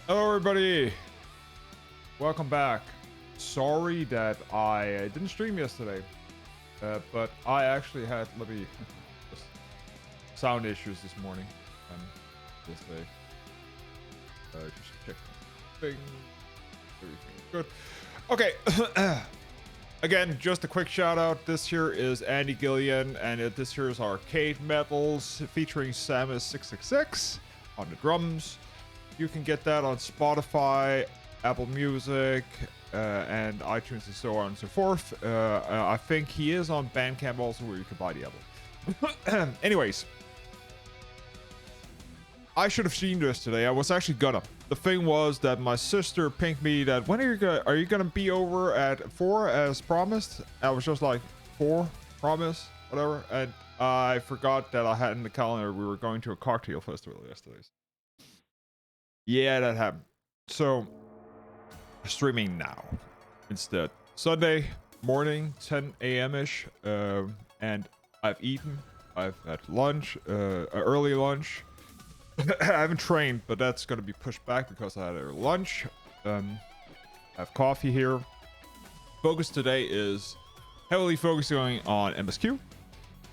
Hello everybody, welcome back. Sorry that I didn't stream yesterday, but I actually had just sound issues this morning and this day. Just check things, everything good. Okay, again, just a quick shout out. This here is Andy Gillian, and this here is Arcade Metals featuring Samus 666 on the drums. You can get that on Spotify, Apple Music, and iTunes and so on and so forth. I think he is on Bandcamp also, where you can buy the album. Anyways, I should have seen this today. I was actually gonna. The thing was that my sister pinged me that when are you gonna be over at 4 as promised? I was just like, 4? Promise? Whatever. And I forgot that I had in the calendar we were going to a cocktail festival yesterday. Yeah, that happened. So, streaming now instead. Sunday morning, 10 a.m.-ish, and I've eaten. I've had lunch, early lunch. I haven't trained, but that's going to be pushed back because I had a lunch. I have coffee here. Focus today is heavily focusing on MSQ.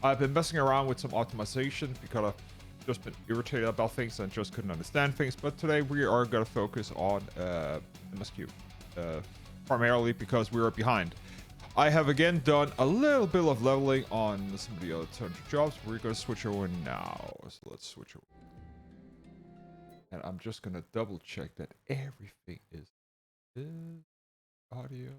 I've been messing around with some optimization because I've just been irritated about things and just couldn't understand things. But today we are going to focus on MSQ, primarily because we are behind. I have again done a little bit of leveling on some of the other tundra jobs. We're going to switch over now. So let's switch over. And I'm just going to double check that everything is audio.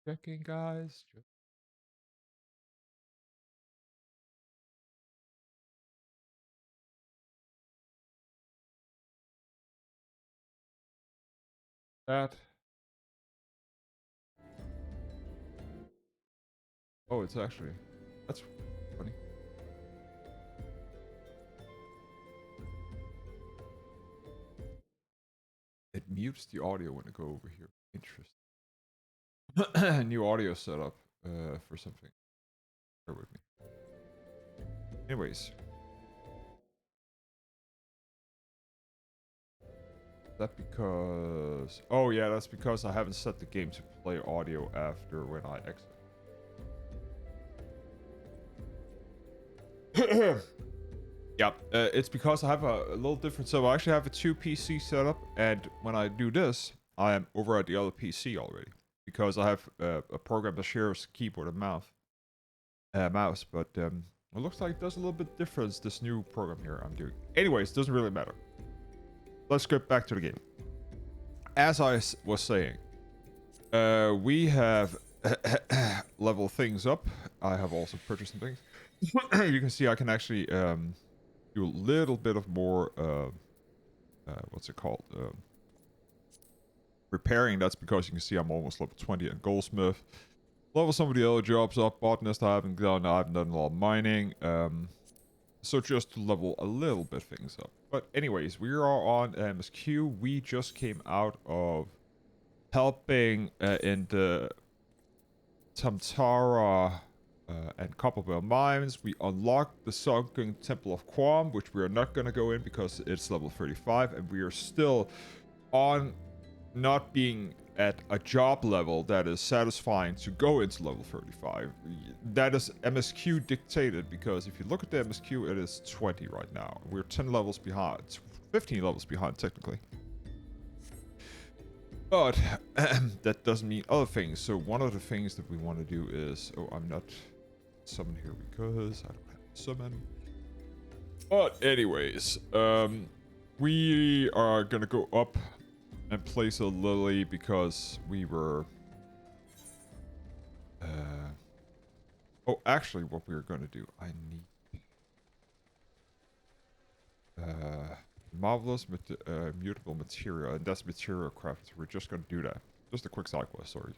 Checking, guys. That. Oh, it's actually, that's funny. It mutes the audio when I go over here. Interesting. New audio setup for something. Bear with me. Anyways. That because... Oh yeah, that's because I haven't set the game to play audio after when I exit. Yeah, it's because I have a little different setup. I actually have a 2 PC setup, and when I do this, I am over at the other PC already. Because I have a program that shares keyboard and mouse, but it looks like it does a little bit difference, this new program here I'm doing. Anyways, doesn't really matter. Let's get back to the game. As I was saying, we have leveled things up. I have also purchased some things. You can see I can actually do a little bit of more, what's it called? Repairing. That's because you can see I'm almost level 20 at Goldsmith. Level some of the other jobs up. Botanist I haven't done. I haven't done a lot of mining. So just to level a little bit things up. But anyways, we are on MSQ. We just came out of helping in the Tamtara and Copperbell mines. We unlocked the sunken Temple of Quam, which we are not going to go in because it's level 35, and we are still on not being at a job level that is satisfying to go into level 35. That is MSQ dictated, because if you look at the MSQ, it is 20 right now. We're 10 levels behind, 15 levels behind technically. But that doesn't mean other things. So one of the things that we want to do is... Oh, I'm not summoned here because I don't have to summon. But anyways, we are going to go up and place a lily because we were... Oh, actually, what we are going to do, I need... marvelous mutable material, and that's material craft. We're just going to do that. Just a quick side quest, sorry.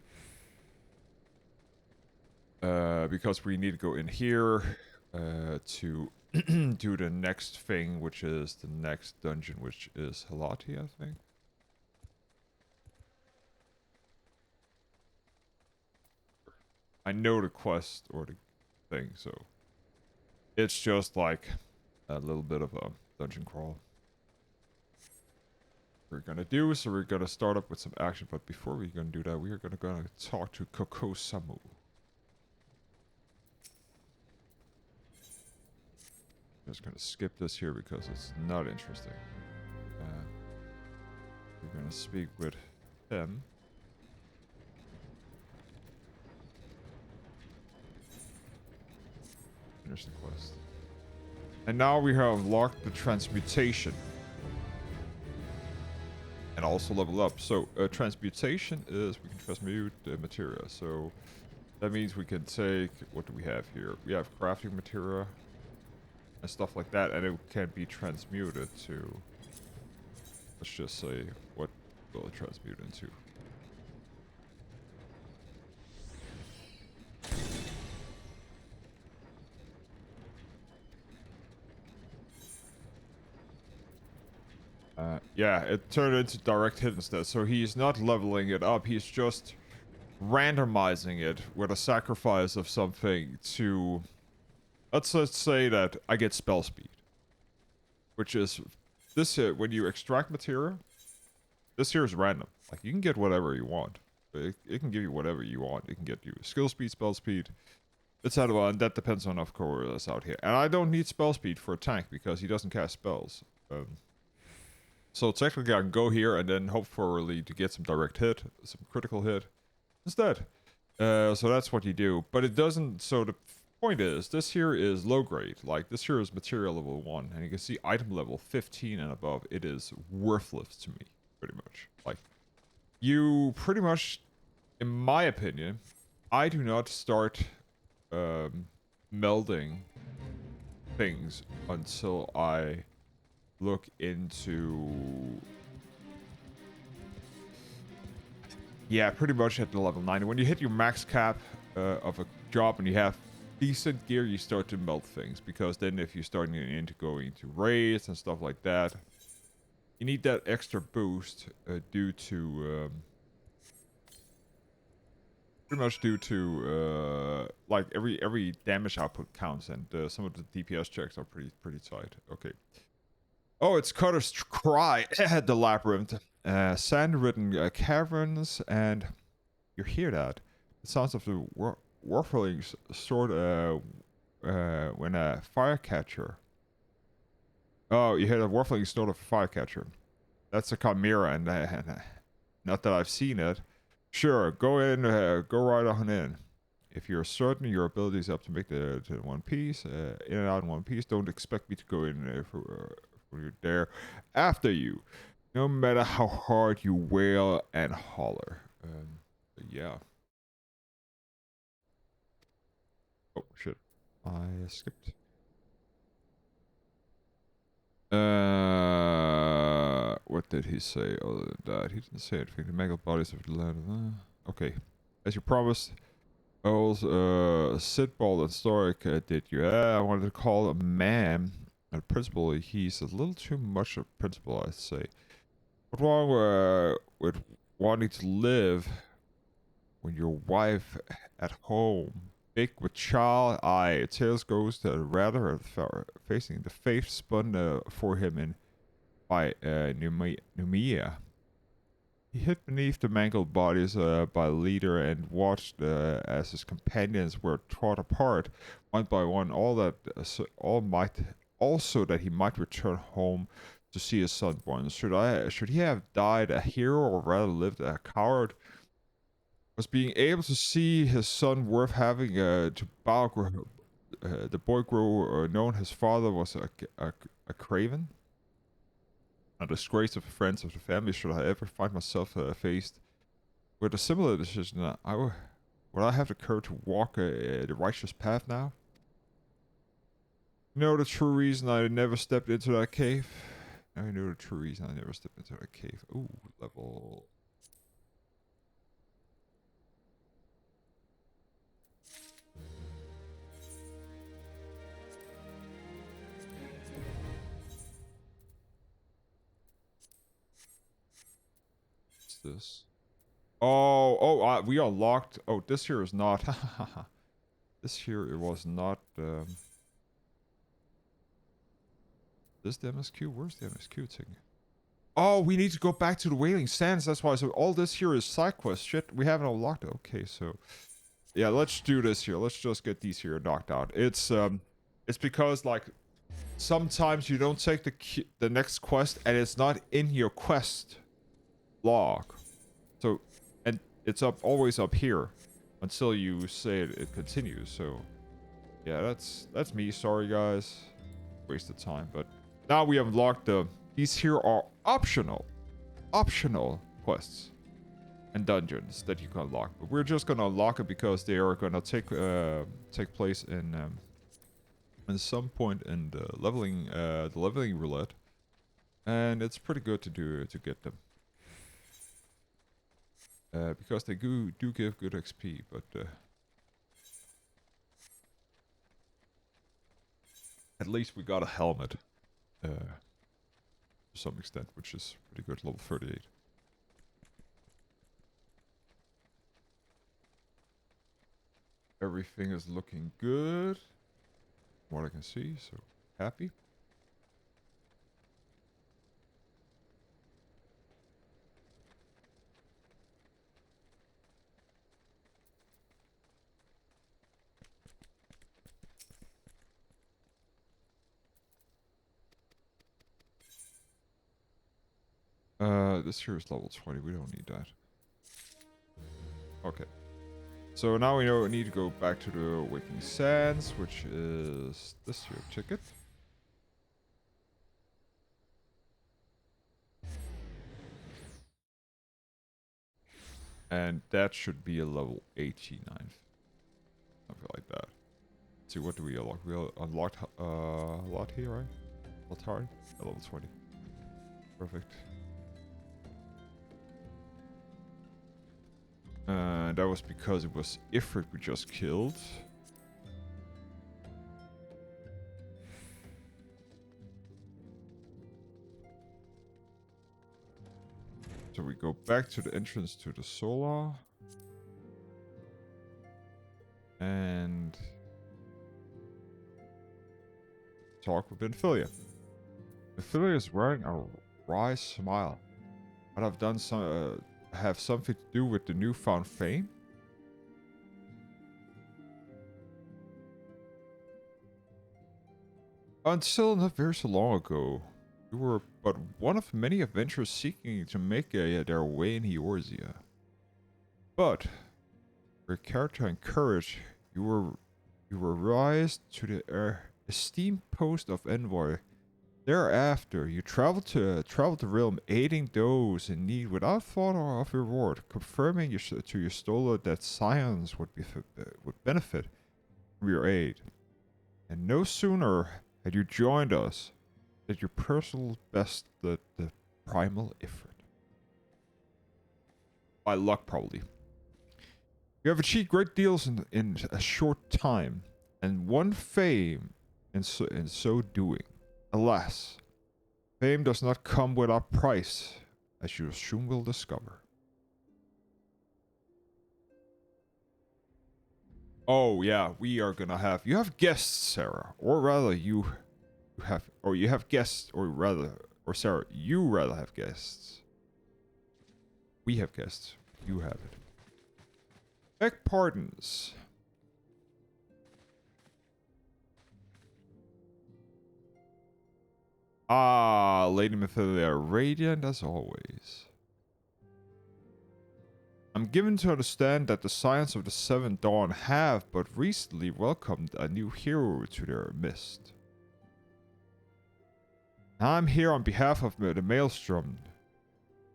Because we need to go in here to do the next thing, which is the next dungeon, which is Halati, I think. I know the quest or the thing, so It's just like a little bit of a dungeon crawl. We're gonna do so. We're gonna start up with some action, but before we're gonna do that, we are gonna talk to Koko Samu. Just gonna skip this here because it's not interesting. We're gonna speak with him. Finish the quest. And now we have locked the transmutation. And also level up. So transmutation is we can transmute the materia. So that means we can take, what do we have here? We have crafting materia and stuff like that, and it can be transmuted to, let's just say, what will it transmute into? Yeah, it turned into direct hit instead. So he's not leveling it up. He's just randomizing it with a sacrifice of something to... Let's say that I get spell speed. Which is... This here, when you extract material, this here is random. Like, you can get whatever you want. It can give you whatever you want. It can get you skill speed, spell speed, etc. And that depends on, of course, out here. And I don't need spell speed for a tank because he doesn't cast spells. So technically I can go here and then hope for really to get some direct hit, some critical hit instead. So that's what you do. But it doesn't, so the point is, this here is low grade. Like, this here is material level 1. And you can see item level 15 and above. It is worthless to me, pretty much. Like, you pretty much, in my opinion, I do not start melding things until I look into, yeah, pretty much at the level 90. When you hit your max cap of a job and you have decent gear, you start to melt things, because then if you're starting into going to raids and stuff like that, you need that extra boost due to pretty much due to like every damage output counts, and some of the DPS checks are pretty tight. Okay. Oh, it's Cutter's Cry, the labyrinth, sand-ridden caverns, and you hear that? The sounds of the warflings sword when a firecatcher. Oh, you hear the warfling snort of a firecatcher. That's a chimera, and not that I've seen it. Sure, go in, go right on in. If you're certain your ability is up to make the to one piece, in and out in one piece, don't expect me to go in there for you're there after you, no matter how hard you wail and holler. Yeah. Oh shit, I skipped. What did he say other than that? He didn't say anything. The mangled bodies of the land. Okay, as you promised. Sid Bald and Stoic did you? I wanted to call a man. And principal, he's a little too much of principal, I'd say. What's wrong with wanting to live when your wife at home, big with child? Aye, Tails goes to rather facing the fate spun for him in by Numia. He hid beneath the mangled bodies by the leader and watched as his companions were torn apart one by one. Also that he might return home to see his son born. Should he have died a hero or rather lived a coward? Was being able to see his son worth having to bow? The boy grew known his father was a craven. A disgrace of the friends of the family. Should I ever find myself faced with a similar decision, would I have the courage to walk the righteous path now? You know the true reason I never stepped into that cave? I know the true reason I never stepped into that cave. Ooh, level... What's this? Oh, we are locked. Oh, this here is not. This here, it was not. This the MSQ? Where's the MSQ thing? Oh, we need to go back to the Wailing Sands. That's why. So all this here is side quest. Shit, we haven't unlocked it. Okay, so yeah, let's do this here. Let's just get these here knocked out. It's because like sometimes you don't take the next quest and it's not in your quest log. So and it's always up here until you say it continues. So yeah, that's me. Sorry guys, wasted time. But now we have unlocked these here are optional quests and dungeons that you can unlock. But we're just gonna unlock it because they are gonna take place in some point in the leveling roulette, and it's pretty good to get them because they do give good XP. But at least we got a helmet to some extent, which is pretty good. Level 38. Everything is looking good, from what I can see, so happy. This here is level 20. We don't need that. Okay. So now we need to go back to the Waking Sands, which is this here ticket. And that should be a level 89. Something like that. Let's see, what do we unlock? We unlocked a lot here, right? Altari? Level 20. Perfect. That was because it was Ifrit we just killed. So we go back to the entrance to the Solar. And talk with Benfilia. Benfilia is wearing a wry smile. But I've done some have something to do with the newfound fame? Until not very so long ago, you were but one of many adventurers seeking to make their way in Eorzea. But for your character and courage, you were raised to the esteemed post of envoy. Thereafter, you traveled the realm, aiding those in need without thought of reward, confirming to your stola that science would benefit from your aid. And no sooner had you joined us than your personal best, the primal Ifrit. By luck, probably. You have achieved great deals in a short time, and won fame in so doing. Alas, fame does not come without price, as you soon will discover. Oh yeah, we are gonna have... You have guests, Sarah. Or rather, you have guests, or Sarah, you rather have guests. We have guests. You have it. Beg pardons. Ah, Lady Methilia, radiant as always. I'm given to understand that the Scions of the Seventh Dawn have but recently welcomed a new hero to their midst. I'm here on behalf of the Maelstrom,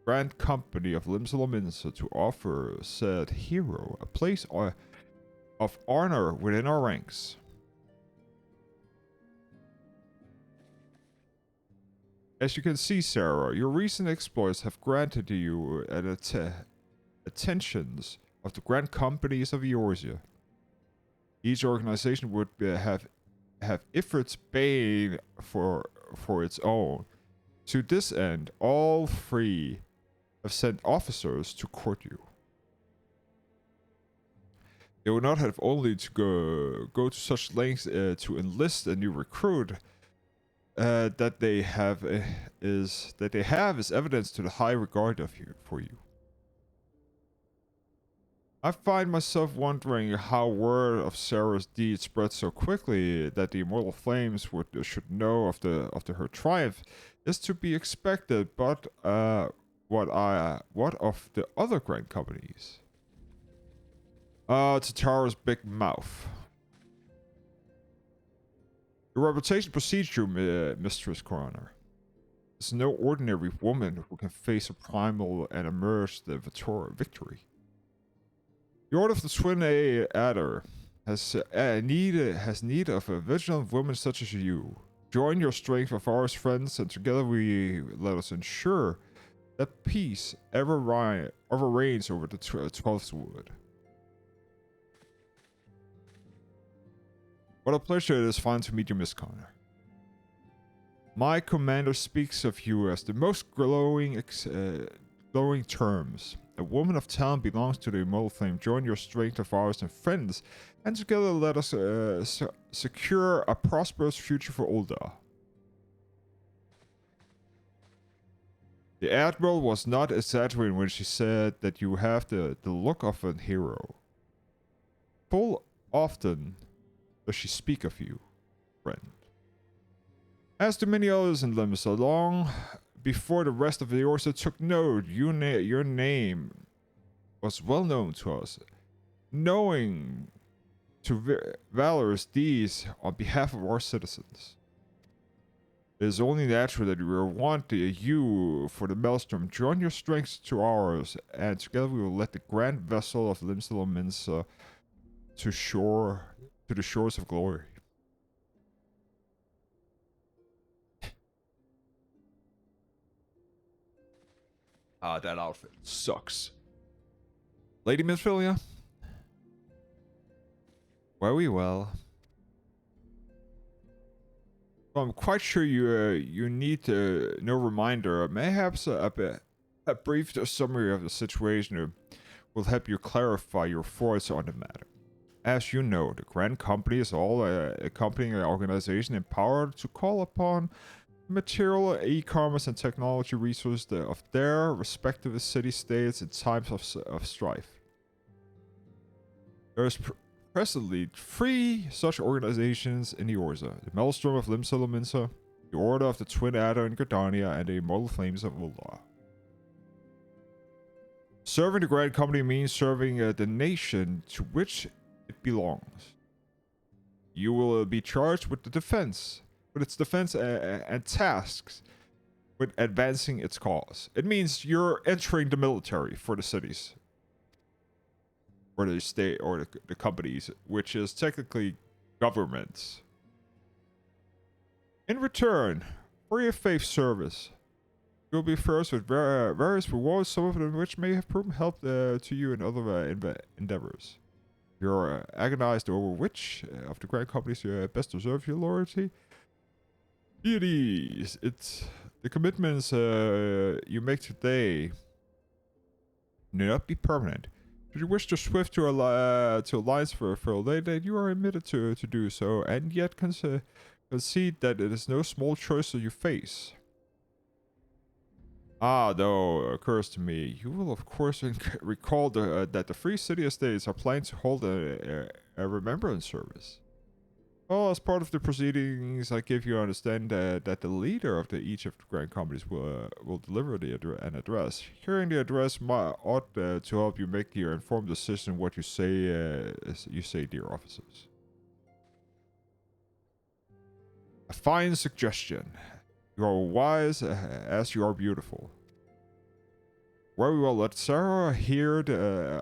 Grand Company of Limsalaminsa, to offer said hero a place of honor within our ranks. As you can see, Sarah, your recent exploits have granted you attentions of the Grand Companies of Eorzea. Each organization would have Ifrit's bane for its own. To this end, all three have sent officers to court you. They would not have only to go to such lengths to enlist a new recruit, that they have is evidence to the high regard of you for you. I find myself wondering how word of Sarah's deed spread so quickly that the immortal flames should know of her triumph is to be expected. But what of the other grand companies? Tatara's big mouth. Your reputation precedes you, Mistress Coroner. There's no ordinary woman who can face a primal and emerge the victory. The Order of the Twin Adder has need of a vigilant woman such as you. Join your strength with ours, friends, and together let us ensure that peace ever reigns over the 12th Wood. What a pleasure it is fun to meet you, Miss Connor. My commander speaks of you as the most glowing terms. A woman of talent belongs to the immortal flame. Join your strength of ours and friends, and together let us secure a prosperous future for Ul'dah. The Admiral was not exaggerating when she said that you have the look of a hero. Full often does she speak of you, friend. As to many others in Limsa, long before the rest of the Order took note, your name was well known to us, knowing to valorous deeds on behalf of our citizens. It is only natural that we want you for the Maelstrom. Join your strengths to ours, and together we will let the grand vessel of Limsa to the shores of glory. That outfit sucks. Lady Minfilia? Very well. Well, I'm quite sure you need no reminder. Mayhaps a brief summary of the situation will help you clarify your thoughts on the matter. As you know, the Grand Company is all accompanying an organization empowered to call upon material, e-commerce, and technology resources of their respective city-states in times of strife. There is presently 3 such organizations in the Orza: the Maelstrom of Limsa, the Order of the Twin Adder in Gardania, and the Immortal Flames of Ul'dah. Serving the Grand Company means serving the nation to which it belongs. You will be charged with its defense and tasks with advancing its cause. It means you're entering the military for the cities, or the state, or the companies, which is technically governments. In return for your faith service, you'll be first with various rewards, some of them which may have proven help to you in other endeavors. You're agonized over which of the Grand Companies best deserve your loyalty. Deities, it's the commitments you make today may not be permanent. Should you wish to swift to alliance for a late date, you are admitted to do so, and yet concede that it is no small choice that you face. Though, occurs to me, you will of course recall that the 3 city estates are planning to hold a remembrance service. Well, as part of the proceedings, I give you to understand that the leader of each of the Grand Companies will deliver an address. Hearing the address ought to help you make your informed decision what you say, dear officers. A fine suggestion. You are wise as you are beautiful. Very well, let Sarah hear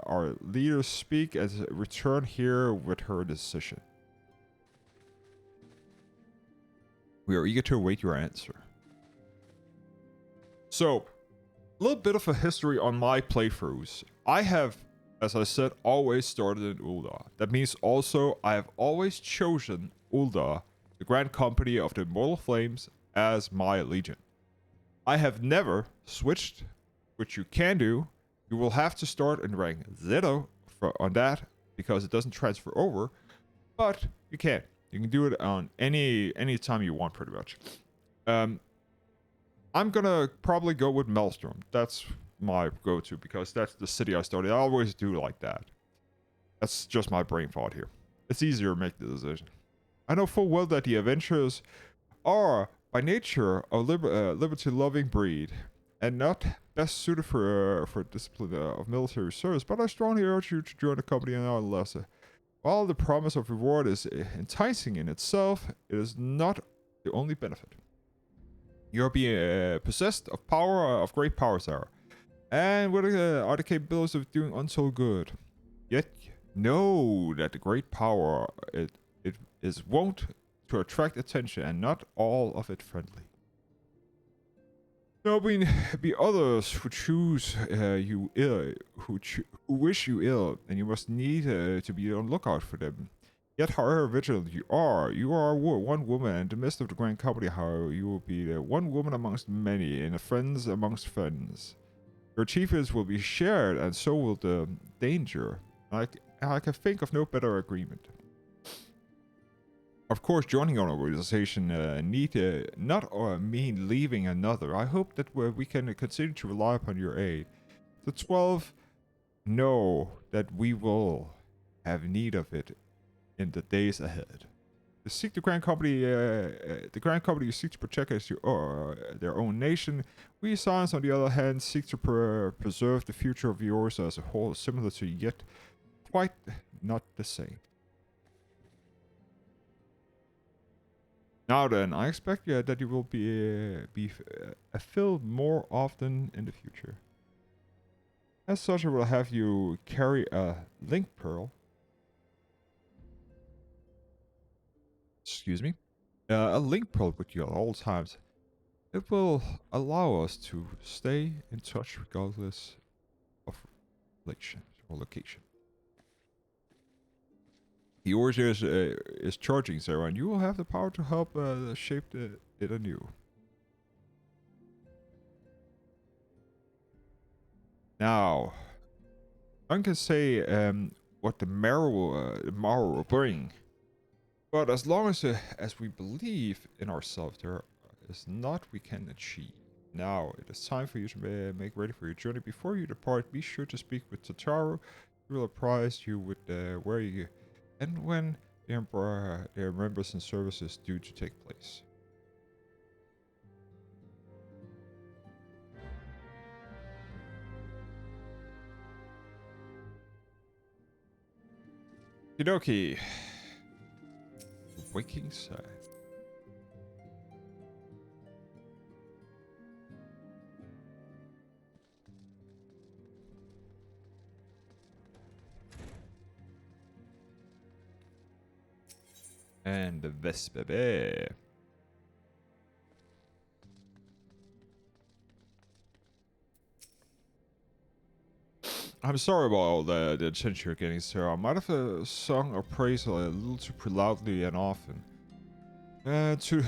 our leader speak and return here with her decision. We are eager to await your answer. So, a little bit of a history on my playthroughs. I have, as I said, always started in Ul'dah. That means also I have always chosen Ul'dah, the Grand Company of the Immortal Flames, as my legion. I have never switched, which you can do. You will have to start in rank 0 on that because it doesn't transfer over, but you can. You can do it on any time you want, pretty much. I'm gonna probably go with Maelstrom. That's my go-to because that's the city I started. I always do like that. That's just my brain thought here. It's easier to make the decision. I know full well that the adventurers are, by nature, a liberty-loving breed, and not best suited for discipline of military service, but I strongly urge you to join the company nonetheless. While the promise of reward is enticing in itself, it is not the only benefit. You're being possessed of power, of great power, Sarah, and with are the capabilities of doing untold good. Yet know that the great power it is wont to attract attention, and not all of it friendly. There will be others who choose you ill, who wish you ill, and you must need to be on lookout for them. Yet, however vigilant you are one woman, and in the midst of the grand company, however, you will be one woman amongst many, and friends amongst friends. Your achievements will be shared, and so will the danger. I can think of no better agreement. Of course, joining an organization need not mean leaving another. I hope that we can continue to rely upon your aid. The 12 know that we will have need of it in the days ahead. To seek the grand company you seek to protect as their own nation. We Science, on the other hand, seek to preserve the future of yours as a whole, similar to yet quite not the same. Now then, I expect that you will be filled more often in the future. As such, I will have you carry a link pearl. Excuse me. A link pearl with you at all times. It will allow us to stay in touch regardless of location. The origin is charging, Sarah, and you will have the power to help shape it anew. Now, one can say what the morrow will bring, but as long as we believe in ourselves, there is naught we can achieve. Now, it is time for you to make ready for your journey. Before you depart, be sure to speak with Tataru. He will apprise you with where you and when their members and services due to take place. Kidoki. Waking side. And the Vespebe. I'm sorry about all the attention you're getting, sir. I might have sung or praised a little too loudly and often. Too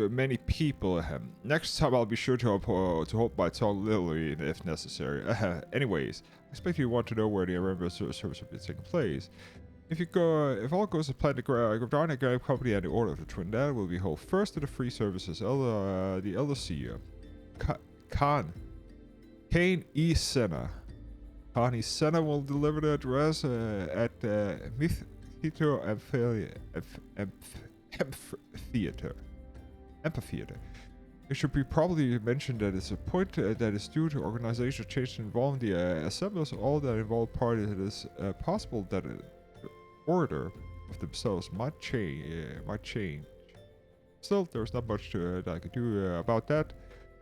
many people. Next time I'll be sure to hold my tongue literally if necessary. Anyways, I expect you want to know where the remembrance service will be taking place. If all goes to plan, the Grand Company and the Order of the Twin Dad will be held first to the free services. The Elder Seer, Khan E. Senna. Khan E. Senna will deliver the address at the Mythito Amphitheater. It should be probably mentioned that it's a point that is due to organizational change involving the assemblies of all that involved parties. It is possible that order of themselves might change. Still, there's not much that I could do about that.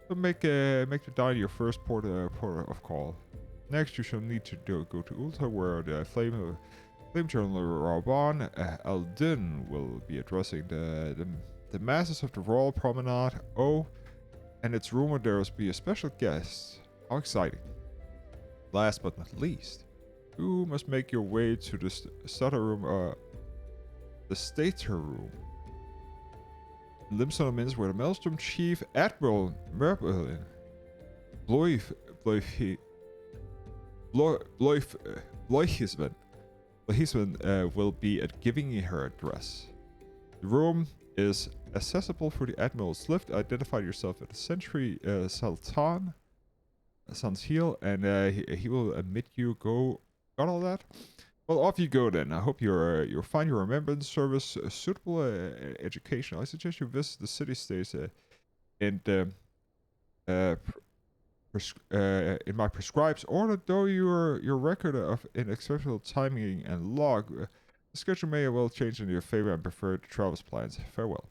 So make the dine your first port of call. Next, you shall need to go to Ulta, where the Flame Journal Raban Aldin will be addressing the masses of the Royal Promenade. Oh, and it's rumored there will be a special guest. How exciting! Last but not least, you must make your way to the Stater Room, the Stater Room. Limson Mins, where the Maelstrom Chief Admiral Merlin Bloisman will be giving her address. The room is accessible through the Admiral's lift. Identify yourself as Sentry Sultan Sansheel, and he will admit you. Got all that? Well, off you go then. I hope you'll find your remembrance service suitable education. I suggest you visit the city states and uh, in my prescribed order, though your record of inexceptional timing and log, the schedule may well change in your favor and preferred travels plans. Farewell.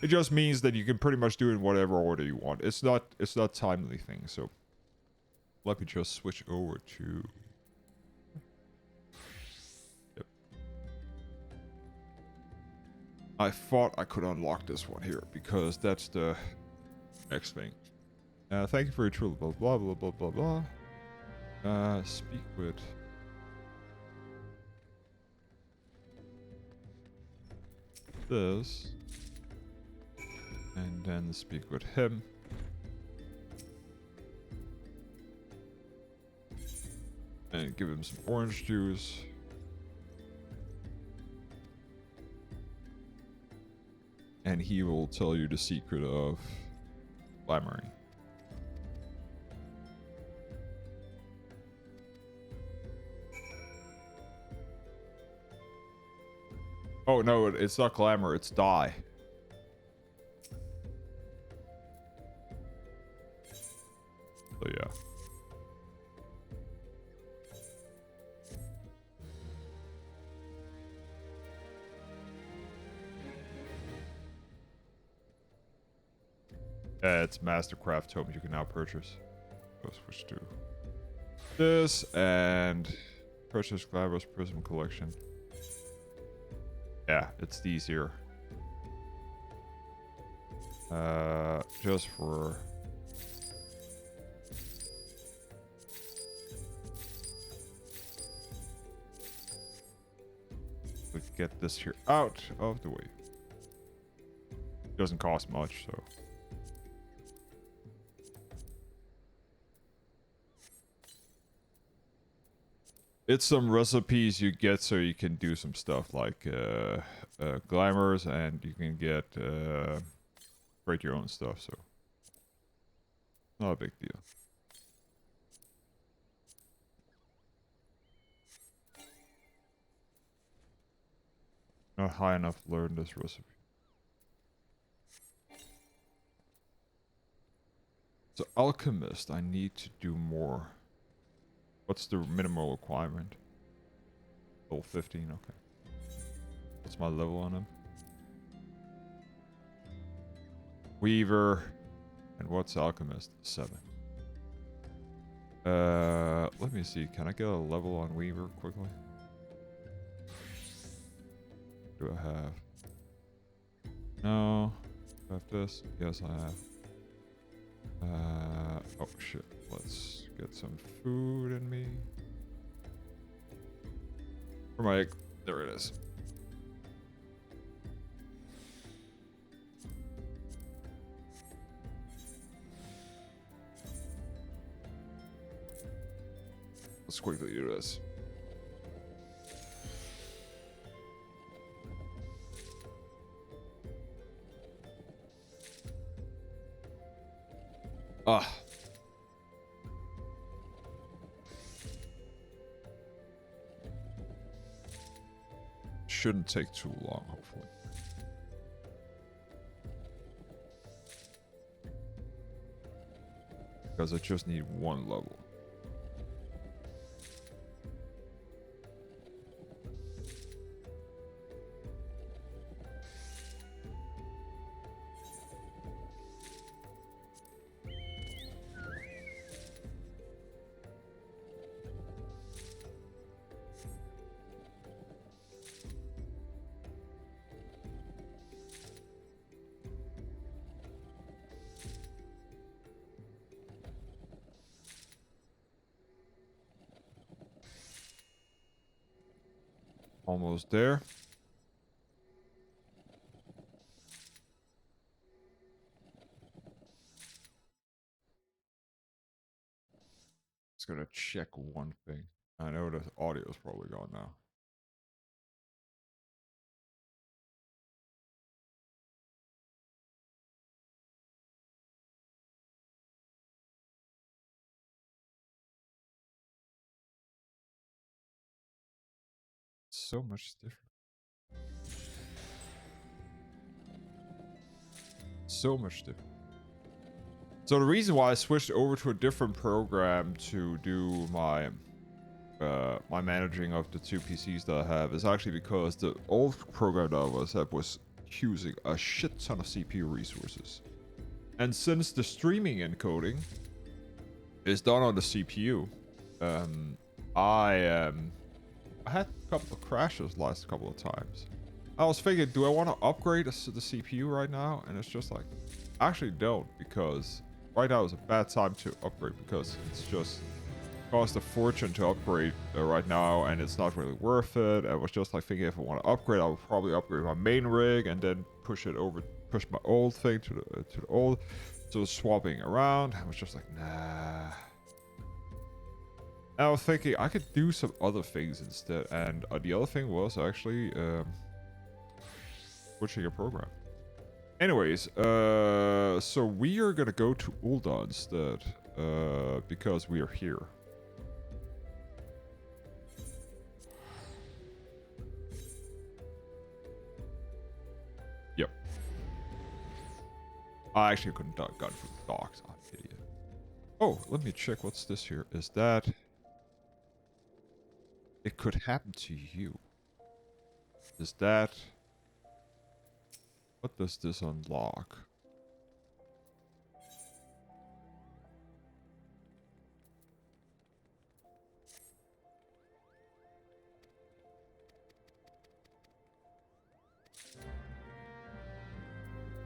It just means that you can pretty much do it in whatever order you want. It's not timely thing. So let me just switch over to. Yep. I thought I could unlock this one here because that's the next thing. Thank you for your true blah blah blah blah blah blah. Speak with this, and then speak with him. And give him some orange juice. And he will tell you the secret of glamoring. Oh no, it's not glamour, it's dye. So yeah. It's Mastercraft tome you can now purchase. Go switch to this and purchase Glamorous Prism Collection. Yeah, it's these here. Just for let's get this here out of the way. Doesn't cost much, so. It's some recipes you get so you can do some stuff like glamours, and you can get create your own stuff, so not a big deal. Not high enough to learn this recipe. So alchemist, I need to do more. What's the minimal requirement? Level 15, okay. What's my level on him? Weaver. And what's alchemist? 7. Let me see. Can I get a level on Weaver quickly? Do I have? No. Do I have this? Yes, I have. Oh shit. Let's get some food in me. For my, there it is. Let's quickly do this. Ah. Shouldn't take too long, hopefully. Because I just need one level. Almost there. Just gonna check one thing. I know the audio is probably gone now. so much different. So much different. So the reason why I switched over to a different program to do my my managing of the 2 PCs that I have is actually because the old program that I was using a shit ton of CPU resources. And since the streaming encoding is done on the CPU, I had a couple of crashes last couple of times. I was thinking, do I want to upgrade the CPU right now? And it's just like, actually don't, because right now is a bad time to upgrade because it's just cost a fortune to upgrade right now, and it's not really worth it. I was just like thinking, if I want to upgrade, I would probably upgrade my main rig and then push my old thing to the old. So swapping around, I was just like, nah. And I was thinking I could do some other things instead, and the other thing was actually switching a program. Anyways, so we are gonna go to Ulda instead, because we are here. Yep. I actually couldn't got through the docks. I'm an idiot. Oh, let me check. What's this here? Is that... It could happen to you. Is that... What does this unlock?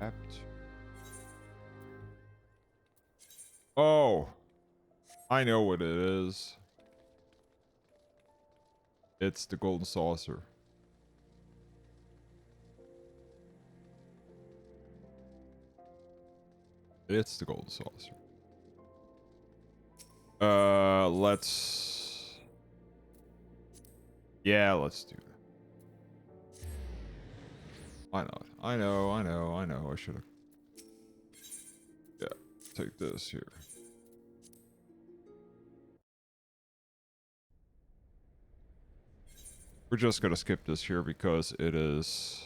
Apt. Oh! I know what it is. It's the golden saucer. It's the golden saucer. Let's... Yeah, let's do that. Why not? I know. I should have... Yeah, take this here. We're just gonna skip this here because it is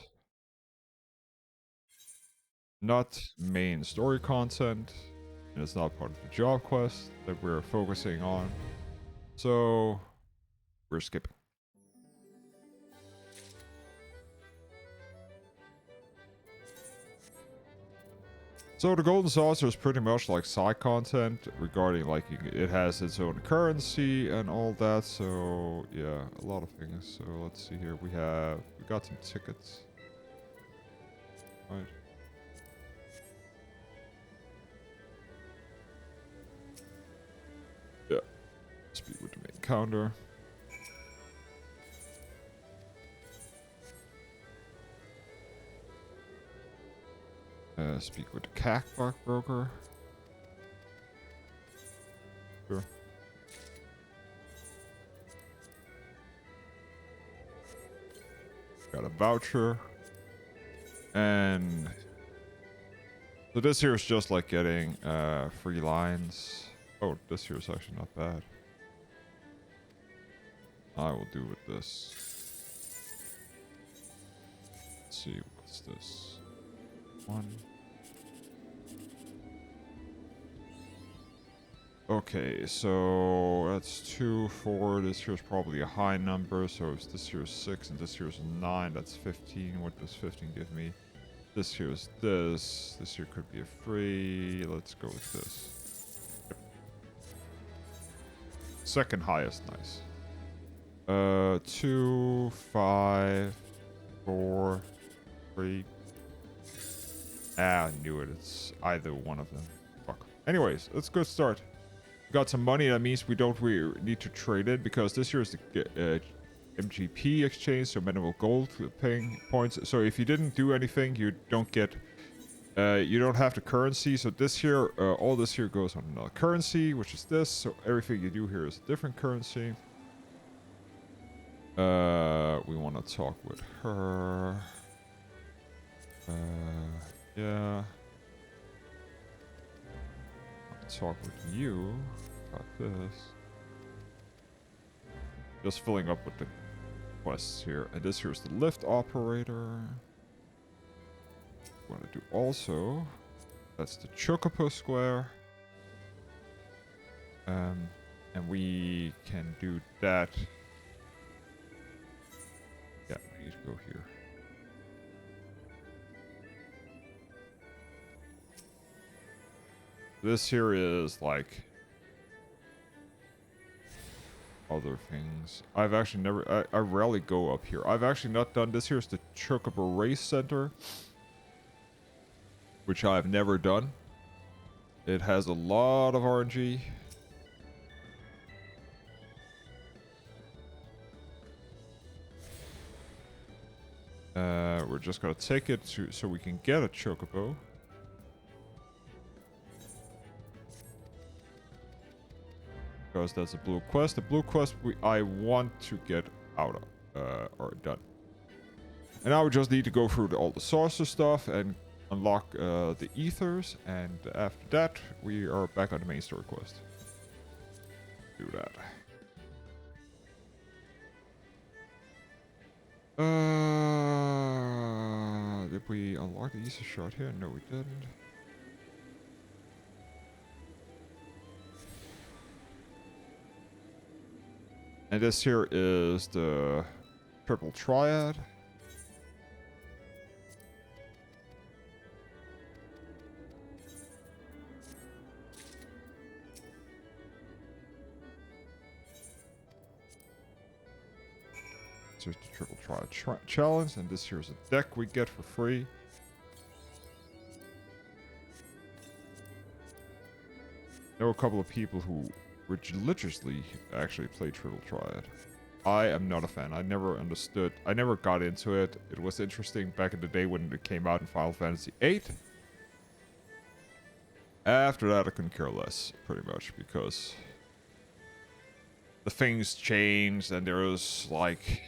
not main story content, and it's not part of the job quest that we're focusing on. So we're skipping. So the golden saucer is pretty much like side content regarding like it has its own currency and all that. So yeah, a lot of things. So let's see here. We got some tickets. Right. Yeah. Speak with the main counter. Speak with the CAC broker. Sure. Got a voucher. And so this here is just like getting free lines. Oh, this here is actually not bad. I will do with this. Let's see, what's this? 1. Okay, so that's 2, 4. This here's probably a high number. So if this here's 6 and this here's 9, that's 15. What does 15 give me? This here's this. This here could be a free. Let's go with this. Yep. Second highest, nice. 2, 5, 4, 3. Ah, I knew it. It's either one of them. Fuck. Anyways, let's go start. We got some money. That means we don't really need to trade it because this here is the MGP exchange, so minimal gold paying points. So if you didn't do anything, you don't get, you don't have the currency. So this here, all this here goes on another currency, which is this. So everything you do here is a different currency. We want to talk with her. Yeah. Talk with you about this. Just filling up with the quests here. And this here's the lift operator. Want to do also. That's the Chocobo Square. And we can do that. Yeah, we need to go here. This here is like other things. I've actually never, I rarely go up here. I've actually not done this. Here's the Chocobo Race Center, which I've never done. It has a lot of RNG. We're just gonna take it so we can get a Chocobo. Because that's a blue quest. The blue quest I want to get out of, or done. And now we just need to go through all the sorcerer stuff and unlock the ethers. And after that, we are back on the main story quest. Do that. Did we unlock the ether shard here? No, we didn't. And this here is the triple triad. Here's the triple triad challenge, and this here's a deck we get for free. I know a couple of people who religiously actually play triple triad. I am not a fan. I never understood. I never got into it. It was interesting back in the day when it came out in Final Fantasy VIII. After that, I couldn't care less, pretty much, because the things changed and there was like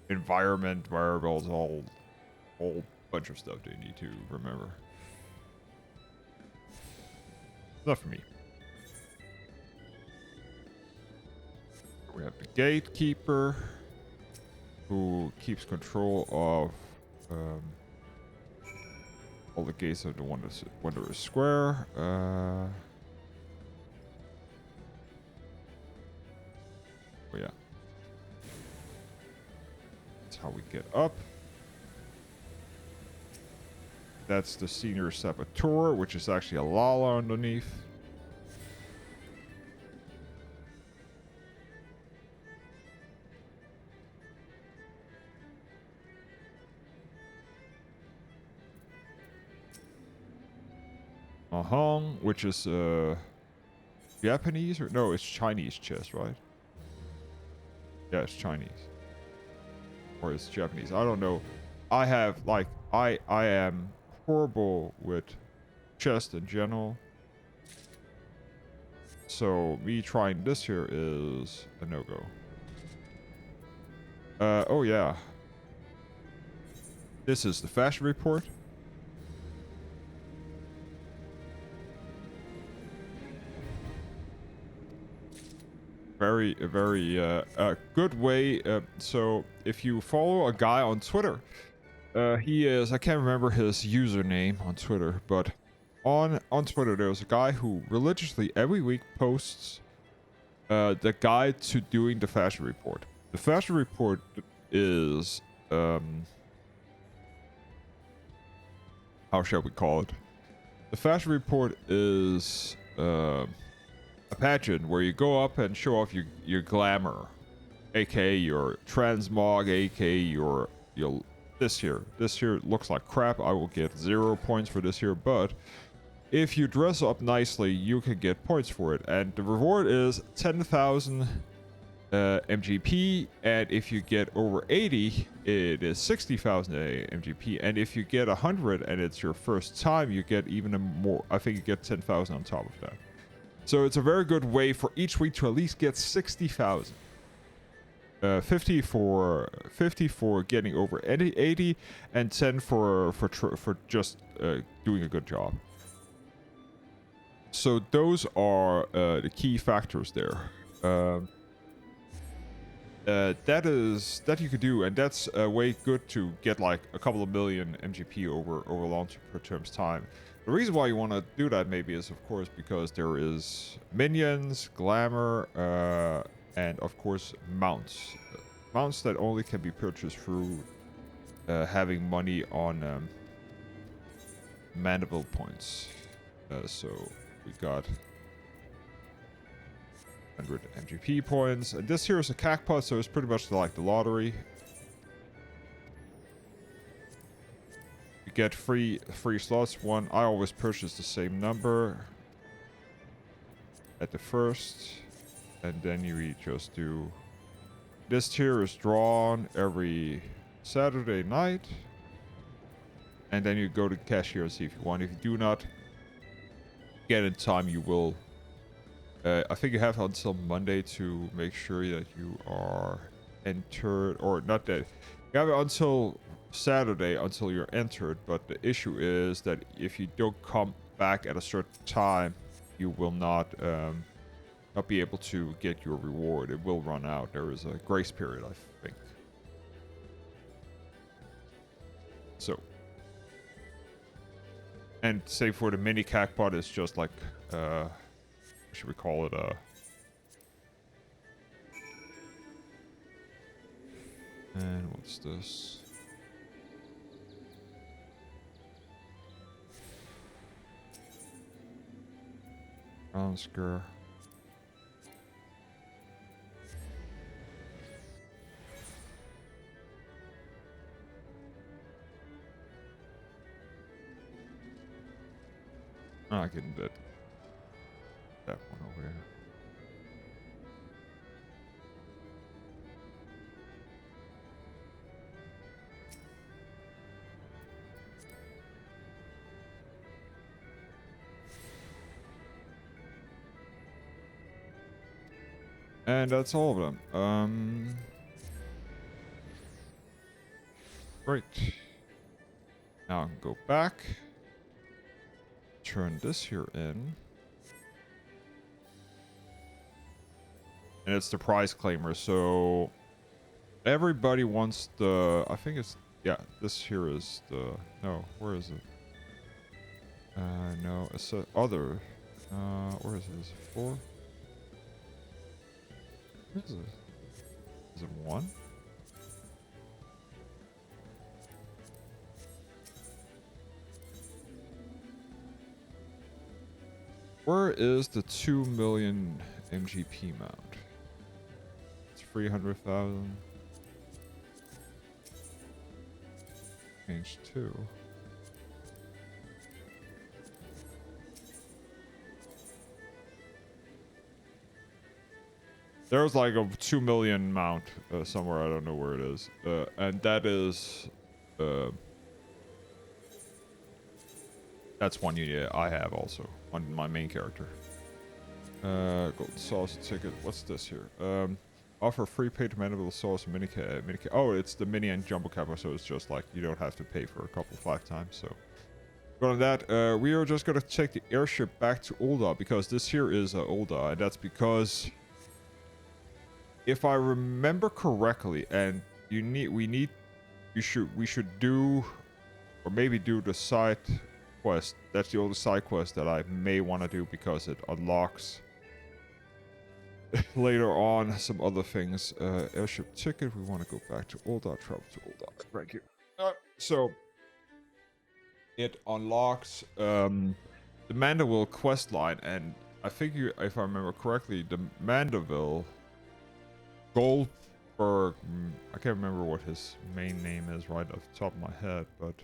environment variables, whole bunch of stuff they need to remember. Not for me. We have the gatekeeper, who keeps control of all the gates of the Wondrous Square. Oh yeah. That's how we get up. That's the Senior Saboteur, which is actually a Lala underneath. Mahong, which is Japanese, or no, it's Chinese chess, right? Yeah, it's Chinese. Or it's Japanese. I don't know. I have like I am horrible with chess in general. So me trying this here is a no-go. Oh yeah. This is the fashion report. Very good way. So if you follow a guy on Twitter, he is, I can't remember his username on Twitter, but on Twitter there's a guy who religiously every week posts the guide to doing the fashion report. The fashion report is how shall we call it? The fashion report is a pageant where you go up and show off your glamour, aka your transmog, aka your this here looks like crap. I will get 0 points for this here, but if you dress up nicely you can get points for it, and the reward is 10,000 MGP, and if you get over 80 it is 60,000 MGP, and if you get 100 and it's your first time you get even more. I think you get 10,000 on top of that. So it's a very good way for each week to at least get 60,000. 50 for getting over 80, and 10 for just doing a good job. So those are the key factors there. that you could do, and that's a way good to get like a couple of million MGP over long term's time. The reason why you want to do that maybe is, of course, because there is minions, glamour, and of course mounts. Mounts that only can be purchased through having money on mandible points. So we got 100 MGP points. And this here is a cacpot, so it's pretty much like the lottery. You get free slots. One, I always purchase the same number at the first, and then you just do. This tier is drawn every Saturday night, and then you go to cashier and see if you want. If you do not get in time, you will. I think you have until Monday to make sure that you are entered, or not that. You have until Saturday until you're entered, but the issue is that if you don't come back at a certain time, you will not be able to get your reward. It will run out. There is a grace period, I think. So, and same for the mini cacpot, is just like should we call it a... And what's this? Oscar. I can do that one over here. And that's all of them. Right. Now I can go back. Turn this here in. And it's the prize claimer, so everybody wants the... I think it's... Yeah, this here is the... No, where is it? No, it's the other... where is it? Is it 4? Where is it? Is it 1? Where is the 2 million MGP mount? It's 300,000. Change 2. There's like a 2 million mount somewhere. I don't know where it is. And that is... that's one unit I have also on my main character. Golden sauce ticket. What's this here? Offer free paid mandible sauce mini. Oh, it's the mini and jumbo kappa, so it's just like you don't have to pay for a couple 5 times. So, but on that, we are just gonna take the airship back to Ulda because this here is Ulda, and that's because, if I remember correctly, and we should do, or maybe do the side quest. That's the only side quest that I may want to do because it unlocks later on some other things. Airship ticket. We want to go back to Ulda. Travel to Ulda. Thank you. So it unlocks the Mandeville quest line, and I think if I remember correctly, the Mandeville Goldberg. I can't remember what his main name is right off the top of my head, but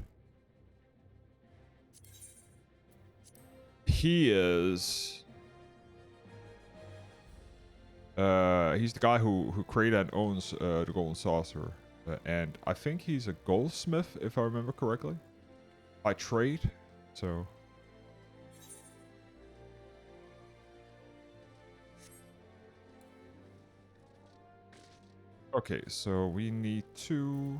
he is he's the guy who created and owns the Golden Saucer, and I think he's a goldsmith if I remember correctly, by trade. So okay, so we need to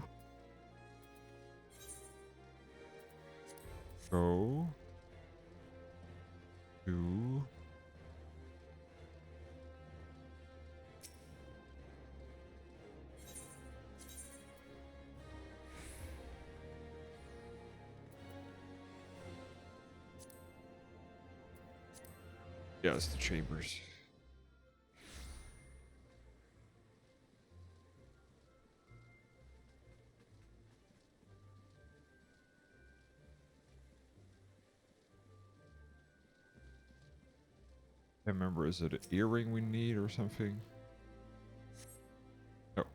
go to Yeah, it's the chambers. I remember, is it an earring we need or something? No.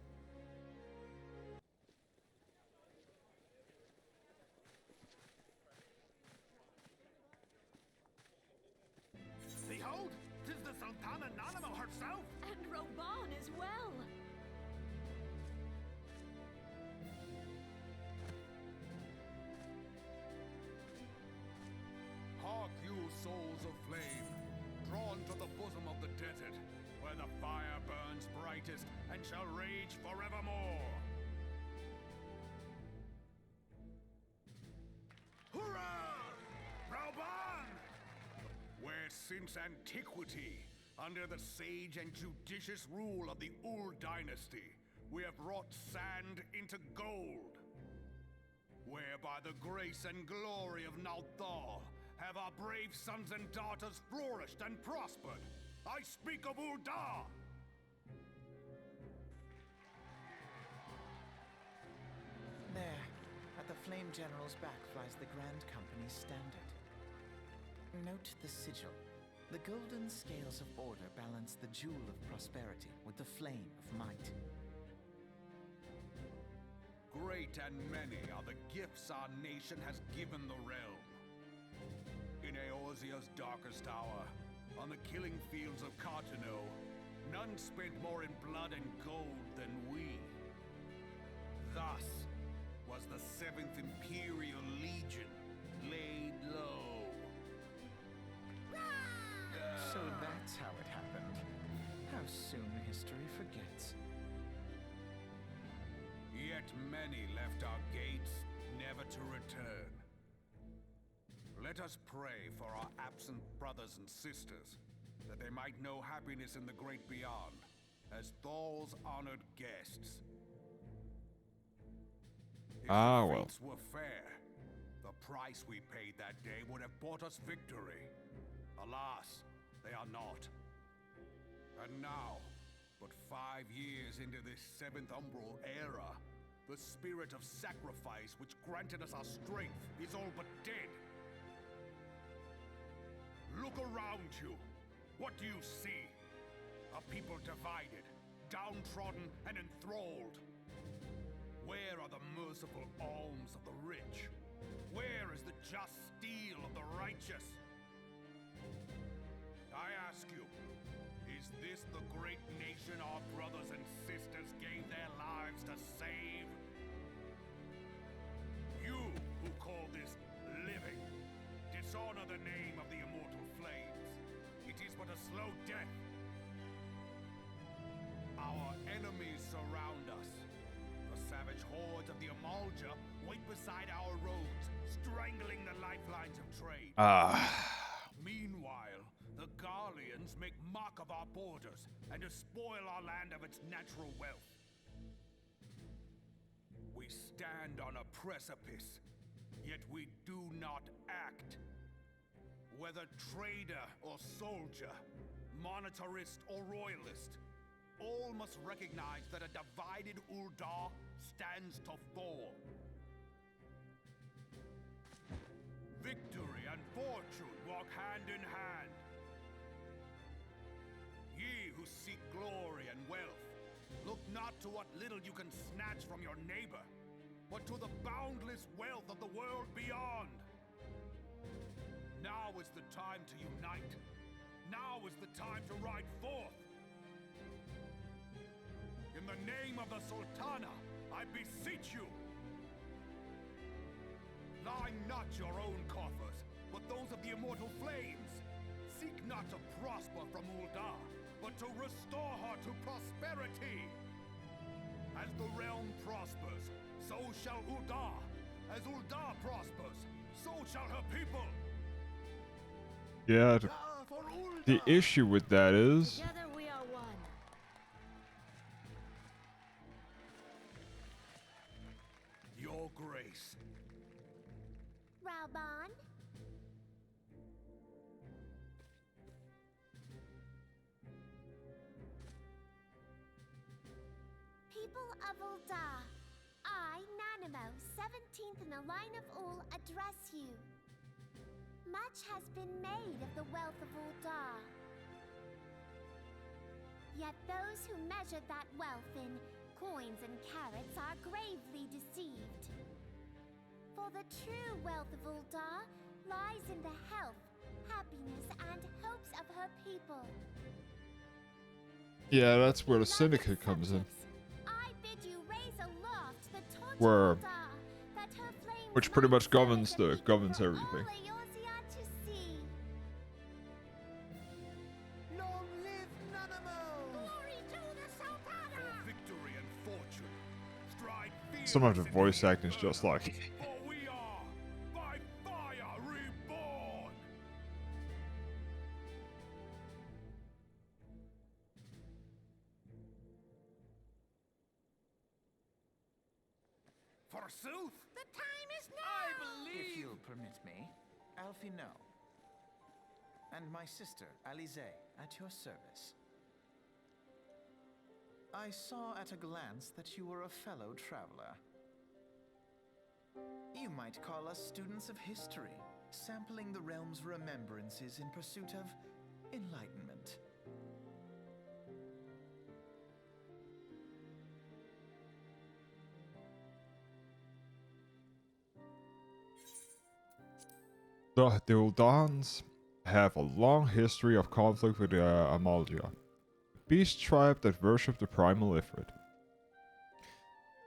Behold, 'tis the Sultana Nanamo herself! And Roban as well. Hark you, souls of flame, drawn to the bosom of the desert, where the fire burns brightest and shall rage forevermore. Hurrah! Rauban! Where since antiquity, under the sage and judicious rule of the Ul dynasty, we have wrought sand into gold. Where by the grace and glory of Nauthal have our brave sons and daughters flourished and prospered. I speak of Ul'dah! There, at the Flame General's back flies the Grand Company's standard. Note the sigil. The golden scales of order balance the jewel of prosperity with the flame of might. Great and many are the gifts our nation has given the realm. In Eorzea's darkest hour, on the killing fields of Cartano, none spent more in blood and gold than we. Thus was the 7th Imperial Legion laid low. So that's how it happened. How soon history forgets. Yet many left our gates, never to return. Let us pray for our absent brothers and sisters, that they might know happiness in the great beyond, as Thal's honored guests. If Ah, the well. fates were fair, the price we paid that day would have bought us victory. Alas, they are not. And now, but 5 years into this 7th Umbral era, the spirit of sacrifice which granted us our strength is all but dead. Look around you. What do you see? A people divided, downtrodden, and enthralled. Where are the merciful alms of the rich? Where is the just steel of the righteous? I ask you, is this the great nation our brothers and sisters gave their lives to save? You who call this living, dishonor the name of the immortal flames. It is but a slow death. Our enemies surround us. The savage hordes of the Amalja wait beside our roads, strangling the lifelines of trade. Meanwhile, the Garleans make mock of our borders and despoil our land of its natural wealth. We stand on a precipice, yet we do not act. Whether trader or soldier, monetarist or royalist, all must recognize that a divided Ul'dah stands to fall. Victory and fortune walk hand in hand. Ye who seek glory and wealth, look not to what little you can snatch from your neighbor, but to the boundless wealth of the world beyond. Now is the time to unite. Now is the time to ride forth. In the name of the Sultana, I beseech you. Line not your own coffers, but those of the immortal flames. Seek not to prosper from Ul'dah, but to restore her to prosperity. As the realm prospers, so shall Ul'dah. As Ul'dah prospers, so shall her people. Yeah, Ah, for Ul'dah! the issue with that is... Together we are one. Your grace. Rauban? people of Ul'dah, I, Nanimo, 17th in the line of Ul, address you. Much has been made of the wealth of Ul'dah. Yet those who measure that wealth in coins and carats are gravely deceived. For the true wealth of Ul'dah lies in the health, happiness, and hopes of her people. Yeah, that's where the syndicate comes in. I bid you raise aloft the torch Where- of Ul'dah, that her flames which pretty much might serve governs for everything. all Eorzea to see. Long live Nanamo! Glory to the Sultana! For victory and fortune, stride Some of the fearless voice into acting is just like. For we are by fire reborn. Forsooth, The time is now! If you'll permit me, Alfie no. And my sister, Alize, at your service. I saw at a glance that you were a fellow traveler. You might call us students of history, sampling the realm's remembrances in pursuit of enlightenment. The Uldans have a long history of conflict with Amaldia, a beast tribe that worship the primal Ifrit.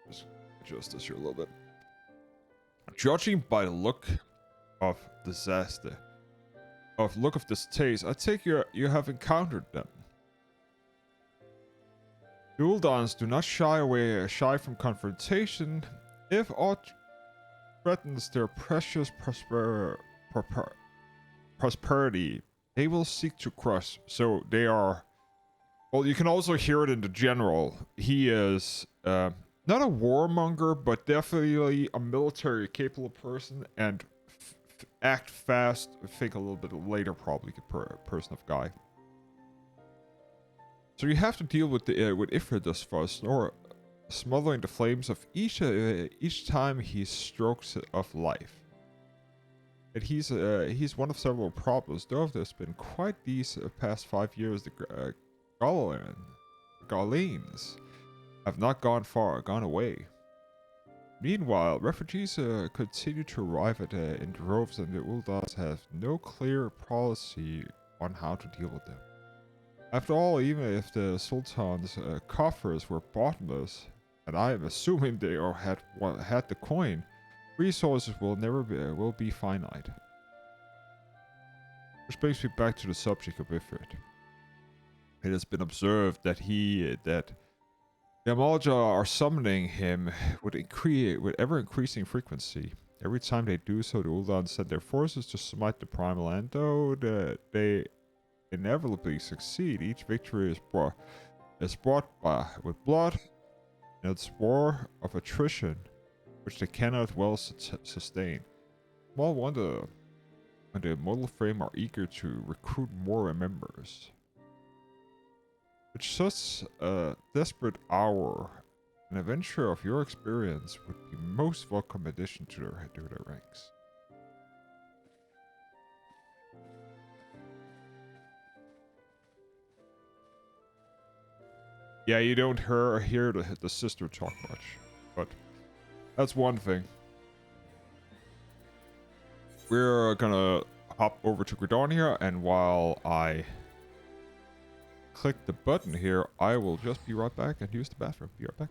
Just adjust this here a little bit. Judging by the look of disaster, look of this taste, I take you have encountered them. The Uldans do not shy from confrontation if aught threatens their precious prosperity. They will seek to crush. So they are. Well, you can also hear it in the general. He is not a warmonger, but definitely a military capable person and act fast. Think a little bit later, probably person of guy. So you have to deal with the with Ifrit for smothering the flames of each time he strokes of life. And he's one of several problems. Though there's been quite these past 5 years, the Galeans have not gone away. Meanwhile, refugees continue to arrive in droves, and the Uldans have no clear policy on how to deal with them. After all, even if the Sultan's coffers were bottomless, and I am assuming they had the coin, resources will be finite. Which brings me back to the subject of Ifrit. It has been observed that the Amalja are summoning him with ever-increasing frequency. Every time they do so, the Uldan send their forces to smite the primal land. Though they inevitably succeed, each victory is brought with blood and its war of attrition, which they cannot well sustain. Small wonder when the immortal frame are eager to recruit more members. With such a desperate hour, an adventurer of your experience would be most welcome addition to their ranks. Yeah, you don't hear the sister talk much, but that's one thing. We're gonna hop over to Gridonia, and while I click the button here, I will just be right back and use the bathroom. Be right back.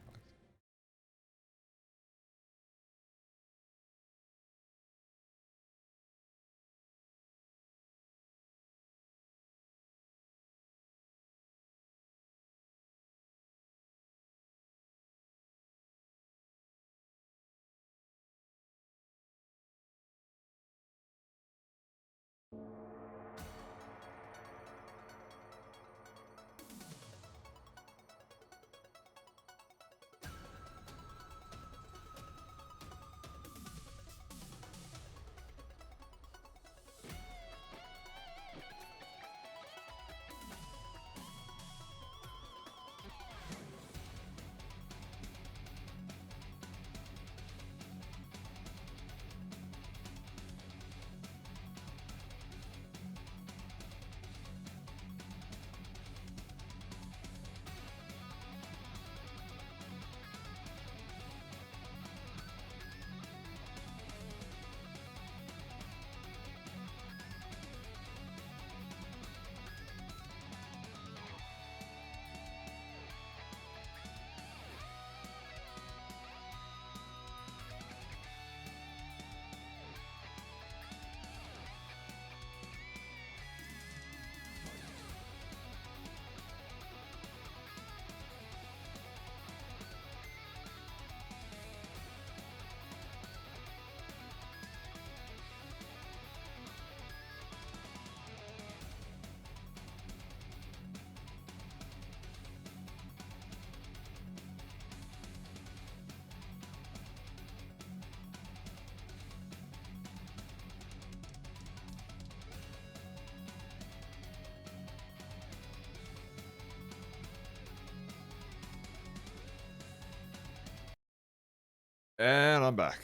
And I'm back.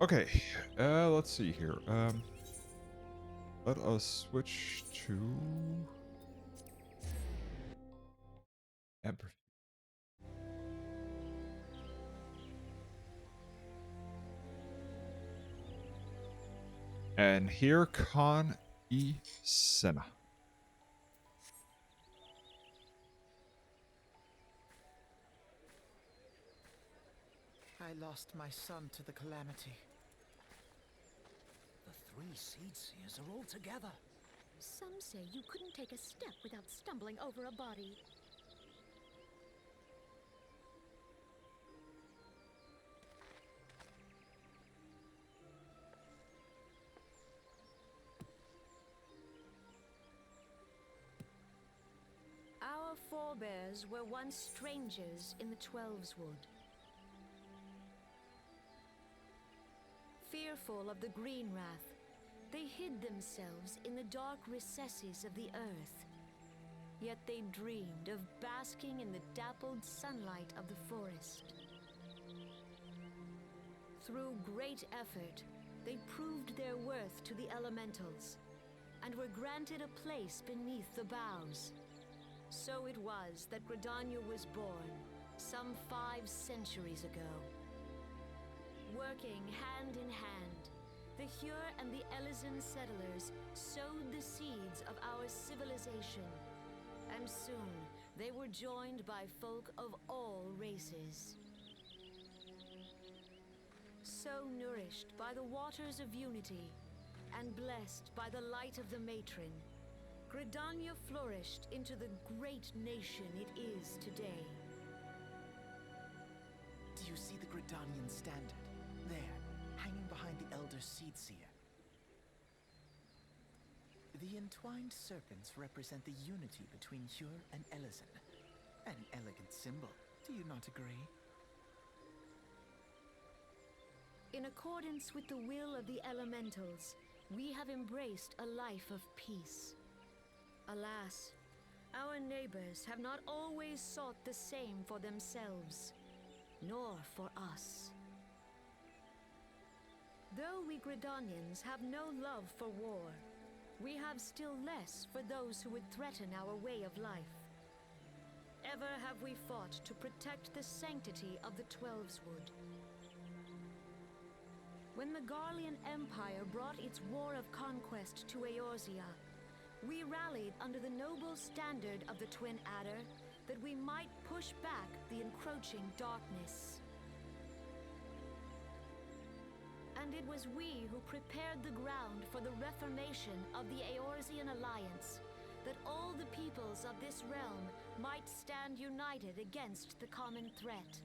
Okay, let's see here. Let us switch to Emperor. And here Khan E. Senna. I lost my son to the calamity. The three seed seers are all together. Some say you couldn't take a step without stumbling over a body. Our forebears were once strangers in the Twelves Wood. Fearful of the Green Wrath, they hid themselves in the dark recesses of the earth. Yet they dreamed of basking in the dappled sunlight of the forest. Through great effort, they proved their worth to the elementals, and were granted a place beneath the boughs. So it was that Gridania was born, some 5 centuries ago. Working hand in hand, the Hyur and the Elysian settlers sowed the seeds of our civilization, and soon they were joined by folk of all races. So nourished by the waters of unity, and blessed by the light of the matron, Gridania flourished into the great nation it is today. Do you see the Gridanian standard? There, hanging behind the Elder Seedseer. The entwined serpents represent the unity between Hyur and Elysian. An elegant symbol, do you not agree? In accordance with the will of the elementals, we have embraced a life of peace. Alas, our neighbors have not always sought the same for themselves, nor for us. Though we Gridanians have no love for war, we have still less for those who would threaten our way of life. Ever have we fought to protect the sanctity of the Twelves Wood. When the Garlean Empire brought its war of conquest to Eorzea, we rallied under the noble standard of the Twin Adder that we might push back the encroaching darkness. And it was we who prepared the ground for the reformation of the Eorzean Alliance, that all the peoples of this realm might stand united against the common threat.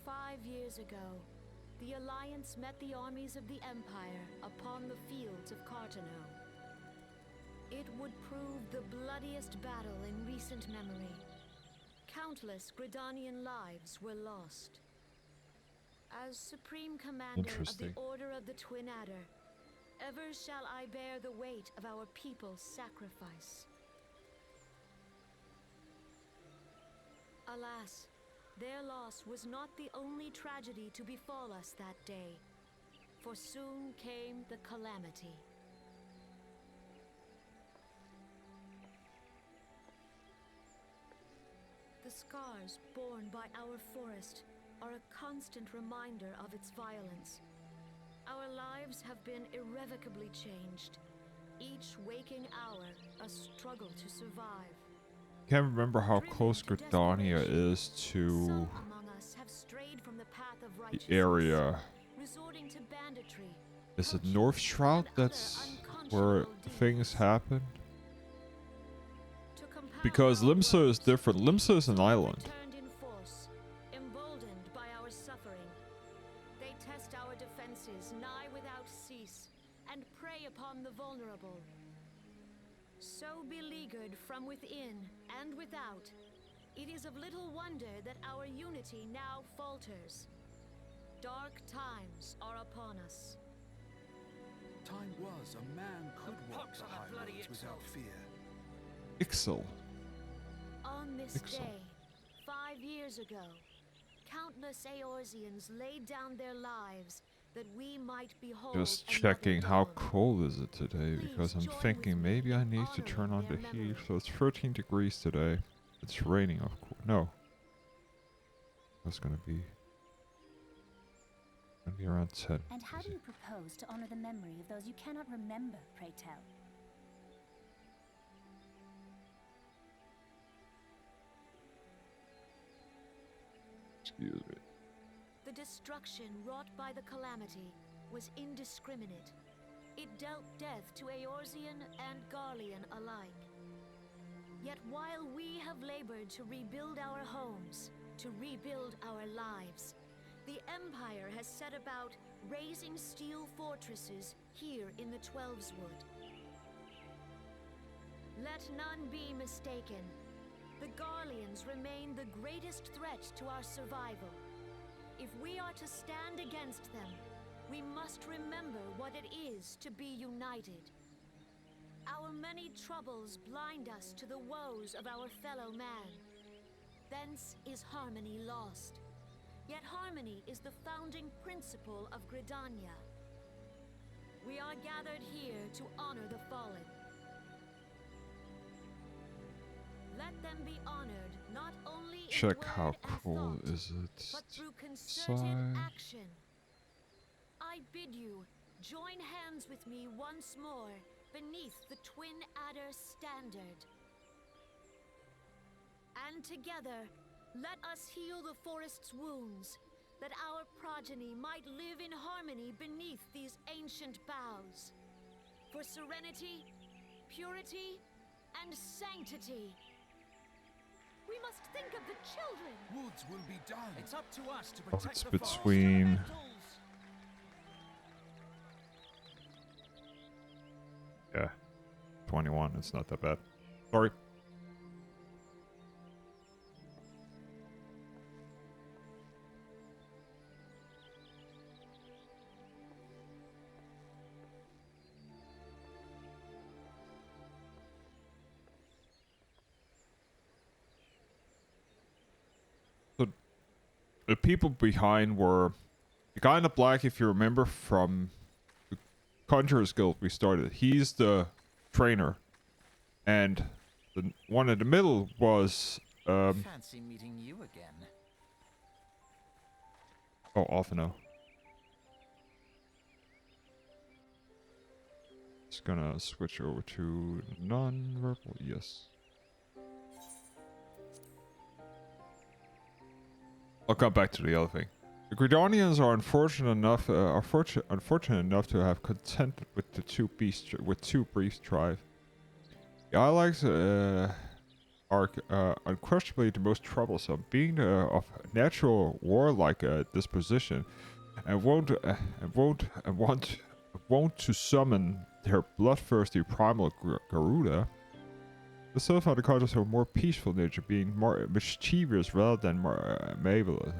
"5 years ago, the Alliance met the armies of the Empire upon the fields of Cartano. It would prove the bloodiest battle in recent memory. Countless Gridanian lives were lost. As Supreme Commander of the Interesting. Order of the Twin Adder, ever shall I bear the weight of our people's sacrifice. Alas, their loss was not the only tragedy to befall us that day, for soon came the calamity. The scars borne by our forest are a constant reminder of its violence. Our lives have been irrevocably changed, each waking hour a struggle to survive. Can't remember how close Gridania is to Some among us have strayed from the path of the righteousness, area. resorting to banditry. Is it poaching, North Shroud? and other That's unconscionable where deeds. things happen? To compound Because our Limsa is woes, different. Limsa is an some have island. returned in force, emboldened by our suffering. They test our defenses nigh without cease, and prey upon the vulnerable. So beleaguered from within and without, it is of little wonder that our unity now falters. Dark times are upon us. Time was a man could walk pox the on a high bloody roads Ixal. without fear. Ixal. On this Excellent. day, 5 years ago, countless Eorzeans laid down their lives that we might behold Just another checking how dawn. cold is it today, Please because I'm join with thinking me maybe I in need to turn on honoring the their heat. memory. So it's 13 degrees today. It's raining, of course. No. That's gonna be around 10. And how do you propose to honor the memory of those you cannot remember, pray tell? Excuse me. The destruction wrought by the calamity was indiscriminate. It dealt death to Eorzean and Garlean alike. Yet while we have labored to rebuild our homes, to rebuild our lives, the Empire has set about raising steel fortresses here in the Twelveswood. Let none be mistaken. The Garleans remain the greatest threat to our survival. If we are to stand against them, we must remember what it is to be united. Our many troubles blind us to the woes of our fellow man. Thence is harmony lost. Yet harmony is the founding principle of Gridania. We are gathered here to honor the fallen. Let them be honored not only in Check word how and cold thought, is it but through concerted outside. action. I bid you join hands with me once more beneath the Twin Adder standard. And together, let us heal the forest's wounds, that our progeny might live in harmony beneath these ancient boughs. For serenity, purity, and sanctity. We must think of the children. Woods will be done. It's up to us to Oh, protect it's the forest. between. Elementals. Yeah. 21. It's not that bad. Sorry. So the people behind were the guy in the black, if you remember from the Conjurer's Guild we started. He's the trainer. And the one in the middle was Fancy meeting you again. off and Just gonna switch over to non-verbal, yes. I'll come back to the other thing. The Gridanians are unfortunate enough to have contented with the two beast tribes. The Ilex are unquestionably the most troublesome, being of natural warlike disposition, and wont to summon their bloodthirsty primal Garuda. The self-unconscious are more peaceful nature, being more mischievous rather than more malevolent,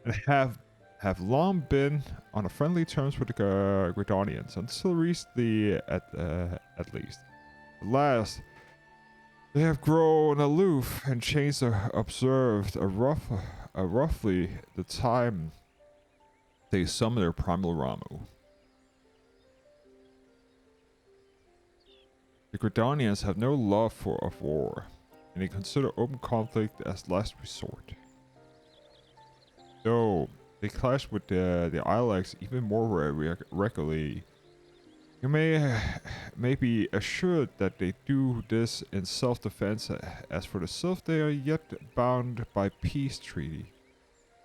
and have long been on a friendly terms with the Gridanians until recently, at least. At last, they have grown aloof and changed observed roughly the time they summon their primal Ramu. The Gridanians have no love of war, and they consider open conflict as last resort. Though they clash with the Ilex even more regularly, you may be assured that they do this in self-defense. As for the Sylph, they are yet bound by peace treaty,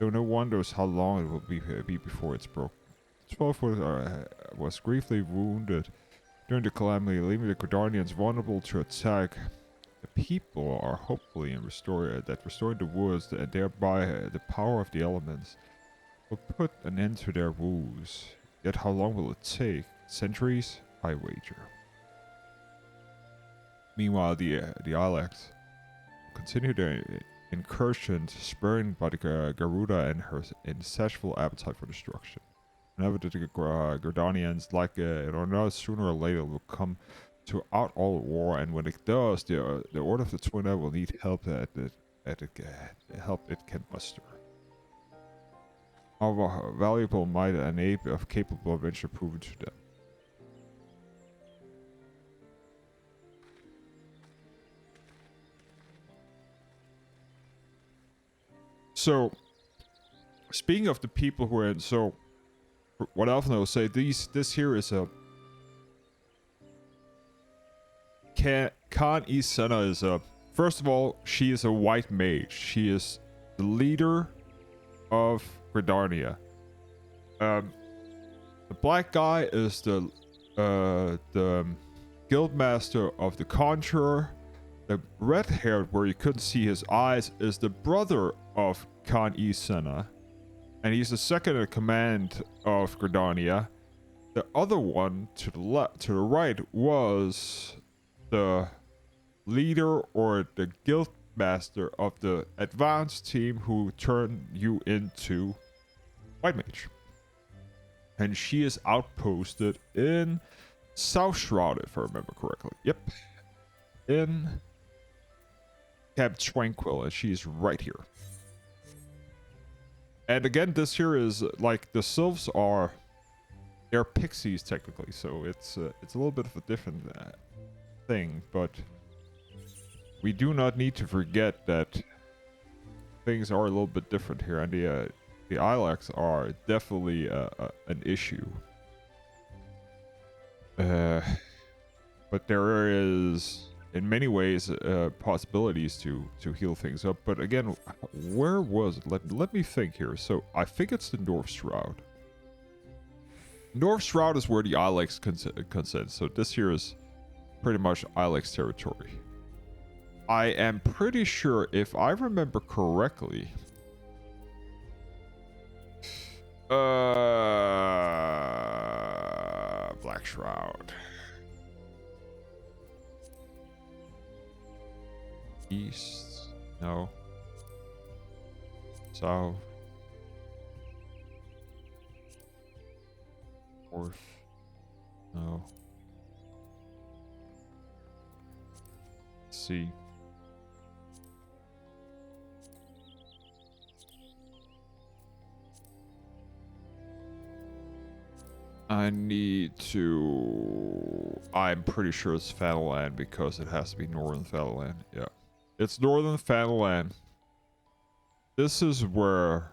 though no one knows how long it will be before it's broken. 12 was gravely wounded during the calamity, leaving the Gridanians vulnerable to attack. The people are hopefully restoring the woods, and thereby the power of the elements will put an end to their woes. Yet how long will it take? Centuries, I wager. Meanwhile, the Ilex continue their incursions spurred by the Garuda and her insatiable appetite for destruction. Whenever the Gardanians, like it or not, sooner or later will come to out all war, and when it does, the Order of the Twin Eye will need help help it can muster. Our valuable might and aid of capable adventure proven to them. So, speaking of the people who are in, so what Alpha will say, this here is a Khan Senna is a, first of all, she is a white mage. She is the leader of Gridania. The black guy is the guildmaster of the Conjurer. The red-haired, where you couldn't see his eyes, is the brother of Khan Senna, and he's the second in command of Gridania. The other one to the right was the leader or the guild master of the advanced team who turned you into White Mage. And she is outposted in South Shroud, if I remember correctly. Yep. In Camp Tranquil, and she's right here. And again, this here is like the sylphs are, they're pixies technically, so it's a little bit of a different thing, but we do not need to forget that things are a little bit different here, and the Ilex are definitely an issue. But there is, in many ways, possibilities to heal things up. But again, where was it? Let me think here. So I think it's the North Shroud. North Shroud is where the Ilex consent. So this here is pretty much Ilex territory. I am pretty sure, if I remember correctly, Black Shroud. East, no. South. North, no. C. I need to... I'm pretty sure it's Fanaland because it has to be Northern Fanaland. Yeah. It's Northern Fanaland. This is where...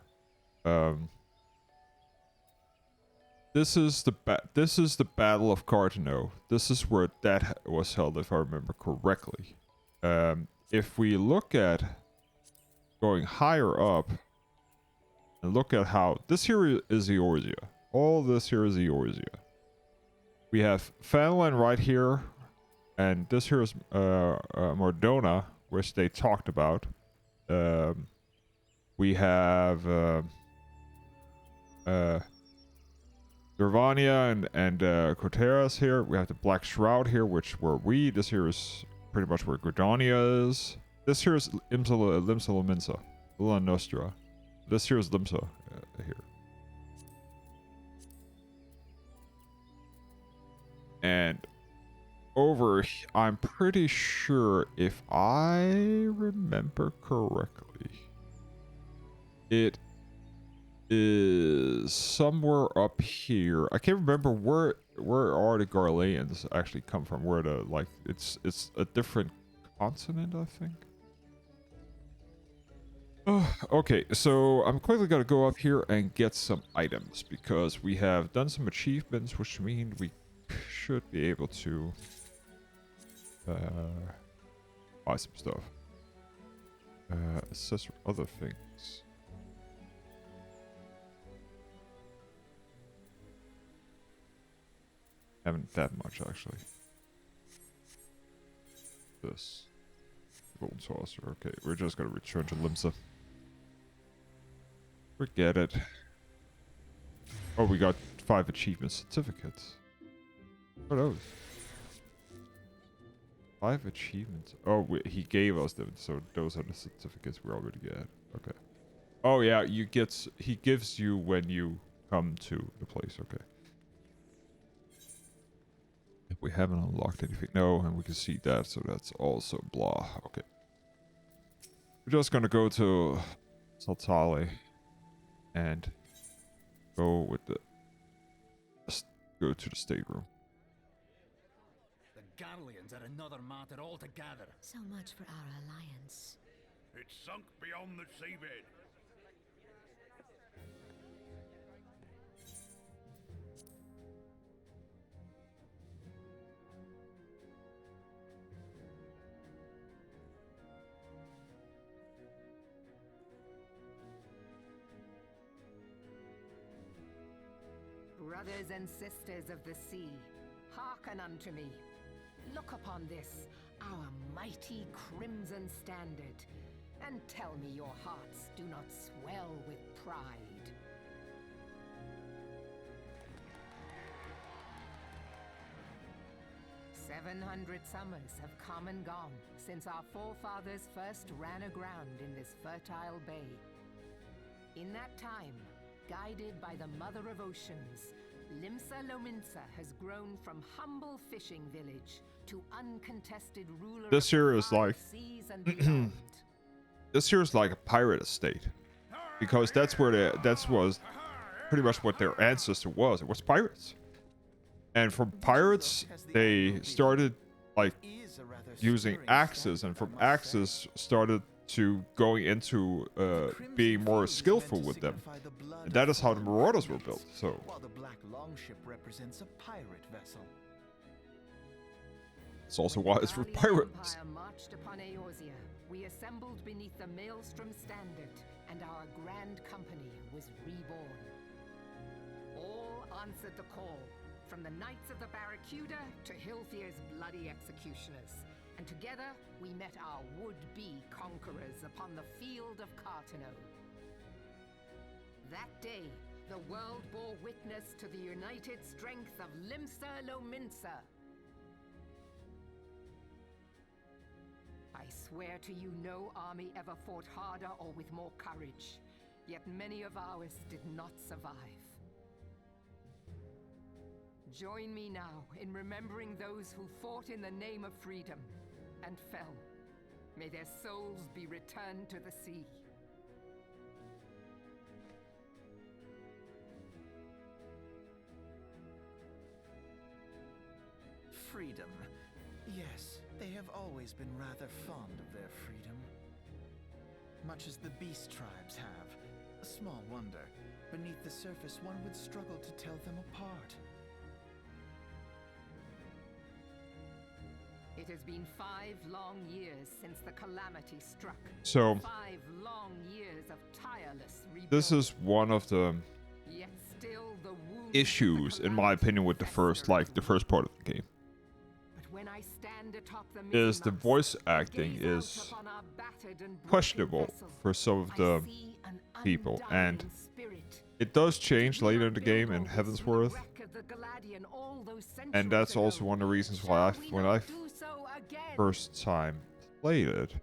This is the Battle of Cartano. This is where that was held, if I remember correctly. If we look at going higher up and look at how... This here is Eorzea. All this here is Eorzea. We have Fanaland right here, and this here is Mordona, which they talked about. We have Dervania and Corteras here. We have the Black Shroud here, which this here is pretty much where Gridania is. This here is Limsa Laminsa, Lilla Nostra. This here is Limsa here. And I'm pretty sure, if I remember correctly, it is somewhere up here. I can't remember where are the Garleans actually come from. Where the, like, it's a different continent, I think. Okay, so I'm quickly gonna go up here and get some items because we have done some achievements, which mean we should be able to buy some stuff. Assess other things. Haven't that much actually. This golden saucer. Okay, we're just gonna return to Limsa. Forget it. Oh, we got 5 achievement certificates. What are those? 5 achievements. Oh, he gave us them, so those are the certificates we already get. Okay. Oh yeah, he gives you when you come to the place. Okay. We haven't unlocked anything. No, and we can see that, so that's also blah. Okay. We're just gonna go to Saltale and go with the go to the stateroom. The Garleans are another matter altogether. So much for our alliance. It's sunk beyond the seabed. Brothers and sisters of the sea, hearken unto me. Look upon this, our mighty crimson standard, and tell me your hearts do not swell with pride. "700 summers have come and gone since our forefathers first ran aground in this fertile bay. In that time, guided by the Mother of Oceans, Limsa Lominsa has grown from humble fishing village to uncontested ruler This here of is the like- five seas and beyond. This here is like a pirate estate, because that's where that was pretty much what their ancestor was. It was pirates, and from pirates they started like Is a rather using stirring axes, stand, and I from must say. axes started to going into Crimson being more Field is meant skillful to with them. signify the blood And that of is how the fallen Marauders were pirates, built. So while the black longship represents a pirate vessel. it's also why it's for When the pirates. Empire marched upon Eorzea, we assembled beneath the Maelstrom standard, and our grand company was reborn. All answered the call, from the Knights of the Barracuda to Hilfir's bloody executioners. And together, we met our would-be conquerors upon the field of Cartano. That day, the world bore witness to the united strength of Limsa Lominsa. I swear to you, no army ever fought harder or with more courage, yet many of ours did not survive. Join me now in remembering those who fought in the name of freedom and fell. May their souls be returned to the sea. Freedom. Yes, they have always been rather fond of their freedom. Much as the beast tribes have. Small wonder. Beneath the surface, one would struggle to tell them apart. It has been 5 long years since the calamity struck. So 5 long years of tireless rebuilding. this is one of the Yet still the wounds issues, of the in my calamity opinion, with the first part of the game. But when I stand atop the Is the mizzenmast voice and acting gaze out is upon our battered and broken questionable vessel, for some of I the see an people, and undying spirit. it does change Do later not in the build game all in this from the Heavensworth, wreck of the Galadian all those and centuries that's ago. also one of the reasons why Shall we when not I do so again? first time played it,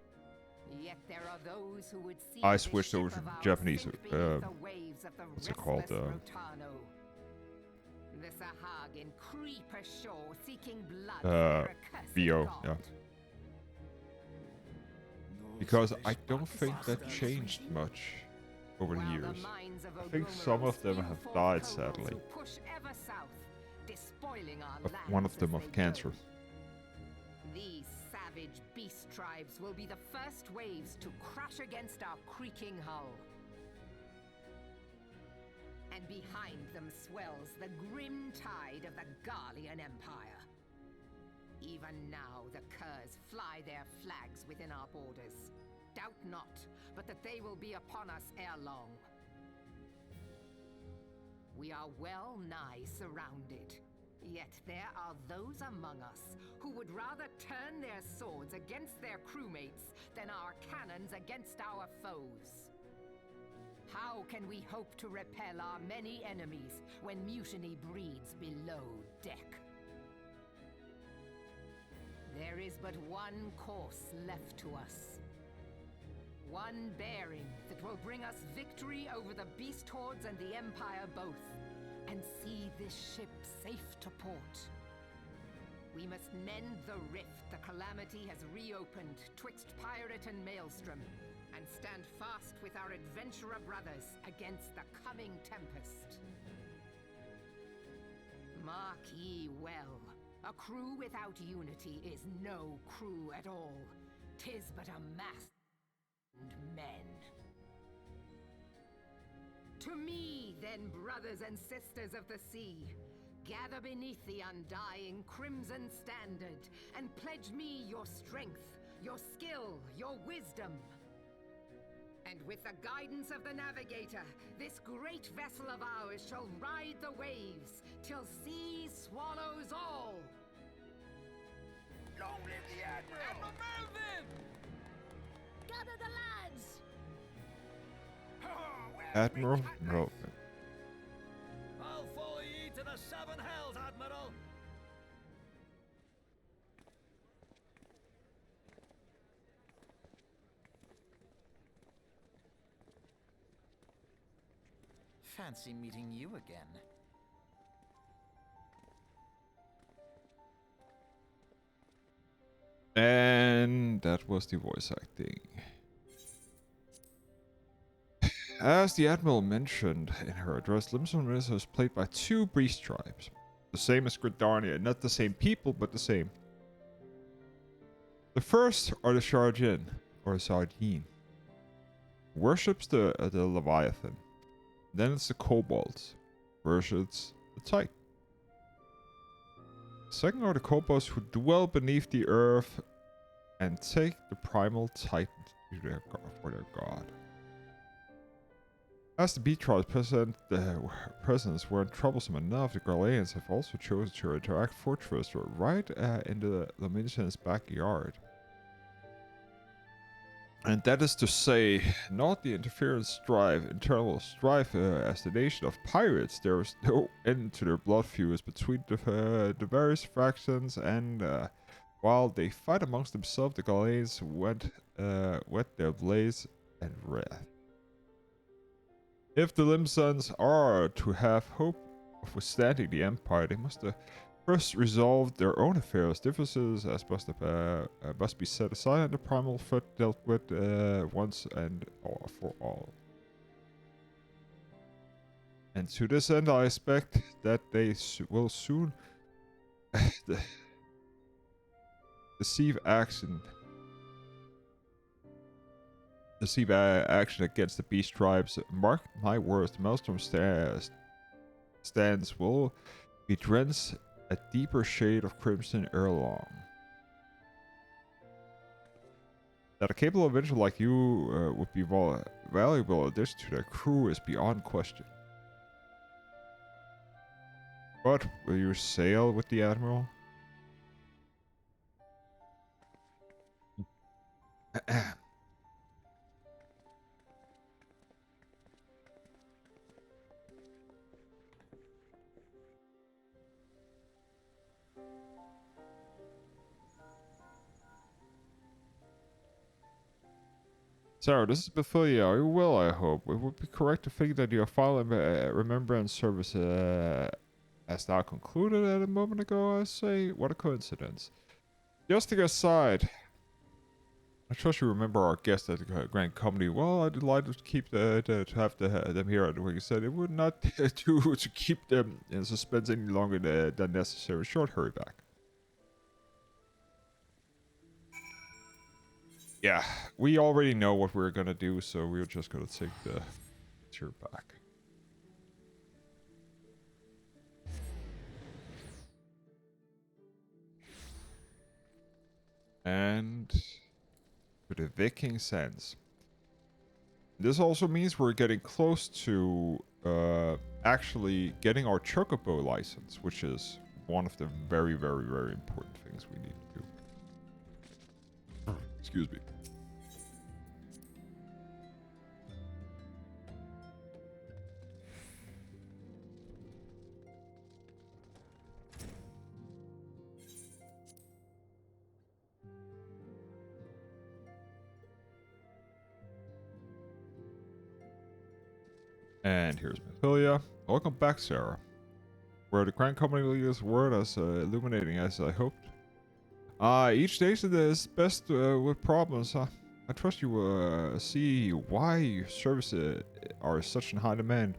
Yet there are those who would see I this switched ship over to of ours Japanese, sink beneath the waves of the what's it called, restless Rotano. The Sahagin creep ashore seeking blood for their accursed VO, god. yeah. Because I don't think that changed much over the While years. minds of I think some of them spew have forth died, coals sadly. who push ever south, despoiling our One lands of them as of they cancer. go. These savage beast tribes will be the first waves to crash against our creaking hull. And behind them swells the grim tide of the Garlean Empire. Even now the curs fly their flags within our borders. Doubt not, but that they will be upon us ere long. We are well nigh surrounded. Yet there are those among us who would rather turn their swords against their crewmates than our cannons against our foes. How can we hope to repel our many enemies when mutiny breeds below deck? There is but one course left to us. One bearing that will bring us victory over the beast hordes and the Empire both, and see this ship safe to port. We must mend the rift the Calamity has reopened twixt pirate and maelstrom, and stand fast with our adventurer brothers against the coming tempest. Mark ye well, a crew without unity is no crew at all. 'Tis but a mass and men. To me, then, brothers and sisters of the sea, gather beneath the undying crimson standard, and pledge me your strength, your skill, your wisdom. And with the guidance of the navigator, this great vessel of ours shall ride the waves, till sea swallows all. Long live the Admiral! Admiral Melvin! Gather the lads! Admiral Melvin. I'll follow ye to the seven hells, Admiral! Fancy meeting you again. And that was the voice acting. As the Admiral mentioned in her address, Limson is played by two beast tribes. The same as Gridarnia, not the same people, but the same. The first are the Sharjin, or Sardine. Worships the Leviathan. Then it's the Kobolds. Worships the Titan. Second are the Kobolds who dwell beneath the earth and take the primal Titan to their for their god. As the beast tribes presence weren't troublesome enough, the Garleans have also chosen to interact fortress right in the Lominsian's backyard. And that is to say, not the internal strife as the nation of pirates. There is no end to their blood feuds between the various factions, and while they fight amongst themselves, the Garleans wet their blades and wrath. If the Limsons are to have hope of withstanding the Empire, they must first resolve their own affairs. Differences as must be set aside, and the primal foot dealt with once and for all. And to this end, I expect that they will soon deceive action against the beast tribes. Mark my words, the Maelstrom stands will be drenched a deeper shade of crimson ere long. That a capable individual like you would be valuable addition to their crew is beyond question. But will you sail with the Admiral? Sarah, this is Fettouhi. Are you well, I hope? It would be correct to think that your file remembrance service has now concluded at a moment ago, I say. What a coincidence. Just to aside, I trust you remember our guest at the Grand Company. Well, I'd delighted to keep to have them here. Like you said, it would not do to keep them in suspense any longer than necessary. Short hurry back. Yeah, we already know what we're gonna do, so we're just gonna take the tour back. And to the Viking Sands. This also means we're getting close to actually getting our Chocobo license, which is one of the very, very, very important things we need to do. Excuse me. And here's Mathilda. Welcome back, Sarah. Were the Grand Company leader's word as illuminating as I hoped? Each station is best with problems. I trust you will see why your services are such in high demand.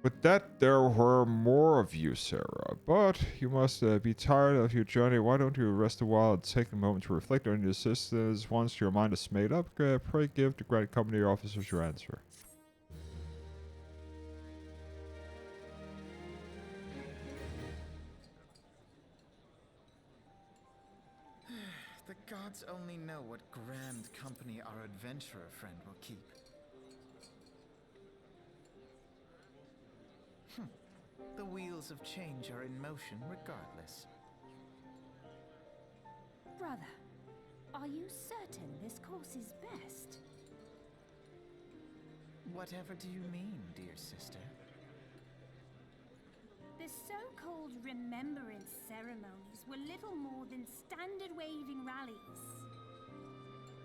With that, there were more of you, Sarah. But you must be tired of your journey. Why don't you rest a while and take a moment to reflect on your assistance? Once your mind is made up, pray give the Grand Company officers your answer. The gods only know what grand company our adventurer friend will keep. The wheels of change are in motion regardless. Brother, are you certain this course is best? Whatever do you mean, dear sister? The so-called remembrance ceremonies were little more than standard waving rallies.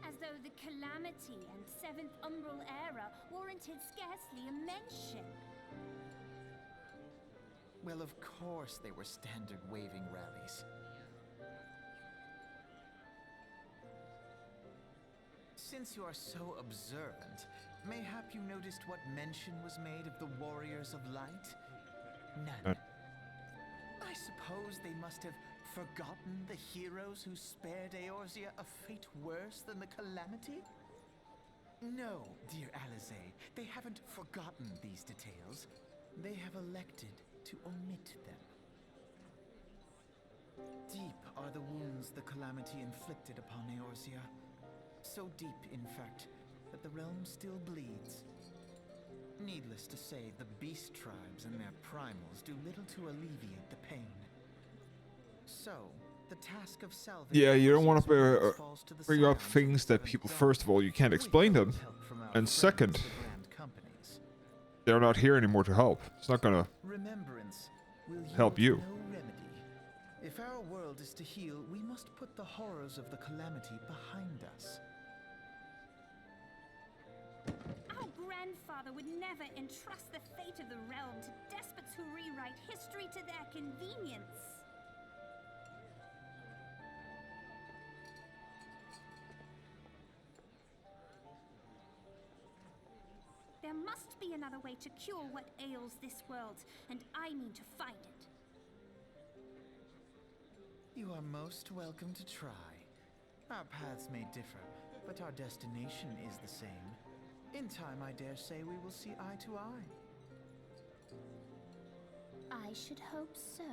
As though the Calamity and Seventh Umbral Era warranted scarcely a mention. Well, of course they were standard waving rallies. Since you are so observant, mayhap you noticed what mention was made of the Warriors of Light? None. I suppose they must have forgotten the heroes who spared Eorzea a fate worse than the Calamity? No, dear Alizé, they haven't forgotten these details. They have elected to omit them. Deep are the wounds the Calamity inflicted upon Eorzea. So deep, in fact, that the realm still bleeds. Needless to say, the beast tribes and their primals do little to alleviate the pain. So, the task of salvage... Yeah, you don't want to falls to the bring up scions things of the that people, Seventh first of all, you can't explain them, With help from our and friends, second, the Grand Companies. they're not here anymore to help. It's not gonna Remembrance will help yield you. no remedy. If our world is to heal, we must put the horrors of the Calamity behind us. Our grandfather would never entrust the fate of the realm to despots who rewrite history to their convenience. There must be another way to cure what ails this world, and I mean to find it. You are most welcome to try. Our paths may differ, but our destination is the same. In time, I dare say we will see eye to eye. I should hope so.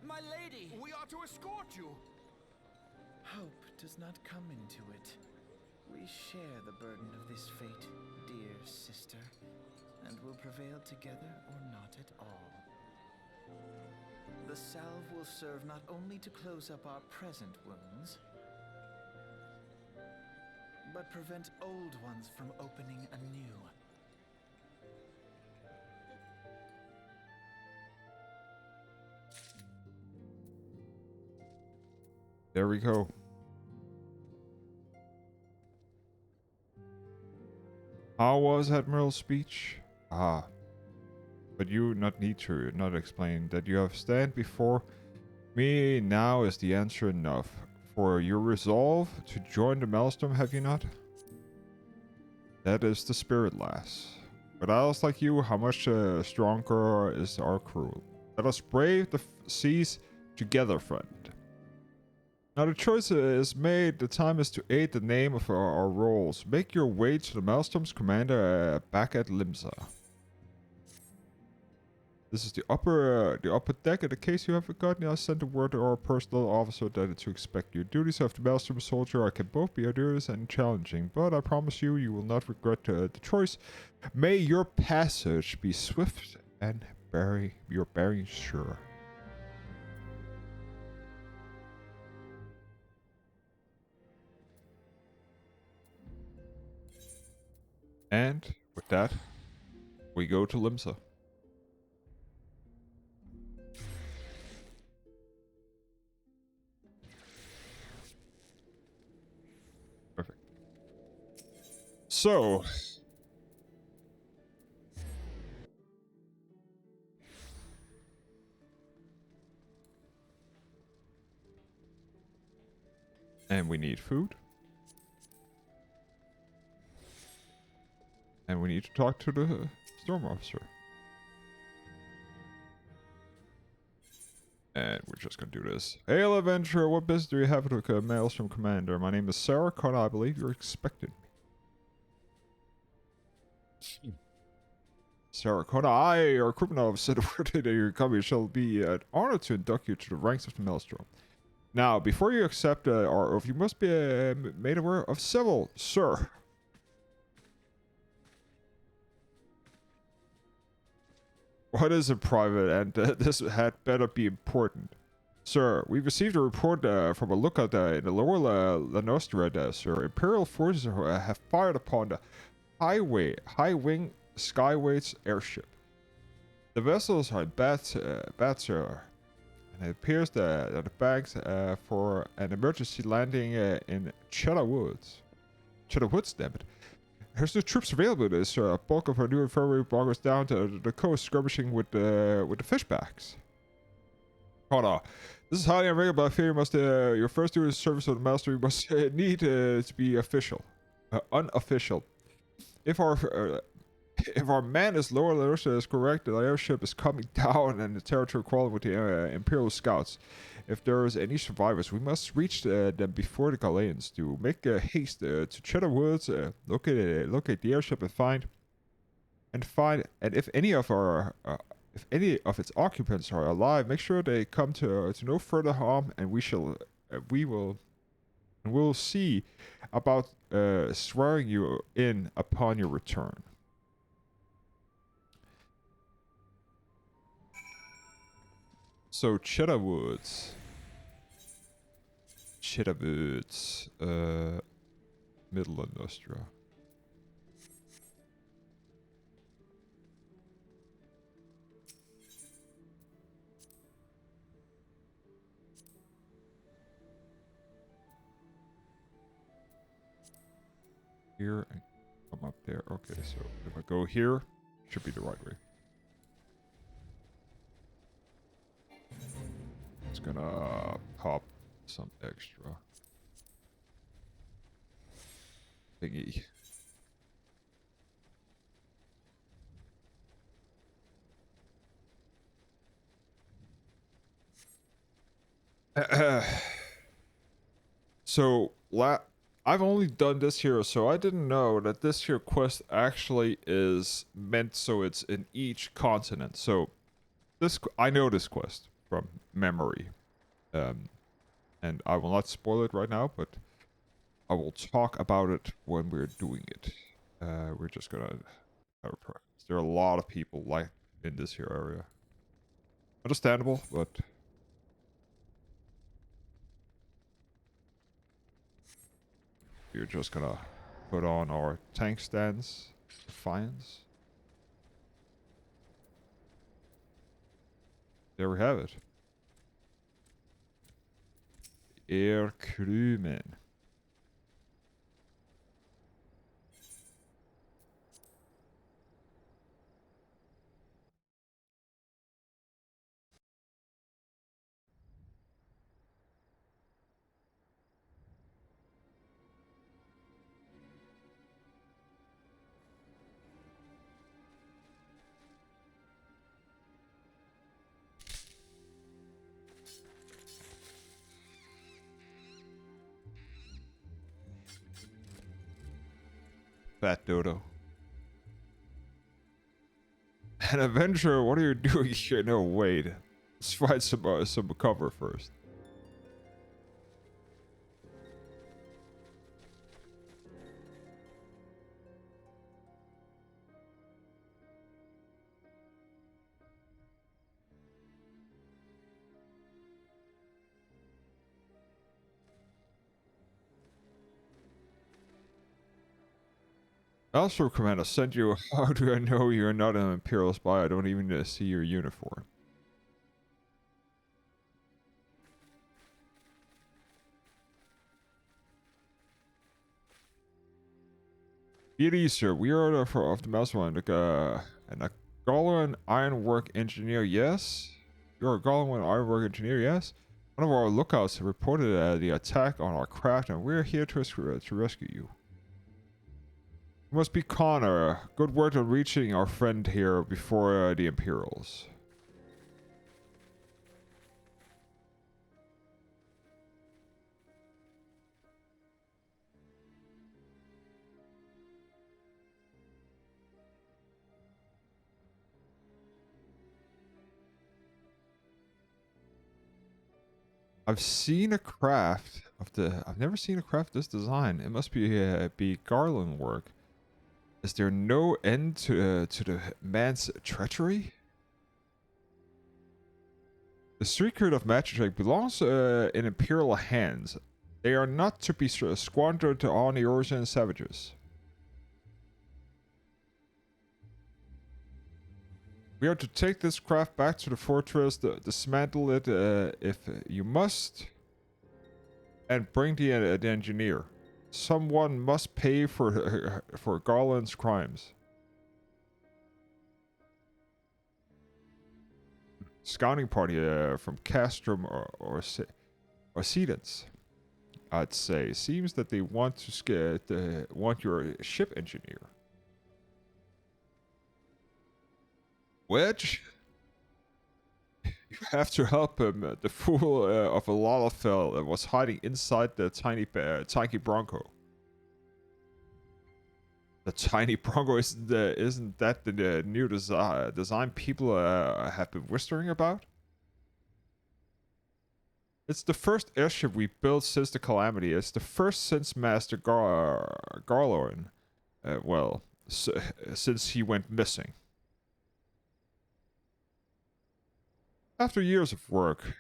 My lady! We are to escort you. Hope does not come into it. We share the burden of this fate, dear sister, and will prevail together or not at all. The salve will serve not only to close up our present wounds, but prevent old ones from opening anew. There we go. How was Admiral's speech? But you not need to not explain that you have stand before me now is the answer enough. For your resolve to join the Maelstrom, have you not? That is the spirit, lass. But isles like you, how much stronger is our crew. Let us brave the seas together, friend. Now the choice is made. The time is to aid the name of our roles. Make your way to the Maelstrom's commander back at Limsa. This is the upper deck. In the case you have forgotten, I sent a word to our personal officer that to expect you. Duties of the Maelstrom soldier can both be arduous and challenging, but I promise you, you will not regret the choice. May your passage be swift and your bearing sure. And with that, we go to Limsa. Perfect. So. And we need food. And we need to talk to the storm officer. And we're just gonna do this. Hail, adventurer, what business do you have with a Maelstrom Commander? My name is Sarah Connor. I believe you're expected me. Sarah Connor, I, your criminal officer, the word that you come, it shall be an honor to induct you to the ranks of the Maelstrom. Now, before you accept our oath, you must be made aware of several, sir. What is a private, and this had better be important. Sir, we received a report from a lookout in the lower La Nostra, sir. Imperial forces have fired upon the high-wing Skyways airship. The vessels are bad, sir. And it appears that the banks for an emergency landing in Cheddar Woods. Cheddar Woods, damn it. There's no troops available. There's a bulk of our new infirmary boggers down to the coast skirmishing with the fishbacks. Hold on. This is highly unreal, but I fear you must, your first duty is service of the master. You must need to be official. Unofficial. If our man is lower Larissa is correct, the airship is coming down and the territory crawling with the Imperial scouts. If there is any survivors, we must reach them before the Galeans do. Make haste to Cheddar Woods, locate the airship and if any of its occupants are alive, make sure they come to no further harm, and we'll see about swearing you in upon your return. So Cheddar Woods. Middle of Nostra. Here and come up there. Okay, so if I go here, should be the right way. It's gonna pop some extra thingy. So I've only done this here, so I didn't know that this here quest actually is meant so it's in each continent. So I know this quest from memory, and I will not spoil it right now, but I will talk about it when we're doing it. We're just gonna. There are a lot of people like in this here area. Understandable, but. We're just gonna put on our tank stands, Defiance. There we have it. Air crewman. Fat dodo. An adventurer, what are you doing here? No, wait. Let's find some cover first. Also, Commander, sent you. How do I know you're not an Imperial spy? I don't even see your uniform. Be it easier. We are of the Mastermind, and a Garland ironwork engineer, yes? You're a Garland ironwork engineer, yes? One of our lookouts reported the attack on our craft, and we're here to rescue you. You must be Connor. Good work on reaching our friend here before the Imperials. I've seen a craft of the. I've never seen a craft this design. It must be Garland work. Is there no end to the man's treachery? The secret of magic belongs in Imperial hands. They are not to be squandered on the Eorzean savages. We are to take this craft back to the fortress, dismantle it if you must, and bring the engineer. Someone must pay for Garland's crimes. Scouting party from Castrum or Sedans, I'd say. Seems that they want to want your ship engineer. Wedge? You have to help him. The fool of a Lalafell was hiding inside the tiny Bronco. The tiny Bronco isn't that the new design people have been whispering about? It's the first airship we built since the Calamity. It's the first since Master Garlorn. Well, since he went missing. After years of work,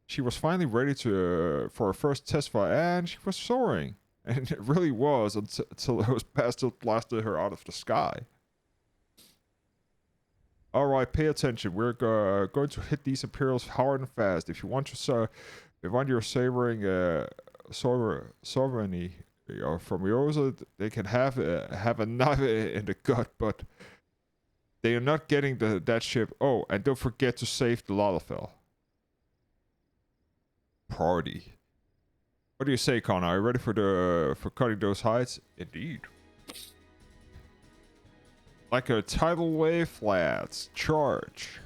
she was finally ready for her first test flight, and she was soaring. And it really was until those bastards blasted her out of the sky. Alright, pay attention. We're going to hit these Imperials hard and fast. If you want your savoring sovereignty from Eorze, they can have a knife in the gut, but they are not getting that ship. Oh, and don't forget to save the Lalafell. Party. What do you say, Connor? Are you ready for cutting those hides? Indeed. Like a tidal wave, flats. Charge.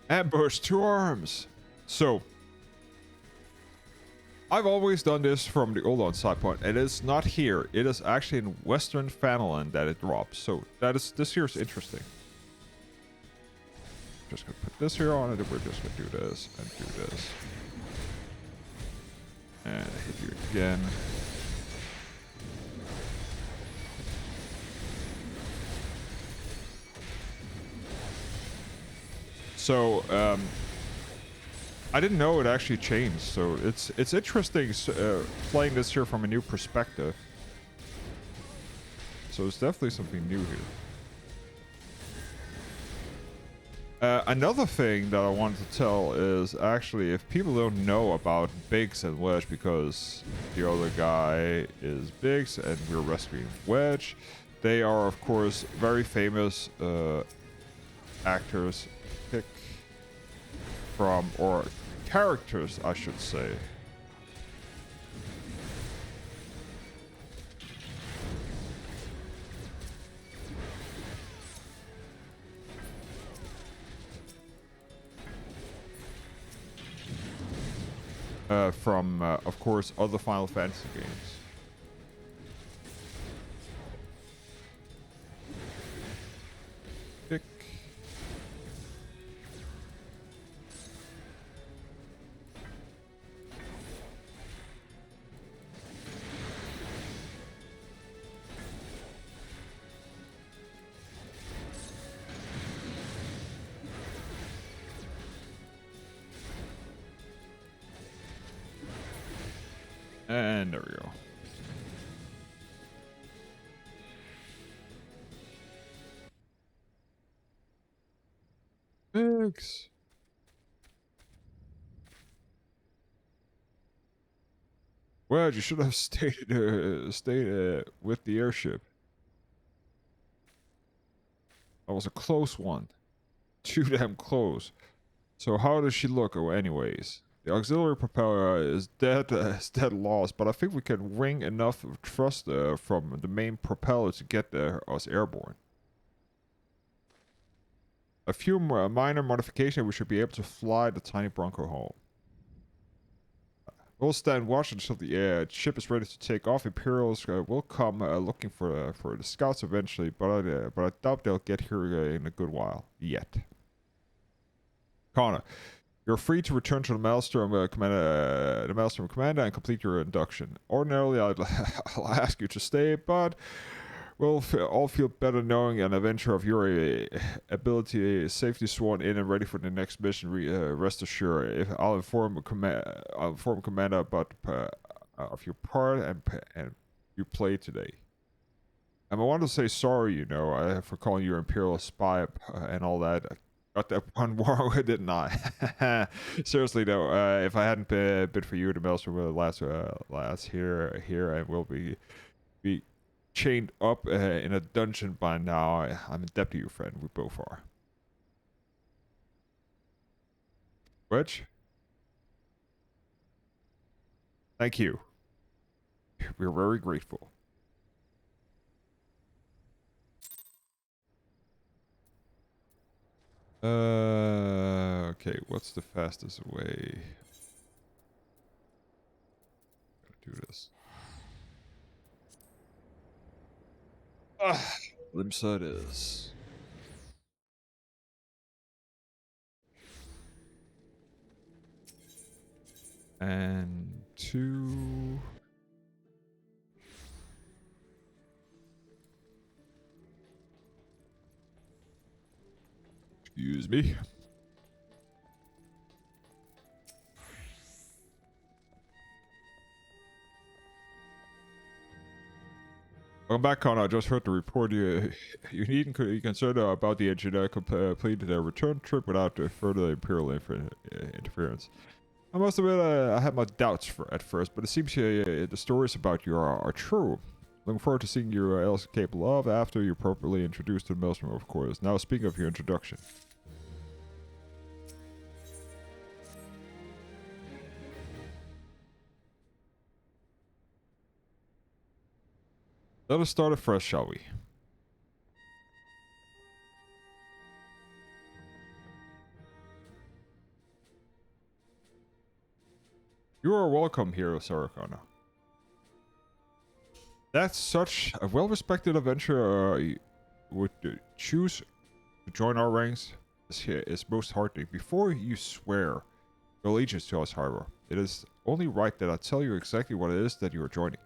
Ambush, 2 arms. So, I've always done this from the Uldon side point. It is not here. It is actually in Western Fanaland that it drops. So this here is interesting. Just gonna put this here on it, and we're just gonna do this and do this. And hit you again. So, I didn't know it actually changed, so it's interesting playing this here from a new perspective. So it's definitely something new here. Another thing that I wanted to tell is actually, if people don't know about Biggs and Wedge, because the other guy is Biggs and we're rescuing Wedge, they are of course very famous actors pick from, or characters I should say. From, of course, other Final Fantasy games. Pick. And there we go. Biggs. Well, you should have stayed with the airship. That was a close one. Too damn close. So how does she look? Oh, anyways. The auxiliary propeller is dead lost, but I think we can wring enough thrust from the main propeller to get us airborne. A few minor modifications, we should be able to fly the tiny Bronco home. We'll stand watch until the ship is ready to take off. Imperials will come looking for the scouts eventually, but I doubt they'll get here in a good while yet. Connor, you're free to return to the Maelstrom Commander and complete your induction. Ordinarily, I'll ask you to stay, but we'll all feel better knowing an adventure of your ability is safely sworn in and ready for the next mission. Rest assured, I'll inform Commander about of your part and you play today. And I want to say sorry, you know, for calling you Imperial spy and all that. Got that one wrong, didn't I? Seriously though, if I hadn't been for you, the Maelstrom would last here, and will be chained up in a dungeon by now. I'm indebted to you, friend. We both are. Which? Thank you. We're very grateful. Okay, what's the fastest way? Gotta do this. Limsa it is. And 2. Excuse me. Welcome back, Connor. I just heard the report. You needn't be concerned about the engineer completed their return trip without further Imperial interference. I must admit, I had my doubts at first, but it seems the stories about you are true. Looking forward to seeing you else capable of after you're properly introduced to the Maelstrom, of course. Now, speaking of your introduction. Let us start afresh, shall we? You are welcome here, Sarakana. That's such a well-respected adventurer would choose to join our ranks is most heartening. Before you swear your allegiance to us, however, it is only right that I tell you exactly what it is that you are joining.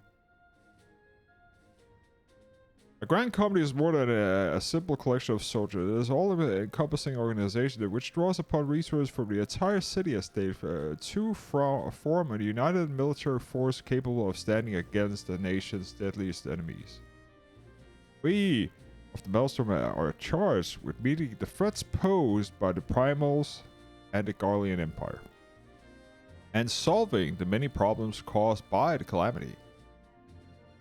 A grand company is more than a simple collection of soldiers. It is all-encompassing organization which draws upon resources from the entire city estate to form a united military force capable of standing against the nation's deadliest enemies. We of the Maelstrom are charged with meeting the threats posed by the Primals and the Garlean Empire, and solving the many problems caused by the Calamity.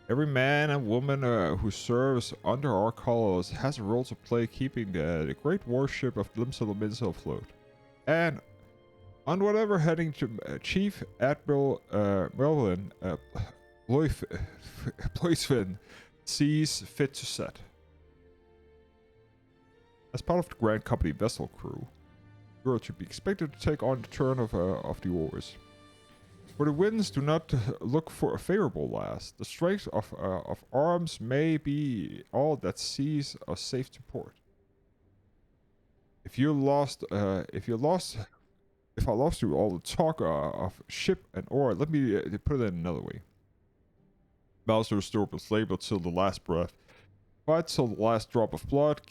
Every man and woman who serves under our colors has a role to play keeping the great warship of Limsa afloat. And on whatever heading Chief Admiral Melvin Ploisvin sees fit to set. As part of the Grand Company vessel crew, you are to be expected to take on the turn of the oars. For the winds do not look for a favorable last. The strength of arms may be all that sees us safe to port. If I lost you all the talk of ship and oar, let me put it in another way. Maelstrom restored with labor till the last breath. Fight till the last drop of blood.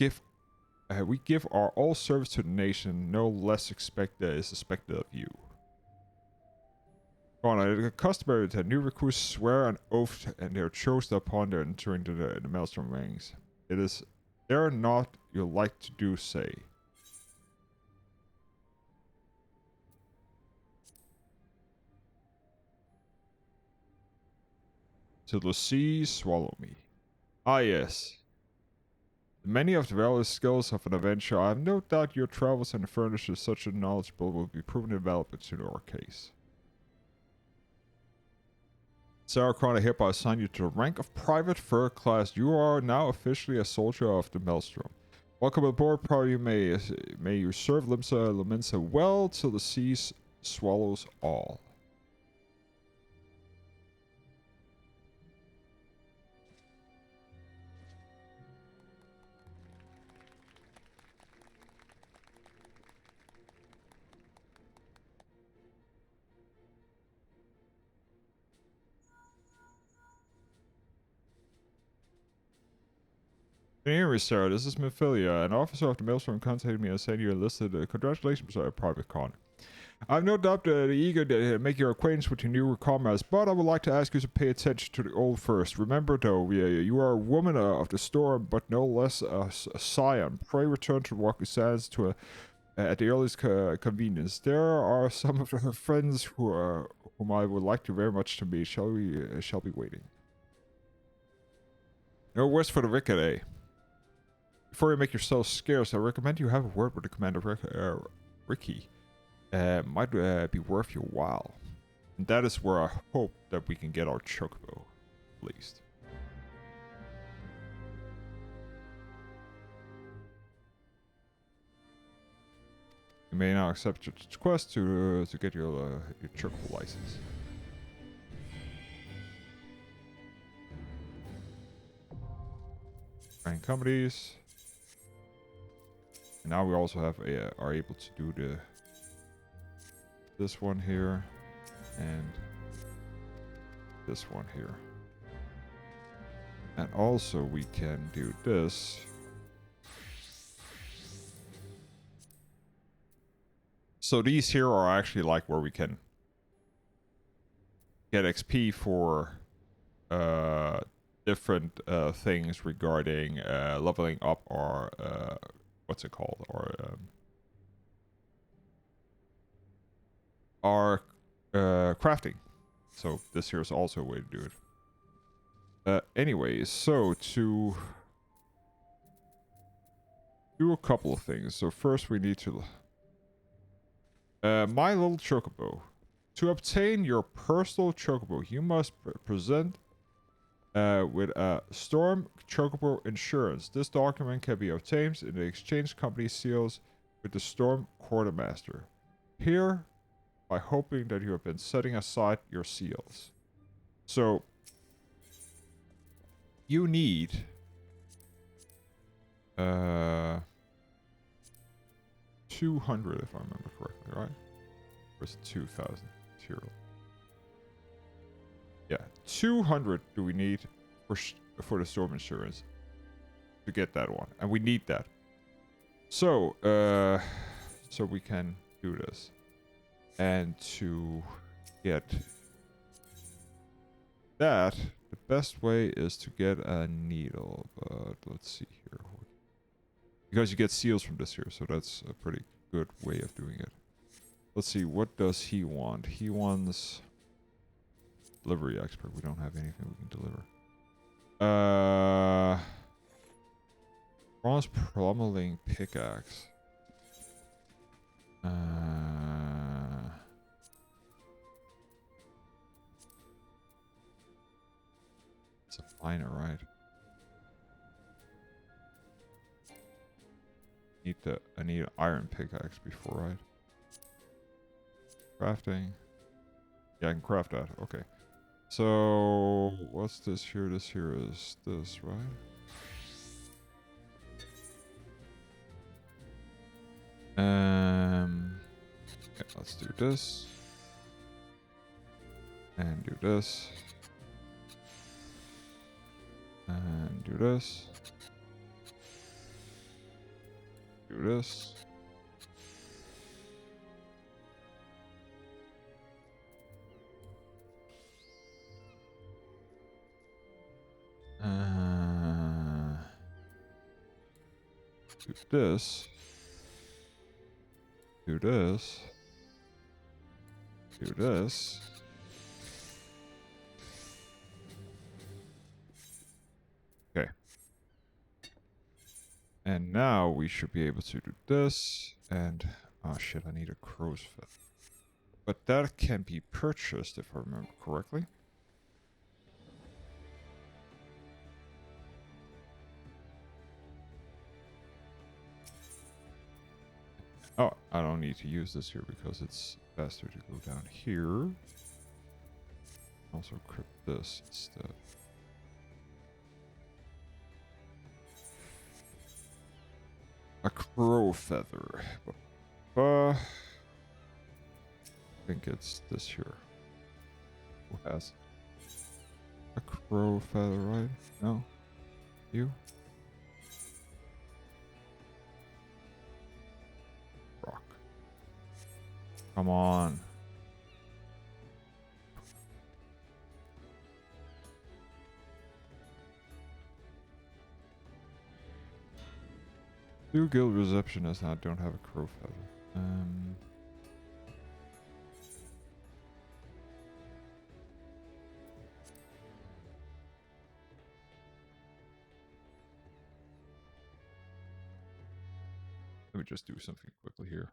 We give our all service to the nation. No less is expected of you. It is customary that new recruits swear an oath and they are chosen upon their entering the Maelstrom ranks. It is dare not you like to do say. till the sea swallow me. Ah yes. Many of the various skills of an adventurer, I have no doubt your travels and furnishes such a knowledgeable will be proven developments in our case. Sarah Crown, I hereby assign you to the rank of Private Third Class. You are now officially a soldier of the Maelstrom. Welcome aboard, proud you may you serve Limsa well till the seas swallows all. Anyway, Sarah, this is Mephilia. An officer of the Maelstrom contacted me and said you enlisted. Congratulations, Private Con. I have no doubt eager to make your acquaintance with your new comrades, but I would like to ask you to pay attention to the old first. Remember, though, you are a woman of the storm, but no less a scion. Pray return to Rocky Sands at the earliest convenience. There are some of her friends whom I would like to very much to meet. Shall be waiting. No worse for the wicked, eh? Before you make yourself scarce, I recommend you have a word with the commander, Ricky. Might be worth your while. And that is where I hope that we can get our chocobo, at least. You may now accept your quest to get your chocobo license. Rank companies. And now we also have are able to do this one here and this one here. And also we can do this. So these here are actually like where we can get XP for different things regarding leveling up our what's it called? Our crafting. So this here is also a way to do it. Anyways, so to do a couple of things. So first we need to my little chocobo. To obtain your personal chocobo, you must present with a Storm Chocobo Insurance. This document can be obtained in the exchange company seals with the Storm Quartermaster. Here, by hoping that you have been setting aside your seals. So, you need 200 if I remember correctly, right? Or is it 2,000 material? Yeah, 200 do we need for the storm insurance to get that one, and we need that. So, so we can do this, and to get that, the best way is to get a needle. But let's see here, because you get seals from this here, so that's a pretty good way of doing it. Let's see, what does he want? He wants delivery expert. We don't have anything we can deliver. Bronze plummeting pickaxe. It's a finer, right? I need an iron pickaxe before, right? Crafting. Yeah, I can craft that. Okay. So, what's this here? This here is this, right? Okay, let's do this. And do this. And do this. Do this. Do this. Do this. Do this. And now we should be able to do this. And, oh shit, I need a crow's feather. But that can be purchased if I remember correctly. Oh, I don't need to use this here because it's faster to go down here. Also equip this instead. A crow feather. I think it's this here. Who has a crow feather, right? No? You? Rock. Come on. Two guild receptionists now don't have a crow feather. Let me just do something quickly here.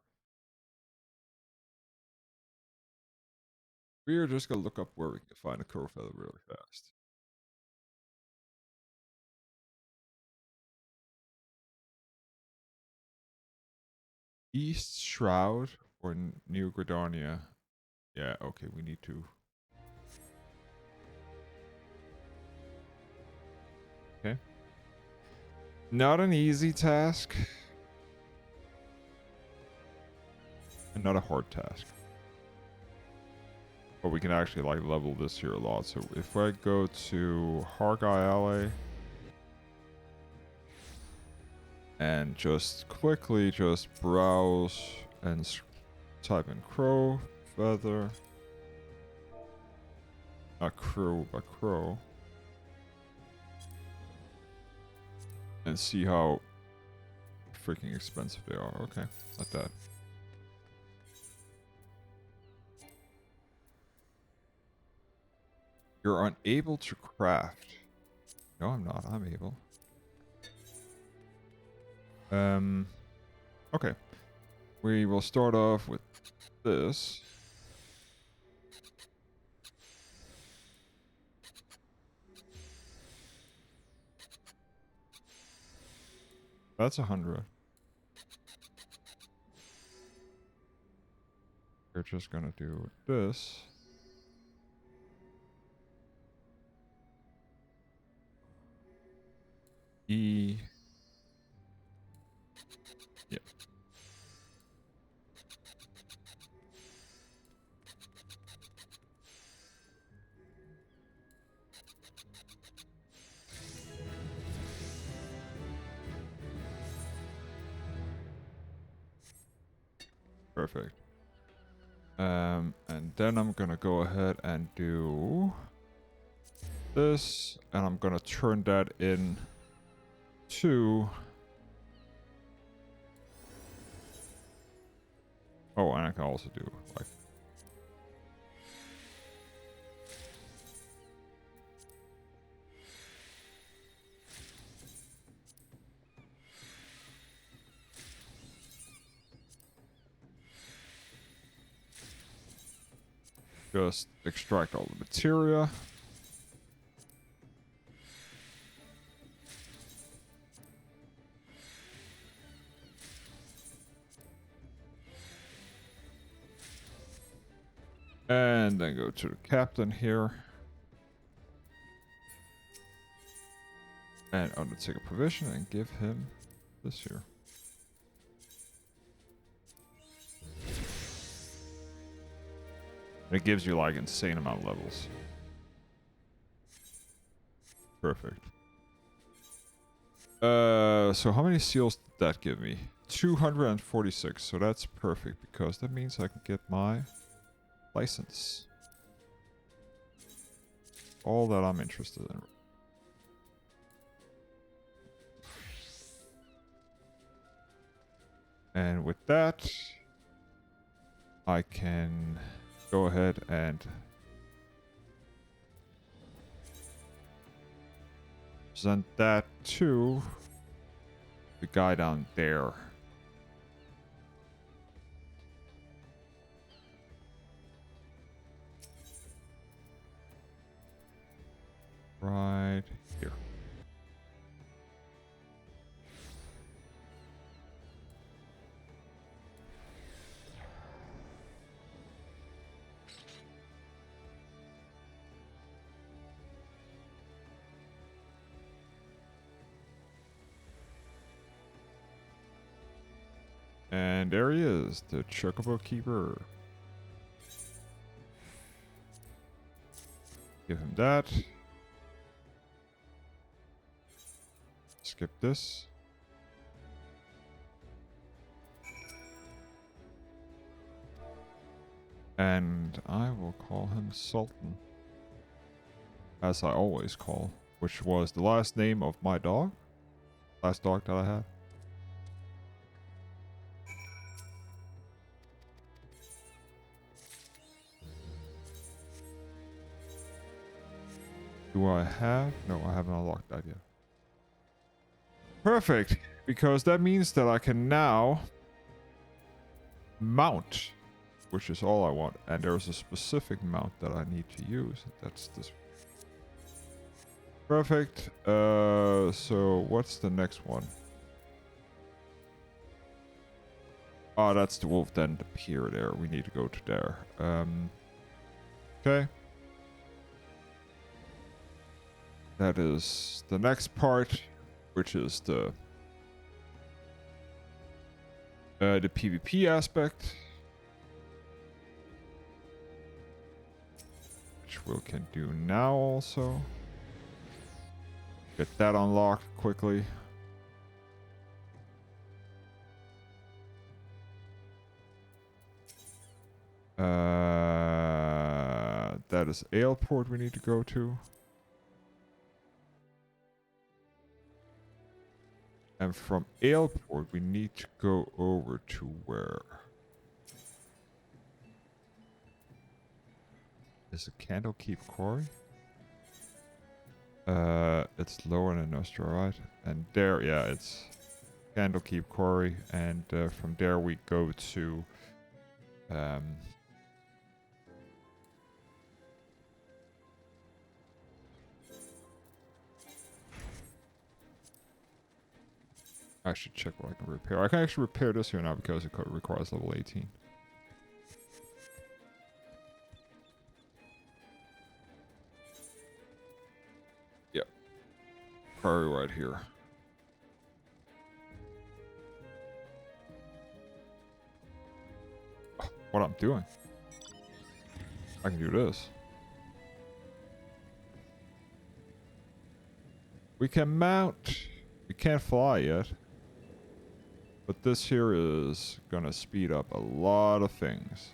We are just gonna look up where we can find a crow feather really fast. East Shroud or New Gridania? Yeah, okay, we need to. Okay. Not an easy task. And not a hard task. But we can actually like level this here a lot. So if I go to Hargai Alley and just quickly just browse and type in crow feather. Not crow, but crow. And see how freaking expensive they are. Okay, not that. You're unable to craft. No, I'm not. I'm able. Okay. We will start off with this. That's 100. We're just gonna do this. E. Yeah. Perfect. And then I'm gonna go ahead and do this, and I'm gonna turn that in to. Oh, and I can also do like. Just extract all the materia. And then go to the captain here. And undertake a provision and give him this here. It gives you like insane amount of levels. Perfect. So how many seals did that give me? 246. So that's perfect because that means I can get my license. All that I'm interested in. And with that, I can go ahead and present that to the guy down there. Right here. And there he is, the Chocobo Keeper. Give him that. Skip this. And I will call him Sultan. As I always call. Which was the last name of my dog. Last dog that I had. Do I have? No, I haven't unlocked that yet. Perfect, because that means that I can now mount, which is all I want. And there's a specific mount that I need to use. That's this. Perfect. So what's the next one? Oh, that's the wolf den, the pier there. We need to go to there. Okay. That is the next part, which is the PvP aspect, which we can do now also. Get that unlocked quickly. That is Aleport we need to go to. And from Aleport, we need to go over to where? Is it Candlekeep Quarry? It's lower than Nostra, right? And there, yeah, it's Candlekeep Quarry. And from there we go to... I should check what I can repair. I can actually repair this here now because it requires level 18. Yep. Probably right here. Oh, what I'm doing? I can do this. We can mount. We can't fly yet. But this here is gonna speed up a lot of things.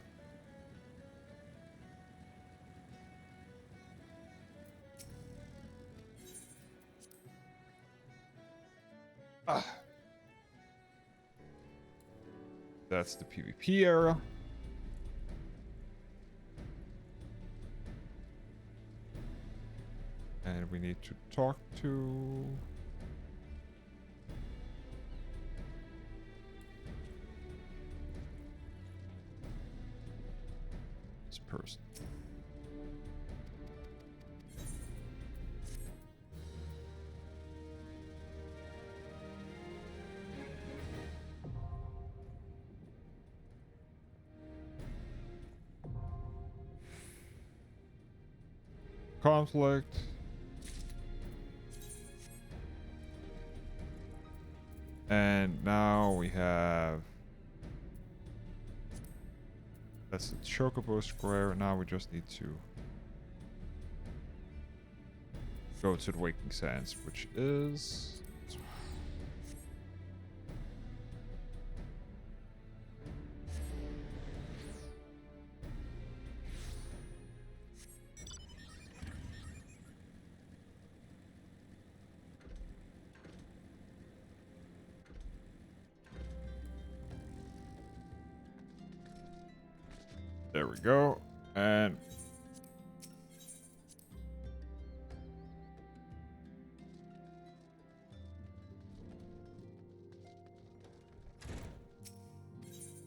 That's the PvP area. And we need to talk to... this person. Conflict. And now we have... that's the Chocobo Square. Now we just need to go to the Waking Sands, which is... there we go. And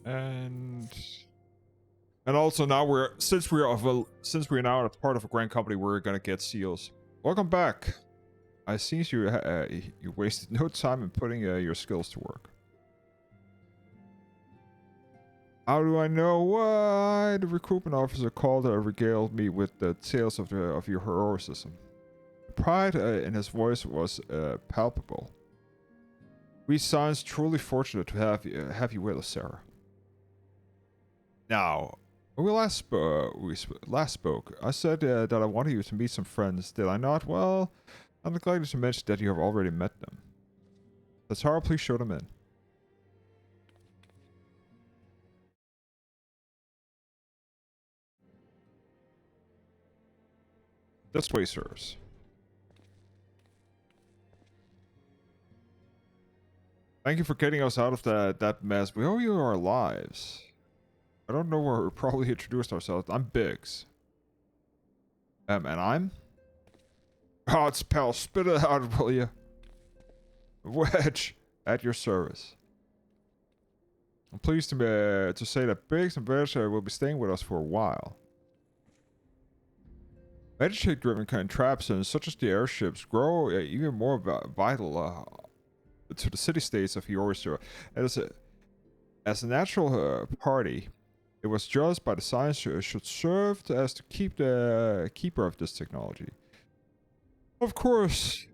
And also now since we're now a part of a grand company, we're gonna get seals. Welcome back. I see you wasted no time in putting your skills to work. How do I know why? The recruitment officer called and regaled me with the tales of your heroism. The pride in his voice was palpable. We Scions truly fortunate to have you with us, Sarah. Now, when we last spoke, I said that I wanted you to meet some friends. Did I not? Well, I'm glad to mention that you have already met them. Tara, please show them in. This way, sirs. Thank you for getting us out of that mess. We owe you our lives. I don't know where we probably introduced ourselves. I'm Biggs. And I'm? Vods, pal, spit it out, will you? Wedge, at your service. I'm pleased to say that Biggs and Wedge will be staying with us for a while. Meditate-driven contraptions such as the airships grow even more vital to the city-states of Eorzea. As a natural party, it was judged by the science should serve as to keep the keeper of this technology. Of course,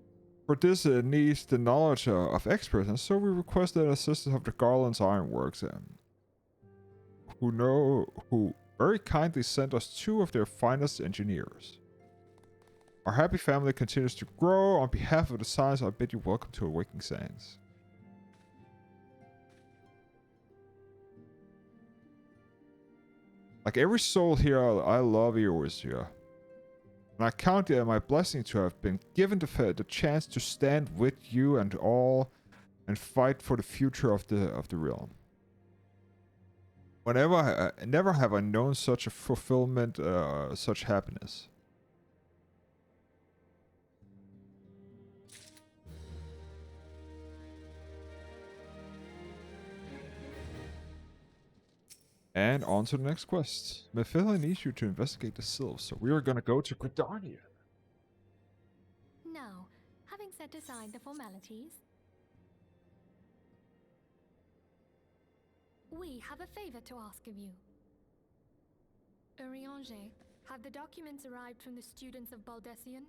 for this it needs the knowledge of experts, and so we requested assistance of the Garland's Ironworks, who very kindly sent us 2 of their finest engineers. Our happy family continues to grow. On behalf of the Science, I bid you welcome to Awakening Sands. Like every soul here, I love Eorzea. And I count it my blessing to have been given the chance to stand with you and all and fight for the future of the realm. Never have I known such a fulfillment, such happiness. And on to the next quest. Mephila needs you to investigate the sylphs, so we are gonna go to Gridania. Now, having set aside the formalities, we have a favor to ask of you. Urianger, have the documents arrived from the students of Baldessian?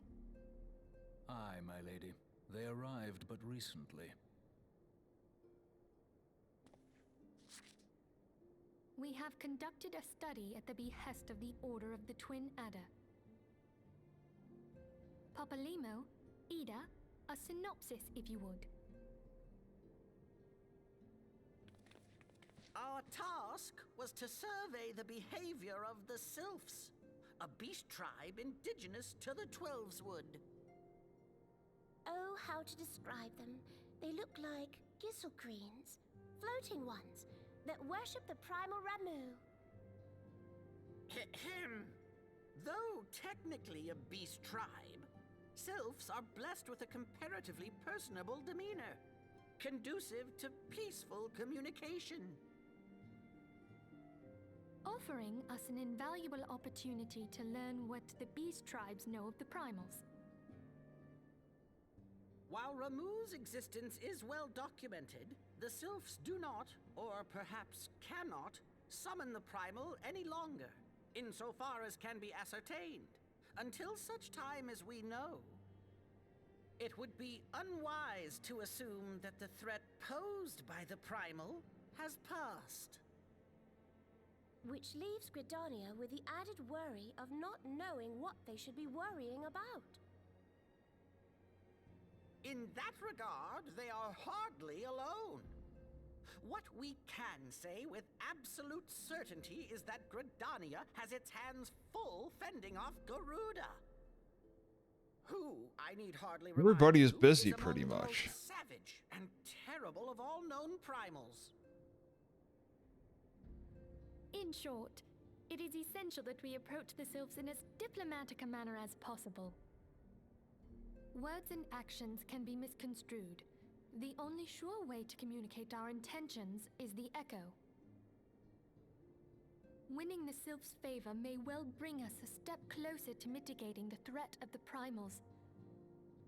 Aye, my lady. They arrived but recently. We have conducted a study at the behest of the Order of the Twin Adder. Papalimo, Ida, a synopsis if you would. Our task was to survey the behavior of the sylphs, a beast tribe indigenous to the Twelveswood. Oh, how to describe them. They look like gisselcreens, floating ones, that worship the primal Ramu. Ahem. Though technically a beast tribe, sylphs are blessed with a comparatively personable demeanor, conducive to peaceful communication. Offering us an invaluable opportunity to learn what the beast tribes know of the primals. While Ramu's existence is well documented, the sylphs do not, or perhaps cannot, summon the primal any longer, insofar as can be ascertained, until such time as we know. It would be unwise to assume that the threat posed by the primal has passed. Which leaves Gridania with the added worry of not knowing what they should be worrying about. In that regard, they are hardly alone. What we can say with absolute certainty is that Gridania has its hands full fending off Garuda, who, I need hardly remind Everybody is you, busy among pretty the most much. savage and terrible of all known primals. In short, it is essential that we approach the sylphs in as diplomatic a manner as possible. Words and actions can be misconstrued. The only sure way to communicate our intentions is the echo. Winning the Sylph's favor may well bring us a step closer to mitigating the threat of the primals.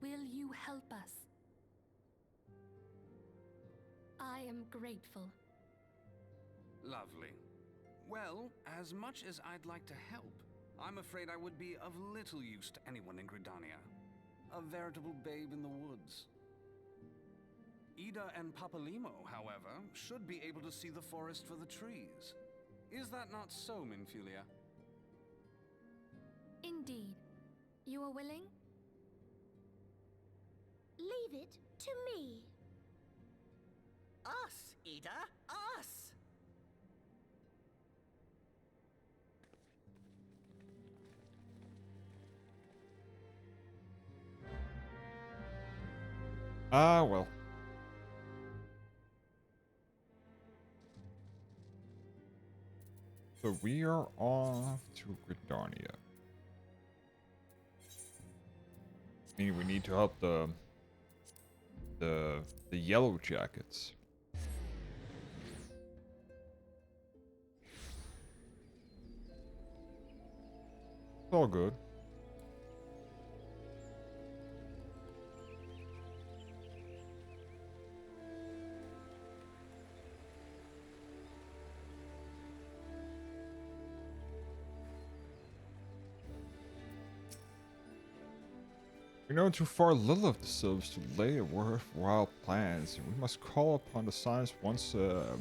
Will you help us? I am grateful. Lovely. Well, as much as I'd like to help, I'm afraid I would be of little use to anyone in Gridania. A veritable babe in the woods. Ida and Papalimo, however, should be able to see the forest for the trees. Is that not so, Minfilia? Indeed. You are willing? Leave it to me. Us, Ida, us! Ah, well. So we are off to Gridania. Meaning we need to help the yellow jackets. It's all good. We know too far little of the Sylphs to lay worthwhile plans, and we must call upon the signs once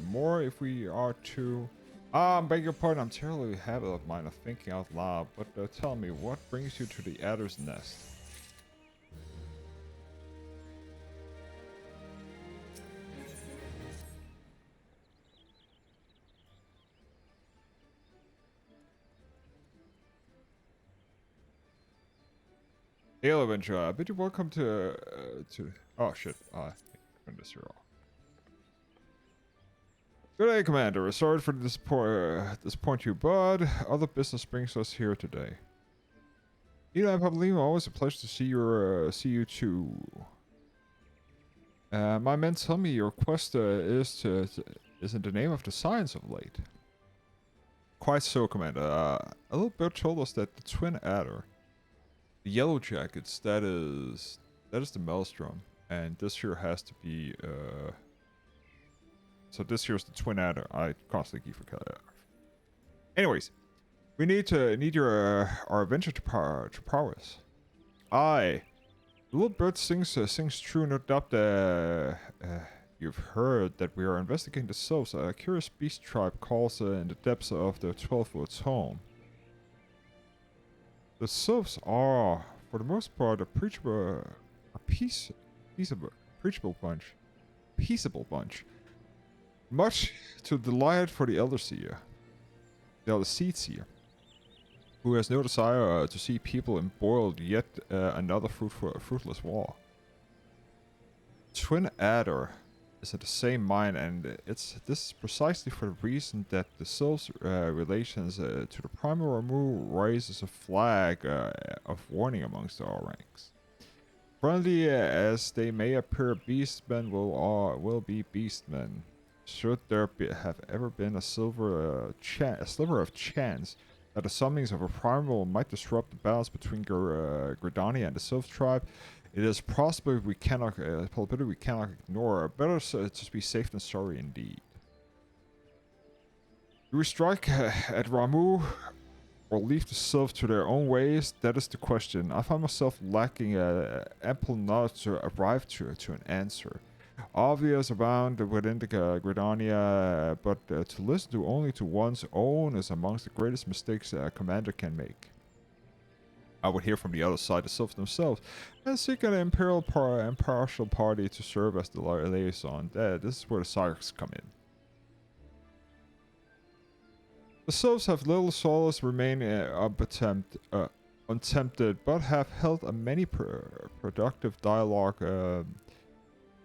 more if we are to... beg your pardon, I'm terribly habit of mine of thinking out loud, but tell me, what brings you to the Adder's Nest? Hail Adventure, I bid you welcome to oh shit, turn this here off. Good day, Commander. Sorry for the disappoint you, but other business brings us here today. Ida and Papalimo, always a pleasure to see you too. My men tell me your quest is in the name of the science of late. Quite so, Commander. A little bird told us that the Twin Adder, the Yellow Jackets, that is the Maelstrom, and this here has to be so this here's the Twin Adder. I constantly keep forgetting. Anyways, we need your our adventure to prowess. Aye, the little bird sings true. No doubt you've heard that we are investigating the Sylphs. A curious beast tribe calls in the depths of the 12-Woods home. The Sylphs are, for the most part, a peaceable bunch. Much to the delight for the Elder Seed Seer, who has no desire to see people embroiled yet another fruitless war. Twin Adder is at the same mind, and this is precisely for the reason that the Sylphs' relations to the Primal Ramu raises a flag of warning amongst our ranks. Friendly as they may appear, beastmen will be beastmen. Should there have ever been a sliver of chance that the summonings of a primal might disrupt the balance between Gridania and the Sylph tribe, it is possible we cannot ignore. Better to be safe than sorry indeed. Do we strike at Ramu or leave the Sylph to their own ways? That is the question. I find myself lacking ample knowledge to arrive to an answer. Obvious abound within the Gridania, but to listen to only to one's own is amongst the greatest mistakes a commander can make. I would hear from the other side, the Sylphs themselves, and seek an impartial party to serve as the liaison. This is where the Sirens come in. The Sylphs have little solace remain untempted, but have held a many productive dialogue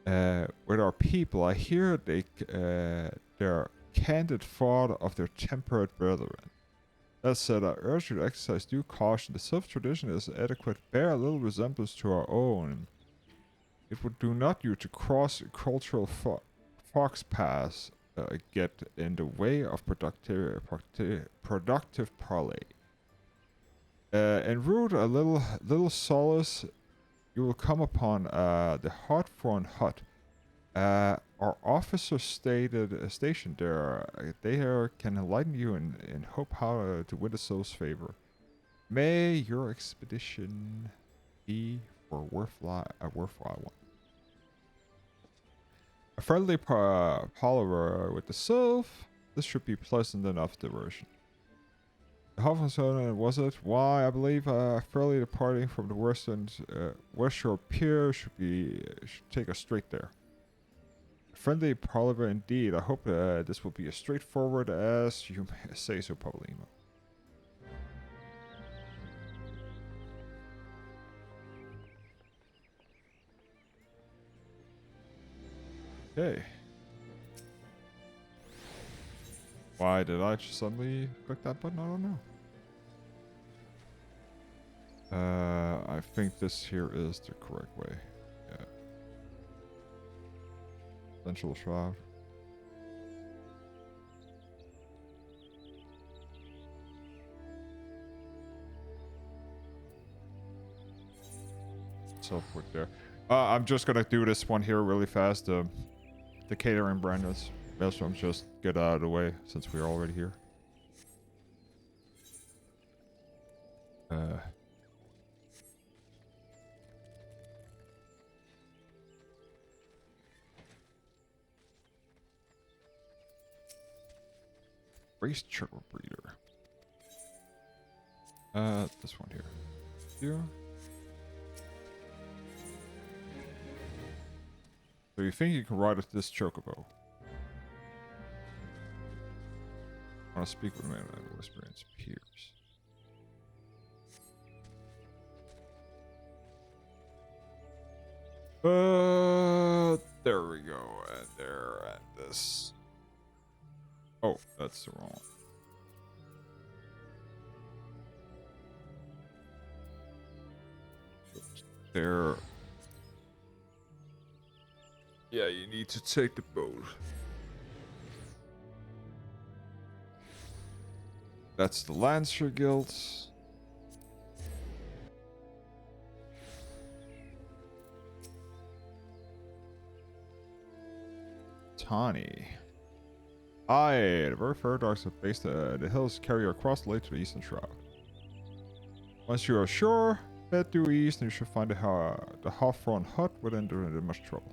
with our people. I hear their candid thought of their temperate brethren. That said, I urge you to exercise due caution. The Sylph tradition is adequate, bear a little resemblance to our own. It would do not you to cross cultural fox paths get in the way of productive parley. En route, a little solace, you will come upon the hard-thrown hut. Our officers stationed there. They can enlighten you and hope how to win the soul's favor. May your expedition be for a worthwhile one. A friendly palaver with the sylph. This should be pleasant enough diversion. The Hoffmanson, was it? Why, I believe fairly departing from the western shore pier should take us straight there. A friendly palaver indeed. I hope this will be as straightforward as you say so, Paulino. Okay. Why did I just suddenly click that button? I don't know. I think this here is the correct way. Yeah. Essential Shroud. Self-work there. I'm just gonna do this one here really fast. The catering branders. Maelstrom, just get out of the way since we're already here. Race turtle breeder. This one here. Here. So you think you can ride with this chocobo? I want to speak with a man with experience peers. There we go, and there, and this. Oh, that's the wrong. There. Yeah, you need to take the boat. That's the Lancer Guild. Tawny. Aye, the very fair dogs have based the hills carry across the lake to the eastern shroud. Once you are sure, head due east and you should find the half-thrown hut without entering much trouble.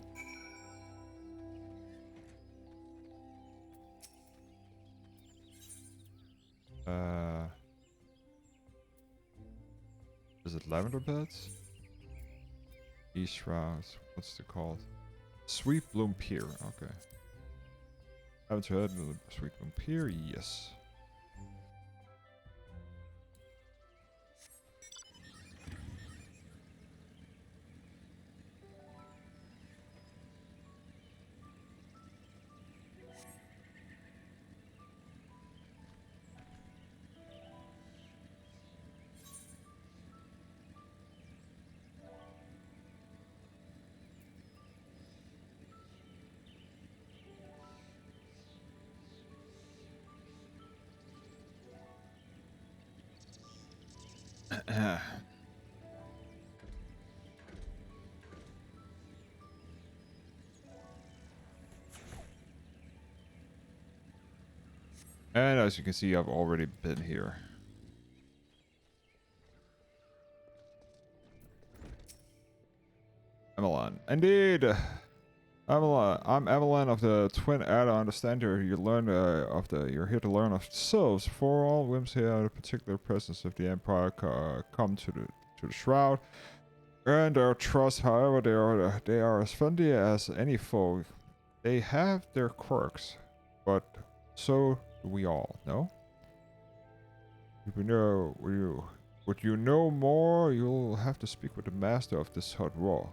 Is it Lavender Beds? East Shrouds. What's it called? Sweet Bloom Pier. Okay. Haven't you heard of the Sweet Bloom Pier? Yes. And as you can see, I've already been here. Emelon. Indeed! Emelon. I'm Emelon of the Twin Adder. I understand you're you're here to learn of the souls. For all whims here, the particular presence of the Empire come to the Shroud. Earn their trust, however, they are as friendly as any foe. They have their quirks, but so do we all, no? Would you know more, you'll have to speak with the master of this hut raw.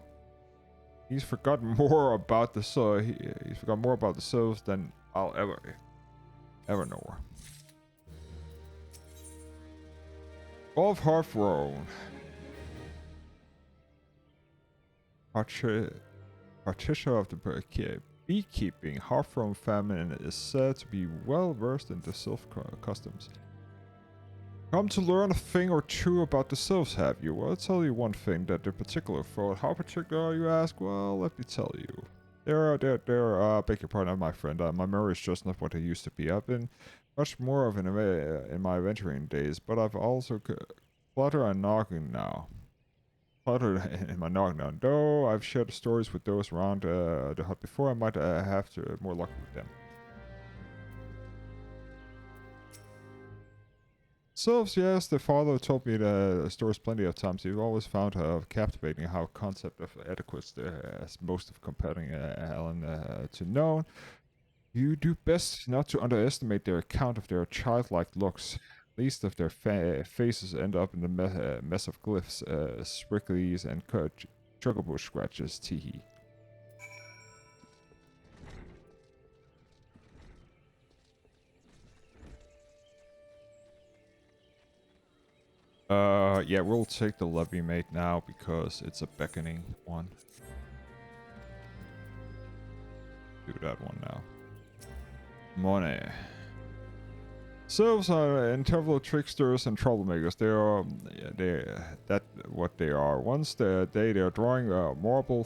He's forgotten more about the soul. He's forgotten more about the souls than I'll ever know. Of Hearthrone. Partition of the beekeeping. Hawthorne family is said to be well versed in the sylph customs. Come to learn a thing or two about the sylphs, have you? Well, I'll tell you one thing that they're particular for. How particular are you, ask? Well, let me tell you. Beg your pardon, my friend. My memory is just not what it used to be. I've been much more of an in my adventuring days, but I've also clutter and noggin now. Clutter in my noggin now. Though I've shared stories with those around the hut before, I might have to more luck with them. Sylphs, yes, the father told me the stories plenty of times. You've always found captivating how concept of adequates as most of compelling Alan to know. You do best not to underestimate their account of their childlike looks. Least of their faces end up in the mess of glyphs, spricklies, and chocobush scratches. Teehee. Yeah, we'll take the levy mate now because it's a beckoning one. Do that one now. Money. Sylphs are integral tricksters and troublemakers. That's what they are. Once they are drawing marble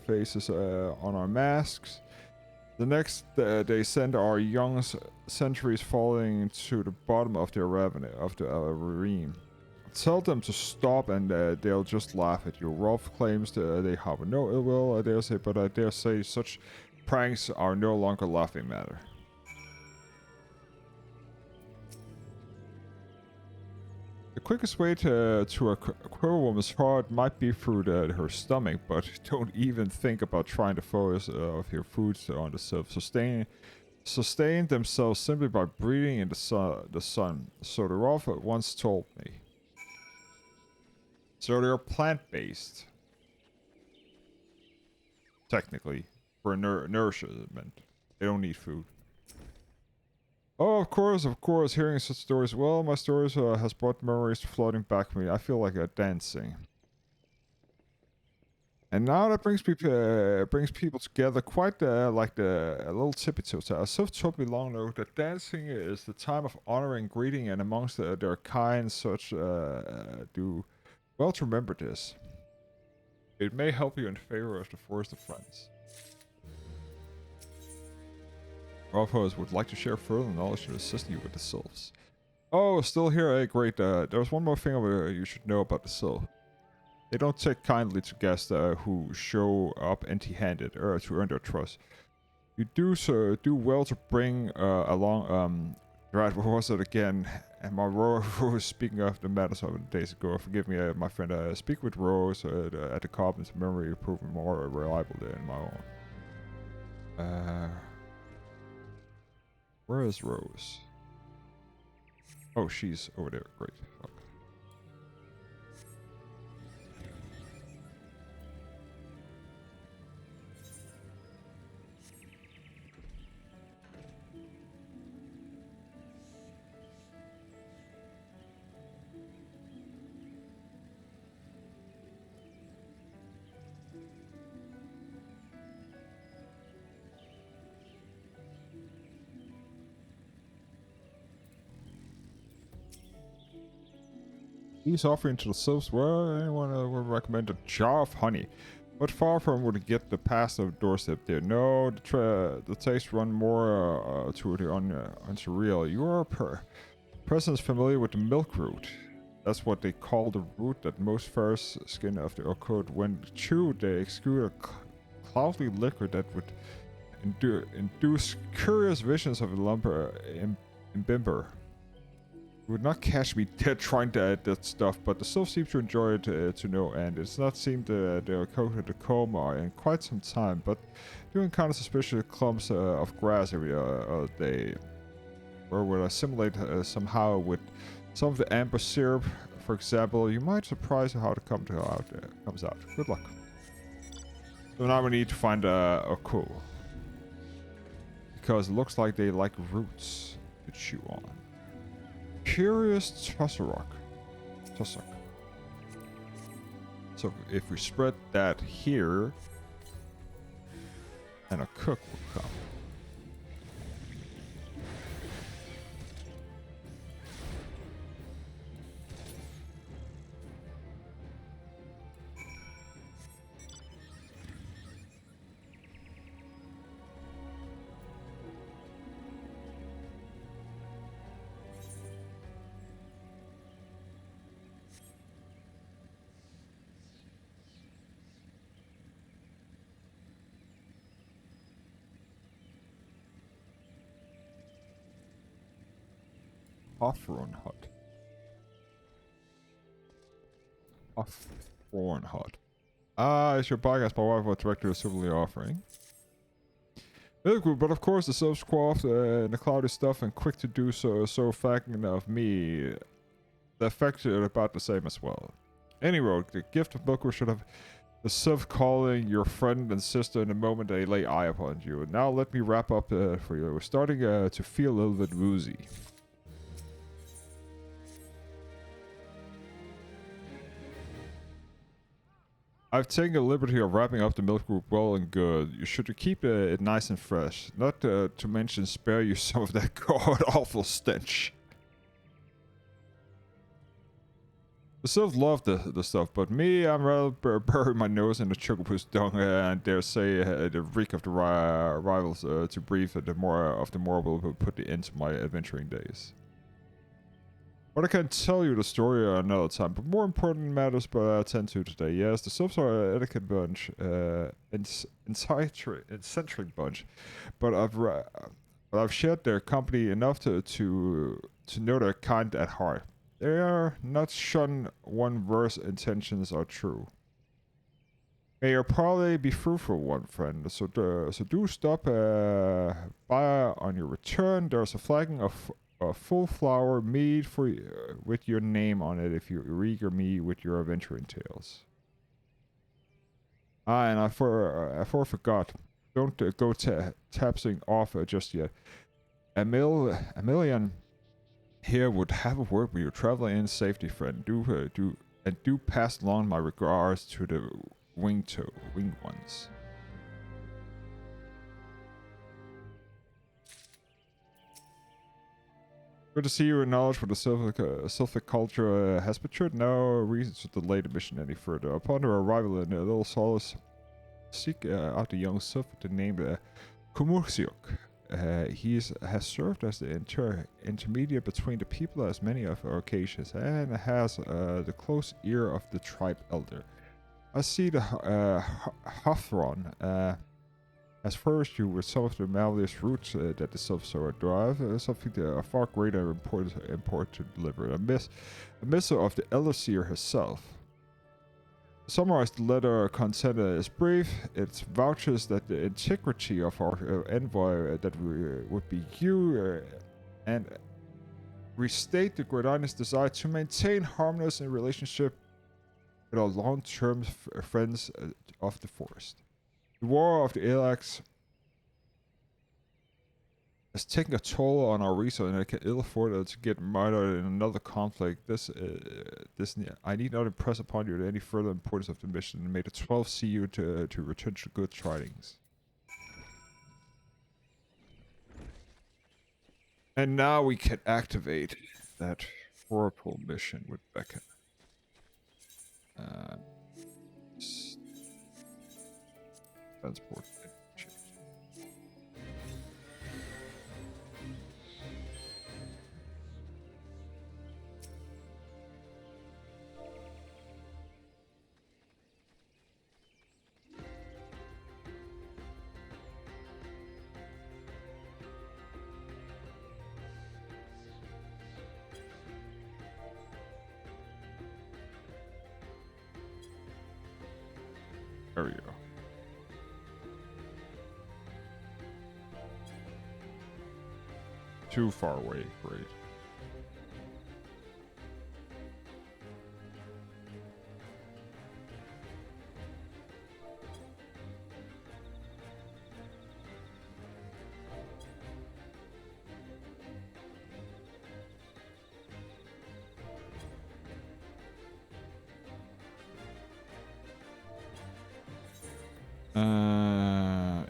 faces on our masks. The next they send our young centuries falling to the bottom of their ravine. Tell them to stop and they'll just laugh at you. Rolf claims they have no ill will, I dare say, but I dare say such pranks are no longer laughing matter. The quickest way to a queer woman's heart might be through her stomach, but don't even think about trying to focus of your foods on the sustain themselves simply by breathing in the sun. So the Rolf once told me. So they're plant-based. Technically. For nourishment. They don't need food. Oh, of course, hearing such stories. Well, my stories has brought memories floating back to me. I feel like dancing. And now that brings people together quite like a little tippy toe. Sylph told me long ago that dancing is the time of honor and greeting, and amongst their kind, such do well to remember this. It may help you in favor of the Forest of Friends. Rolfos would like to share further knowledge and assist you with the sylphs. Oh, still here, eh? Great. There's one more thing you should know about the sylph. They don't take kindly to guests who show up empty-handed to earn their trust. You do well to bring along. Right, what was it again? And my Rose, speaking of the matters of days ago, forgive me, my friend. Speak with Rose at the Carbon's memory, proving more reliable than my own. Where is Rose? Oh, she's over there. Great. Okay. He's offering to the sylphs. Well, anyone would recommend a jar of honey, but far from would get the past of doorstep there. No, the taste run more to the unsurreal. You are presence familiar with the milk root. That's what they call the root that most furs skin of the occurred. When chewed, they exude a cloudy liquor that would induce curious visions of a lumber imbibber. You would not catch me dead trying to add that stuff, but the sylphs seem to enjoy it to no end. It's not seemed they're coated the coma in quite some time, but do encounter suspicious clumps of grass every day, or will assimilate somehow with some of the amber syrup, for example. You might surprise how it comes out. Good luck. So now we need to find a cool, because it looks like they like roots to chew on. Curious tussock. So if we spread that here, and a cook will come. Hawthorne Hut. Hawthorne Hut. It's your podcast. My wife was director of civilly offering. But of course, the self quaffed and the cloudy stuff and quick to do so fagging of me. The effect are about the same as well. Anyway, the gift of milk should have the self calling your friend and sister in the moment they lay eye upon you. Now let me wrap up for you. We're starting to feel a little bit woozy. I've taken the liberty of wrapping up the milk group well and good. You should keep it nice and fresh. Not to mention spare you some of that god-awful stench. The sylphs love the stuff, but me, I'm rather bury my nose in the chocoboo's dung and dare say the reek of the rivals to breathe the more will put the end to my adventuring days. But I can tell you the story another time, but more important matters but I attend to today. Yes, the subs are an etiquette bunch, eccentric bunch, but I've shared their company enough to know they're kind at heart. They are not shun one verse intentions are true. May your parley be fruitful, one friend. So do stop by on your return. There's a flagon of full flower mead for with your name on it if you regale me with your adventuring tales. And I forgot. Don't go tapsing off just yet. Emilian here would have a word with your traveling in safety, friend. Do pass along my regards to the winged ones. Good to see you acknowledge what the Sylphic culture has matured. No reason to delay the mission any further. Upon their arrival in Little Solace, seek out the young Sylph with the name Kumursiok. He has served as the intermediate between the people as many of our occasions and has the close ear of the tribe elder. I see the Hawthorne has furnished you with some of the malleous roots that the self-sower drive, something far greater import to deliver. A missive of the elder seer herself. To summarize, the letter content is brief. It vouches that the integrity of our envoy that would be you and restate the Gridani's desire to maintain harmonious in relationship with our long-term friends of the forest. The war of the Ilax has taken a toll on our resources, and I can ill afford to get murdered in another conflict. I need not impress upon you any further importance of the mission, and may the 12 see you to return to good tidings. And now we can activate that horrible mission with Becca. Transport. There we go. Too far away, great.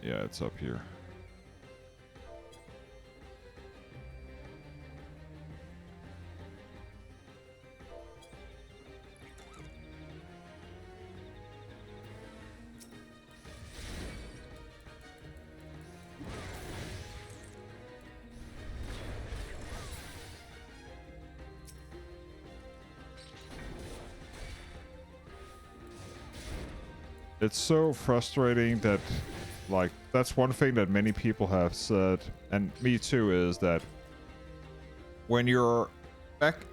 Yeah, it's up here. It's so frustrating that, like, that's one thing that many people have said, and me too, is that when you're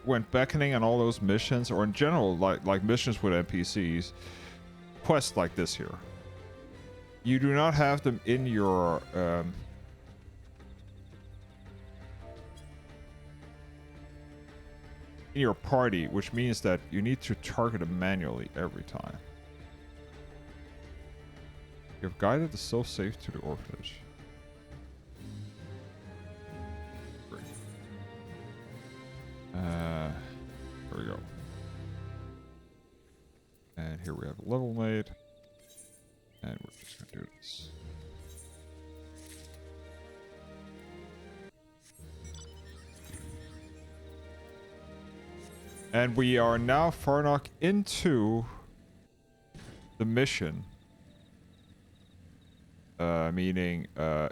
when beckoning on all those missions, or in general, like missions with NPCs, quests like this here, you do not have them in your party, which means that you need to target them manually every time. You've guided the soul safe to the orphanage. Great. Here we go. And here we have a level made. And we're just gonna do this. And we are now far enough into the mission. Meaning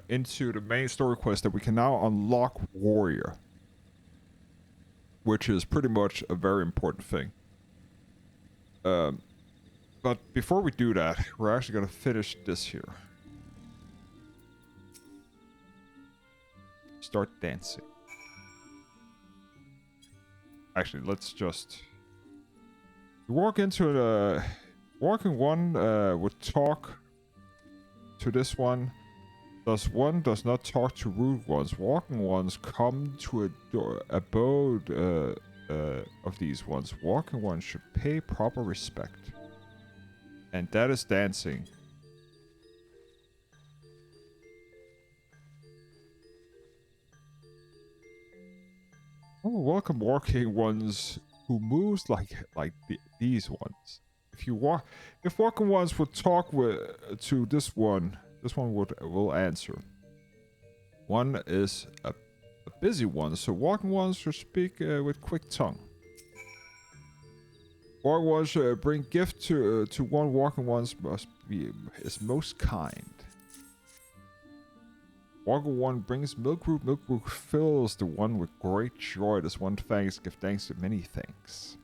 into the main story quest, that we can now unlock Warrior, which is pretty much a very important thing. But before we do that, we're actually going to finish this here. Start dancing. Actually, let's just walk into the walking one would talk to this one. Thus one does not talk to rude ones. Walking ones come to a abode of these ones. Walking ones should pay proper respect. And that is dancing. Oh, welcome walking ones who moves like these ones. If walking ones would talk to this one will answer. One is a busy one, so walking ones should speak with quick tongue. Walking ones bring gift to one. Walking ones is most kind. Walking one brings milk root. Milk root fills the one with great joy. This one thanks give thanks to many things.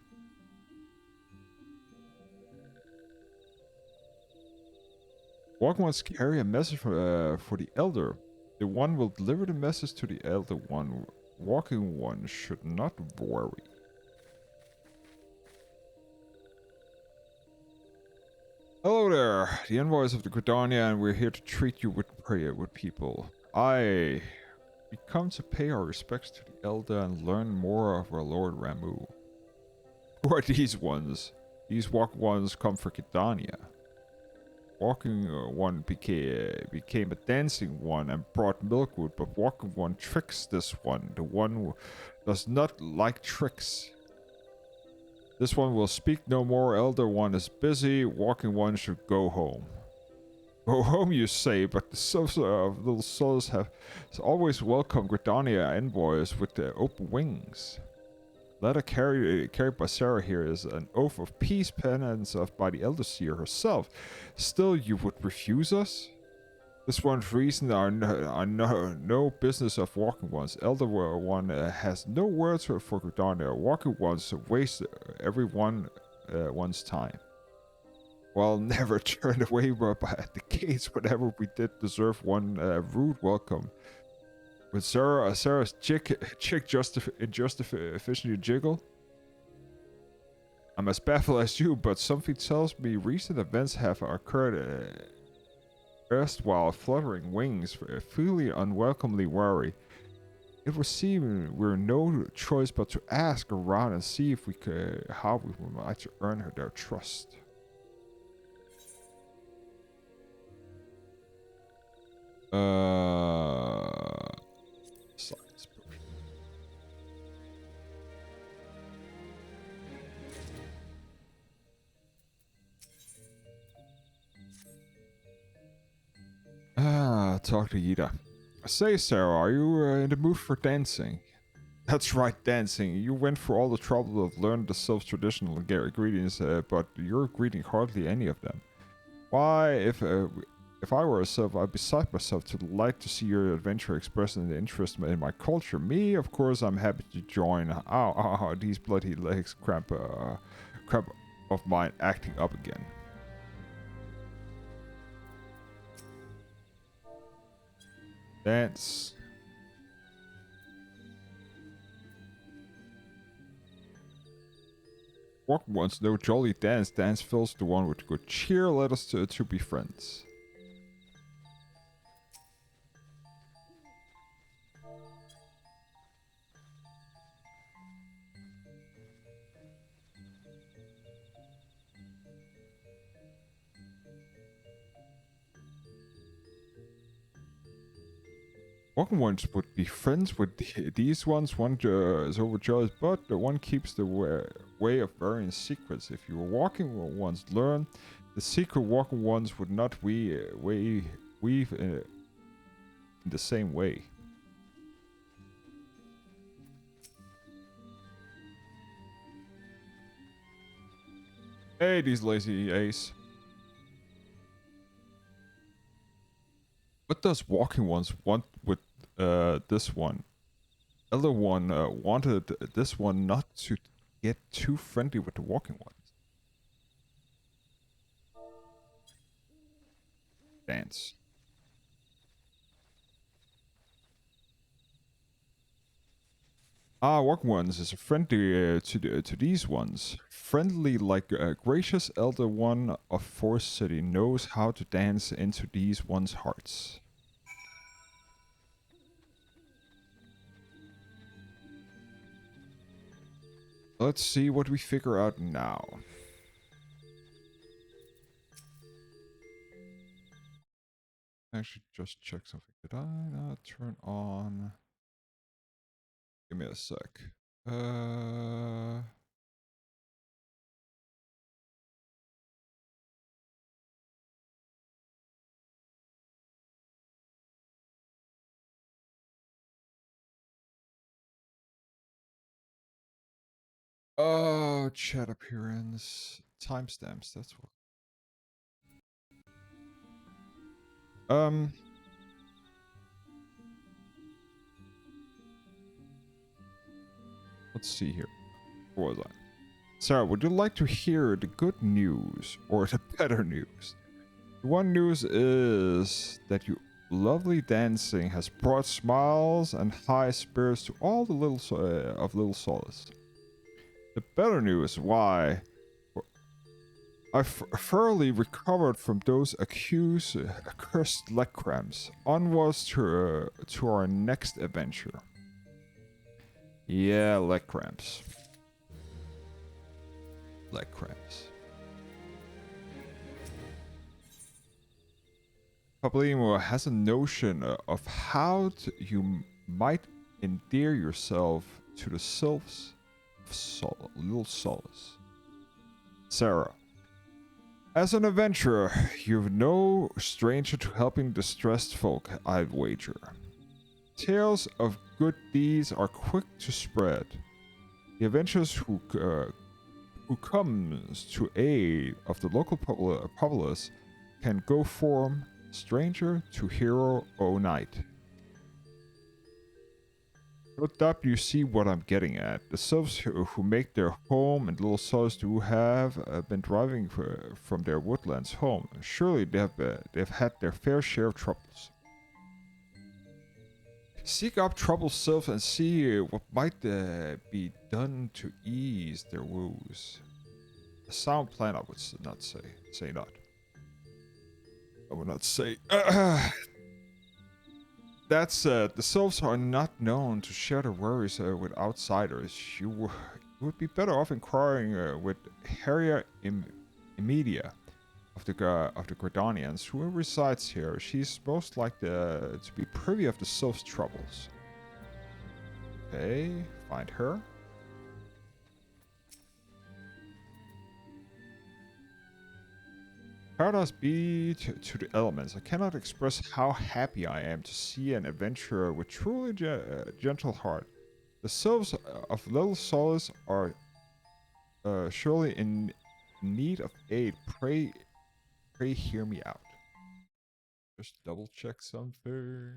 Walking ones carry a message for the elder. The one will deliver the message to the elder one. Walking one should not worry. Hello there, the envoys of the Gridania, and we're here to treat you with prayer with people. We come to pay our respects to the elder and learn more of our Lord Ramu. Who are these ones? These walking ones come for Gridania. Walking one became a dancing one and brought milkwood, but walking one tricks this one. The one who does not like tricks. This one will speak no more. Elder one is busy. Walking one should go home. Go home, you say, but the souls of little souls have always welcomed Gridania envoys with their open wings. Letter carried by Sarah here is an oath of peace penance by the Elder Seer herself. Still, you would refuse us? This one's reason are no business of walking ones. Elder one has no words for Gridania. Walking ones waste one's time. Well, never turned away at the gates whenever we did deserve one rude welcome. With Sarah's chick just efficiently jiggle? I'm as baffled as you, but something tells me recent events have occurred erstwhile fluttering wings, feeling unwelcomely wary. It would seem we're no choice but to ask around and see if how we might earn their trust. Science potion. talk to Ida. Say, Sarah, are you in the mood for dancing? That's right, dancing. You went through all the trouble of learning the Sylph's traditional greetings, but you're greeting hardly any of them. Why, if I were a Sylph, I'd be beside myself to like to see your adventure expressing the interest in my culture. Me, of course, I'm happy to join. Ow, these bloody legs cramp of mine acting up again. Dance. Walk once, no jolly dance. Dance fills the one with good cheer. Let us to be friends. Walking ones would be friends with these ones. One is overjoyed, but the one keeps the way of varying secrets. If you were walking ones learn, the secret walking ones would not weave in the same way. Hey, these lazy ace. What does walking ones want with this one? Other one wanted this one not to get too friendly with the walking ones. Dance. Walking ones is friendly to these ones. Friendly like a gracious elder one of Forest City knows how to dance into these ones' hearts. Let's see what we figure out now. I should just check something. Did I not turn on? Give me a sec. Oh, chat appearance. Timestamps, that's what. Let's see here. Where was I? Sarah, would you like to hear the good news or the better news? The one news is that your lovely dancing has brought smiles and high spirits to all the little Solace. The better news, why? I thoroughly recovered from those accursed leg cramps. Onwards to our next adventure. Yeah, leg cramps. Leg cramps. Pablimo has a notion of how you might endear yourself to the sylphs of little Solace. Sarah. As an adventurer, you're no stranger to helping distressed folk, I'd wager. Tales of good deeds are quick to spread. The adventurers who comes to aid of the local populace can go from stranger to hero o' night. No doubt you see what I'm getting at. The sylphs who make their home in Little Solace do have been driving from their woodlands home. Surely they've had their fair share of troubles. Seek up troubled sylphs and see what might be done to ease their woes. A sound plan, I would not say. Say not. I would not say. That said, the sylphs are not known to share their worries with outsiders. You would be better off inquiring with Harriet Imedia of the Gradanians, who resides here. She's most likely to be privy of the sylphs' troubles. Okay, find her. Paradise be to the elements. I cannot express how happy I am to see an adventurer with truly gentle heart. The sylphs of Little Solace are surely in need of aid. Pray hear me out. Just double check something.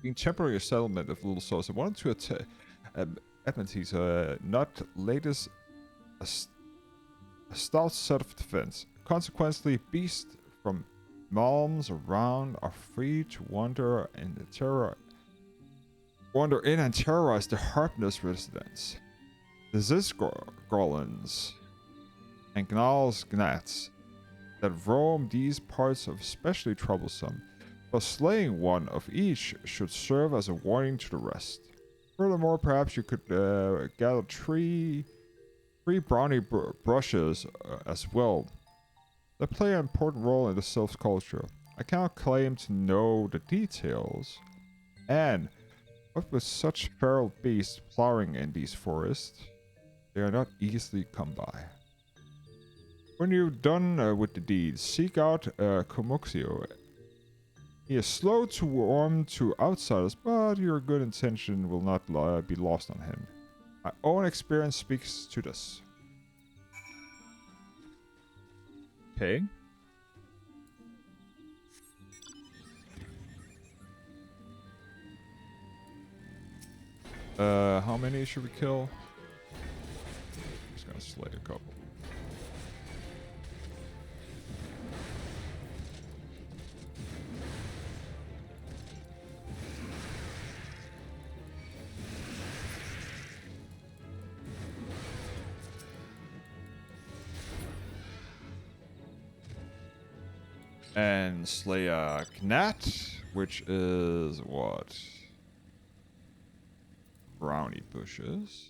Being temporary settlement of Little Solace, I wanted to admit he's not latest a stout set of defense. Consequently, beasts from realms around are free to wander in and terrorize the harpness residents. The Zisgrolins and Gnats that roam these parts are especially troublesome, but slaying one of each should serve as a warning to the rest. Furthermore, perhaps you could gather three brownie brushes as well. They play an important role in the sylph's culture. I cannot claim to know the details, and what with such feral beasts plowing in these forests, they are not easily come by. When you've done with the deed, seek out Komuxio. He is slow to warm to outsiders, but your good intention will not be lost on him. My own experience speaks to this. Okay. How many should we kill? Just gonna slay a couple. And slay a gnat, which is what? Brownie bushes.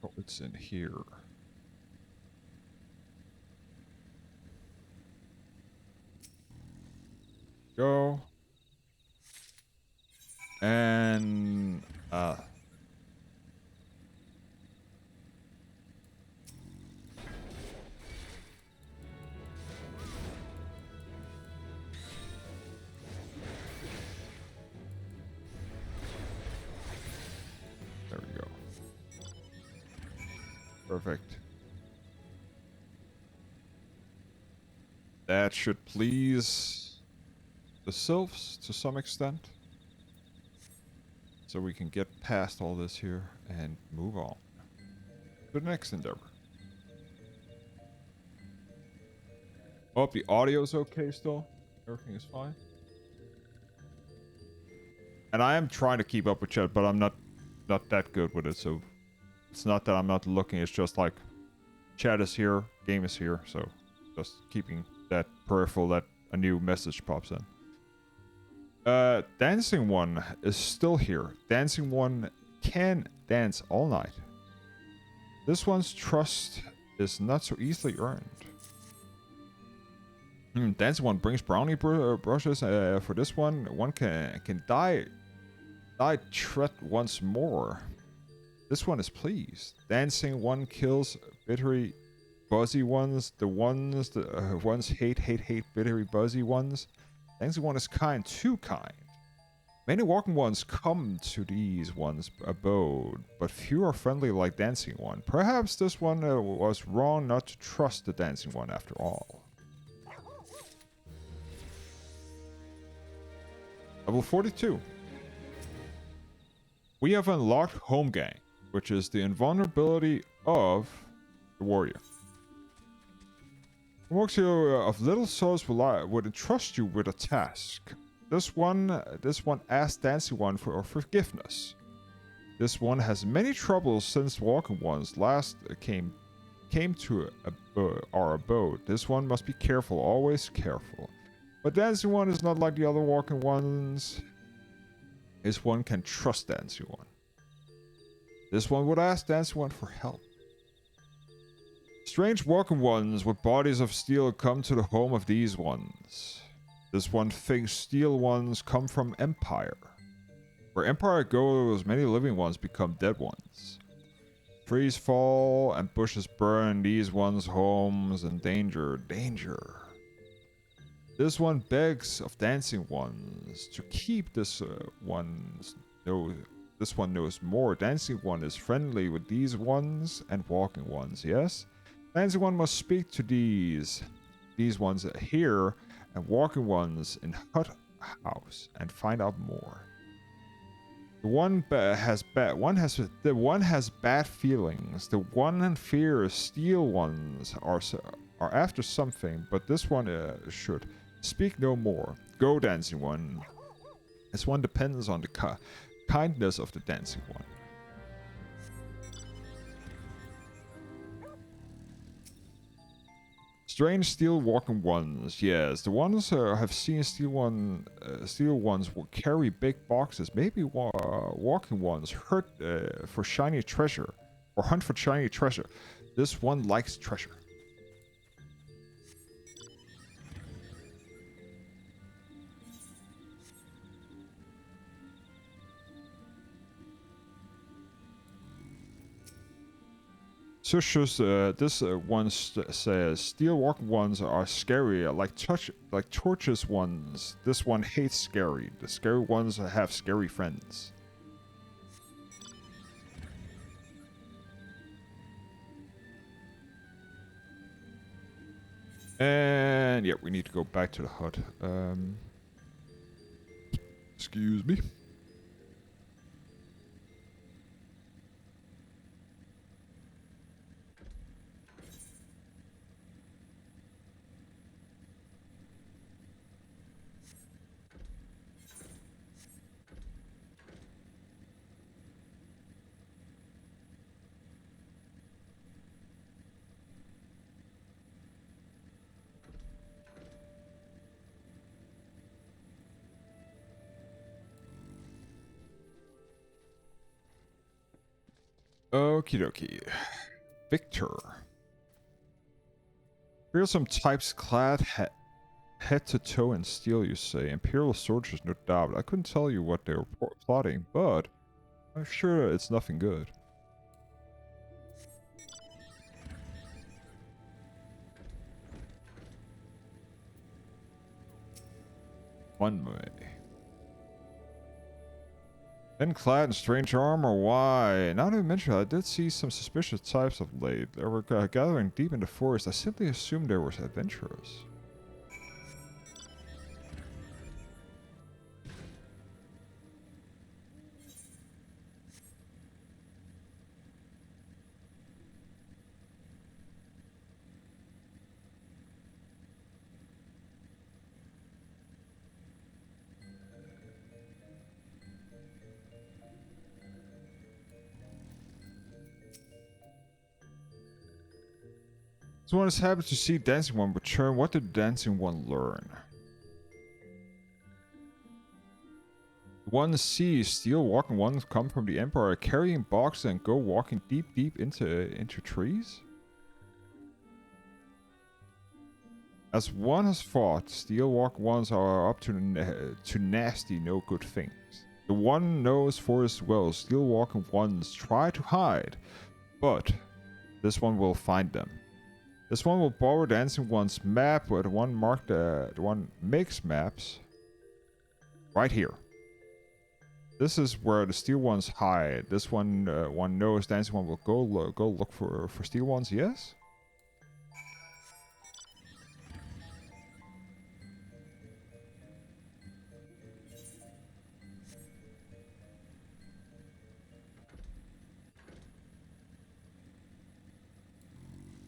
Oh, it's in here. Go. And there we go. Perfect. That should please the sylphs to some extent. So we can get past all this here and move on to the next endeavor. Hope the audio's okay still. Everything is fine. And I am trying to keep up with chat, but I'm not that good with it, so it's not that I'm not looking, it's just like chat is here, game is here, so just keeping that peripheral that a new message pops in. Dancing One is still here. Dancing One can dance all night. This one's trust is not so easily earned. Dancing One brings brownie brushes. For this one, one can die tread once more. This one is pleased. Dancing One kills bittery, buzzy ones. The ones hate bittery, buzzy ones. Dancing One is kind, too kind. Many walking ones come to these ones' abode, but few are friendly like Dancing One. Perhaps this one was wrong not to trust the Dancing One after all. Level 42. We have unlocked Home Gang, which is the invulnerability of the warrior. Moxio of Little Souls would entrust you with a task. This one asks Dancing One for forgiveness. This one has many troubles since Walking Ones last came came to our abode. This one must be careful, always careful. But Dancing One is not like the other walking ones. This one can trust Dancing One. This one would ask Dancing One for help. Strange walking ones with bodies of steel come to the home of these ones. This one thinks steel ones come from Empire. Where Empire goes, many living ones become dead ones. Trees fall and bushes burn these ones' homes, and danger. This one begs of Dancing Ones to keep this this one knows more. Dancing One is friendly with these ones and walking ones, yes? Dancing One must speak to these ones here and walking ones in hut house and find out more. The one has bad feelings. The one in fear steel ones are after something, but this one should speak no more. Go, Dancing One. This one depends on the kindness of the Dancing One. Strange steel walking ones. Yes, the ones have seen steel ones will carry big boxes. Maybe walking ones hunt for shiny treasure or hunt for shiny treasure. This one likes treasure. Sushus, this one says, steel walking ones are scary, like torches ones. This one hates scary. The scary ones have scary friends. And yeah, we need to go back to the hut. Excuse me. Okie dokie. Victor. Here are some types clad head to toe in steel, you say. Imperial soldiers, no doubt. I couldn't tell you what they were plotting, but I'm sure it's nothing good. One way. Men clad in strange armor, why? Now that I mention it, I did see some suspicious types of late. They were gathering deep in the forest. I simply assumed they were adventurers. This one is happy to see Dancing One return. What did Dancing One learn? One sees steel walking ones come from the Empire, carrying boxes and go walking deep into trees? As one has fought, steel walking ones are up to nasty, no good things. The one knows for as well, steel walking ones try to hide, but this one will find them. This one will borrow Dancing One's map, where the one marked the one makes maps. Right here. This is where the steel ones hide. This one knows Dancing One will go look for steel ones. Yes.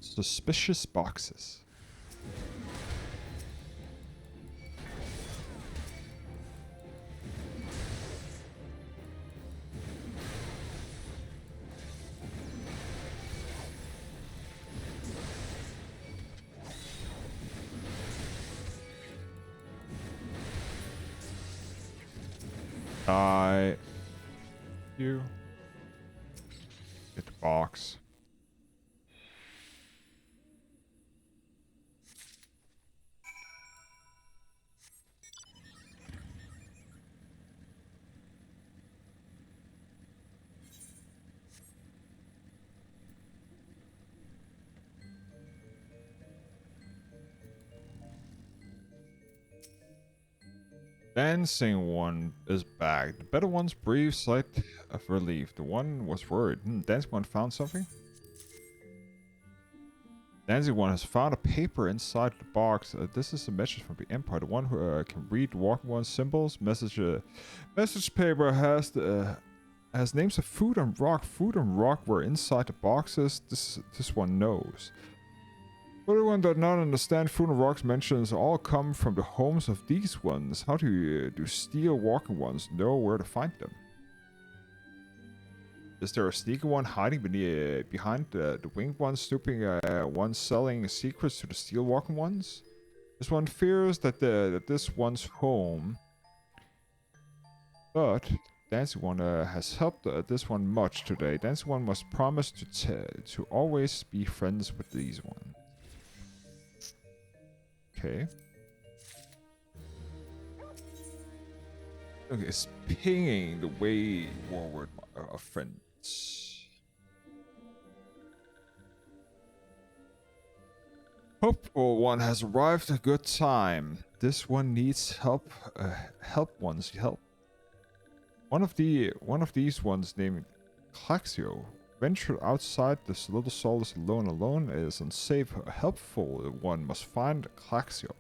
Suspicious boxes. You. Get the box. Dancing one is back. The better one's breathed sigh of relief. The one was worried. Dancing one found something? Dancing one has found a paper inside the box. This is a message from the Empire. The one who can read walking one's symbols. Message paper has names of food and rock. Food and rock were inside the boxes. This one knows. Everyone does not understand food and rocks mentions all come from the homes of these ones. How do steel walking ones know where to find them? Is there a sneaky one hiding behind the winged ones, stooping one selling secrets to the steel walking ones? This one fears that this one's home, but Dancing One has helped this one much today. Dancing One must promise to always be friends with these ones. Okay. Okay, it's pinging the way forward of friends. Hopeful one has arrived at a good time. This one needs help. Help. One of these ones named Claxio ventured outside this little soul is alone. Alone is unsafe. A helpful one must find Claxio.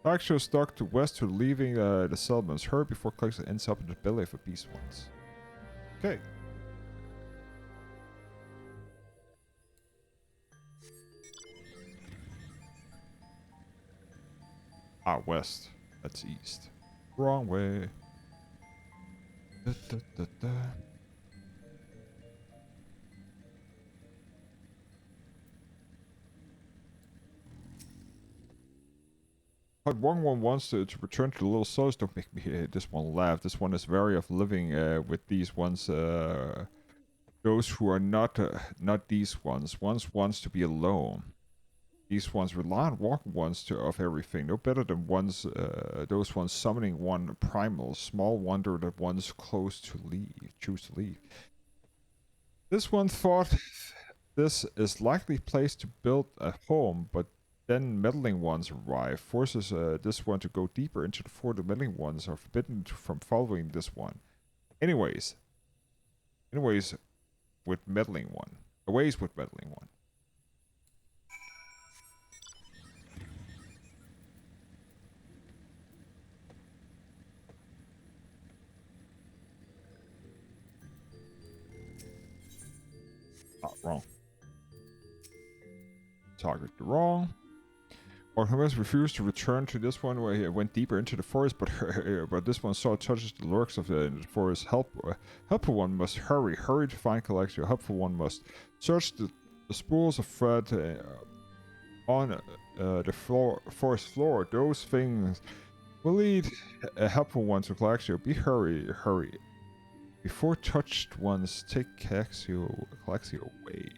Claxio stuck to west to leaving the settlements. Hurry before Claxio ends up in the belly of a beast once. Okay. West. That's east. Wrong way. Da, da, da, da. But one wants to return to the little souls. Don't make me this one laugh. This one is wary of living with these ones. Those who are not these ones. Ones wants to be alone. These ones rely on walking ones of everything. No better than ones those ones summoning one primal. Small wonder that one's choose to leave. This one thought this is likely place to build a home, but then meddling ones arrive. Forces this one to go deeper into the fort. The meddling ones are forbidden from following this one. Anyways, with meddling one. Aways with meddling one. Wrong. Target wrong. Orcamus refused to return to this one where he went deeper into the forest, but this one saw touches the lurks of the forest. Helpful one must hurry to find Calexio. Helpful one must search the spools of thread on the forest floor. Those things will lead a helpful one to Calexio. Be hurry. Before touched ones, take Calexio away.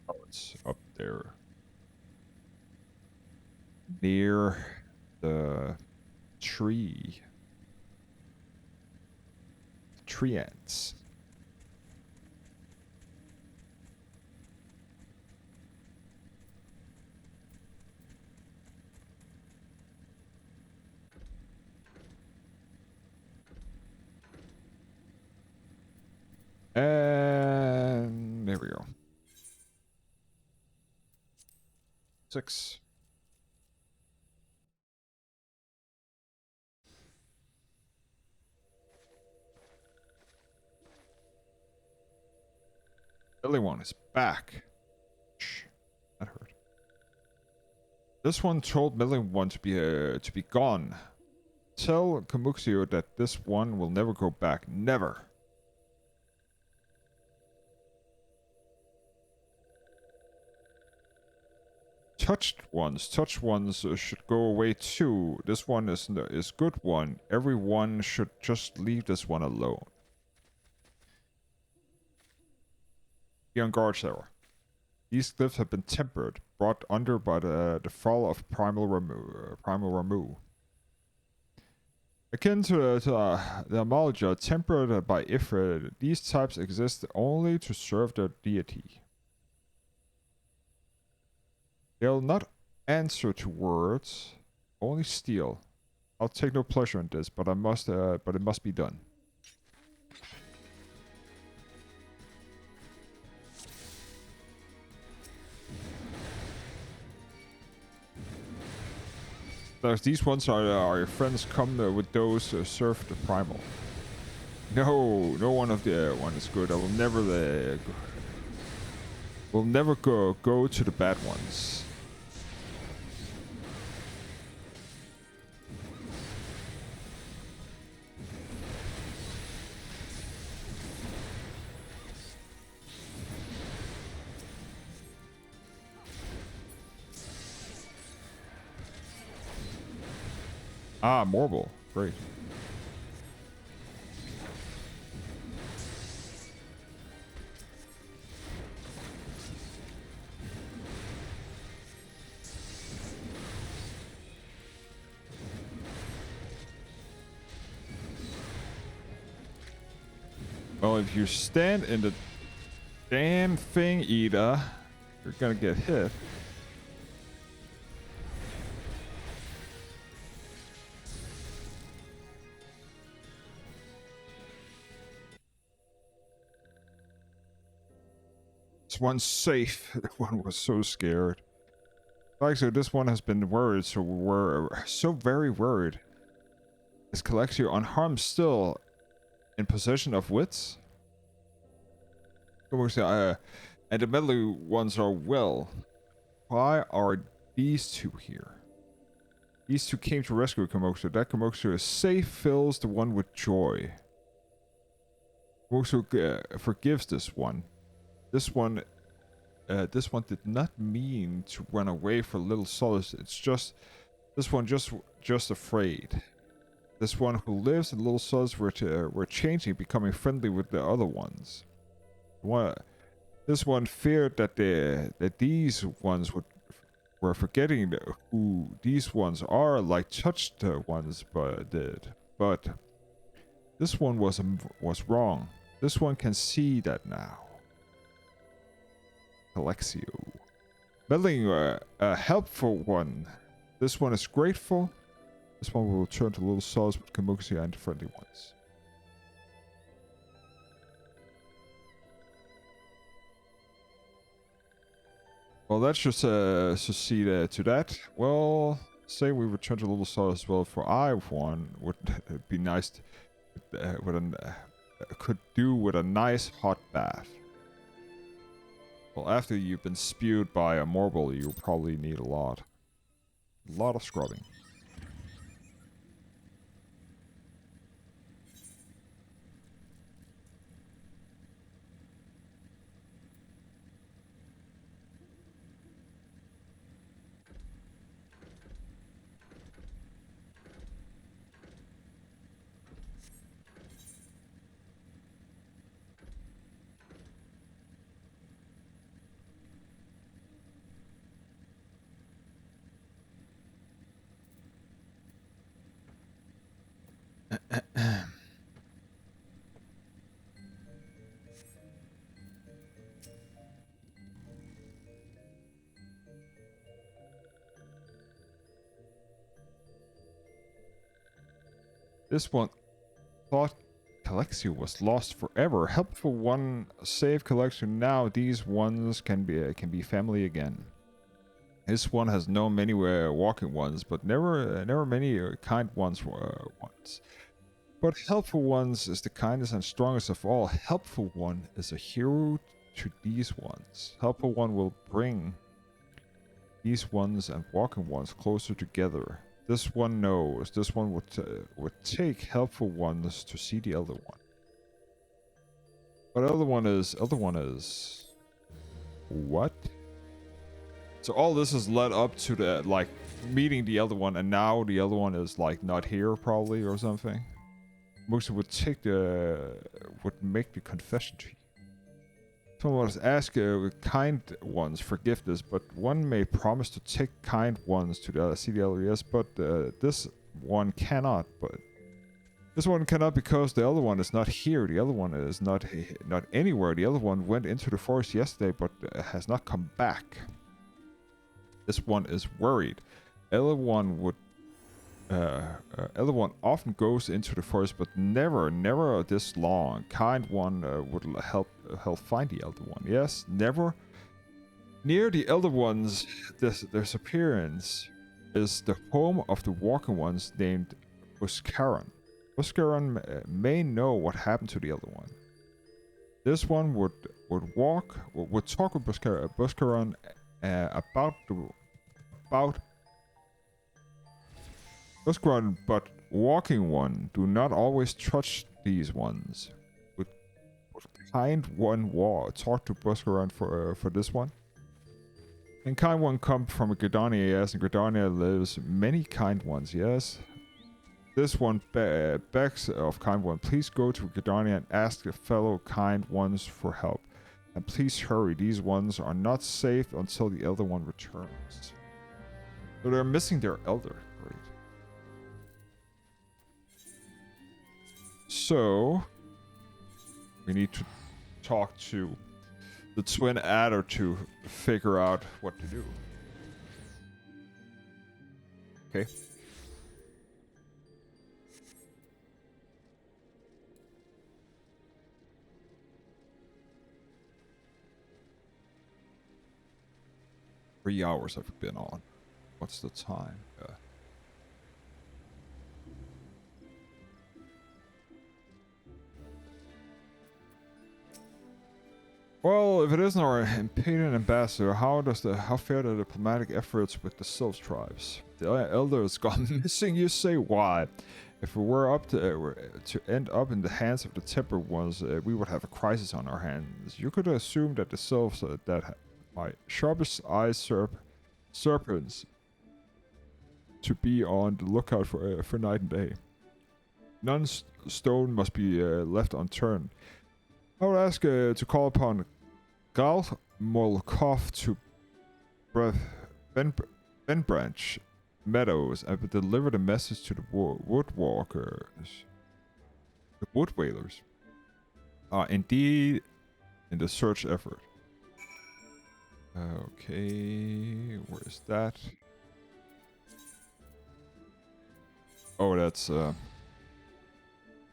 Oh, it's up there. Near the tree. Tree ants. And there we go. 6. Billy one is back. Shh, that hurt. This one told Milling one to be gone. Tell Kamuxio that this one will never go back. Never. touched ones. Touched ones should go away too. This one is good one. Everyone should just leave this one alone. Be on guard, Sarah. These glyphs have been tempered, brought under by the fall of Primal Ramu. Akin to the Amalja, tempered by Ifrit, these types exist only to serve their deity. They'll not answer to words, only steal. I'll take no pleasure in this, but it must be done. These ones are your friends. Come with those serve the primal. No one of the one is good. I will never go to the bad ones. Ah, Morble. Great. Well, if you stand in the damn thing, Ida, you're gonna get hit. This one's safe. That one was so scared. Actually, this one has been worried, so we're so very worried. Is Calexio unharmed still in possession of wits? And the meddling ones are well. Why are these two here? These two came to rescue Komoxo. That Komoxo is safe, fills the one with joy. Komoxo forgives this one. This one did not mean to run away for little solace. It's just this one just afraid. This one who lives in little solace were changing, becoming friendly with the other ones. This one feared that these ones were forgetting who these ones are, like touched ones, but this one was wrong. This one can see that now. Alexio. Meddling a helpful one. This one is grateful. This one will return to little souls with Kamuxia and friendly ones. Well, let's just succeed to that. Well, say we return to little souls as well. For I one would be nice. Could do with a nice hot bath. Well, after you've been spewed by a Morble, you probably need a lot of scrubbing. This one thought Calexio was lost forever. Helpful one, save Calexio now. These ones can be family again. This one has known many walking ones, but never many kind ones once. But helpful ones is the kindest and strongest of all. Helpful one is a hero to these ones. Helpful one will bring these ones and walking ones closer together. This one knows. This one would take helpful ones to see the other one. But other one is what? So all this has led up to the, like, meeting the other one, and now the other one is, like, not here, probably, or something. Musa would make the confession to you. Someone was asked kind ones forgiveness, but one may promise to take kind ones to the other. See the other, yes, but this one cannot. But this one cannot because the other one is not here. The other one is not anywhere. The other one went into the forest yesterday, but has not come back. This one is worried. Other one would. Other one often goes into the forest, but never this long. Kind one would help find the elder one. Yes, never. Near the elder ones, their disappearance is the home of the walking ones named Buskaran. Buskaran may know what happened to the elder one. This one would talk with Buskaran about Buskaran, but walking one do not always trust these ones. Would kind one talk to Buskaran for this one? And kind one come from Gridania, yes, and Gridania lives many kind ones, yes. This one begs of kind one, please go to Gridania and ask the fellow kind ones for help. And please hurry, these ones are not safe until the elder one returns. So they're missing their elder. Great. So, we need to talk to the twin adder to figure out what to do. Okay. Three hours I've been on. What's the time? Well, if it isn't our impatient ambassador, how fare the diplomatic efforts with the Sylph tribes? The elder has gone missing, you say? Why? If we were up to end up in the hands of the tempered ones, we would have a crisis on our hands. You could assume that the Sylphs that my sharpest eyes serpents to be on the lookout for night and day. None stone must be left unturned. I would ask to call upon Gal Molkov to Ben Branch Meadows and deliver the message to the woodwalkers. The wood whalers are indeed in the search effort. Okay, where is that? Oh, that's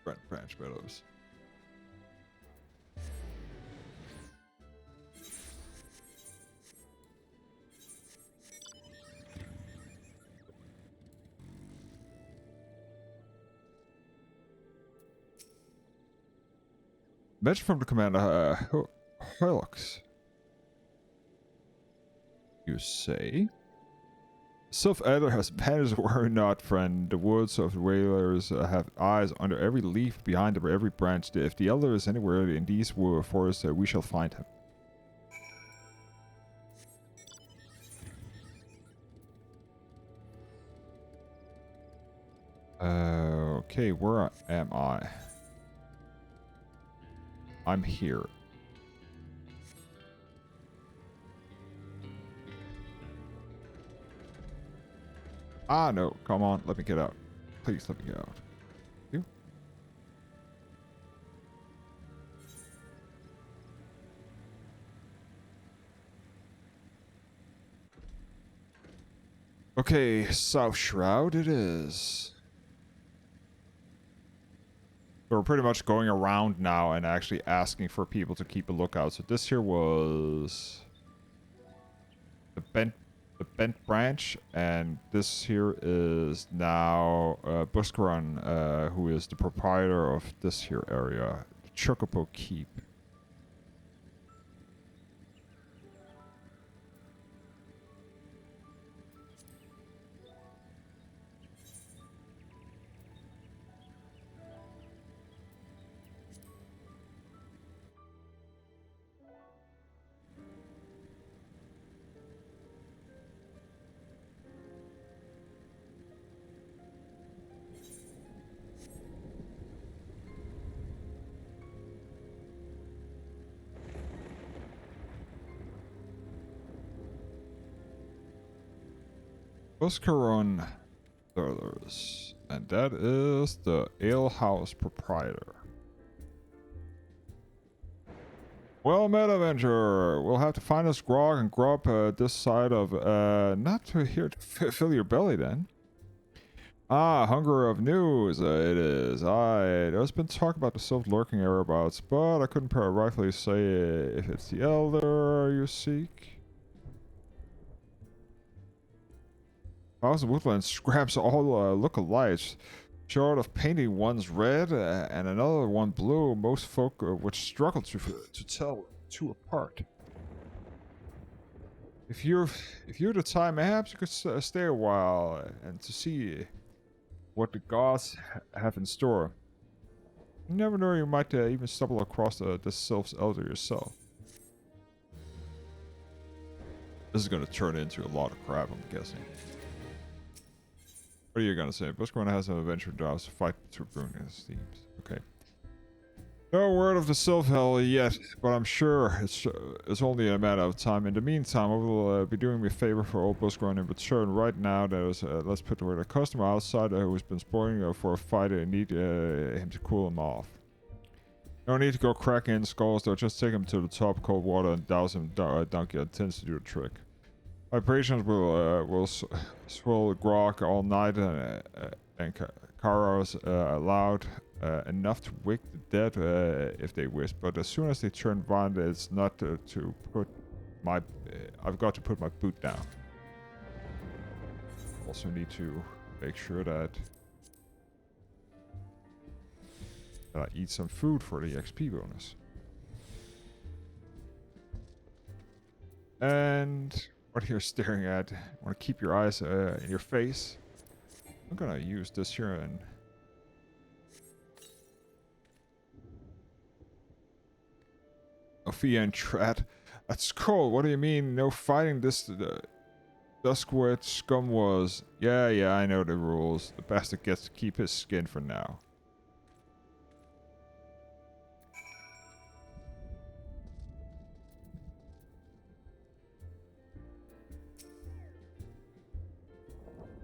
Branch Meadows. Message from the commander, Hilux. You say? Sylph Adder has vanished, worry not, friend. The woods of the whalers have eyes under every leaf, behind every branch. If the elder is anywhere in these forests, we shall find him. Okay, where am I? I'm here. Ah, no. Come on. Let me get out. Please let me get out. You? Okay, South Shroud it is. So we're pretty much going around now and actually asking for people to keep a lookout. So this here was the bent branch, and this here is now Buskaran, who is the proprietor of this here area, Chocobo Keep. Buscaron Brothers. And that is the ale house proprietor. Well met, Avenger. We'll have to find us grog and grub this side of, not to here to fill your belly then. Ah, hunger of news, it is. Aye, there's been talk about the self-lurking whereabouts, but I couldn't rightfully say if it's the elder you seek. Thousand Woodlands scraps all look-alikes, short of painting one's red and another one blue. Most folk would struggle to tell two apart. If you're the time, perhaps you could stay a while and to see what the gods have in store. You never know, you might even stumble across the Sylph's elder yourself. This is going to turn into a lot of crap, I'm guessing. What are you going to say? Buscarona has an adventure jobs to fight through Bruna's themes. Okay. No word of the Sylph Hell yet, but I'm sure it's only a matter of time. In the meantime, I will be doing me a favor for old Buscarona in return. Right now, there's let's put the word a customer outside who's been spoiling for a fight and need him to cool him off. No need to go cracking in skulls though. Just take him to the top cold water and douse him. Donkey tends to do the trick. My patients will swill grog all night and carouse aloud. Enough to wake the dead if they wish, but as soon as they turn violent, it's not to put my. I've got to put my boot down. Also need to make sure that I eat some food for the XP bonus. And what you're staring at, want to keep your eyes in your face. I'm gonna use this here and. Ophia and Trat. That's cold. What do you mean? No fighting this Duskwood scum was. Yeah, I know the rules. The bastard gets to keep his skin for now.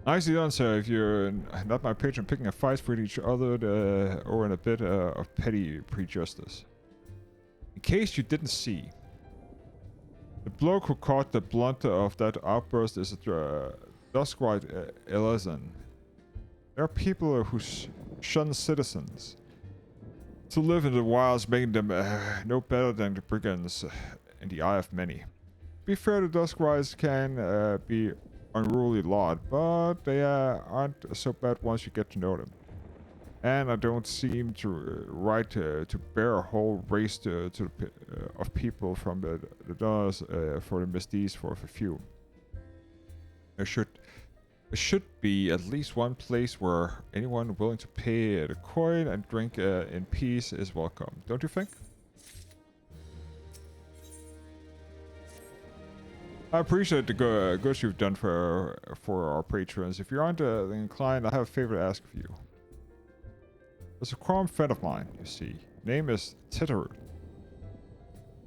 Nicely done, sir. If you're not my patron, picking a fight with each other or in a bit of petty prejudice. In case you didn't see, the bloke who caught the blunt of that outburst is a Duskwhite Elizan. There are people who shun citizens. To live in the wilds, making them no better than the brigands in the eye of many. To be fair, the Duskwites can be unruly lot, but they aren't so bad once you get to know them. And I don't seem to right to bear a whole race of people from the dollars for the misdeeds for a few. There should be at least one place where anyone willing to pay the coin and drink in peace is welcome. Don't you think? I appreciate the good you've done for our patrons. If you aren't inclined, I have a favor to ask of you. There's a quorum friend of mine, you see. Name is Fettouhi.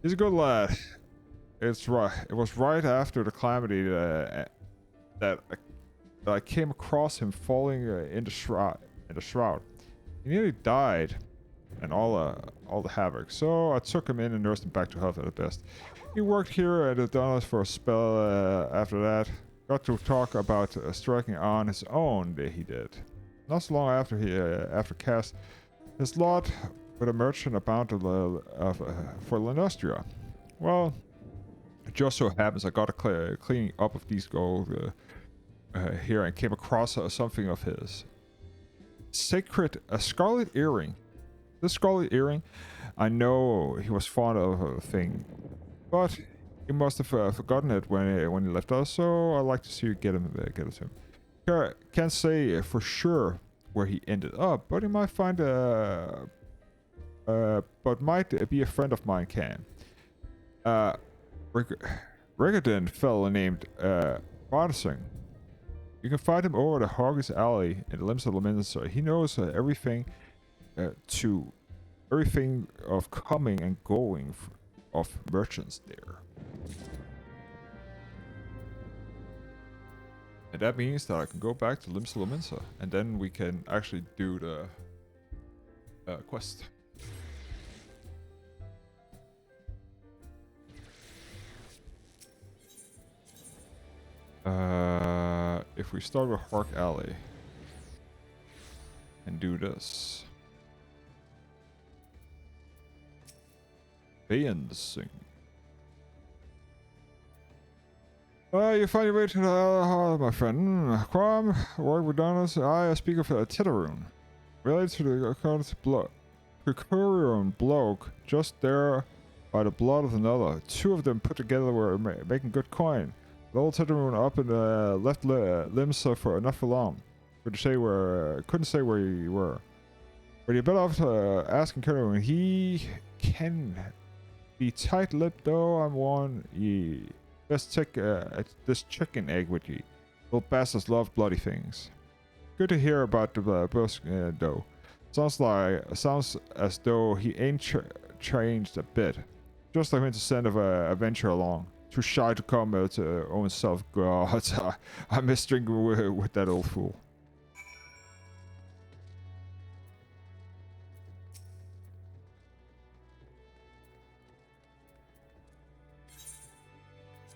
He's a good lad. It's right. It was right after the calamity that I came across him falling in the shroud. He nearly died, and all the havoc. So I took him in and nursed him back to health at the best. He worked here at the Donalds for a spell. After that, got to talk about striking on his own. He did. Not so long after after cast his lot with a merchant about for Lenostria. Well, it just so happens I got a cleaning up of these gold here and came across something of his. A scarlet earring. This scarlet earring, I know he was fond of a thing, but he must have forgotten it when he left us. So I'd like to see you get it to him. Can't say for sure where he ended up, but he might find but might be a friend of mine can. Rigadin fella named Bardsing. You can find him over the Hoggies Alley in the limbs of Leminster. He knows everything of coming and going of merchants there. And that means that I can go back to Limsa Lominsa, and then we can actually do the quest. If we start with Hark Alley and do this. Dancing. You find your way to the my friend. Quam, work with Donis. I speak of Titterune. Related to the Precurion bloke just there by the blood of another. Two of them put together were making good coin. The old Titterune up in the left limbs for enough alarm. Couldn't say where you were. But you're better off asking Titterune. He can be tight-lipped though, I'm one. Ye. Let's take this chicken egg with ye. Little bastards love bloody things. Good to hear about the busk though. Sounds as though he ain't changed a bit. Just like him to send of a venture along. Too shy to come to own self. God, I miss drinking with that old fool.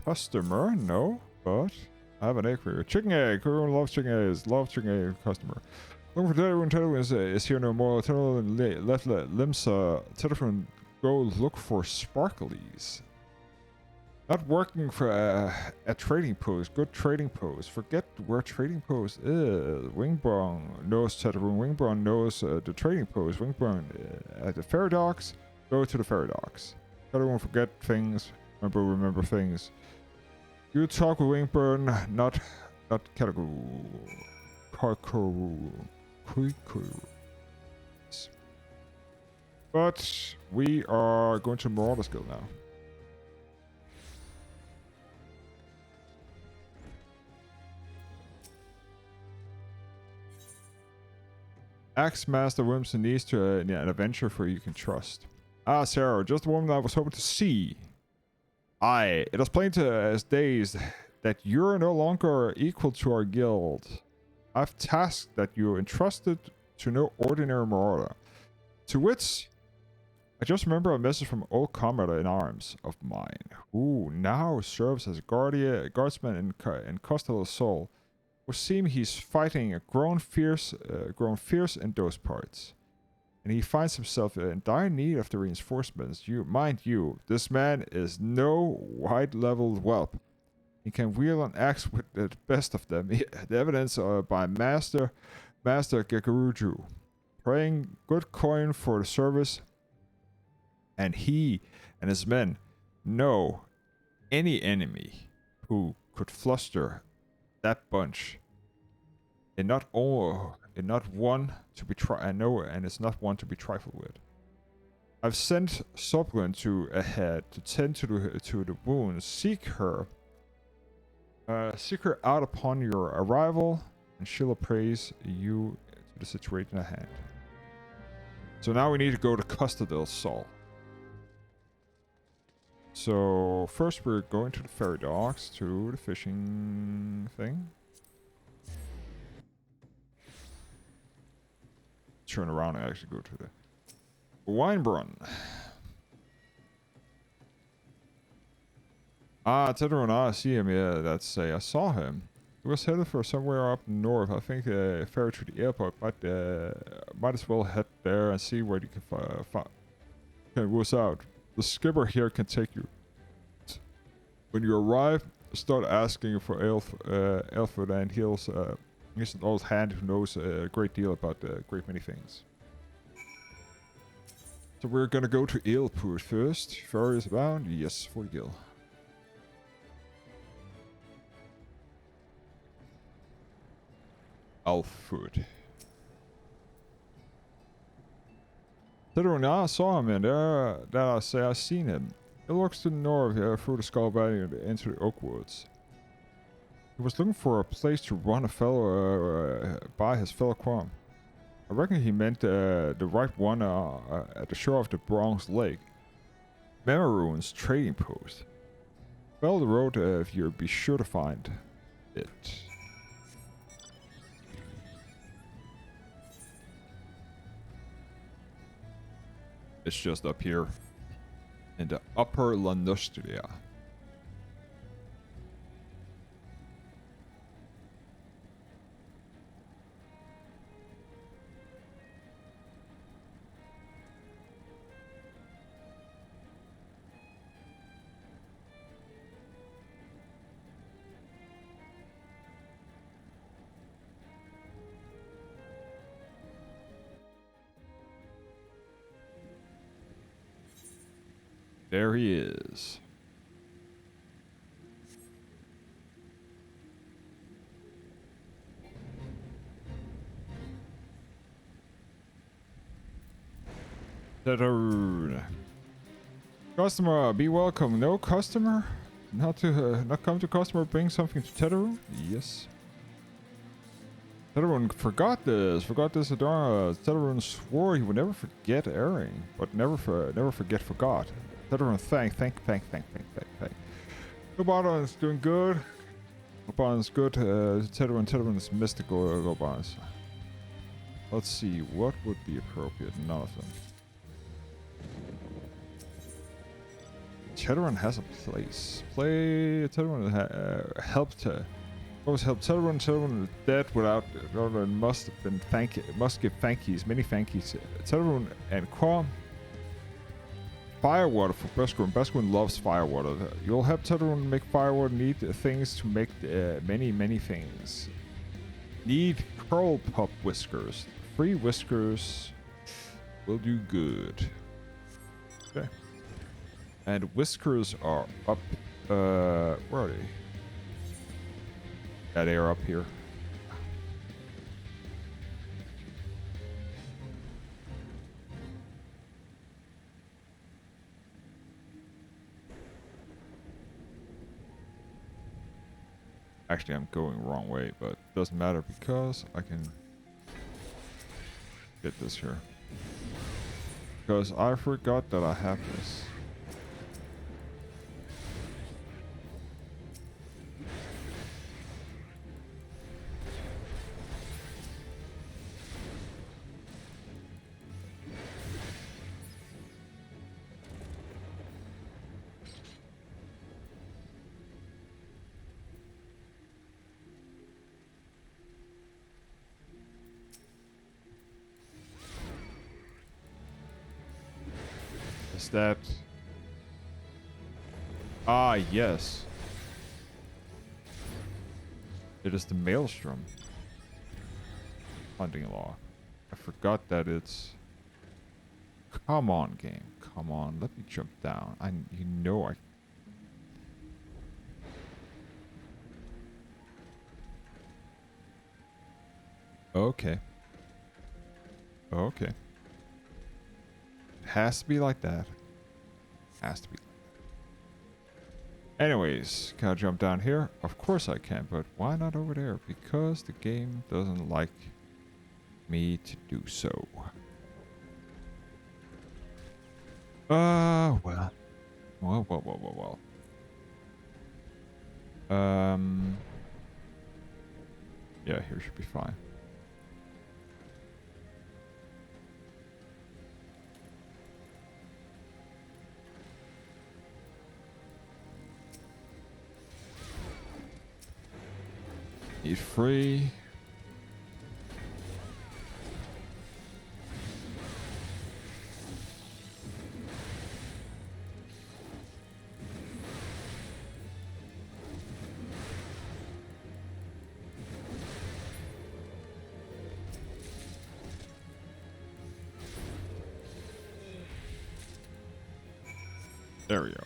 Customer? No, but I have an egg for you. Chicken egg! Everyone loves chicken eggs. Love chicken egg customer. Looking for Titterune is here no more. Titterune left Limsa. Titterune go look for sparklies. Not working for a trading post. Good trading post. Forget where trading post is. Wingburn knows Titterune. Wingburn knows the trading post. Wingburn at the ferry docks. Go to the ferry docks. Titterune forget things. Remember things. You talk with Wingburn, not Katagu. But we are going to Marauder skill now. Axe Master Williamson needs to an adventure for you can trust. Ah, Sarah, just the woman I was hoping to see. Aye, it is plain as days that you're no longer equal to our guild. I've tasked that you entrusted to no ordinary marauder. To which, I just remember a message from old comrade in arms of mine, who now serves as a guardsman in Costello's soul. Would seem he's fighting a grown fierce in those parts. And he finds himself in dire need of the reinforcements. Mind you, this man is no white-leveled whelp. He can wield an axe with the best of them. The evidence by Master Gekaruju. Praying good coin for the service. And he and his men know any enemy who could fluster that bunch. And not one to be it's not one to be trifled with. I've sent Soblin ahead to tend to the wounds. Seek her out upon your arrival, and she'll appraise you to the situation at hand. So now we need to go to Costa del Sol. So first we're going to the ferry docks to the fishing thing. Turn around and actually go to the Winebrun. Ah, Titterune, I see him. Yeah, I saw him. He was headed for somewhere up north. I think the ferry to the airport. Might as well head there and see where you can work out. The skipper here can take you. When you arrive, start asking for Alfred, and he's an old hand who knows a great deal about a great many things. So we're gonna go to Eelpoort first. Ferry is bound. Yes, 40 gil. Alfred. Titterune, I saw him in there. That I say I seen him. He looks to the north through the Skull Valley into the Oak Woods. He was looking for a place to run by his fellow Quam. I reckon he meant the right one at the shore of the Bronx Lake. Memaroon's trading post. Follow the road if you'll be sure to find it. It's just up here in the upper Landustria. There he is. Fettouhi. Customer, be welcome. No customer? Not come to customer, bring something to Fettouhi? Yes. Fettouhi forgot this. Fettouhi swore he would never forget erring, but never forget forgot. Fettouhi thank. Gobon's doing good. Gobon's good. Fettouhi's mystical Gobon's. Let's see, what would be appropriate? None of them. Fettouhi has a place. Fettouhi helped her. Always helped Fettouhi. Fettouhi is dead without. Must have been must give thankies, many thankies. Fettouhi and Quam. Firewater for Basquin. Basquin loves firewater. You'll help Fettouhi make firewater. Need things to make many things. Need curl pup whiskers. Free whiskers will do good. Okay. And whiskers are up. Where are they? Yeah, they are up here. Actually, I'm going wrong way, but it doesn't matter because I can get this here. Because I forgot that I have this. Is that... Ah, yes. It is the Maelstrom. Hunting log. I forgot that it's... Come on, game. Come on. Let me jump down. You know I... Okay. Okay. It has to be like that. Has to be like that. Anyways, can I jump down here? Of course I can, but why not over there? Because the game doesn't like me to do so. Well. Well. Yeah, here should be fine. Need free. There we go.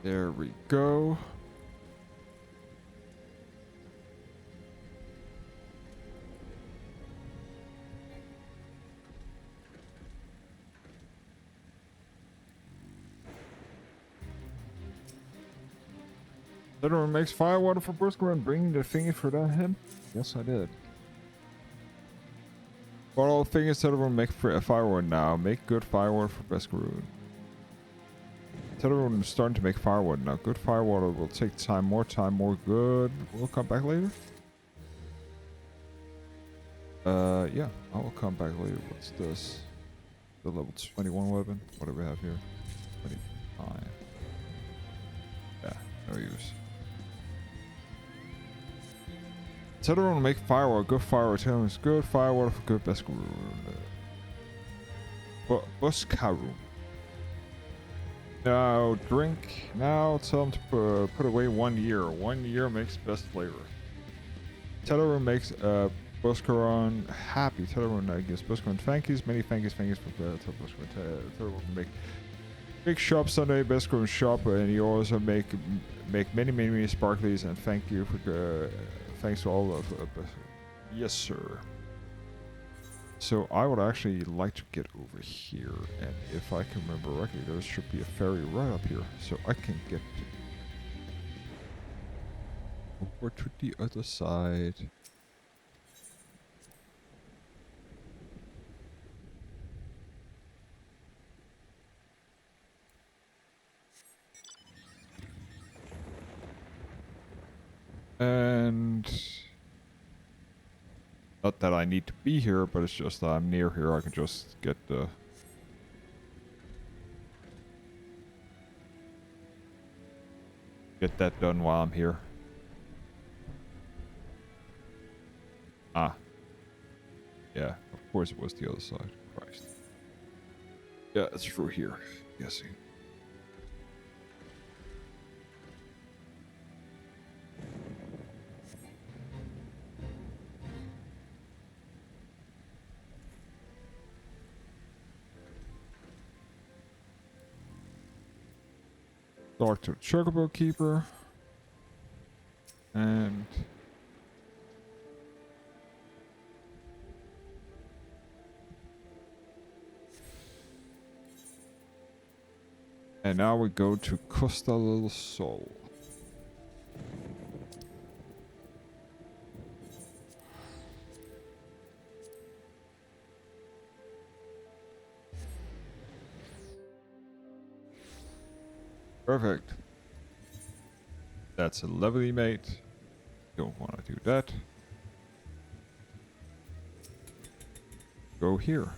There we go. Tetherun makes firewater for Buskerun. Bring the thingy for that him? Yes, I did. But all things Tetherun make firewater now. Make good firewater for Buskerun. Tetherun is starting to make firewater now. Good firewater will take time, more good. We'll come back later. Yeah, I will come back later. What's this? The level 21 weapon? What do we have here? 29. Yeah, no use. Tetherun will make firewater. Good firewater. Tetherun is good firewater for good Buskerun. Buskerun. Now drink. Now tell him to put away 1 year. 1 year makes best flavor. Tetherun makes Buskerun happy. Tetherun gives Buskerun thank yous. Many thank yous for Buskerun. Tetherun make big shop Sunday Buskerun shop, and he also make many sparklies and thank you for thanks to all of yes sir. So I would actually like to get over here, and if I can remember correctly, there should be a ferry right up here, so I can get over to the other side. And not that I need to be here, but it's just that I'm near here. I can just get that done while I'm here. Ah. Yeah, of course it was the other side. Christ. Yeah, it's through here. Guessing. Talk to the Chocobo Keeper. And now we go to Costa del Sol. Perfect. That's a lovely mate. Don't want to do that. Go here.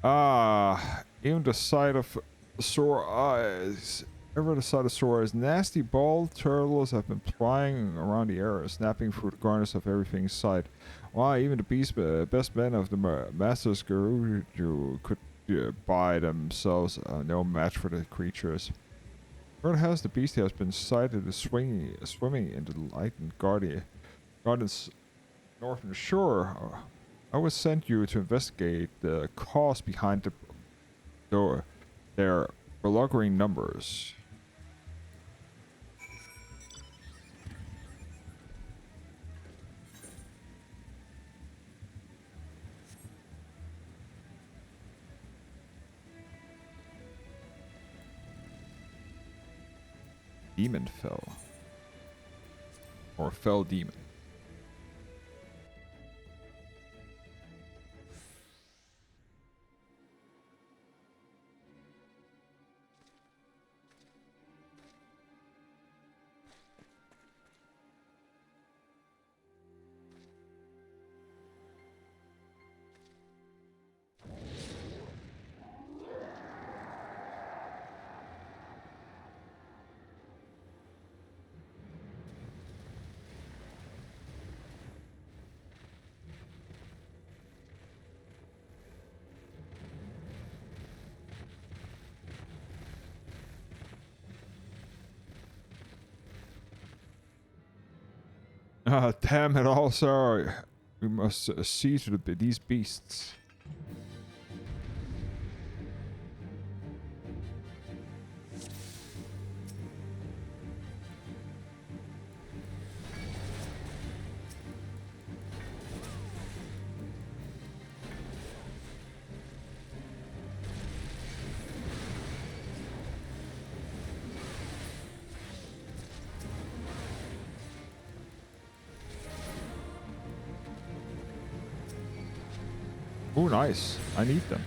Ah, even the sight of sore eyes. Ever the sight of sore eyes. Nasty bald turtles have been flying around the air, snapping through the corners of everything in sight. Why, even the best men of the Master's Garuju could by themselves no match for the creatures. Word has the beast has been sighted swimming in the lightened garden's northern shore. I was sent you to investigate the cause behind their belligerent numbers. Demon fell. Or fell demon. Ah, damn it all, sorry. We must see to these beasts. Oh, nice. I need them.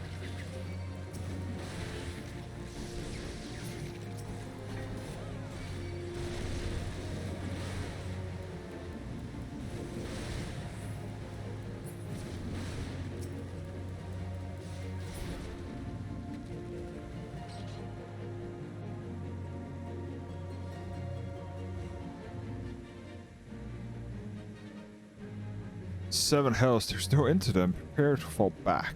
Seven hells, there's no end to them. Prepare to fall back.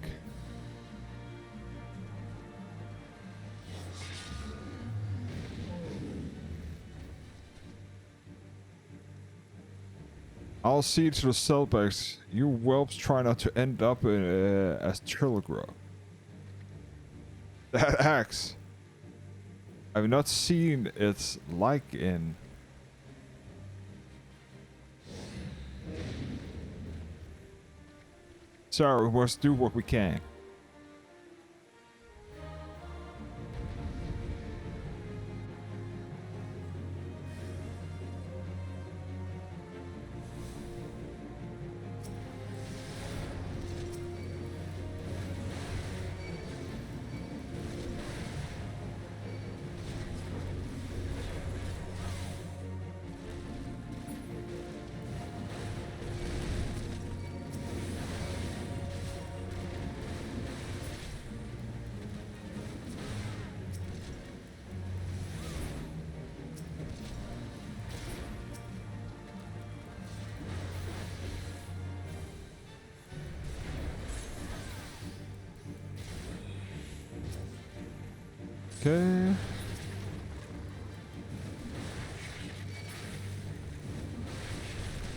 I'll see to the sellbacks. You whelps try not to end up in, as Turtlegrove. That axe. I've not seen its like in... Sorry, we must do what we can. Okay.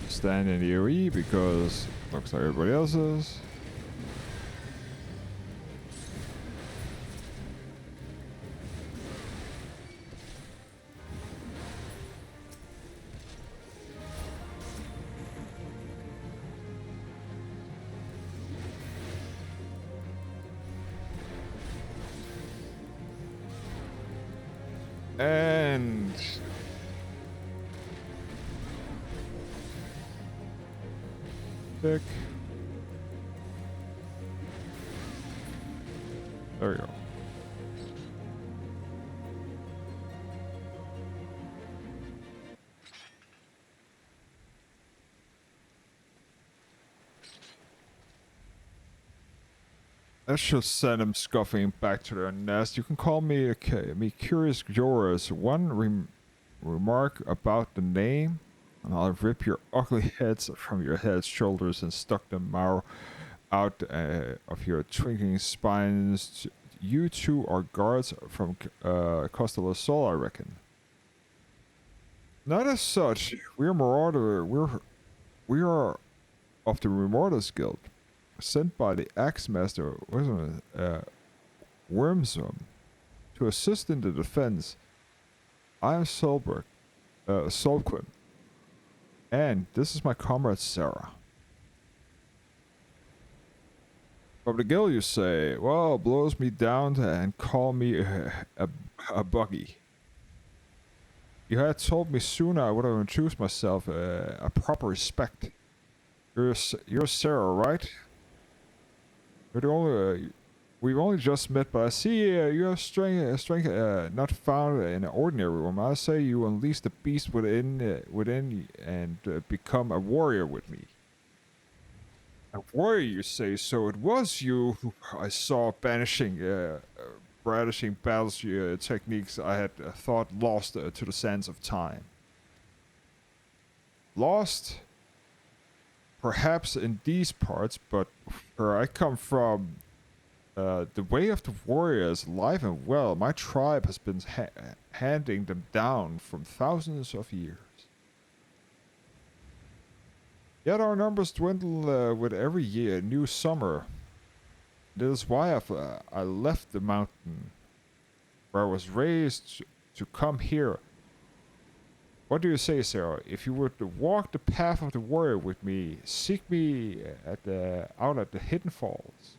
Stand in the AoE because looks like everybody else is. And pick. There we go. That should send them scuffing back to their nest. You can call me Curious Joris. One remark about the name, and I'll rip your ugly heads from your heads, shoulders, and stuck them marrow out of your twinkling spines. You two are guards from Costa del Sol, I reckon. Not as such. We're marauder. We are of the Marauders Guild, sent by the Axe Master Wormsum to assist in the defense. I am Solquin, and this is my comrade Sarah. From the guild, you say? Well, blows me down and call me a buggy. You had told me sooner, I would have introduced myself a proper respect. You're Sarah, right? You're the only, we've only just met, but I see you have strength not found in an ordinary woman. I say you unleash the beast within and become a warrior with me. A warrior, you say? So it was you who I saw brandishing battles techniques I had thought lost to the sands of time. Lost? Perhaps in these parts, but where I come from, the way of the warrior is alive and well. My tribe has been handing them down from thousands of years. Yet our numbers dwindle with every year, new summer. That is why I left the mountain where I was raised to come here. What do you say, Sarah? If you were to walk the path of the warrior with me, seek me out at the Hidden Falls.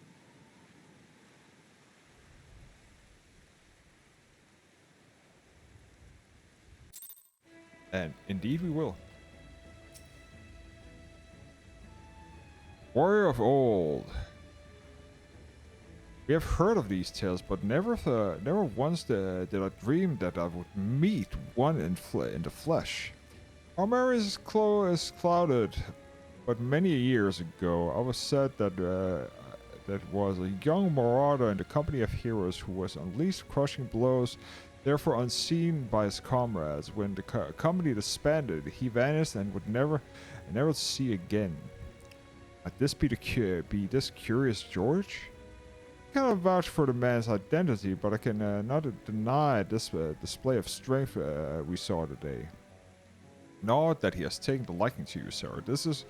And indeed we will. Warrior of old. We have heard of these tales, but never once did I dream that I would meet one in the flesh. Our memory is clouded, but many years ago, I was said that that was a young marauder in the company of heroes who was unleashed crushing blows, therefore unseen by his comrades. When the company disbanded, he vanished and would never see again. Might this be this Curious George? I cannot vouch for the man's identity, but I can not deny this display of strength we saw today. Nor that he has taken the liking to you, sir. This is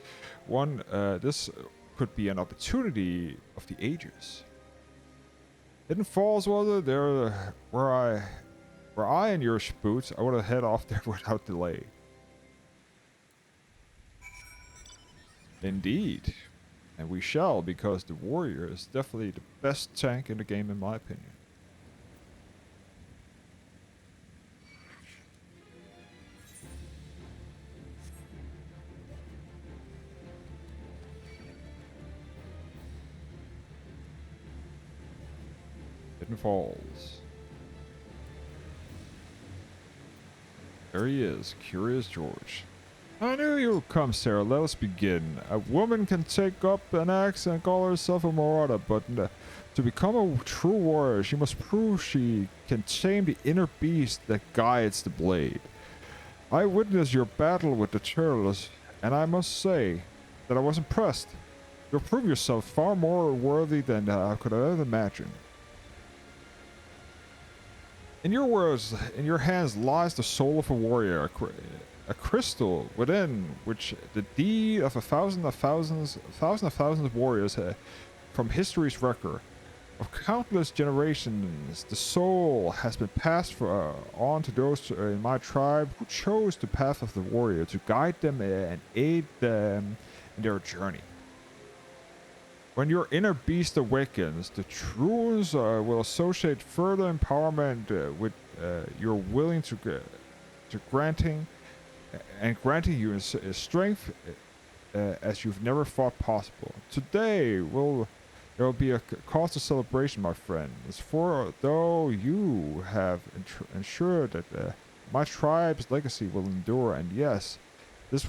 one. This could be an opportunity of the ages. Hidden Falls, was it? There, where I and your boots, I would have head off there without delay. Indeed. And we shall, because the warrior is definitely the best tank in the game, in my opinion. Hidden Falls. There he is, Curious George. I knew you would come, Sarah. Let us begin. A woman can take up an axe and call herself a marauder, but to become a true warrior, she must prove she can tame the inner beast that guides the blade. I witnessed your battle with the turtles, and I must say that I was impressed. You'll prove yourself far more worthy than I could have ever imagined. In your words, in your hands lies the soul of a warrior. A crystal within which the deed of thousands of warriors from history's record of countless generations. The soul has been passed on to those in my tribe who chose the path of the warrior to guide them and aid them in their journey. When your inner beast awakens, the runes will associate further empowerment with your willing to granting you strength as you've never thought possible. Today there will be a cause of celebration, my friend. As for though you have ensured that my tribe's legacy will endure, and yes, this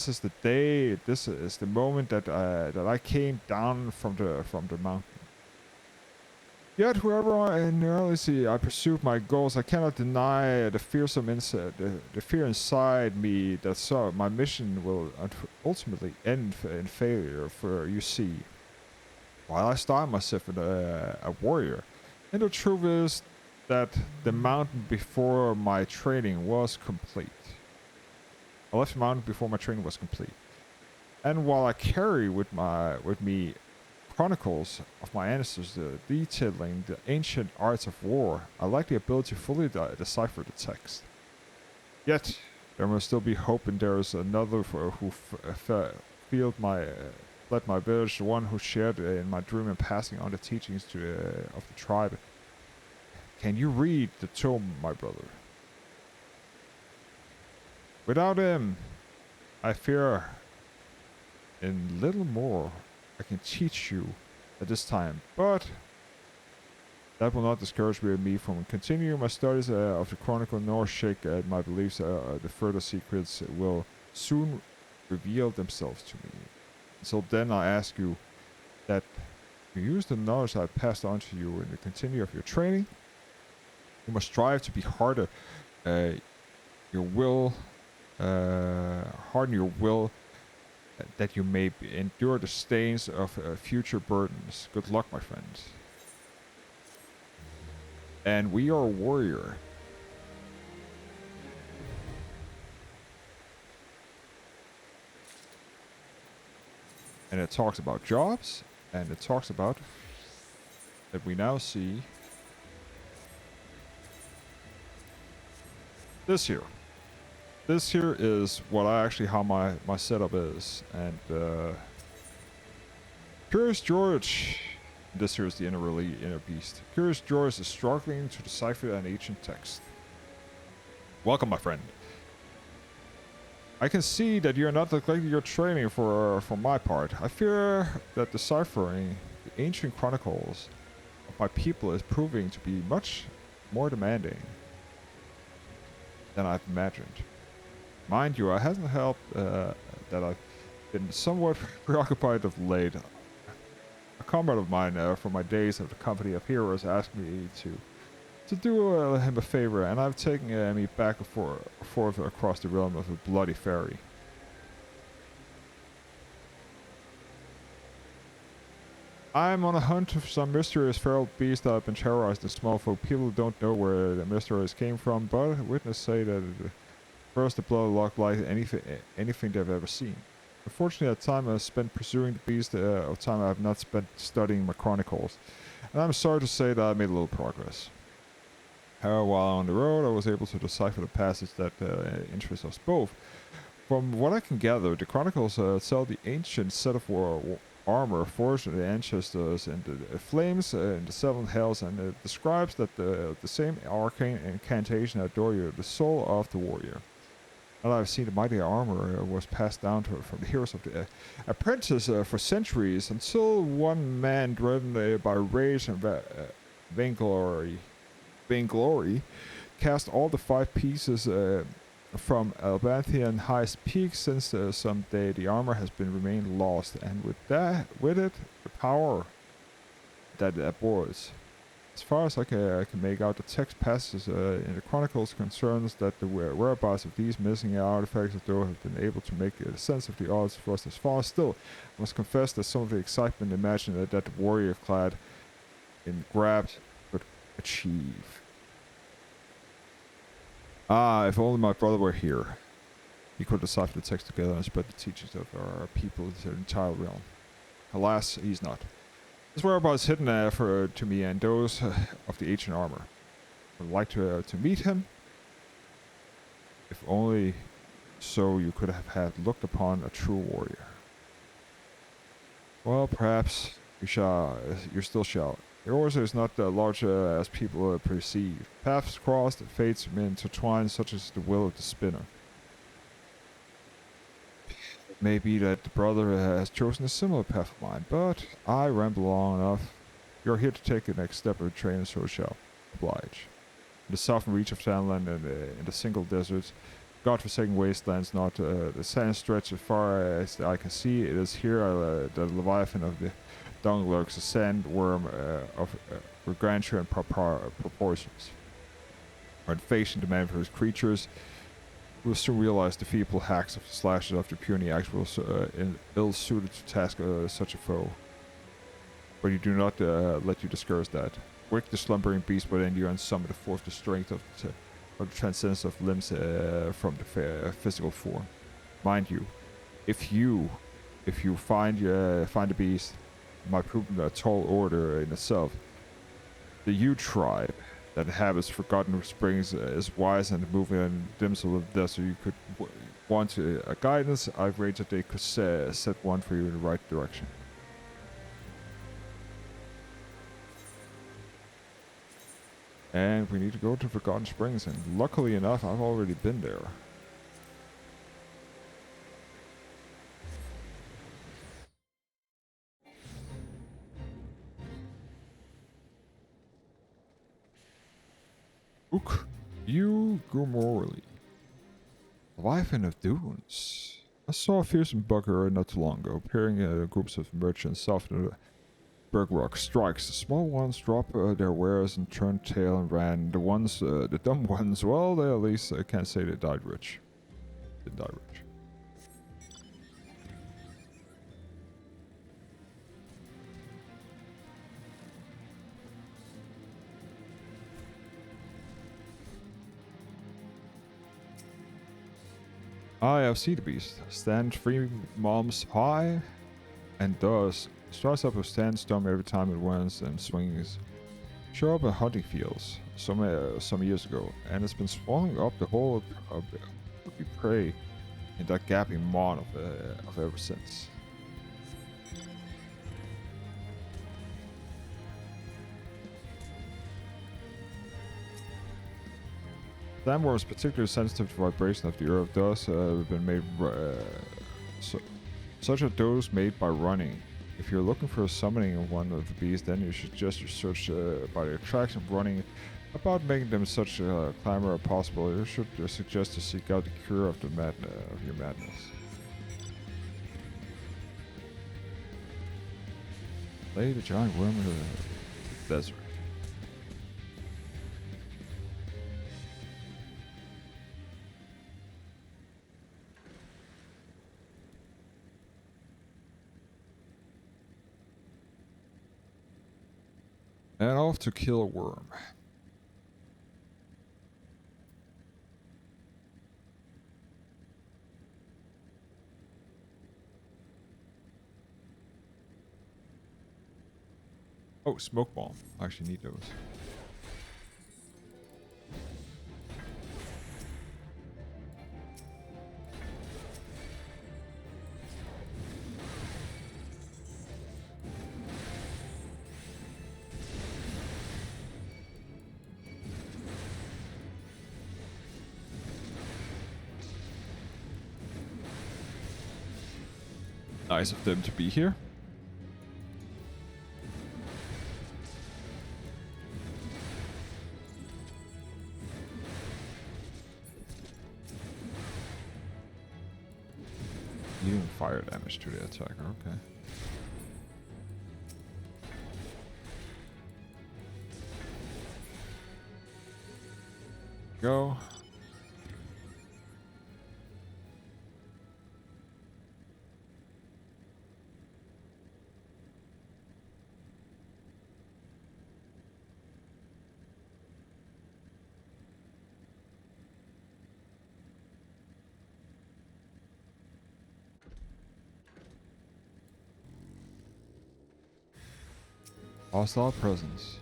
is the day. This is the moment that I came down from the mountain. Yet, whoever in reality I pursued my goals, I cannot deny the fearsome the fear inside me that my mission will ultimately end in failure. For you see, while I style myself a warrior, and the truth is that the mountain before my training was complete. I left the mountain before my training was complete, and while I carry with me chronicles of my ancestors detailing the ancient arts of war, I lack the ability to fully decipher the text. Yet, there must still be hope, and there is another who fled my village, the one who shared in my dream and passing on the teachings of the tribe. Can you read the tome, my brother? Without him, I fear in little more I can teach you at this time, but that will not discourage me from continuing my studies of the Chronicle, nor shake my beliefs the further secrets will soon reveal themselves to me. Until then, I ask you that you use the knowledge I passed on to you in the continue of your training. You must strive to be harder, harden your will, that you may endure the stains of future burdens. Good luck, my friends. And we are a warrior. And it talks about jobs, and it talks about that we now see this here. This here is what how my setup is, and Curious George. This here is the inner beast. Curious George is struggling to decipher an ancient text. Welcome, my friend. I can see that you are not neglecting your training for my part. I fear that deciphering the ancient chronicles my people is proving to be much more demanding than I've imagined. Mind you, it hasn't helped that I've been somewhat preoccupied of late. A comrade of mine from my days at the Company of Heroes asked me to do him a favor, and I've taken me back and forth across the realm of a bloody fairy. I'm on a hunt for some mysterious feral beast that have been terrorizing the small folk. People don't know where the mysteries came from, but witnesses say that it first the blood looked like anything they've ever seen. Unfortunately, that time I spent pursuing the beast, of time I have not spent studying my chronicles, and I'm sorry to say that I made a little progress. However, while on the road, I was able to decipher the passage that interests us both. From what I can gather, the chronicles tell the ancient set of armor forged by the ancestors in the flames in the seven hells, and it describes that the same arcane incantation adore you, the soul of the warrior. And I've seen the mighty armor was passed down from the heroes of the apprentice for centuries, until one man, driven by rage and vainglory, cast all the 5 pieces from Albanthian highest peak. Since some day the armor has been remained lost, and with it the power that it abhors. As far as I can make out, the text passages in the chronicles concerns that the whereabouts of these missing artifacts, though have been able to make a sense of the odds for us thus far, still I must confess that some of the excitement imagined that the warrior clad in grabbed could achieve. Ah, if only my brother were here. He could decipher the text together and spread the teachings of our people to the entire realm. Alas, he's not. His whereabouts hidden to me and those of the ancient armor. I would like to meet him, if only so you could have had looked upon a true warrior. Well, perhaps you still shall. Yours is not large as people perceive. Paths crossed, fates intertwined, such as the will of the spinner. It may be that the brother has chosen a similar path of mine, but I ramble long enough. You're here to take the next step of the train, and so shall oblige. In the southern reach of Tanland and in the single deserts, godforsaken wastelands, not the sand stretch as far as the eye can see. It is here the Leviathan of the dung lurks, a sandworm of grandeur and proportions. Our facing demand for his creatures will soon realize the feeble hacks of the slashes of the puny axe will ill-suited to task such a foe. But you do not let you discourage that. Wake the slumbering beast within you and summon the force, the strength of the transcendence of limbs from the physical form. Mind you, if you find the beast, it might prove a tall order in itself. The Ute tribe that inhabits forgotten springs is wise and moving and dimsel of death, so you could want a guidance. I've raised that they could set one for you in the right direction. And we need to go to Forgotten Springs, and luckily enough, I've already been there. Ook, you Gumorley. Leviathan of Dunes. I saw a fearsome bugger not too long ago, appearing in groups of merchants south of the Bergrock strikes. The small ones drop their wares and turned tail and ran. The dumb ones, well, they at least can't say they died rich. Didn't die rich. I have seen the beast. Stand 3 moms high and starts up a sandstorm every time it runs and swings. Show up in hunting fields some years ago, and it's been swallowing up the whole of the prey in that gaping maw of ever since. Sandworm is particularly sensitive to vibration of the earth, thus have been made such a dose made by running. If you're looking for a summoning of one of the beasts, then you should just search by the tracks of running about making them such a clamor as possible. You should suggest to seek out the cure of the of your madness. Slay the giant worm in the desert. And off to kill a worm. Oh, smoke bomb. I actually need those. Nice of them to be here. Dealing fire damage to the attacker, okay. Go. Hostile presence.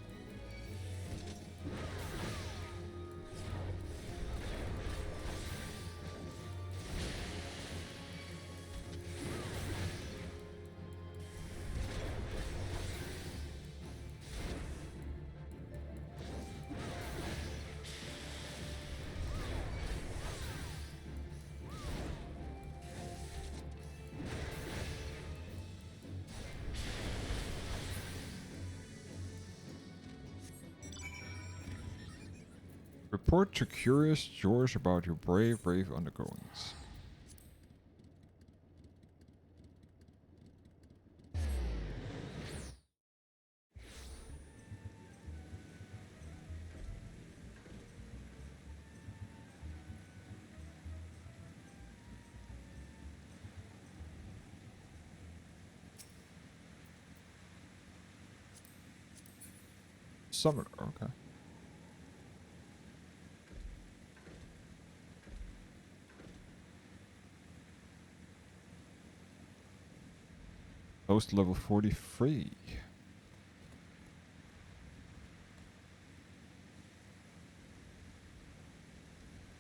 Report to Curious George about your brave undergoings. Summoner, okay. Host level 43.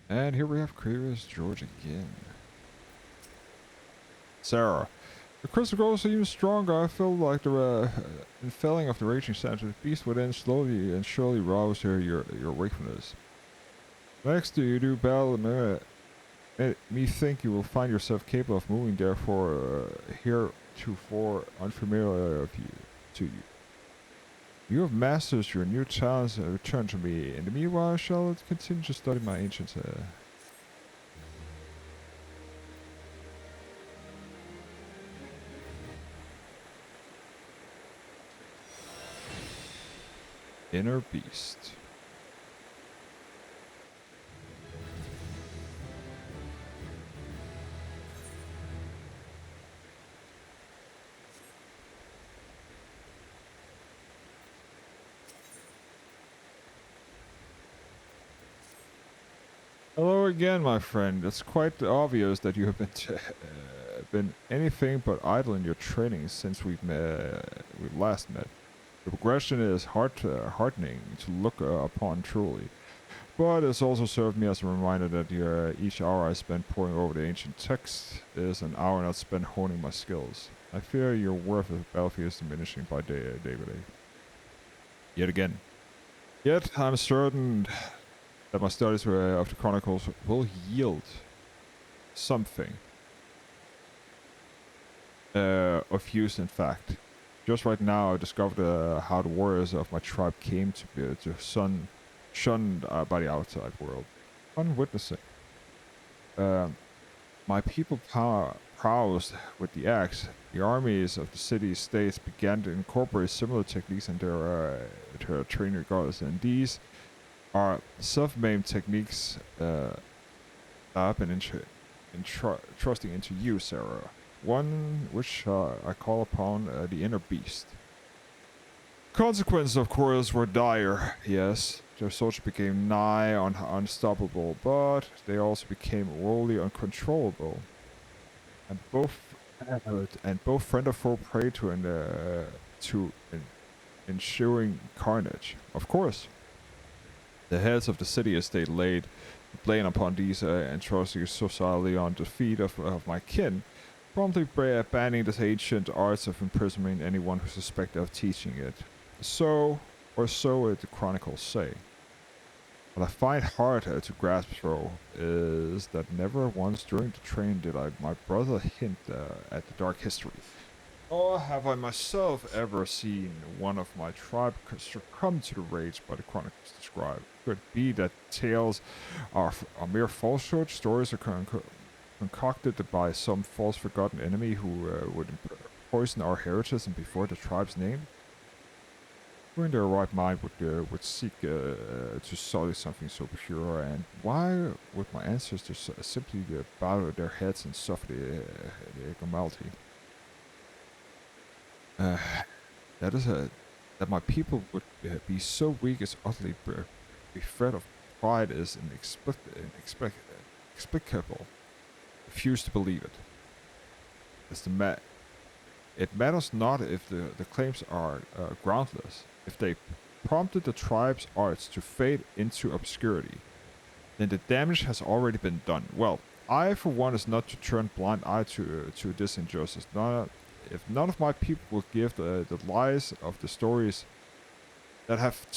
And here we have Curious George again. Sarah. The crystal grows even stronger. I feel like the infilling of the raging sands. The beast within slowly and surely rouse your wakefulness. Next you do battle me think you will find yourself capable of moving, therefore heretofore unfamiliar to you. You have mastered your new talents and return to me. In the meanwhile, I shall continue to study my ancient inner beast. Hello again, my friend. It's quite obvious that you have been anything but idle in your training since we last met. The progression is heartening to look upon truly, but it's also served me as a reminder that each hour I spend poring over the ancient text is an hour not spent honing my skills. I fear your worth of the battlefield is diminishing by day by day. Yet again. Yet I'm certain that my studies of the Chronicles will yield something. of use, in fact. Just right now, I discovered how the warriors of my tribe came to be shunned by the outside world. Fun witnessing. My people prowessed with the axe. The armies of the city-states began to incorporate similar techniques in their training regardless, and these are self-made techniques that I've been trusting into you, Sarah. One which I call upon the inner beast. Consequences, of course, were dire, yes. Their soldiers became nigh unstoppable, but they also became wholly uncontrollable. And both friend and foe prayed to ensuing carnage. Of course, the heads of the city estate laid blame upon these atrocities so solidly on the feet of my kin, promptly banning the ancient arts of imprisoning anyone who suspected of teaching it. So the chronicles say. What I find hard to grasp, though, is that never once during the training did my brother hint at the dark history. Nor have I myself ever seen one of my tribe succumb to the rage by the chronicles described. Could it be that tales are mere falsehood, stories are concocted by some false forgotten enemy who would poison our heritage and before the tribe's name? Who in their right mind would seek to sully something so pure, and why would my ancestors simply bow their heads and suffer the ignominy? That my people would be so weak as utterly bereft of pride is inexplicable. Refuse to believe it. It matters not if the claims are groundless. If they prompted the tribe's arts to fade into obscurity, then the damage has already been done. Well, I, for one, is not to turn blind eye to this injustice. If none of my people will give the lies of the stories that have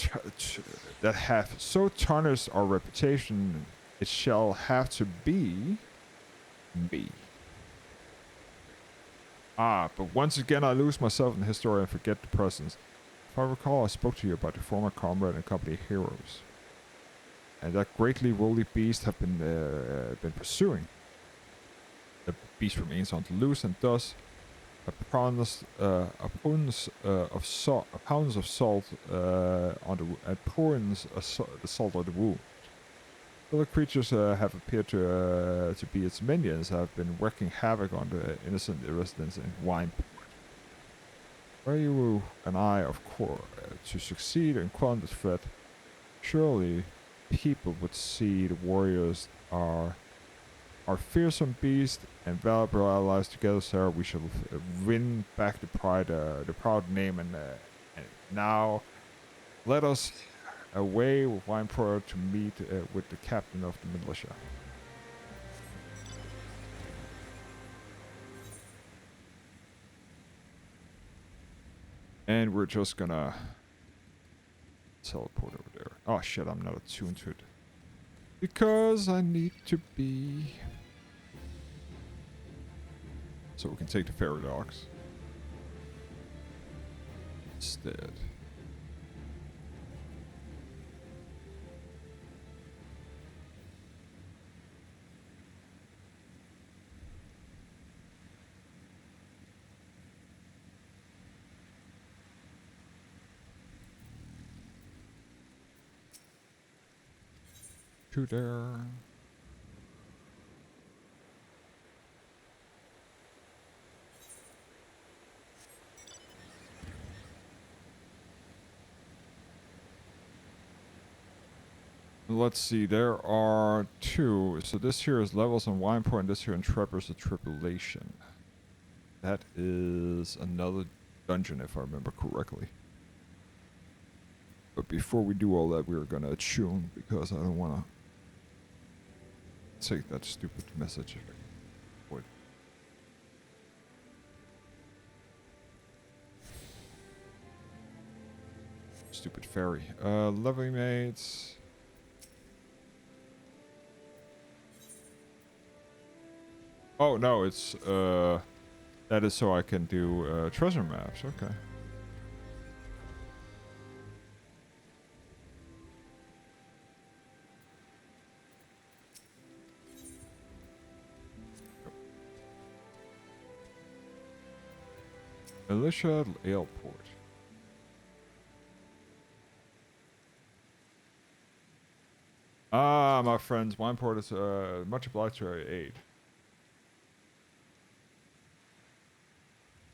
so tarnished our reputation, it shall have to be me. But once again I lose myself in the history and forget the presence. If I recall, I spoke to you about the former comrade and company heroes, and that greatly woolly beast have been pursuing. The beast remains on the loose, and thus pounds of salt and pourings the salt of the wound. Other creatures have appeared to be its minions, have been wreaking havoc on the innocent residents in Wineport. Were you and I, of course, to succeed in quelling the threat, surely people would see the warriors are fearsome beast and valuable allies. Together, Sarah, we shall win back the proud name, and now let us away with Wineport to meet with the captain of the militia. And we're just gonna teleport over there. Oh shit, I'm not attuned to it. Because I need to be. So we can take the ferry docks instead. To there. Let's see, there are two. So this here is levels on Wineport, and this here in Treppers of Tribulation. That is another dungeon, if I remember correctly. But before we do all that, we're gonna attune, because I don't wanna take that stupid message. Wait. Stupid fairy. Lovely mates. Oh no, it's That is so I can do treasure maps. Okay. Militia Airport. Ah, my friends, Wineport is much obliged to our aid.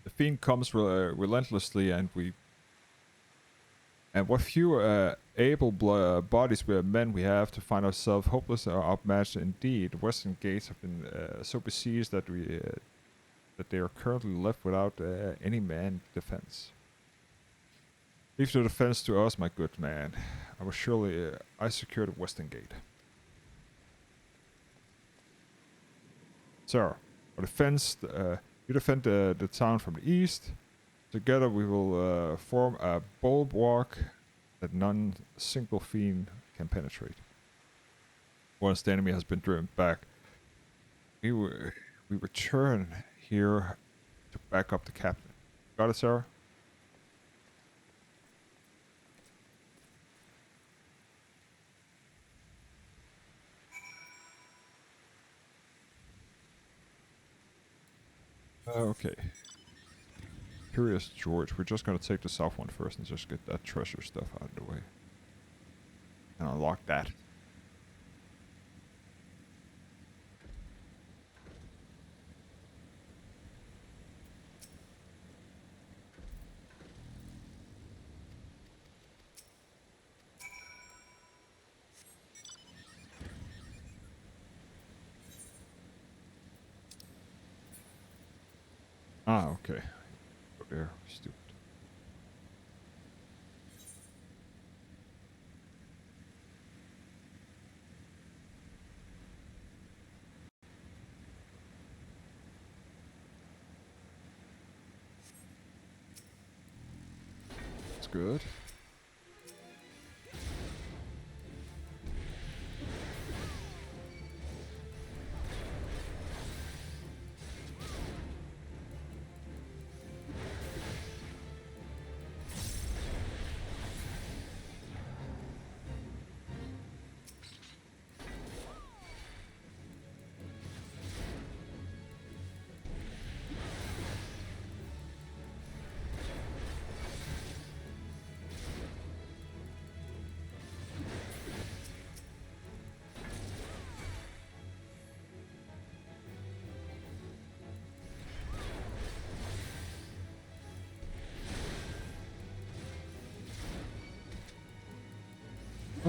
The fiend comes relentlessly, and what few able bodies we men we have to find ourselves hopeless or outmatched indeed. Western gates have been so besieged that that they are currently left without any man defense. Leave the defense to us, my good man. I will surely I secure the western gate. Sir, our defense, you defend the town from the east. Together we will form a bulwark that none single fiend can penetrate. Once the enemy has been driven back, we return here to back up the captain. Got it, sir? Okay. Curious George, we're just gonna take the south one first and just get that treasure stuff out of the way. And unlock that. Ah, okay. Go there, stupid. That's good.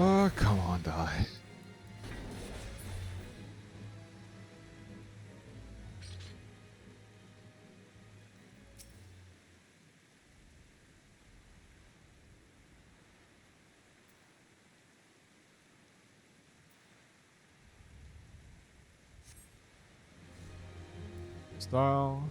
Oh, come on, die. Style.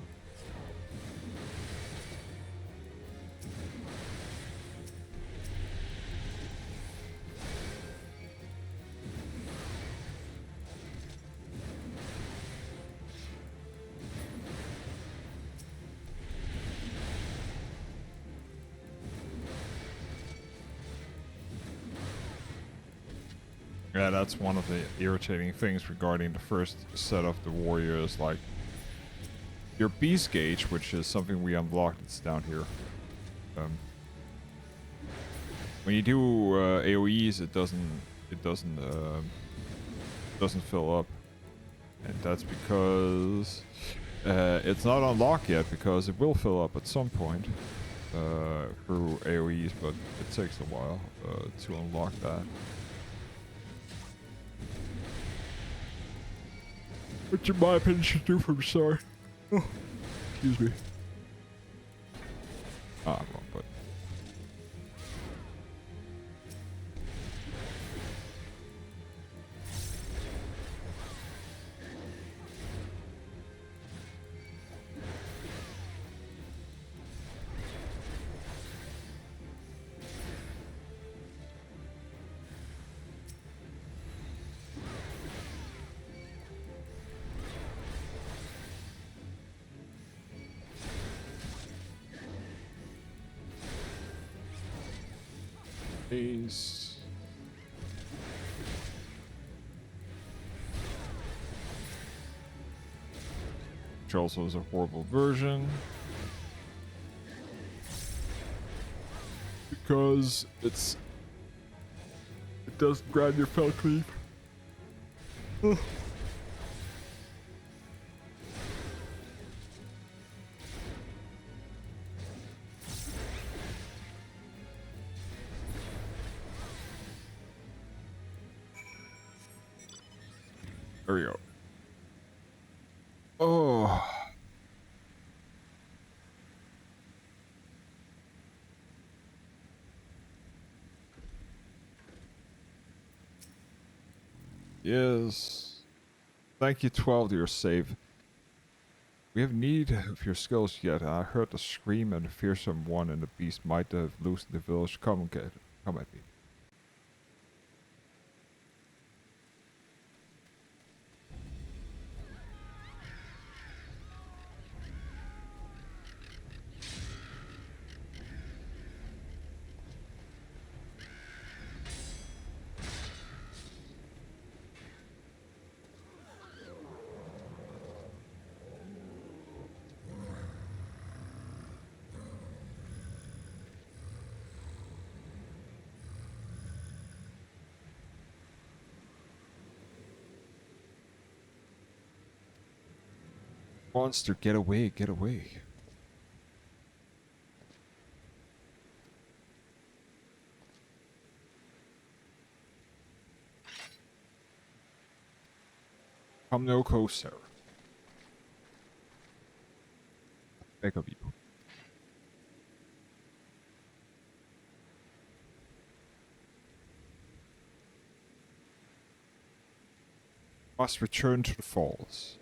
Yeah, that's one of the irritating things regarding the first set of the warriors, like your beast gauge, which is something we unlocked. It's down here. When you do AOE's, it doesn't fill up, and that's because it's not unlocked yet. Because it will fill up at some point through AOE's, but it takes a while to unlock that. Which in my opinion should do from sorry. Oh, excuse me. Ah, wrong button. Ace. Which also is a horrible version. Because it doesn't grab your fell cleave. There we go. Oh. Yes. Thank you, 12, you're safe. We have need of your skills yet. I heard the scream and the fearsome one and the beast might have loosened the village. Come and come at me. Monster, get away, get away. Come no closer. Beg of you. Must return to the falls.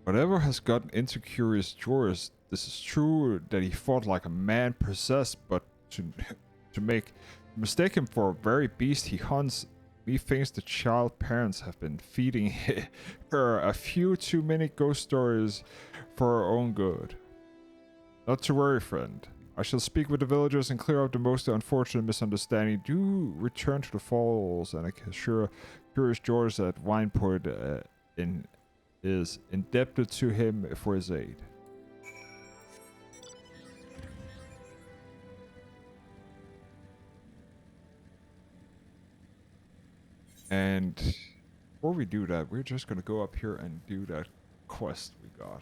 Whatever has gotten into Curious George, this is true that he fought like a man possessed, but to mistake him for a very beast he hunts, methinks the child parents have been feeding her a few too many ghost stories for her own good. Not to worry, friend. I shall speak with the villagers and clear up the most unfortunate misunderstanding. Do return to the falls and assure Curious George that Wineport is indebted to him for his aid. And before we do that, we're just gonna go up here and do that quest we got.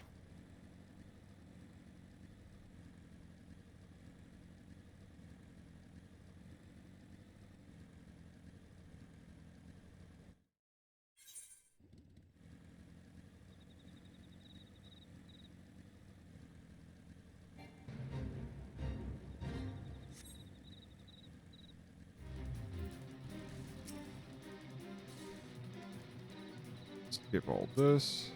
Skip all this.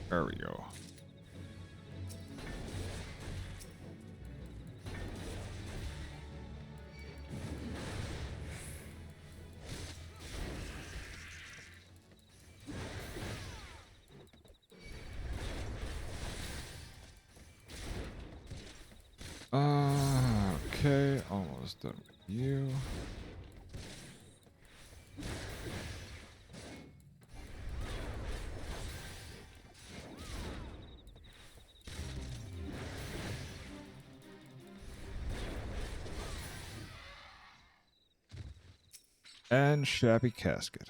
There we go. Okay, almost done with you. And shabby casket.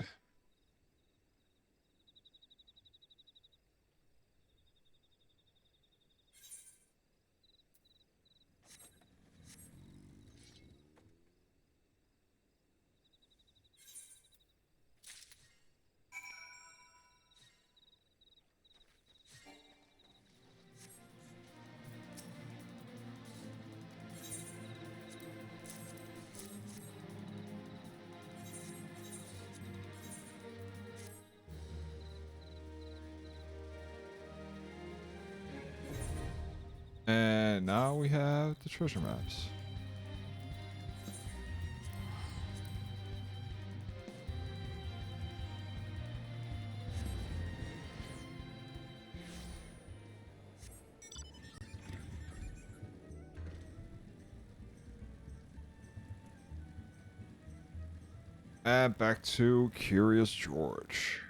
And now we have the treasure maps. And back to Curious George.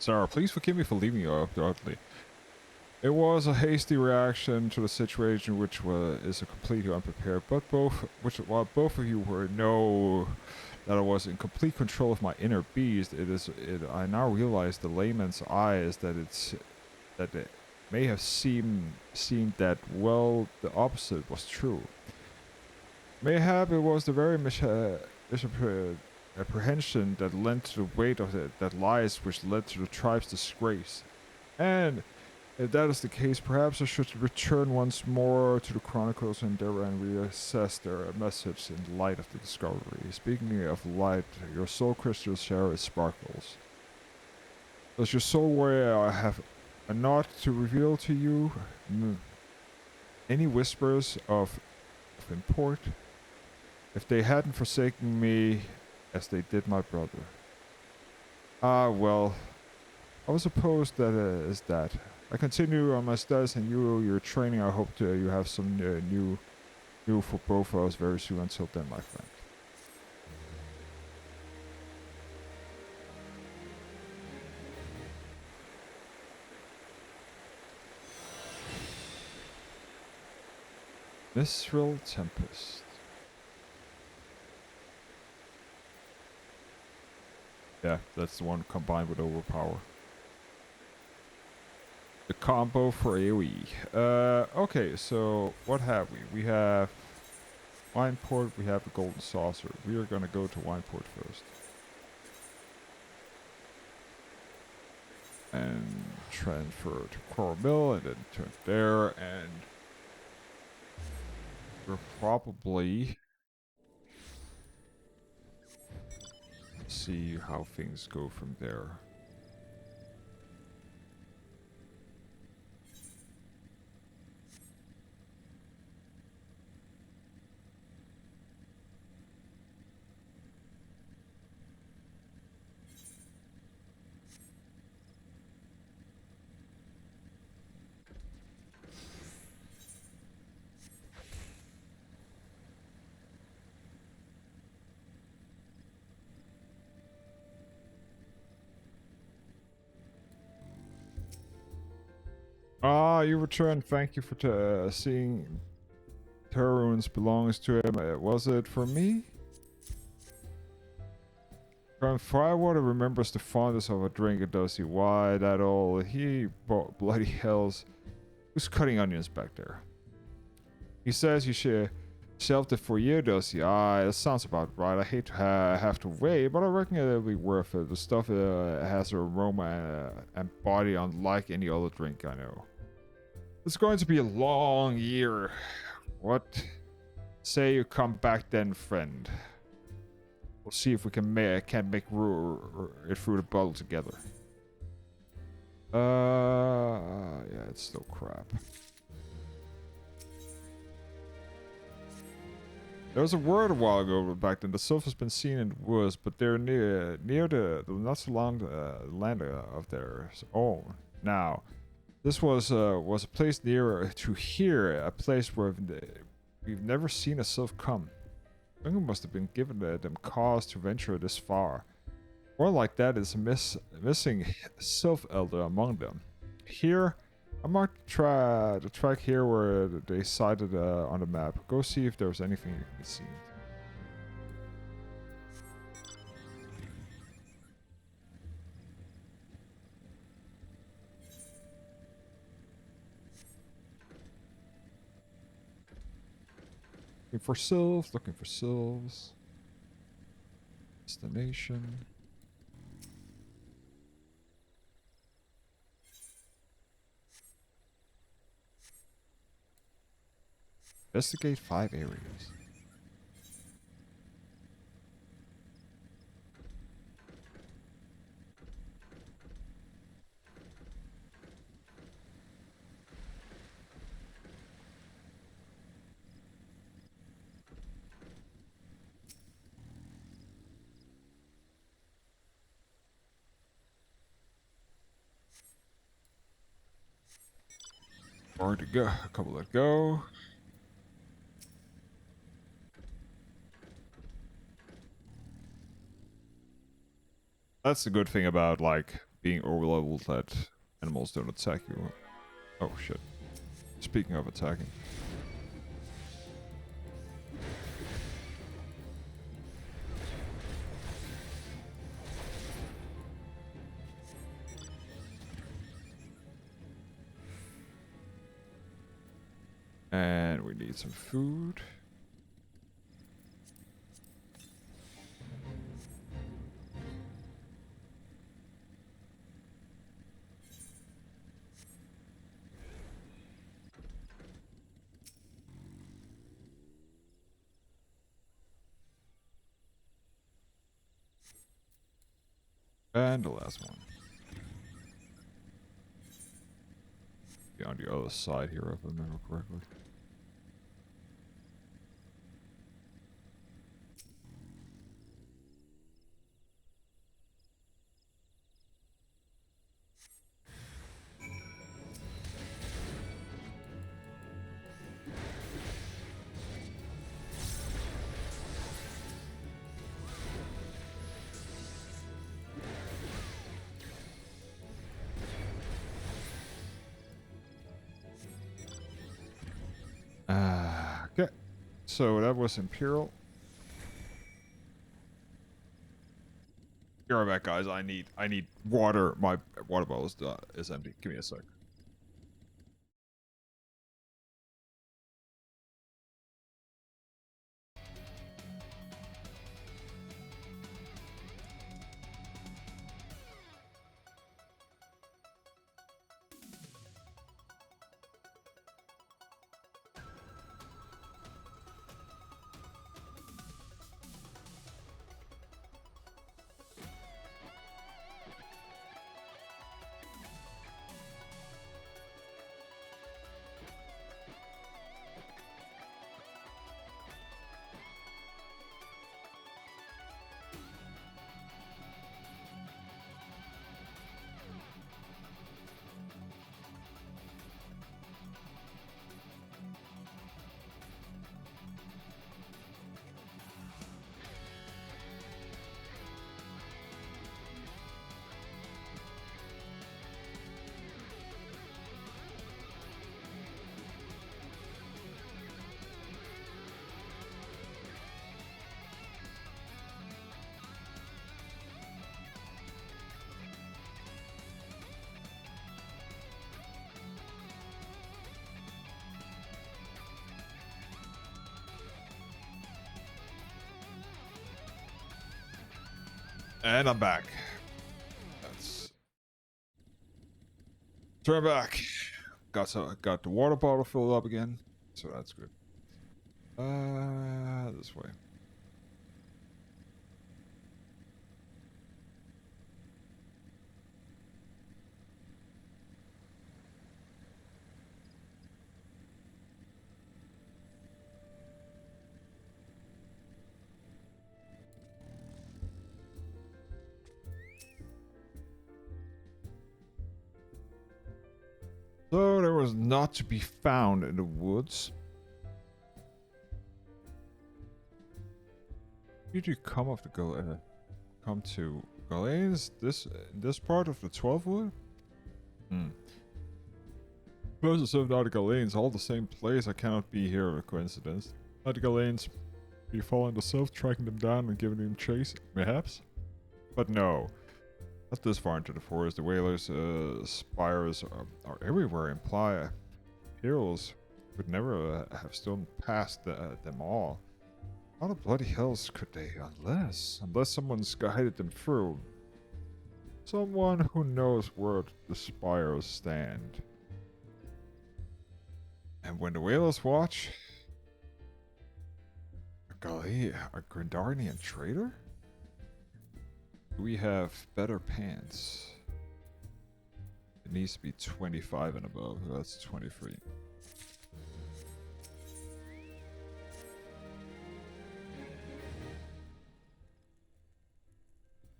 Sarah, please forgive me for leaving you abruptly. It was a hasty reaction to the situation, which is a completely unprepared. But while both of you know that I was in complete control of my inner beast, I now realize the layman's eye is that it may have seemed that, well, the opposite was true. Mayhap it was the very misapprehension that led to the weight of that lies which led to the tribe's disgrace. And if that is the case, perhaps I should return once more to the Chronicles endeavor and reassess their message in light of the discovery. Speaking of light, your soul crystal share its sparkles. Does your soul warrior have a knot to reveal to you? Any whispers of import? If they hadn't forsaken me as they did my brother. Well, I was supposed that is that. I continue on my studies and your training. I hope you have some new for both of us very soon. Until then, my friend. Mithril Tempest. Yeah, that's the one combined with Overpower. The combo for AoE. Okay, so what have we? We have Wineport, we have the Golden Saucer. We are gonna go to Wineport first. And transfer to Coral Mill and then turn there, and we're probably see how things go from there. You returned. Thank you for seeing Terrunes belongs to him. Was it for me? From Firewater remembers the fondness of a drink, does he? Why that all? He bought bloody hells. Who's cutting onions back there? He says you should shelved it for you, does he? That sounds about right. I hate to have to wait, but I reckon it'll be worth it. The stuff has an aroma and body unlike any other drink I know. It's going to be a long year. What? Say you come back then, friend. We'll see if we can make it through the bottle together. Yeah, it's still crap. There was a word a while ago back then. The Sylph has been seen in the woods, but they're near the not so long land of their own. Now, this was a place near to here, a place where we've never seen a Sylph come. Something must have been given them cause to venture this far. More like that is a missing Sylph elder among them. Here, I marked the track here where they cited on the map. Go see if there's anything you can see. Looking for sylphs, looking for sylphs. Destination. Investigate 5 areas. More to go. A couple to go. That's the good thing about, like, being overleveled that animals don't attack you. Oh, shit. Speaking of attacking. And we need some food. And the last one. Be on the other side here, if I remember correctly. Okay, so that was Imperial. Be right back, guys. I need water. My water bottle is empty. Give me a sec. And I'm back. Let's turn back. Got the water bottle filled up again, so that's good. This way. was not to be found in the woods. Did you come of the come to Galanes? This part of the 12 wood? Most of the Galanes, all the same place. I cannot be here a coincidence. Not the Galanes be following the Sylph, tracking them down and giving them chase, perhaps? But no. Not this far into the forest. The whalers' spires are everywhere. Imply heroes would never have stolen past them all. How the bloody hells could they? Unless someone's guided them through. Someone who knows where the spires stand. And when the whalers watch... A Grendarnian trader? Do we have better pants? It needs to be 25 and above. That's 23.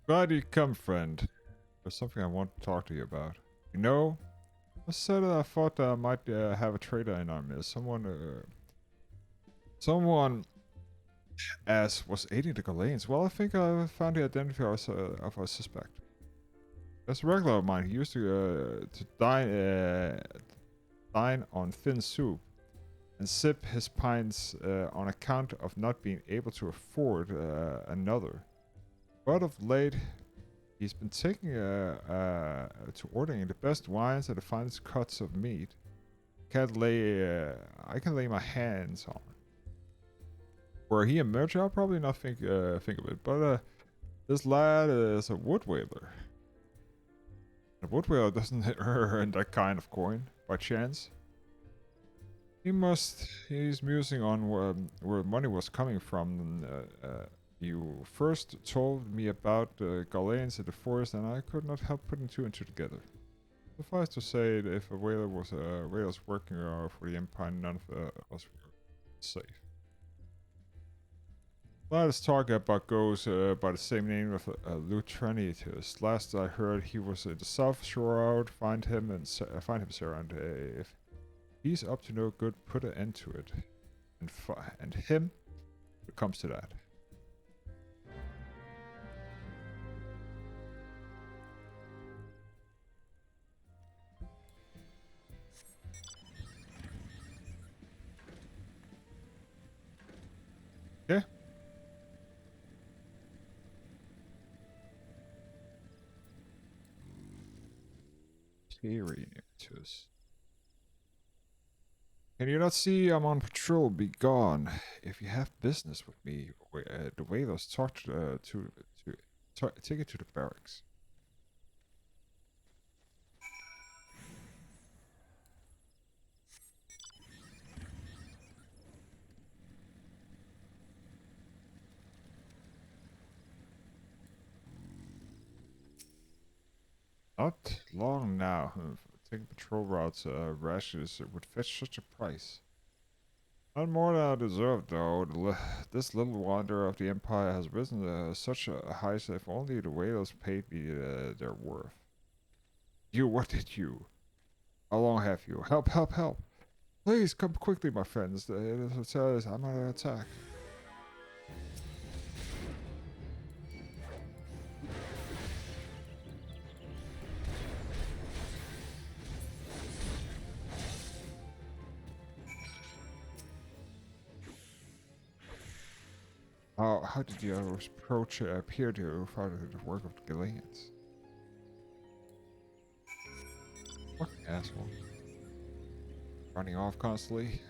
Glad you come, friend. There's something I want to talk to you about. You know, I said I thought I might have a trader in our midst. Someone as was aiding the Galanes. Well, I think I found the identity of our suspect. There's a regular of mine. He used to dine on thin soup and sip his pints on account of not being able to afford another. But of late, he's been taking to ordering the best wines and the finest cuts of meat. I can lay my hands on. Were he a merchant, I'll probably not think of it. But this lad is a wood whaler. A wood whaler doesn't earn that kind of coin by chance. He's musing on where money was coming from. You first told me about the Galanes in the forest, and I could not help putting two and two together. Suffice to say that if a whaler was working for the Empire, none of us were safe. Last talk about goes by the same name of Lutranitus. Last I heard, he was in the South Shore out. Find him, sir, and if he's up to no good, put an end to it. And him, it comes to that. Yeah. Lutranitus. Can you not see I'm on patrol? Be gone. If you have business with me, the whalers take it to the barracks. Not long now. Taking patrol routes, rashes would fetch such a price. Not more than I deserve, though. This little wanderer of the Empire has risen such a height that if only the whalers paid me their worth. You, what did you? How long have you? Help, help, help! Please, come quickly, my friends. The hotel is I'm under attack. How did your approach appear to follow the work of the Galeans? What asshole? Running off constantly?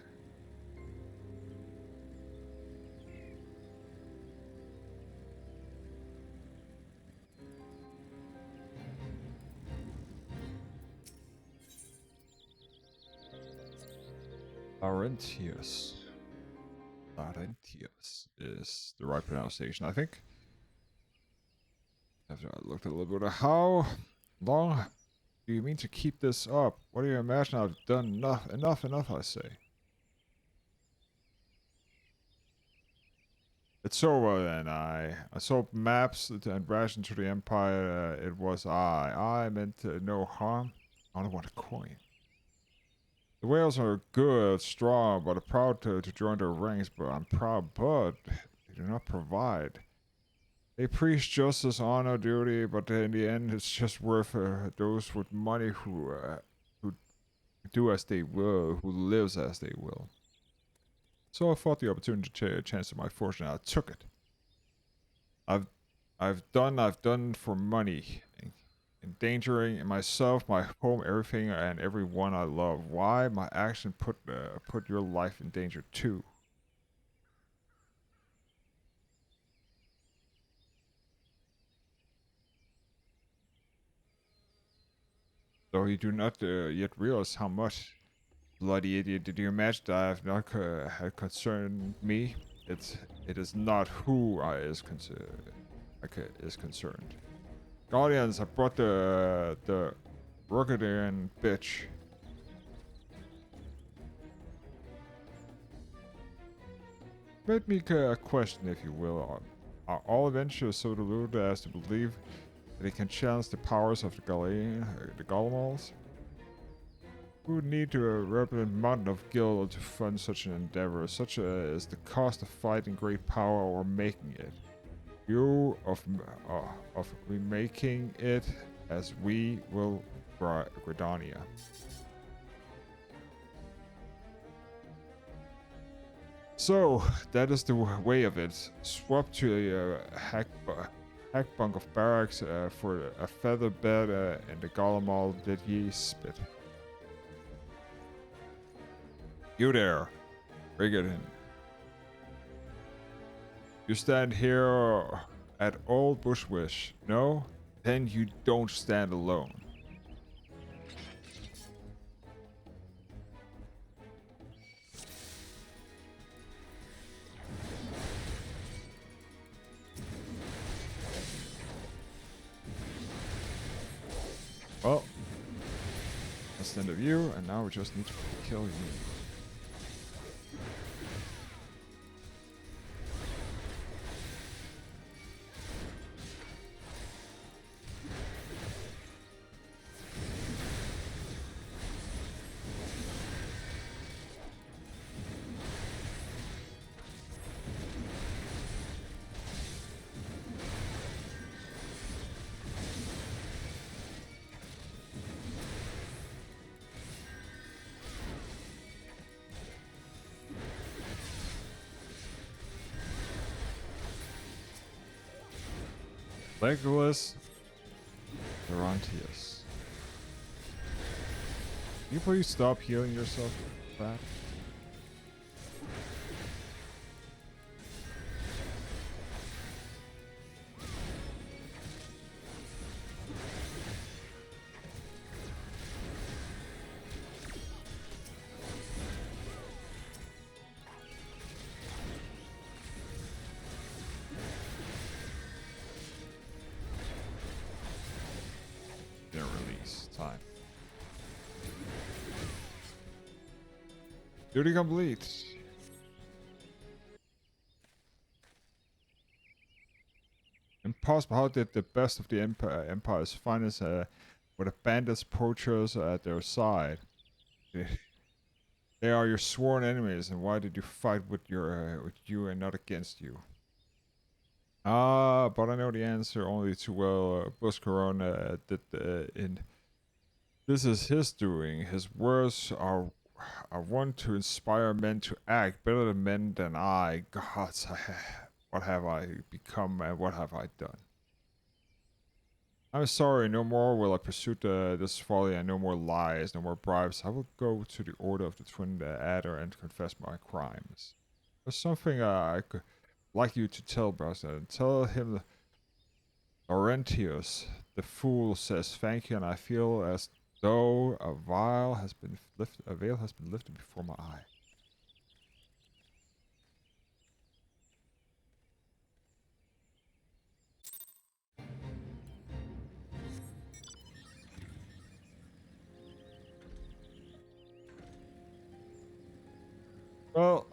Laurentius. Laurentius is the right pronunciation, I think. After I looked a little bit, how long do you mean to keep this up? What do you imagine I've done? Enough, I say. It's over then. I sold maps and ration to the Empire. It was I meant no harm. I only want a coin. The whales are good, strong, but are proud to join their ranks. But I'm proud, but they do not provide. They preach justice, honor, duty, but in the end, it's just worth those with money who do as they will, who lives as they will. So I thought the opportunity to chance of my fortune, I took it. I've done for money, endangering myself, my home, everything, and everyone I love. Why? My action put your life in danger too. Though you do not yet realize how much, bloody idiot, did you imagine that I have not had concerned me? It is not who I is concerned. Guardians, I brought the Rugadian bitch. Let me question, if you will, are all adventurers so deluded as to believe that they can challenge the powers of the Golemols? Who would need to represent mountain of guild to fund such an endeavor, such as the cost of fighting great power or making it? You of remaking it as we will Gridania. So that is the way of it. Swap to a hack bunk of barracks for a feather bed and the Golemol that ye spit. You there, bring it in. You stand here at Old Bushwish. No? Then you don't stand alone. Well, that's the end of you, and now we just need to kill you. Legolas Laurentius. Can you please stop healing yourself back? Duty complete. Impossible. How did the best of the Empire's finest with the bandits poachers at their side? They are your sworn enemies, and why did you fight with you and not against you? But I know the answer only too well. Buscaron did this is his doing. His words are one to inspire men to act better men than I. Gods, what have I become and what have I done? I'm sorry, no more will I pursue this folly, and no more lies, no more bribes. I will go to the Order of the Twin Adder and confess my crimes. There's something I could like you to tell Brasna. Tell him Laurentius, the fool, says thank you, and I feel as though a veil has been lifted before my eye. Well,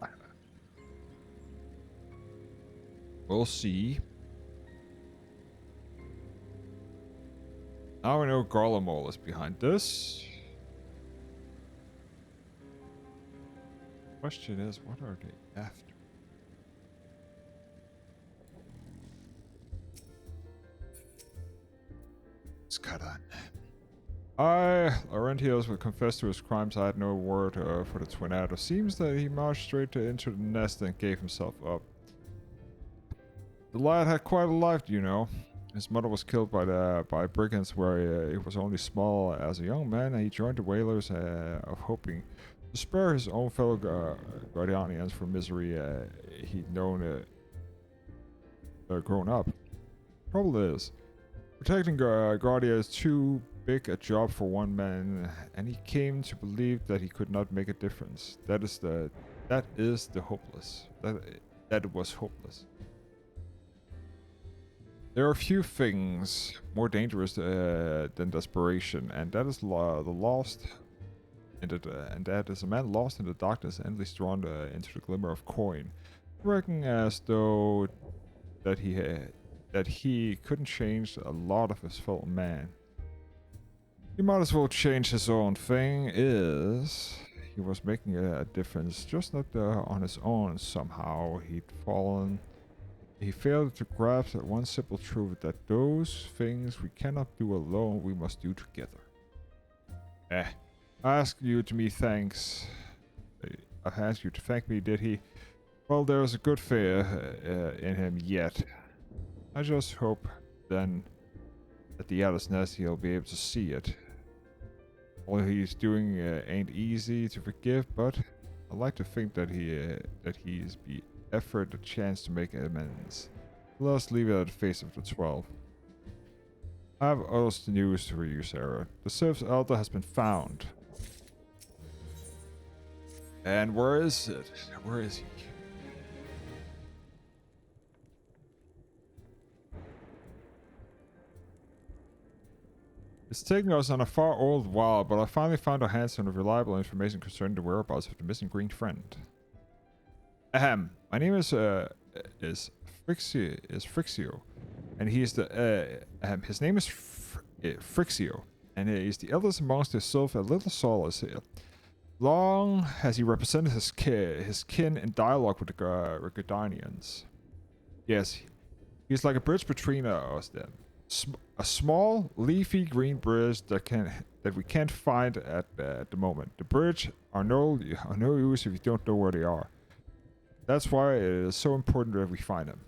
we'll see. Now we know Garlemald is behind this. Question is, what are they after? Skadan. Laurentius will confess to his crimes. I had no word for the twin adder. Seems that he marched straight into the nest and gave himself up. The lad had quite a life, you know. His mother was killed by brigands where he was only small as a young man, and he joined the whalers of hoping to spare his own fellow Guardianians from misery he'd known grown up. Trouble is, protecting Guardia is too big a job for one man, and he came to believe that he could not make a difference. That is the hopeless. That was hopeless. There are few things more dangerous than desperation, and that is the lost. And that is a man lost in the darkness, endlessly drawn into the glimmer of coin, working as though that he couldn't change a lot of his fellow man. He might as well change his own. Thing is, he was making a difference, just not on his own. Somehow he failed to grasp that one simple truth, that those things we cannot do alone, we must do together. I asked you to me thanks. I asked you to thank me, did he? Well, there is a good fear in him yet. I just hope, then, at the Atlas Nest he'll be able to see it. All he's doing ain't easy to forgive, but I like to think that he's be effort a chance to make amends. Let us leave it at the face of the 12. I have other news for you, Sarah. The Sylph's Elder has been found. And where is it? Where is he? It's taken us on a far old while, but I finally found our hands on reliable information concerning the whereabouts of the missing green friend. Ahem. My name is Frixio, and he is the his name is Frixio, and he is the eldest amongst the Sylph, a little solace here. Long has he represented his kin in dialogue with the Gardanians. Yes, he's like a bridge between us then. A small, leafy green bridge that we can't find at the moment. The bridge are no use if you don't know where they are. That's why it is so important that we find them.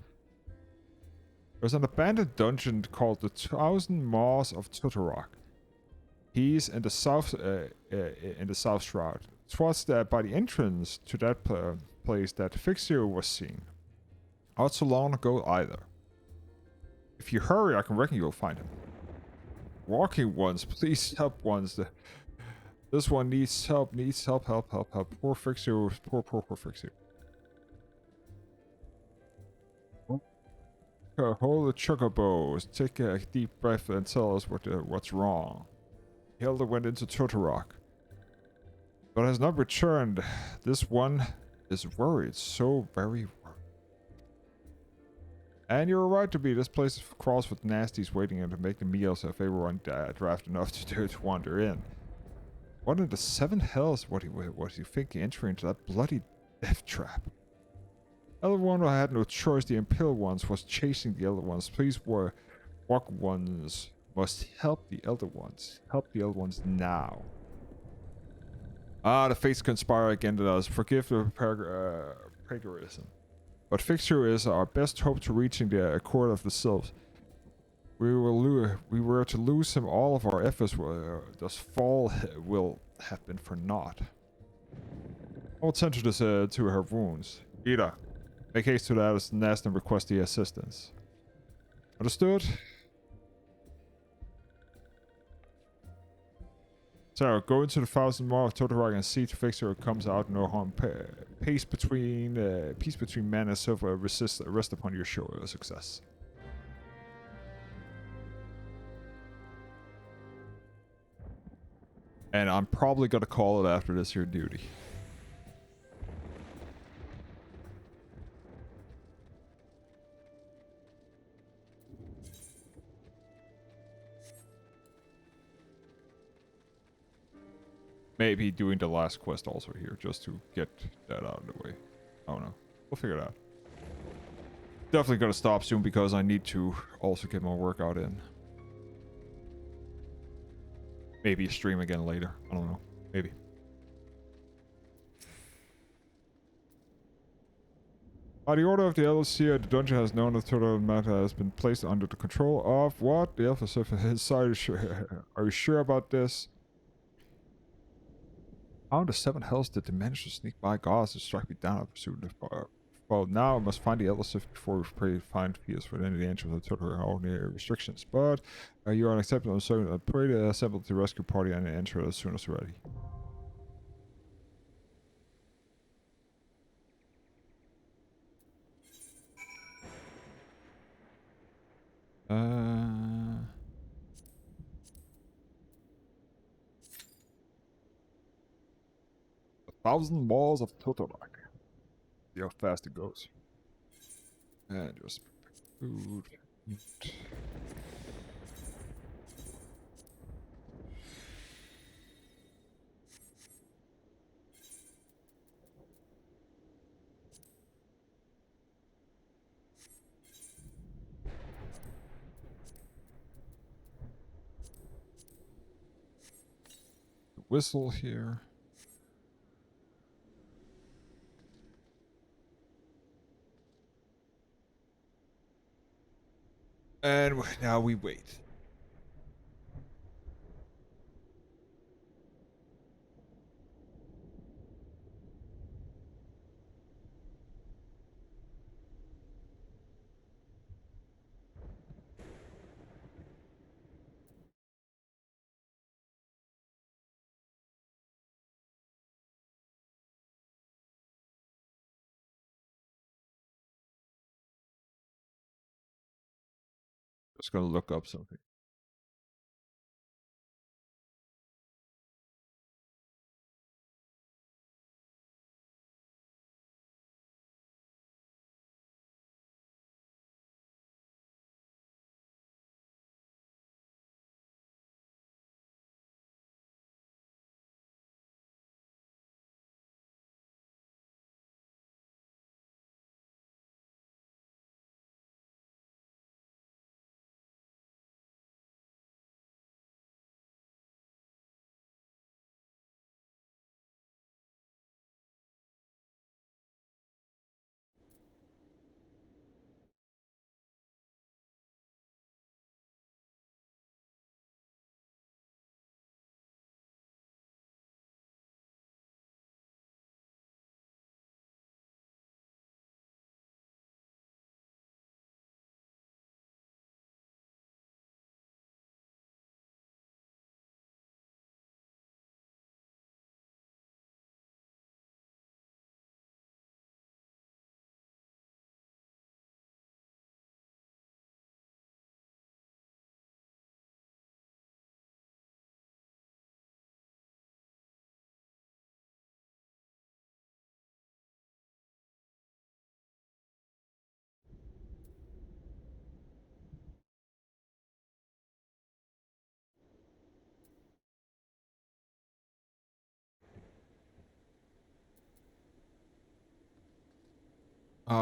There's an abandoned dungeon called the Thousand Maws of Tutorok. He's in the south shroud. It was by the entrance to that place that Fixio was seen. Not so long ago either. If you hurry, I can reckon you'll find him. Walking ones, please help ones. This one needs help, help. Poor Fixio, poor Fixio. Hold the chocobos, take a deep breath and tell us what's wrong. Hilda went into Totorok, but has not returned. This one is worried, so very worried. And you're right to be. This place crawls with nasties waiting to make the meals if everyone draft enough to wander in. What in the seven hells was he thinking entering into that bloody death trap? Elder one had no choice. The Impale ones was chasing the Elder ones. Please walk ones must help the Elder ones. Help the Elder ones now. The fates conspire against us. Forgive the plagiarism. But Fixture is our best hope to reaching the court of the Sylphs. We were to lose him, all of our efforts thus fall will have been for naught. I will tend to this to her wounds. Ida, make haste to the Atlas Nest and request the assistance. Understood? Sarah, go into the Thousand Maw of Totorok and see to Fixture comes out no harm. Peace between man and Sylph rest upon your success. And I'm probably gonna call it after this here duty. maybe doing the last quest also here, just to get that out of the way. I don't know. We'll figure it out. Definitely gonna stop soon because I need to also get my workout in. Maybe stream again later. I don't know. Maybe. By the order of the LCA, the dungeon has known that total matter has been placed under the control of what? The FFXIV his side. Are you sure about this? How in the seven hells did they manage to sneak by gods and strike me down and pursue the well, now I must find the FFXIV before we pray to find fears within the entrance of the total restrictions. But you are unacceptable and so I pray to assemble the rescue party and enter as soon as ready. A 1,000 balls of Totorak. See how fast it goes. And just food. Eat. Whistle here. And now we wait. Just gonna look up something.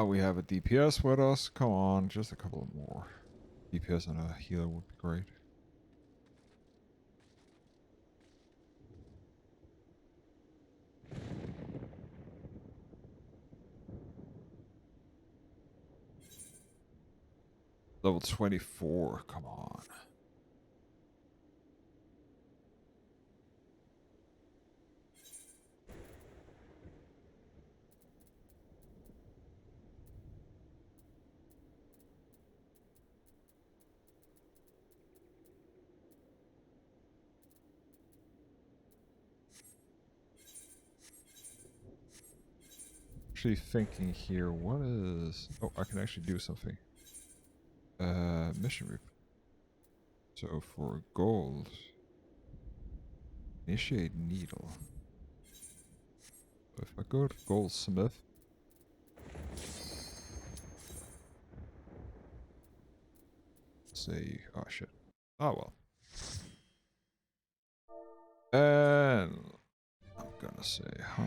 We have a DPS with us. Come on, just a couple more. DPS and a healer would be great. Level 24, come on. Actually thinking here, what is... Oh, I can actually do something. Mission rep. So for gold, initiate needle. So if I go to goldsmith, say, oh shit. Oh well. And Gonna say hi.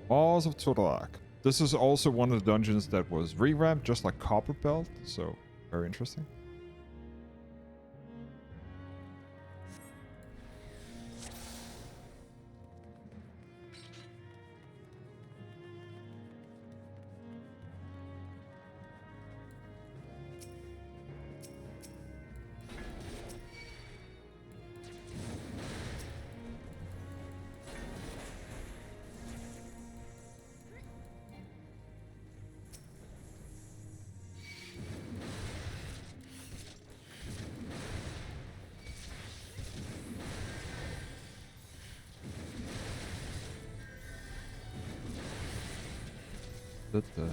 Walls of Turlak. This is also one of the dungeons that was revamped, just like Copper Belt, so very interesting. Da-da.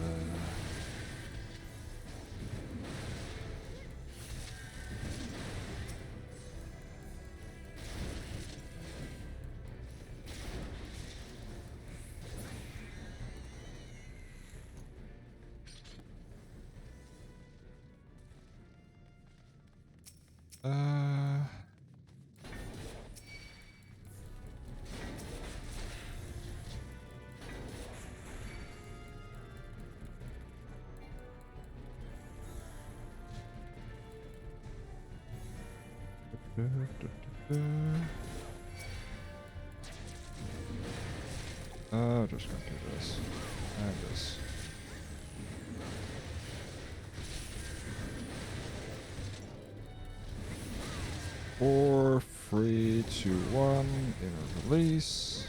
Just gonna do this and this. Four, 3, 2, 1, inner release.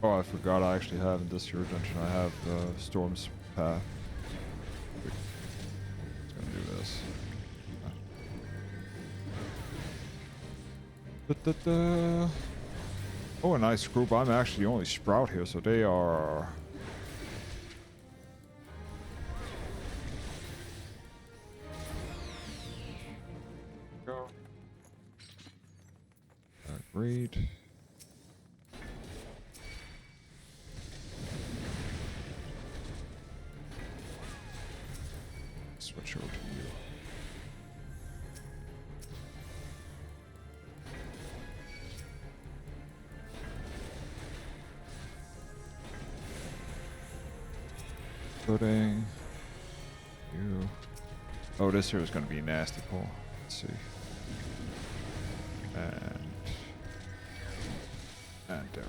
Oh, I forgot I actually have in this here dungeon, I have the Storm's Path. Just gonna do this. Da-da-da. Oh, a nice group. I'm actually the only Sprout here, so they are... Go. Agreed. Switch over to you. Pudding. You. Oh, this here is going to be a nasty pull. Let's see. And there.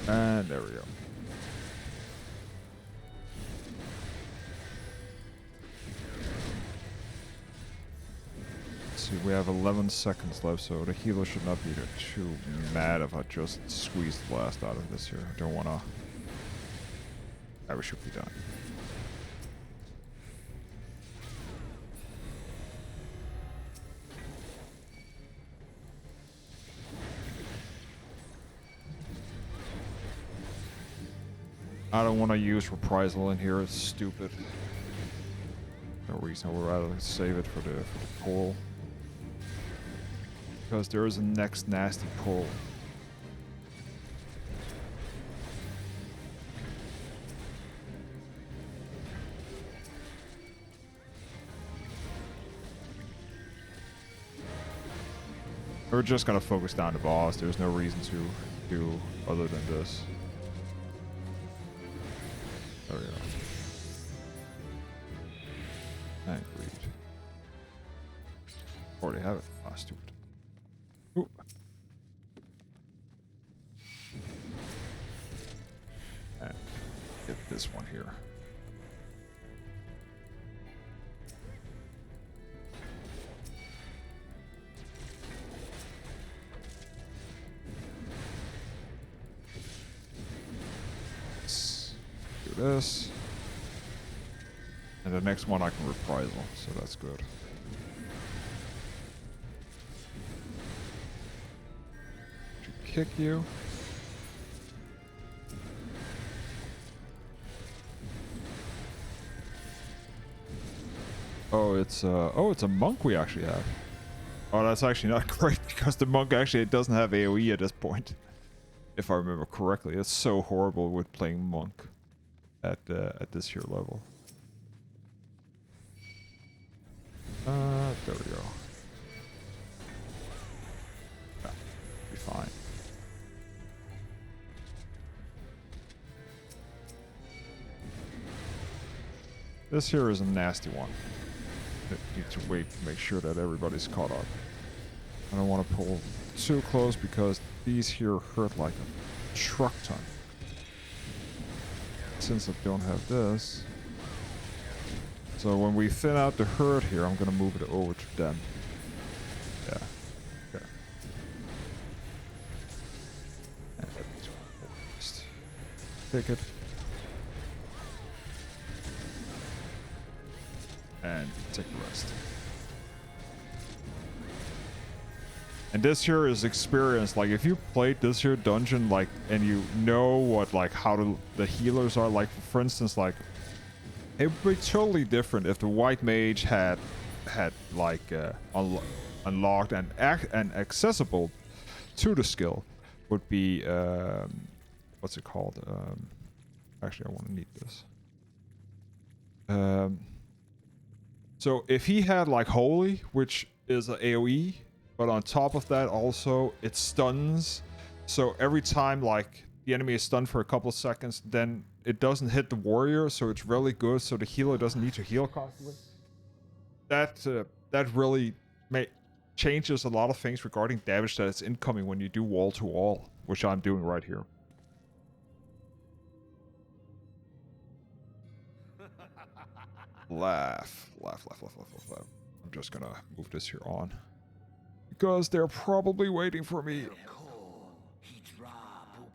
And there we go. Let's see, we have 11 seconds left, so the healer should not be too mad if I just squeeze the blast out of this here. I don't want to... we should be done. I don't want to use reprisal in here, it's stupid. No reason, I would rather save it for the pull. Because there is a next nasty pull. We're just gonna focus down the boss. There's no reason to do other than this. There we go. And greed. Already have it. Ah, stupid. Ooh. And get this one here. This, and the next one I can reprisal, so that's good. To kick you. Oh, it's a monk we actually have. Oh, that's actually not great because the monk actually doesn't have AoE at this point, if I remember correctly. It's so horrible with playing monk at this here level. There we go. Yeah, be fine. This here is a nasty one. I need to wait to make sure that everybody's caught up. I don't want to pull too close because these here hurt like a truck ton. Since I don't have this. So when we thin out the herd here, I'm gonna move it over to them. Yeah. Okay. And just take it. And take the rest. And this here is experience. Like if you played this here dungeon, like, and you know what, like how the healers are, like for instance, like it would be totally different if the white mage had like unlocked and accessible to the skill would be what's it called? Actually, I want to need this. So if he had like holy, which is an AoE. But on top of that, also, it stuns. So every time, like, the enemy is stunned for a couple of seconds, then it doesn't hit the warrior, so it's really good, so the healer doesn't need to heal constantly. That really changes a lot of things regarding damage that is incoming when you do wall-to-wall, which I'm doing right here. Laugh. I'm just gonna move this here on. Because they're probably waiting for me.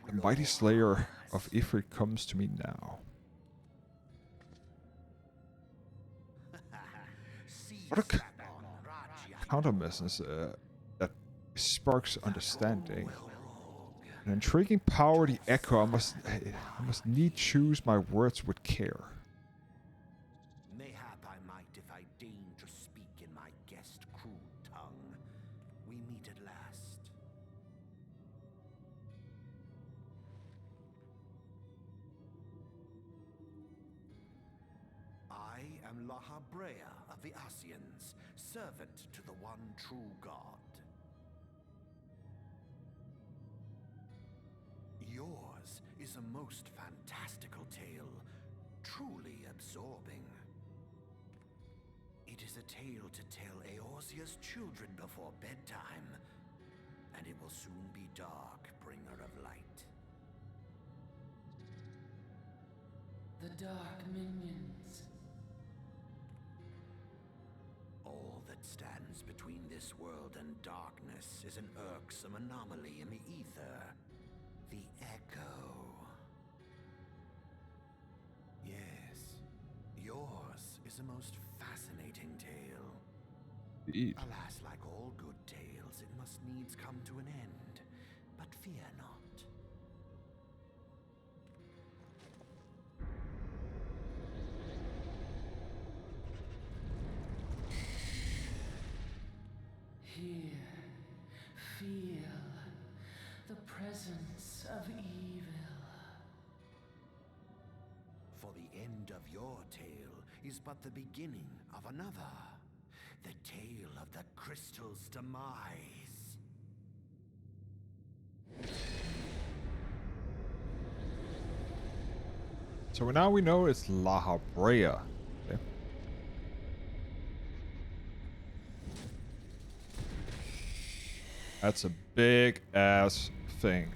The mighty slayer of Ifrit comes to me now. What a countermeasure that sparks understanding. An intriguing power, the echo. I must need choose my words with care. Mayhap I might if I deign to speak in my guest crude tongue. We meet at last. I am Lahabrea of the Asians, servant to the one true God. Yours is a most fantastical tale, truly absorbing. It is a tale to tell Eorzea's children before bedtime, and it will soon be dark, bringer of light. The dark minions. All that stands between this world and darkness is an irksome anomaly in the ether. The Echo. Yes, yours is a most fascinating tale. Indeed. Alas, like all good tales, it must needs come to an end. But fear not. Here, feel the presence of evil. For the end of your tale is but the beginning of another. The tale of the crystal's demise. So now we know it's La Habrea. Okay. That's a big ass thing.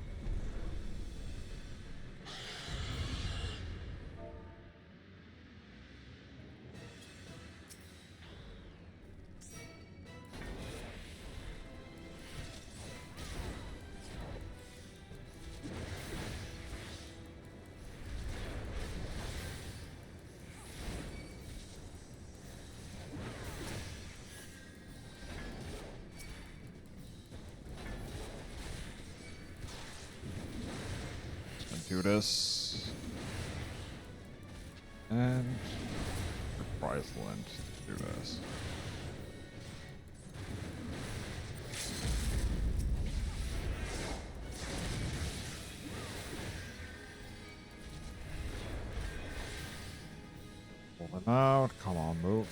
Do this. And reprise Lent to do this. Pull them out. Come on, move.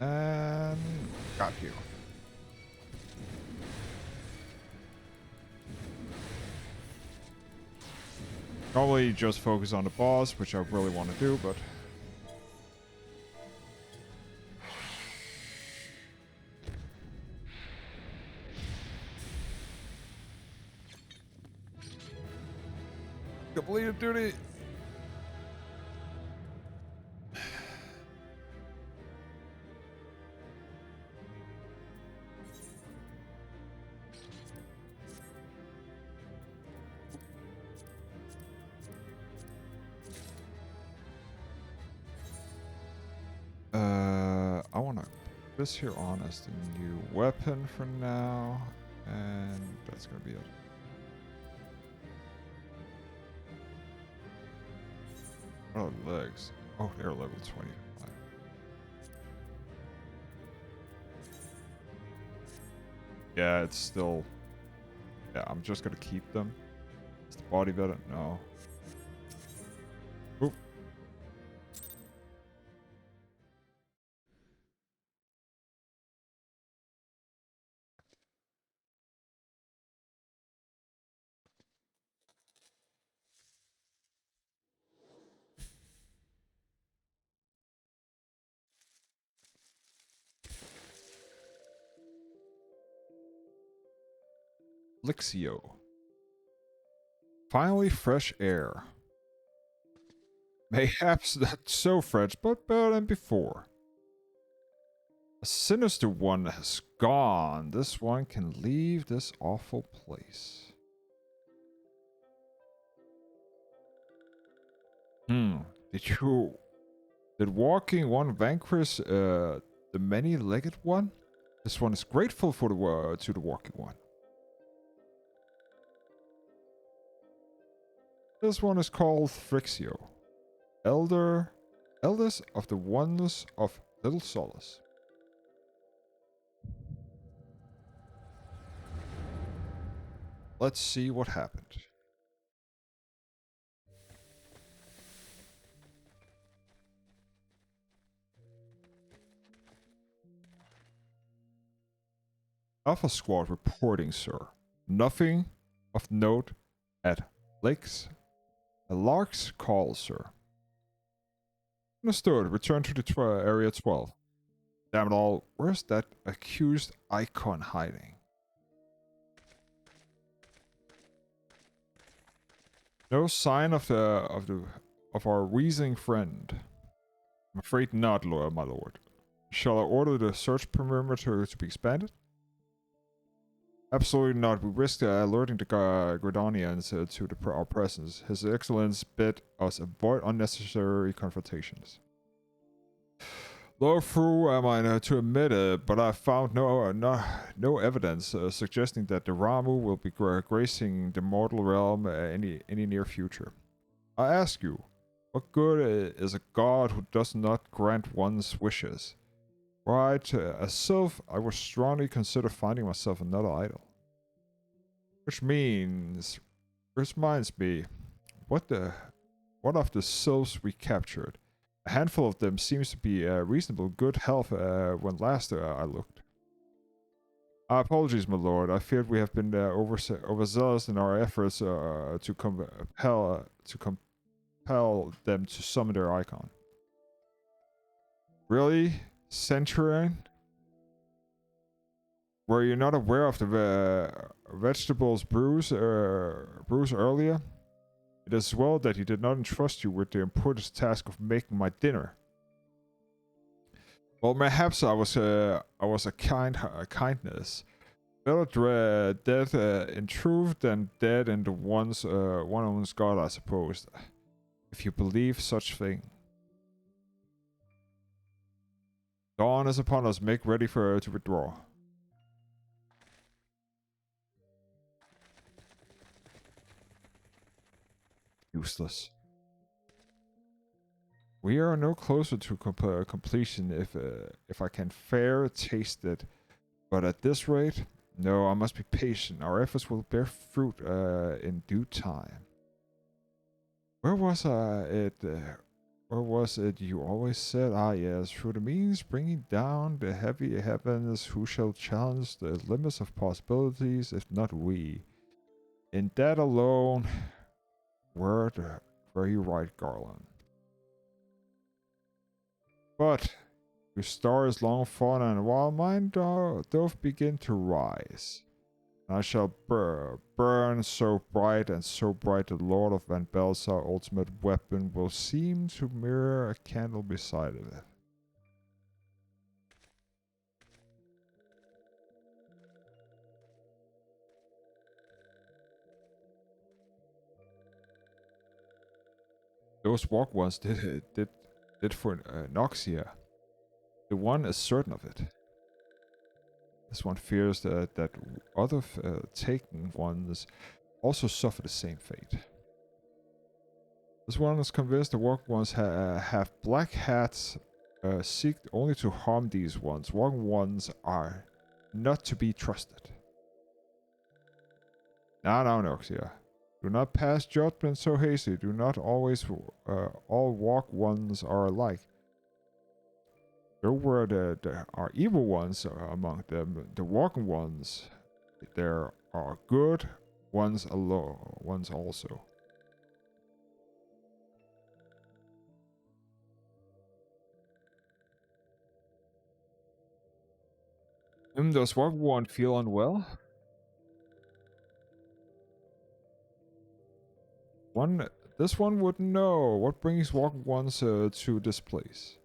And got you. Probably just focus on the boss, which I really want to do, but... Completed duty! I want to put this here on as the new weapon for now, and that's gonna be it. What are the legs? Oh, they're level 25. Yeah, it's still... Yeah, I'm just gonna keep them. Is the body better? No. Oop. Lixio. Finally, fresh air. Mayhaps not so fresh, but better than before. A sinister one has gone. This one can leave this awful place. Did walking one vanquish the many-legged one? This one is grateful for to the walking one. This one is called Frixio, eldest of the ones of Little Solace. Let's see what happened. Alpha Squad reporting, sir. Nothing of note at Lakes. A Lark's call, sir. Understood. Return to the area 12. Damn it all. Where's that accused icon hiding? No sign of our wheezing friend. I'm afraid not, my lord. Shall I order the search perimeter to be expanded? Absolutely not. We risk alerting the Gridanians to our presence. His Excellence bid us avoid unnecessary confrontations. Though through am I to admit it, but I found no evidence suggesting that the Ramu will be gracing the mortal realm any near future. I ask you, what good is a god who does not grant one's wishes? Right, as self, I would strongly consider finding myself another idol. Which reminds me, what of the sylphs we captured? A handful of them seems to be reasonable good health when last I looked. Apologies, my lord. I feared we have been overzealous in our efforts to compel them to summon their icon. Really? Centurion? Were you not aware of the vegetables bruise earlier? It is well that he did not entrust you with the important task of making my dinner. Well, perhaps I was a kindness. Better dead in truth than dead in the one one's God, I suppose. If you believe such thing. Dawn is upon us. Make ready to withdraw. Useless. We are no closer to completion if I can fair taste it. But at this rate, no, I must be patient. Our efforts will bear fruit in due time. Where was where was it you always said? Ah, yes, through the means bringing down the heavy heavens, who shall challenge the limits of possibilities, if not we? In that alone, were you right, Garland. But your star is long fallen, and while mine doth begin to rise, and I shall burn so bright the Lord of Van Bel's ultimate weapon will seem to mirror a candle beside it. Those walk ones did for Noxia. The one is certain of it. This one fears that other taken ones also suffer the same fate. This one is convinced the walk ones have black hats, seek only to harm these ones. Walk ones are not to be trusted. Now, Noxia. Do not pass judgment so hastily. Do not always all walk ones are alike. There are evil ones among them. The walking ones, there are good ones also. Does walk one feel unwell? This one would know what brings walk ones to this place.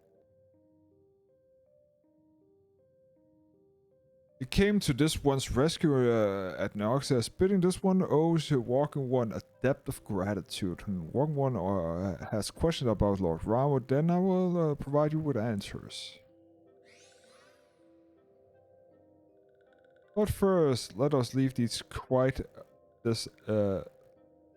He came to this one's rescue at Noxia, bidding this one owes Walking One a debt of gratitude. And Walking One has questions about Lord Ramo, then I will provide you with answers. But first, let us leave this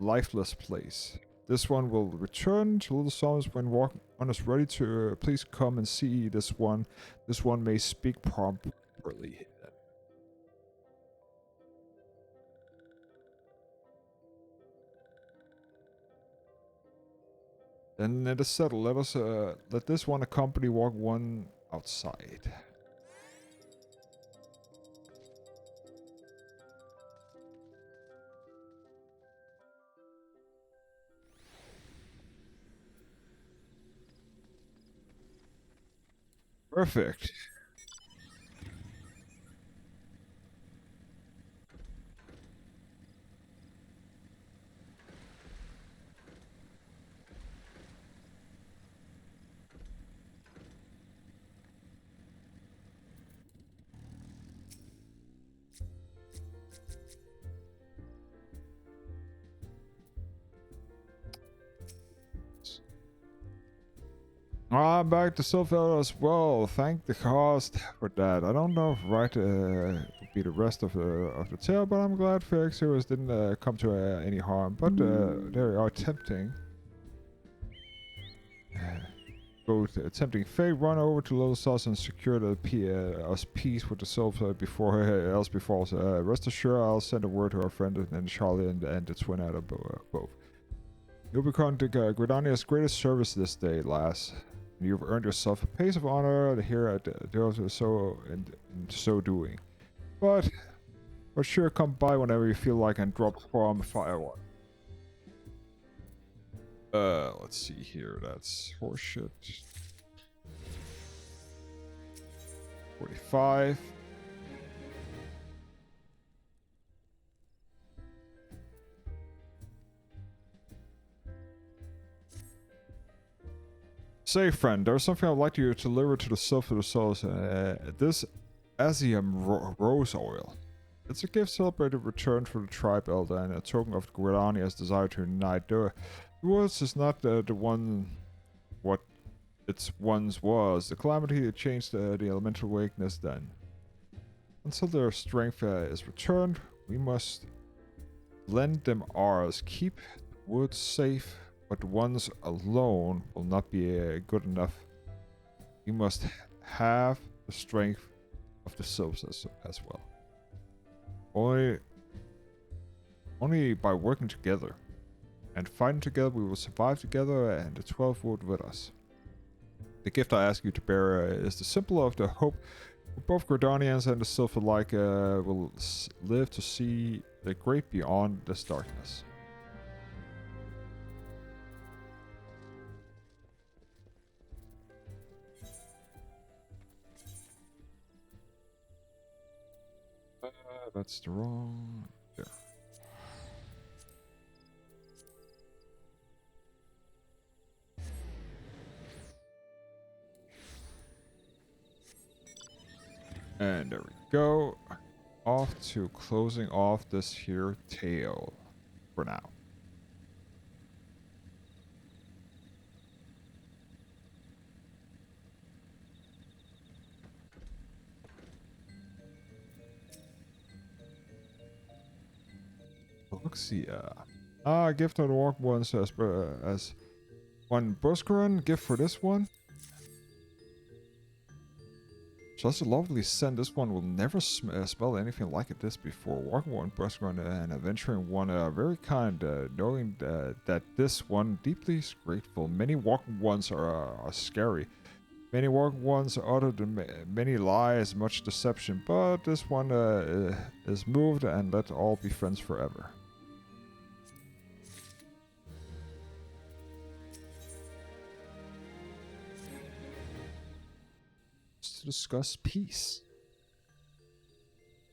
lifeless place. This one will return to Little Summers when Walking One is ready to please come and see this one. This one may speak properly. Then it is settled. Let us let this one accompany Walk One outside. Perfect. Back to Silveld as well. Thank the cast for that. I don't know if right would be the rest of the tale, but I'm glad FFXIV didn't come to any harm. But they are tempting. Both tempting fate. Run over to Little Sauce and secure the peace with the Silveld before else befalls. Rest assured, I'll send a word to our friend and Charlie and the twin out of both. You'll become Gridania's greatest service this day, lass. You've earned yourself a place of honor here at so in so doing. But sure, come by whenever you feel like and drop from firewall. Let's see here. That's horseshit. 45. Say, friend, there's something I'd like you to deliver to the Sylph of the Souls. This Asium rose oil. It's a gift celebrated return for the tribe elder and a token of Guarania's desire to unite. The Vods is not the one what it once was. The calamity that changed the elemental weakness then. Until their strength is returned, we must lend them ours. Keep the woods safe, but the ones alone will not be good enough. We must have the strength of the Sylphs as well. Only by working together and fighting together we will survive together, and the 12 wood with us. The gift I ask you to bear is the symbol of the hope both Gridanians and the Sylph alike will live to see the great beyond this darkness. That's the wrong... There. And there we go. Off to closing off this here tale for now. Luxia. Gift on the walk once as one Buscaran. Gift for this one. Just a lovely scent. This one will never smell anything like this before. Walking one Buscaran and adventuring one very kind, knowing that this one deeply grateful. Many walking ones are scary. Many walking ones uttered many lies, much deception, but this one is moved and let all be friends forever. To discuss peace.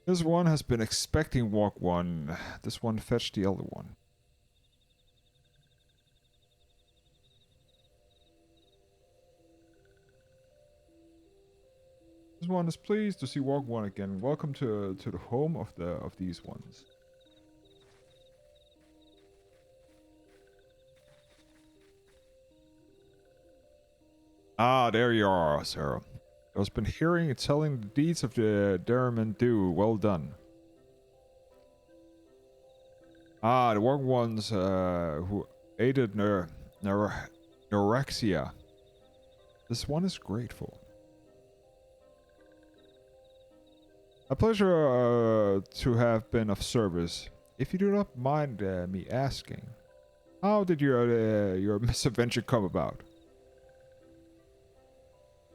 This one has been expecting walk one. This one fetched the other one. This one is pleased to see walk one again. Welcome to the home of these ones. Ah, there you are, Sarah. I've been hearing and telling the deeds of the Derriman do. Well done. Ah, the walk ones who aided Neurexia. This one is grateful. A pleasure to have been of service. If you do not mind me asking, how did your misadventure come about?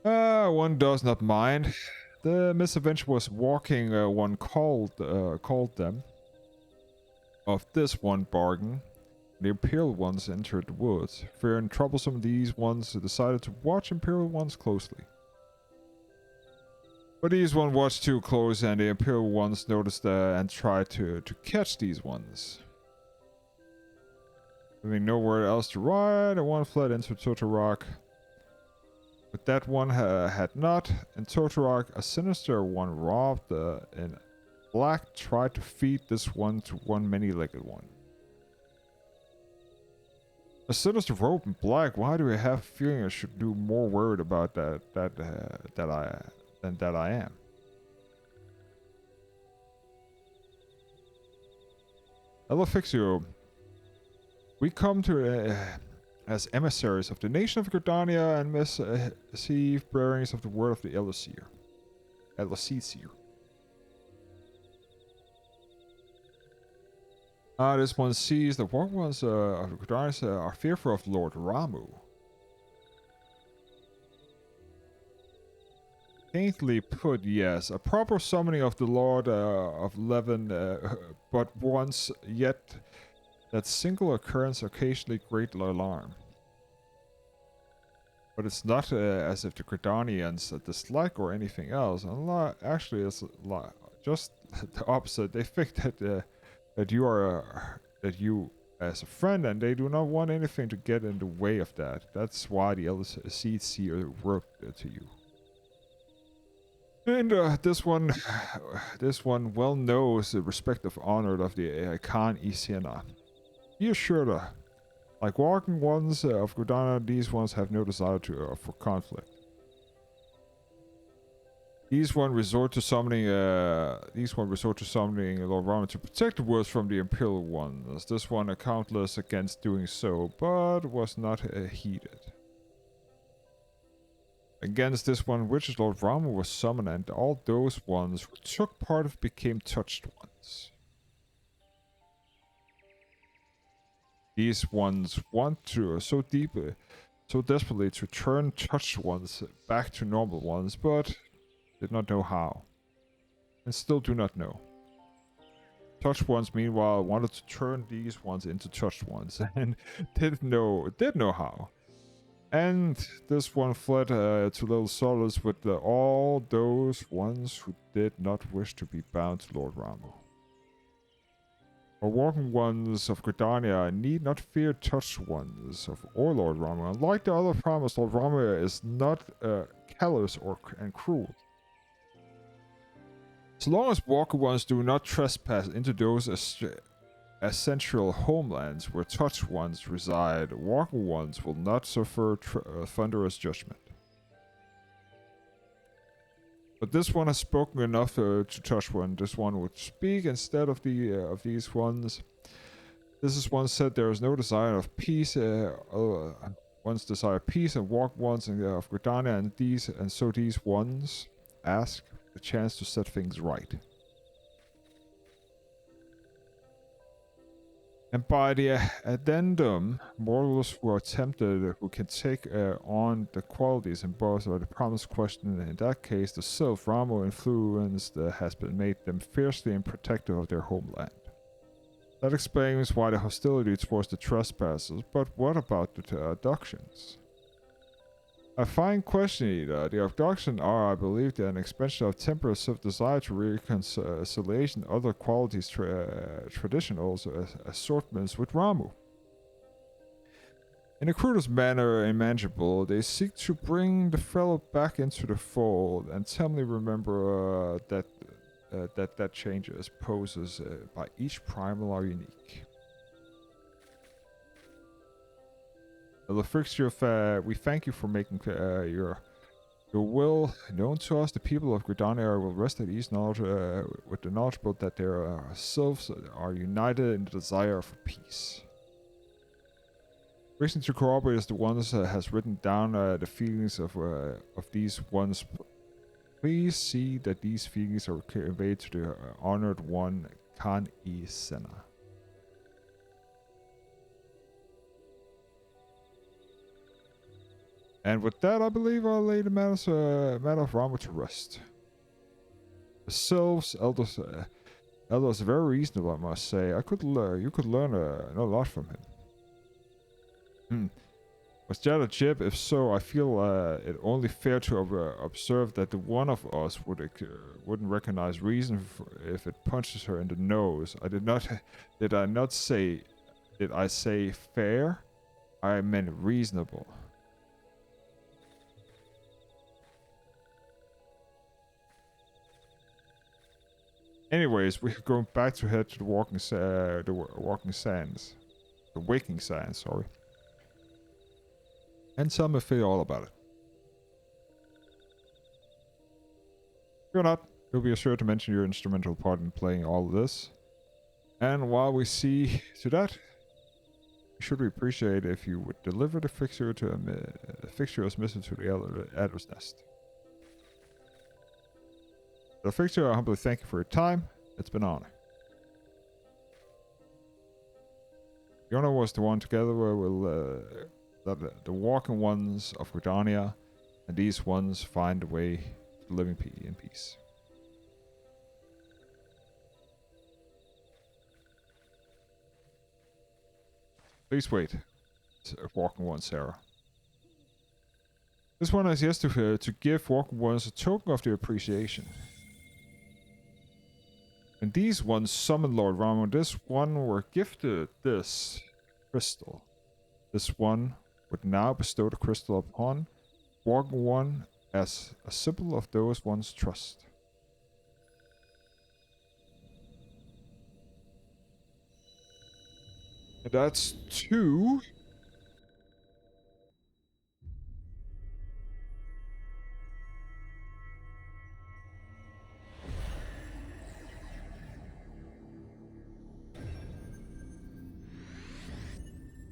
One does not mind. The misadventure was walking one called them. Of this one bargain, the Imperial ones entered the woods. Fearing troublesome, these ones decided to watch Imperial ones closely. But these ones watched too close, and the Imperial ones noticed and tried to catch these ones. Having nowhere else to ride, one fled into Totorok. But that one had not. In Totorok, a sinister one robbed in black tried to feed this one to one many-legged one. A sinister robe in black. Why do I have a feeling I should do more worried about than that I am? FFXIV. We come to as emissaries of the nation of Gridania and receive bearings of the word of the Elosir. This one sees the war ones of Gridania are fearful of Lord Ramu. Faintly put, yes. A proper summoning of the Lord of Levin, but once yet that single occurrence occasionally great alarm. But it's not as if the Gridanians dislike or anything else. Actually, it's just the opposite. They think that you are that you as a friend, and they do not want anything to get in the way of that. That's why the Elder Seed Seer worked to you. And this one well knows the respective honor of the Khan Isena. Be assured, like walking ones of Gridania, these ones have no desire for conflict. These one resort to summoning Lord Rama to protect the worlds from the Imperial ones. This one accountless against doing so, but was not heeded. Against this one, which Lord Rama was summoned, and all those ones who took part of became touched ones. These ones want to so desperately to turn touched ones back to normal ones, but did not know how, and still do not know. Touched ones, meanwhile, wanted to turn these ones into touched ones, and did know how. And this one fled to Little Solace with all those ones who did not wish to be bound to Lord Rama. Or walking ones of Gridania need not fear touched ones of or Lord Rama. Unlike the other promise, Lord Rama is not callous and cruel. So long as walker ones do not trespass into those essential homelands where touched ones reside, walker ones will not suffer thunderous judgment. But this one has spoken enough to touch one. This one would speak instead of these ones. This is one said there is no desire of peace. Ones desire peace and walk ones of Gridania, and so these ones ask the chance to set things right. And by the addendum, mortals who are tempted, who can take on the qualities and both are the promised question. In that case, the self-Ramo influence that has been made them fiercely and protective of their homeland. That explains why the hostility towards the trespassers, but what about the abductions? I find questioning the abduction are, I believe, an expansion of temporary self-desire to reconciliation, other qualities, traditional assortments with Ramu. In the crudest manner imaginable, they seek to bring the fellow back into the fold, and tell me remember that changes poses by each primal are unique. The fixture of we thank you for making your will known to us. The people of Gridania will rest at ease with the knowledge that their selves are united in the desire for peace. Reason to corroborate is the ones has written down the feelings of these ones. Please see that these feelings are conveyed to the honored one, Khan Sena. And with that, I believe I'll lay the matter of Rama to rest. The selves, elders very reasonable, I must say. You could learn a lot from him. Was that a jib? If so, I feel it only fair to observe that the one of us wouldn't recognize reason if it punches her in the nose. Did I say fair? I meant reasonable. Anyways, we're going back to head to the waking sands, sorry. And tell me all about it. If you're not, you'll be sure to mention your instrumental part in playing all of this. And while we see to that, we should appreciate if you would deliver the fixture as mission to the Adder's Nest. The fixture, I humbly thank you for your time. It's been an honor. The honor was the one together where we'll let the walking ones of Gridania and these ones find a way to living in peace. Please wait. Walking One, Sarah. This one has yes to give Walking Ones a token of their appreciation. And these ones summoned Lord Ramon. This one were gifted this crystal. This one would now bestow the crystal upon Walking One as a symbol of those one's trust. And that's 2.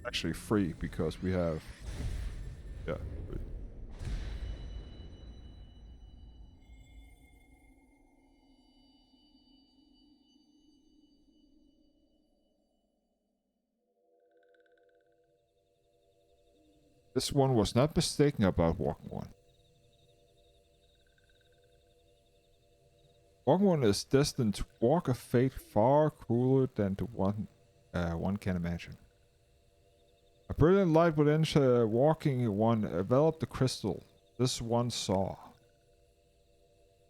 Actually 3 because we have, yeah. This one was not mistaken about Walking One. Walking One is destined to walk a fate far crueler than the one can imagine. A brilliant light within Walking One enveloped the crystal this one saw.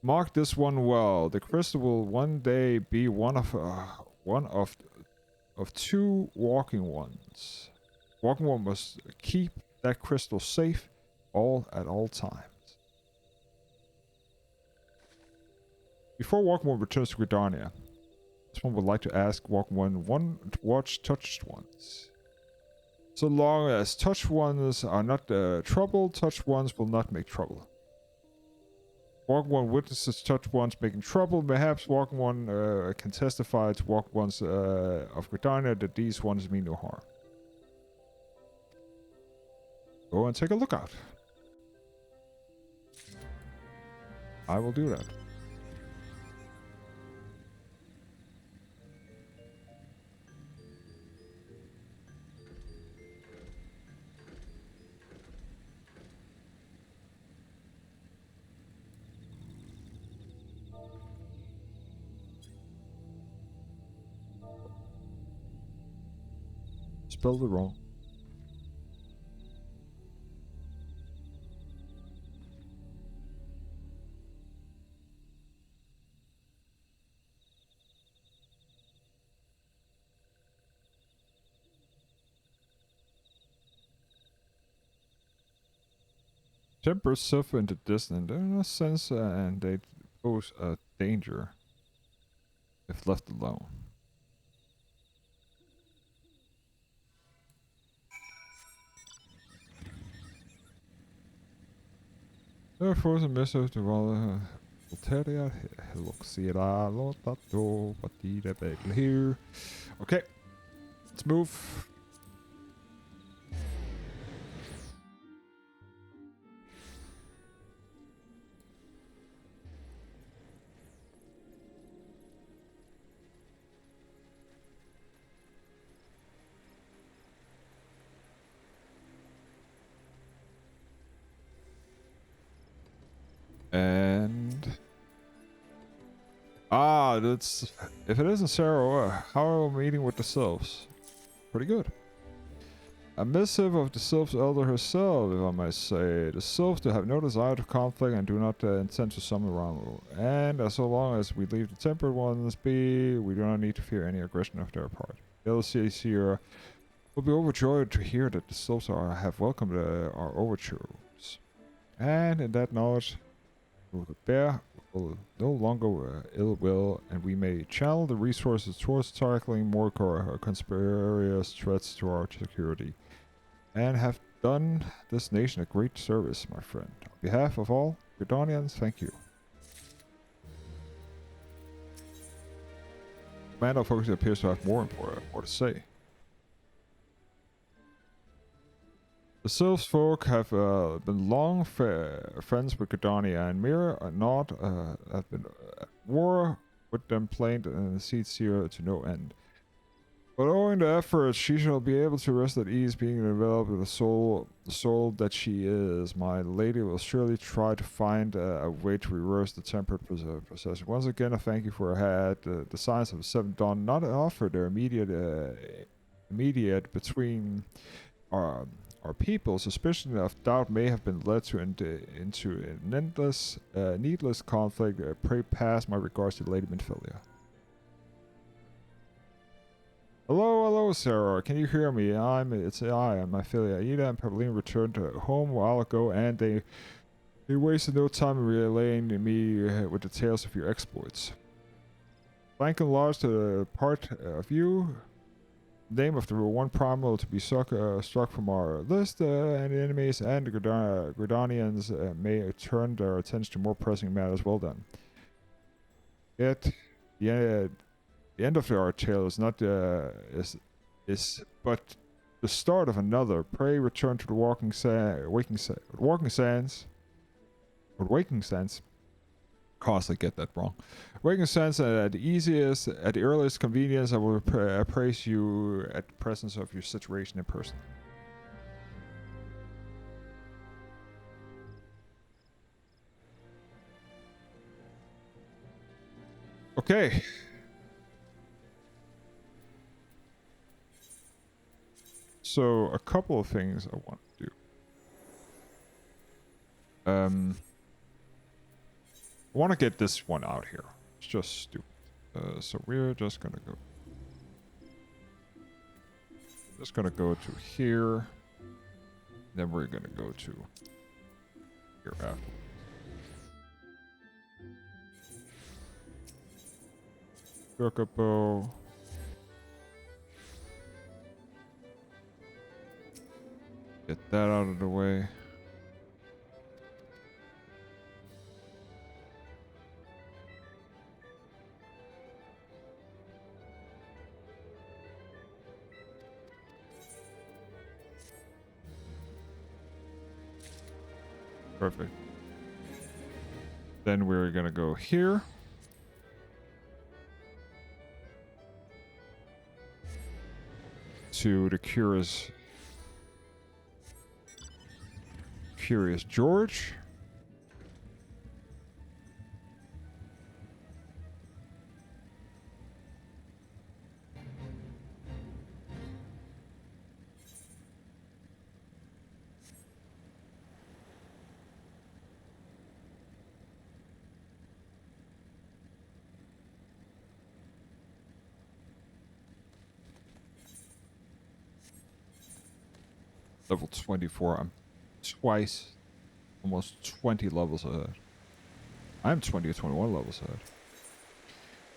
Mark this one well. The crystal will one day be one of 2 Walking Ones. Walking One must keep that crystal safe at all times. Before Walking One returns to Gridania, this one would like to ask Walking One to watch touched ones. So long as touched ones are not trouble, touched ones will not make trouble. Walking One witnesses touched ones making trouble. Perhaps Walking One can testify to Walking Ones of Gridania that these ones mean no harm. Go and take a look out. I will do that. Spelled it wrong. Tempers suffer in the distance. There is no sense and they pose a danger if left alone. Therefore, the message to all Voltaria Luxira Lotato Batida Bagel here. Okay, let's move. And that's if it isn't Sarah, how are we meeting with the sylphs? Pretty good. A missive of the sylph's elder herself, if I might say. The sylphs have no desire to conflict and do not intend to summon Ramu. And so long as we leave the tempered ones be, we do not need to fear any aggression of their part. The LCs here will be overjoyed to hear that the sylphs have welcomed our overtures. And in that knowledge, the bear will no longer ill will, and we may channel the resources towards tackling more conspiratorious threats to our security, and have done this nation a great service, my friend. On behalf of all Gridanians, thank you. Commander Focus appears to have more to say. The Sylphs folk have been long friends with Gridania, and mere not have been at war with them plain and seeds here to no end. But owing to efforts, she shall be able to rest at ease, being enveloped with the soul that she is. My lady will surely try to find a way to reverse the tempered procession. Once again, I thank you for her head. The signs of the seventh dawn not offered their immediate between our people. Suspicion of doubt may have been led to into an endless, needless conflict. Pray pass my regards to Lady Minfilia. Hello, Sarah. Can you hear me? It's I, and my Philia. Ida and Pavline returned home a while ago, and they wasted no time in relaying me with details of your exploits. Blank and large to part of you. Name of the one primal to be struck from our list, and the enemies and the Gridanians may turn their attention to more pressing matters. Well done. Yet, the end of our tale is not is but the start of another. Pray return to the waking sands. Constantly get that wrong. Waking sands at the earliest convenience. I will praise you at the presence of your situation in person. Okay. So, a couple of things I want to do. I want to get this one out here. It's just stupid. So we're just gonna go. Just gonna go to here. Then we're gonna go to here after. Chocobo. Get that out of the way. Perfect. Then we're gonna go here. To the Curious George. Level 24. I'm twice, almost 20 levels ahead. I'm 20 or 21 levels ahead.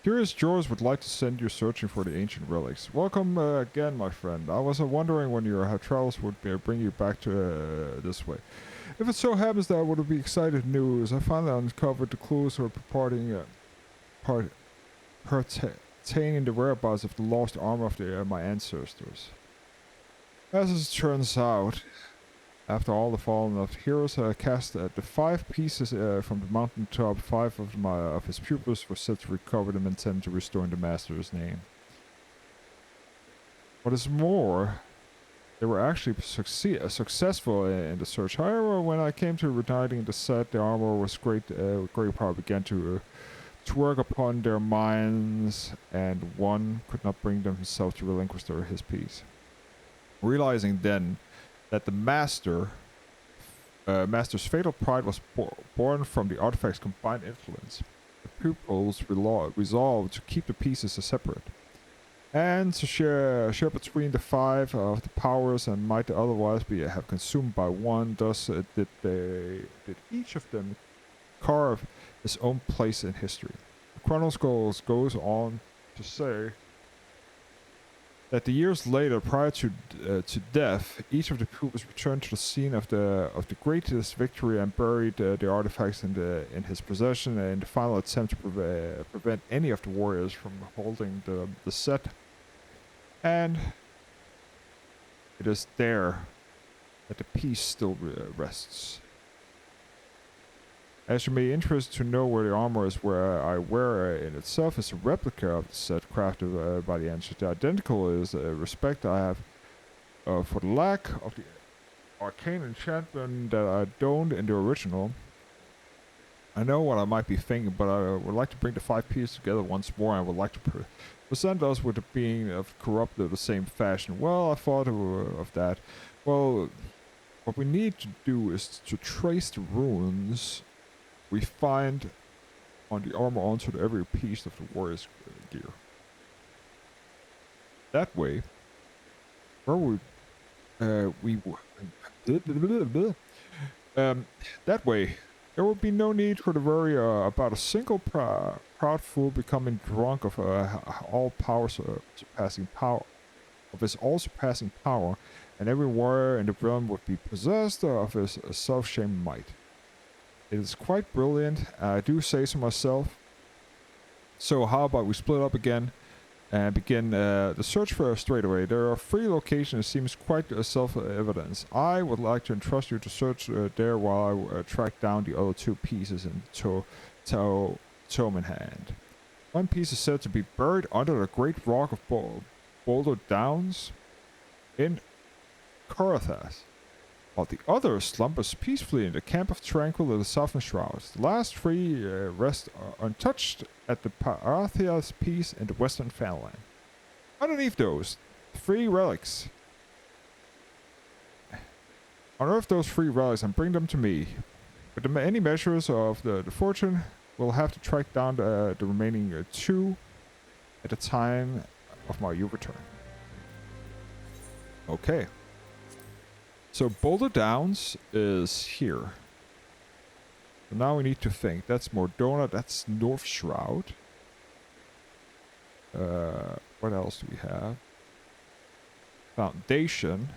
Curious George would like to send you searching for the ancient relics. Welcome again, my friend. I was wondering when your travels would bring you back to this way. If it so happens that would be exciting news, I finally uncovered the clues for pertaining the whereabouts of the lost armor of my ancestors. As it turns out, after all the fallen of heroes cast the 5 pieces from the mountaintop, 5 of his pupils were set to recover them and intended to restore the master's name. What is more, they were actually successful in the search. However, when I came to reuniting the set, the armor was great power began to work upon their minds, and one could not bring themselves to relinquish his piece. Realizing then that the master's fatal pride was born from the artifact's combined influence, the pupils resolved to keep the pieces separate, and to share between the 5 of the powers and might otherwise have consumed by one. Thus did each of them carve his own place in history. The Chronicles goes on to say that the years later, prior to death, each of the pupils returned to the scene of the greatest victory and buried the artifacts in his possession in the final attempt to prevent any of the warriors from holding the set. And it is there that the peace still rests. As you may be interested to know where the armor is where I wear in itself is a replica of the set crafted by the ancients. The identical is a respect I have for the lack of the arcane enchantment that I don't in the original. I know what I might be thinking, but I would like to bring the 5 pieces together once more. I would like to present us with the being of corrupted the same fashion. Well, I thought of that. Well, what we need to do is to trace the runes we find on the armor onto every piece of the warrior's gear. That way, where that way, there would be no need for the worry about a single proud fool becoming drunk of all powers surpassing power, of his all-surpassing power, and every warrior in the realm would be possessed of his self-shamed might. It is quite brilliant, I do say so myself. So how about we split up again and begin the search for us straight away. There are 3 locations, it seems quite self-evident. I would like to entrust you to search there while I track down the other 2 pieces in tome in hand. One piece is said to be buried under the great rock of Boulder Downs in Corothas, while the other slumbers peacefully in the camp of Tranquil in the Southern Shrouds. The last 3 rest untouched at the Parathia's piece in the Western Fanland. Underneath those 3 relics. Unearth those 3 relics and bring them to me. With any measures of the fortune, we'll have to track down the remaining 2 at the time of my return. Okay. So Boulder Downs is here. So now we need to think. That's Mordona. That's North Shroud. What else do we have? Foundation.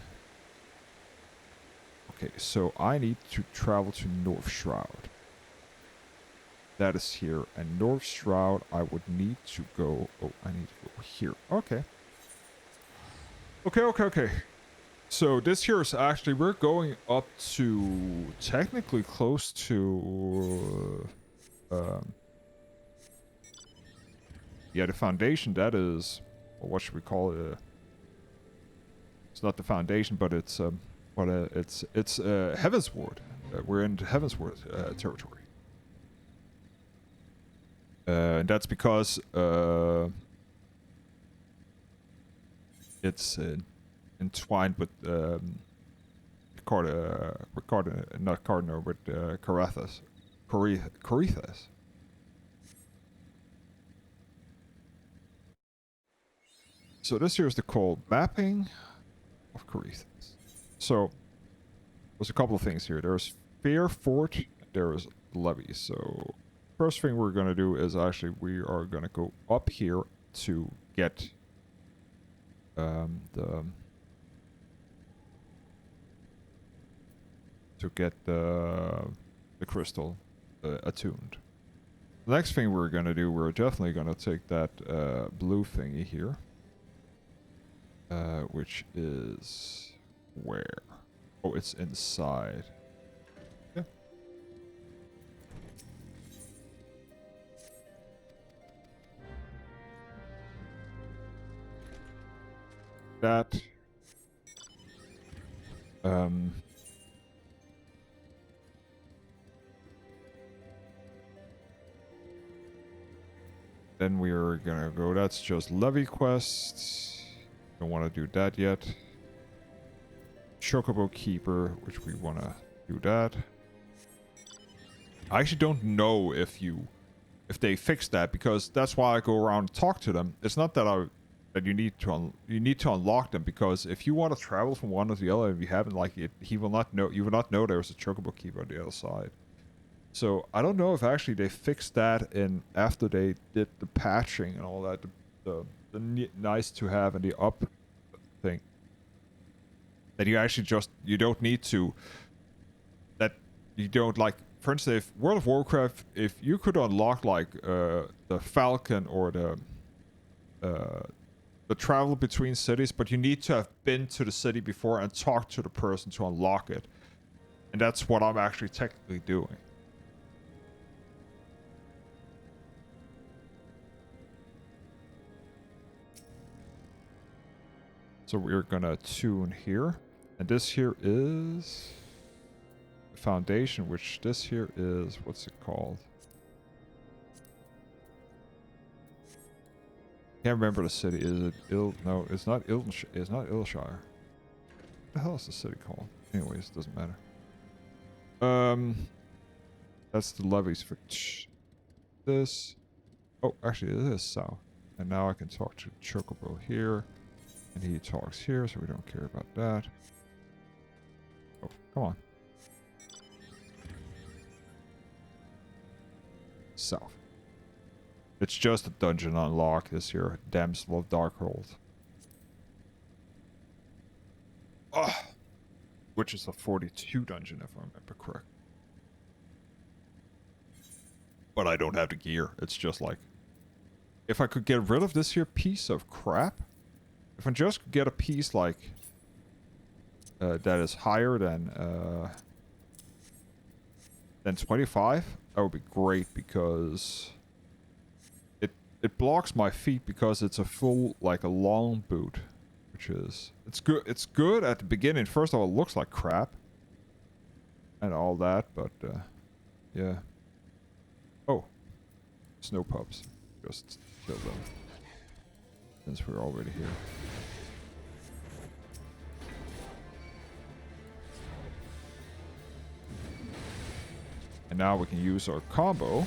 Okay, so I need to travel to North Shroud. That is here. And North Shroud, I would need to go... Oh, I need to go here. Okay. Okay. So this here is actually, we're going up to technically close to, yeah, the foundation. That is, well, what should we call it? It's not the foundation, but it's Heavensward. We're in Heavensward territory. And that's because it's entwined with Carathas. So this here is the cold mapping of Carathas. So there's a couple of things here. There's Fair Fort, there is Levy. So first thing we're gonna do is actually we are gonna go up here to get the crystal attuned. The next thing we're gonna do, we're definitely gonna take that blue thingy here, which is where? Oh, it's inside. Yeah. That. Then we're gonna go, that's just levy quests. Don't want to do that yet. Chocobo Keeper, which we want to do that. I actually don't know if they fixed that, because that's why I go around and talk to them. It's not that you need to unlock them, because if you want to travel from one to the other and you haven't, like, you will not know there's a Chocobo Keeper on the other side. So I don't know if actually they fixed that in after they did the patching and all that, the nice to have and the up thing. That you actually you don't need to, that you don't, like, for instance, if World of Warcraft, if you could unlock like the Falcon or the travel between cities, but you need to have been to the city before and talked to the person to unlock it. And that's what I'm actually technically doing. So we're gonna tune here. And this here is the foundation, which this here is, what's it called? Can't remember the city. Is it no, it's not it's not Ilshire. What the hell is the city called? Anyways, doesn't matter. That's the levies for this. Oh, actually, it is south. And now I can talk to Chocobo here. And he talks here, so we don't care about that. Oh, come on. South. It's just a dungeon unlock this year. Damsel of Darkhold. Oh, which is a 42 dungeon, if I remember correct. But I don't have the gear. It's just like... If I could get rid of this here piece of crap... If I just could get a piece like... that is higher than 25, that would be great, because... It blocks my feet because it's a full, like a long boot. Which is... It's good at the beginning. First of all, it looks like crap. And all that, but yeah. Oh. Snow pups. Just kill them. Since we're already here. And now we can use our combo.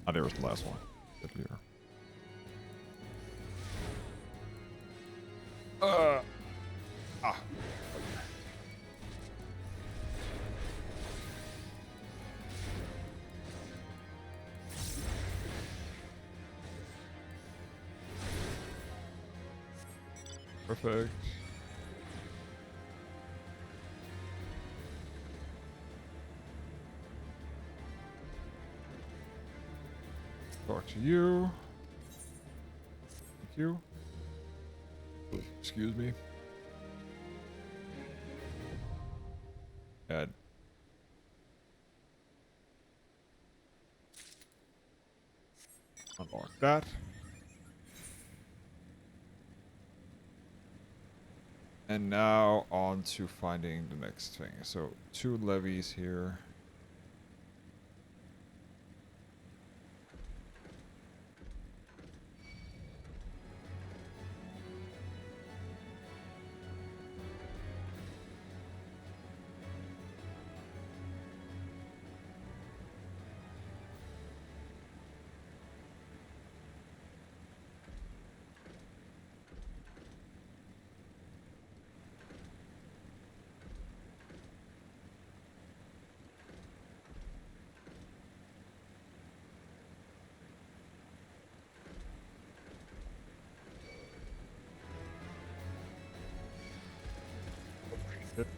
Oh, there was the last one. Good here. Perfect. Talk to you. Thank you. Excuse me. And unlock that. And now on to finding the next thing. So 2 levies here.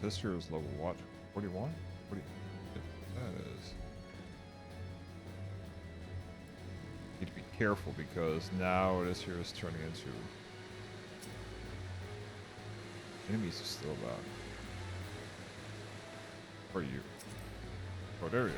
This year is level what? 41? 40. That is. Need to be careful because now this year is turning into enemies are still about. Where are you? Oh, there we go.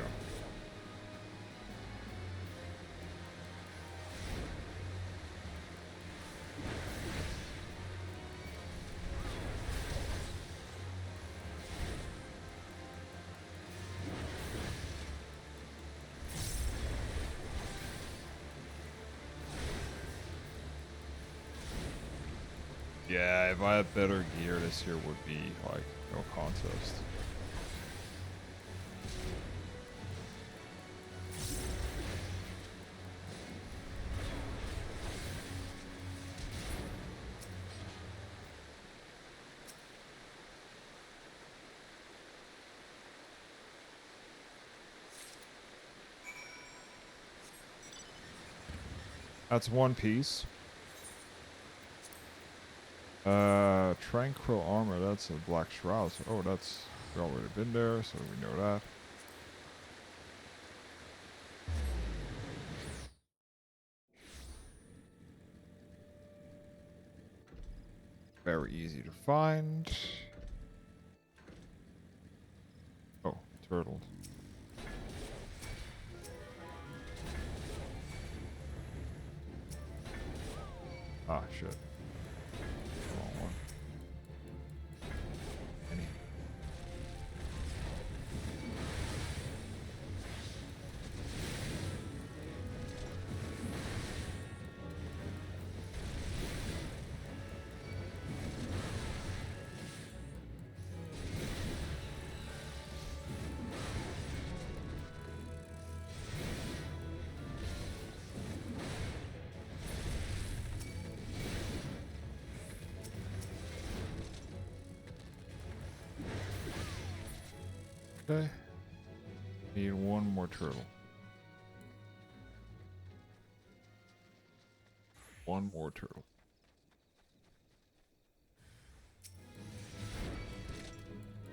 Yeah, if I had better gear, this year would be like no contest. That's one piece. Tranquil armor, that's a black shroud. So, oh, that's, we've already been there, so we know that. Very easy to find. Oh, turtle. Ah, shit. Wrong one. Any. Okay. Need one more turtle. One more turtle.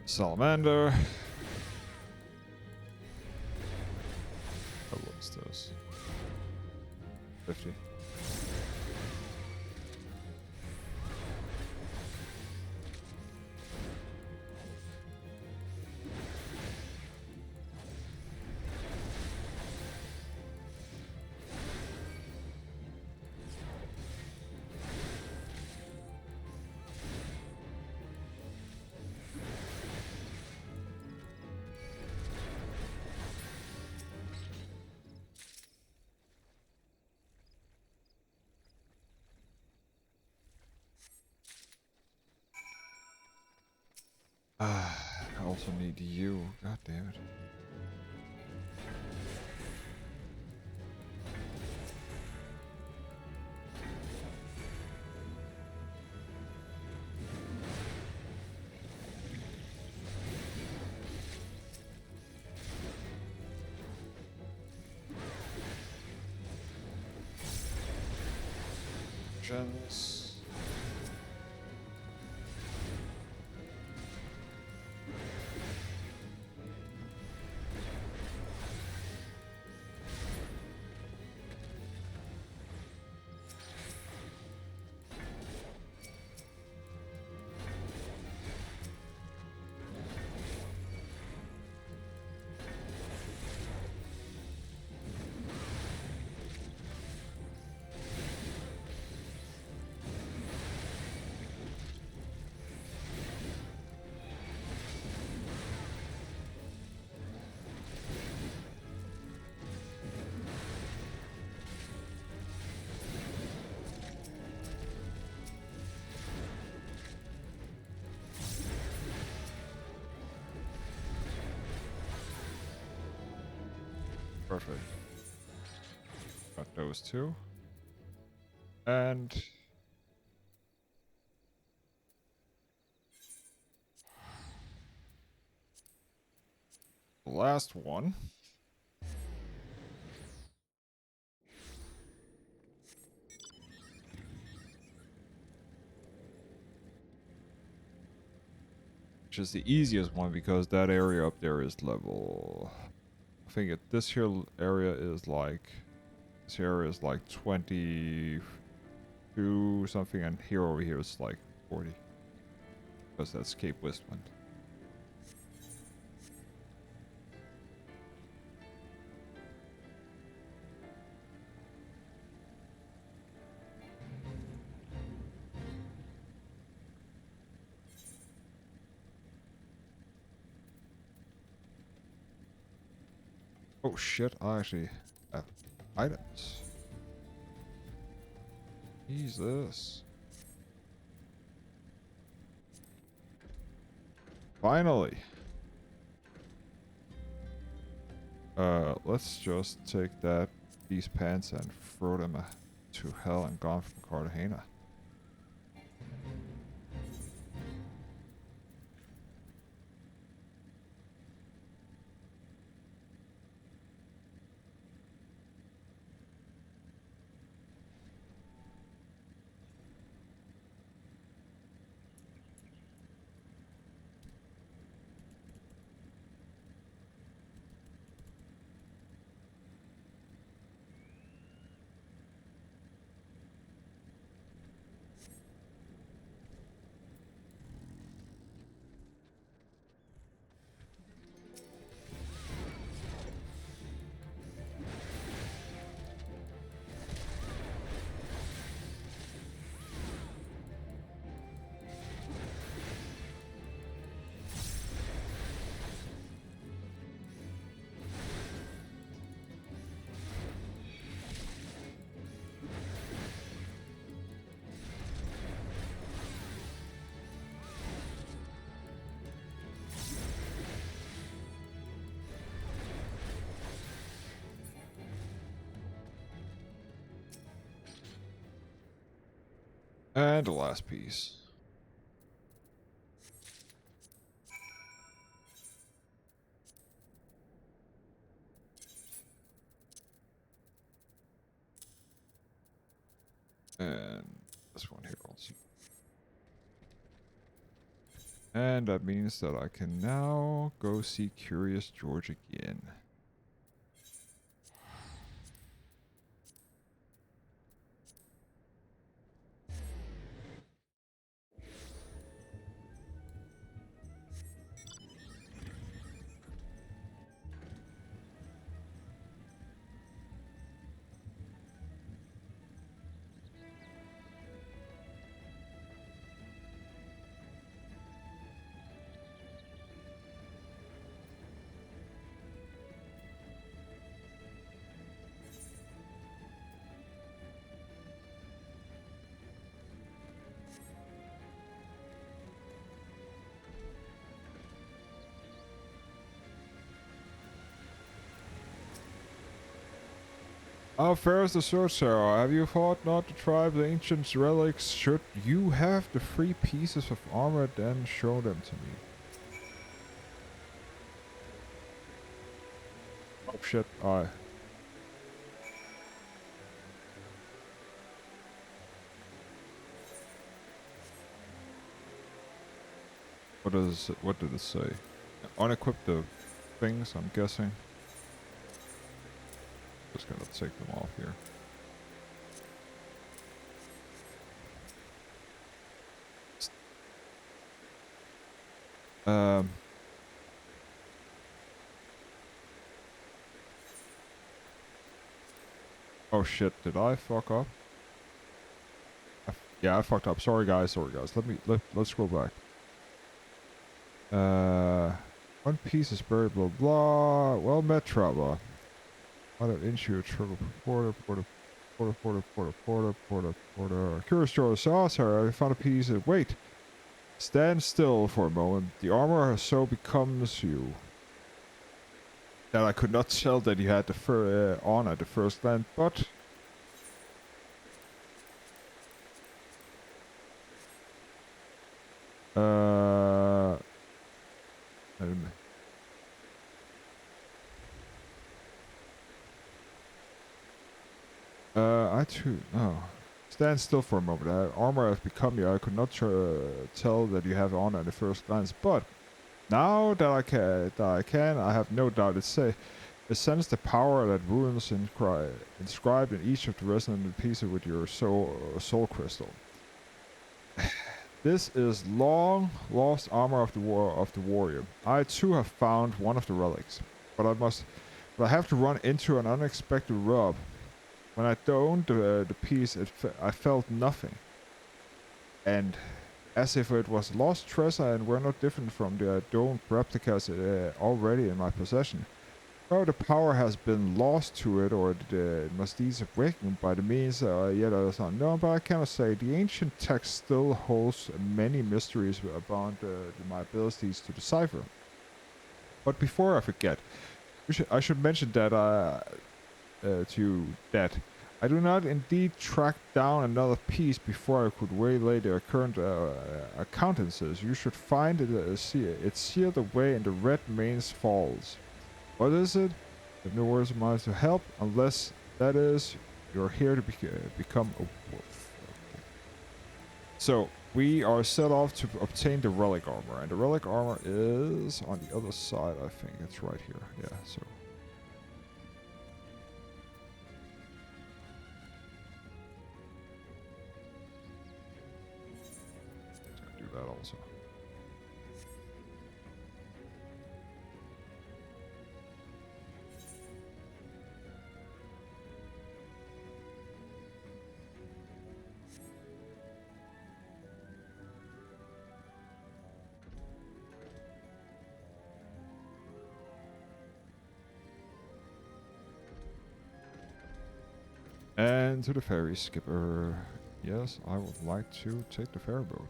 Salamander. Oh, what's this? 50. I also need you. God damn it. Gens. Perfect. Got those two. And the last one. Which is the easiest one because that area up there is level. I think this here area is like. This area is like 22 something, and here over here is like 40. Because that's Cape Westwind. Oh shit, I actually have items. Jesus. Finally. Let's just take these pants and throw them to hell and gone from Cartagena. And the last piece. And this one here also. And that means that I can now go see Curious George again. How fair is the search, Sarah? Have you thought not to try the ancient relics? Should you have the 3 pieces of armor, then show them to me. Oh shit, I... What did it say? Unequip the things, I'm guessing. Just gonna take them off here. Oh shit, did I fuck up? Yeah, I fucked up. Sorry guys. Let's scroll back. 1 piece is buried, blah blah. Well met, traveler. Other issue, triple porter. Curious George, sorry, I found a piece. Wait. Stand still for a moment. The armor so becomes you. That I could not tell that you had the on at the first glance, but... I too... Oh. Stand still for a moment. Armor has become you. I could not tell that you have on at the first glance, but... Now that I can, I have no doubt it sends the power that runes inscribed in each of the resonant pieces with your soul crystal. This is long lost armor of the warrior. I too have found one of the relics, but I have to run into an unexpected rub. When I donned the piece, I felt nothing, and as if it was lost treasure and were not different from the donned replicas already in my possession. Oh, the power has been lost to it, or it must needs awakened by the means yet others unknown, but I cannot say. The ancient text still holds many mysteries about my abilities to decipher. But before I forget, I should mention that I do not indeed track down another piece before I could waylay their current accountances. You should find it's sealed away in the Red Mains Falls. What is it? I have no words of mine to help, unless that is, you're here to become a wolf. Okay. So, we are set off to obtain the relic armor, and the relic armor is on the other side, I think. It's right here. Yeah, so... that also. And to the ferry, skipper. Yes, I would like to take the ferry boat.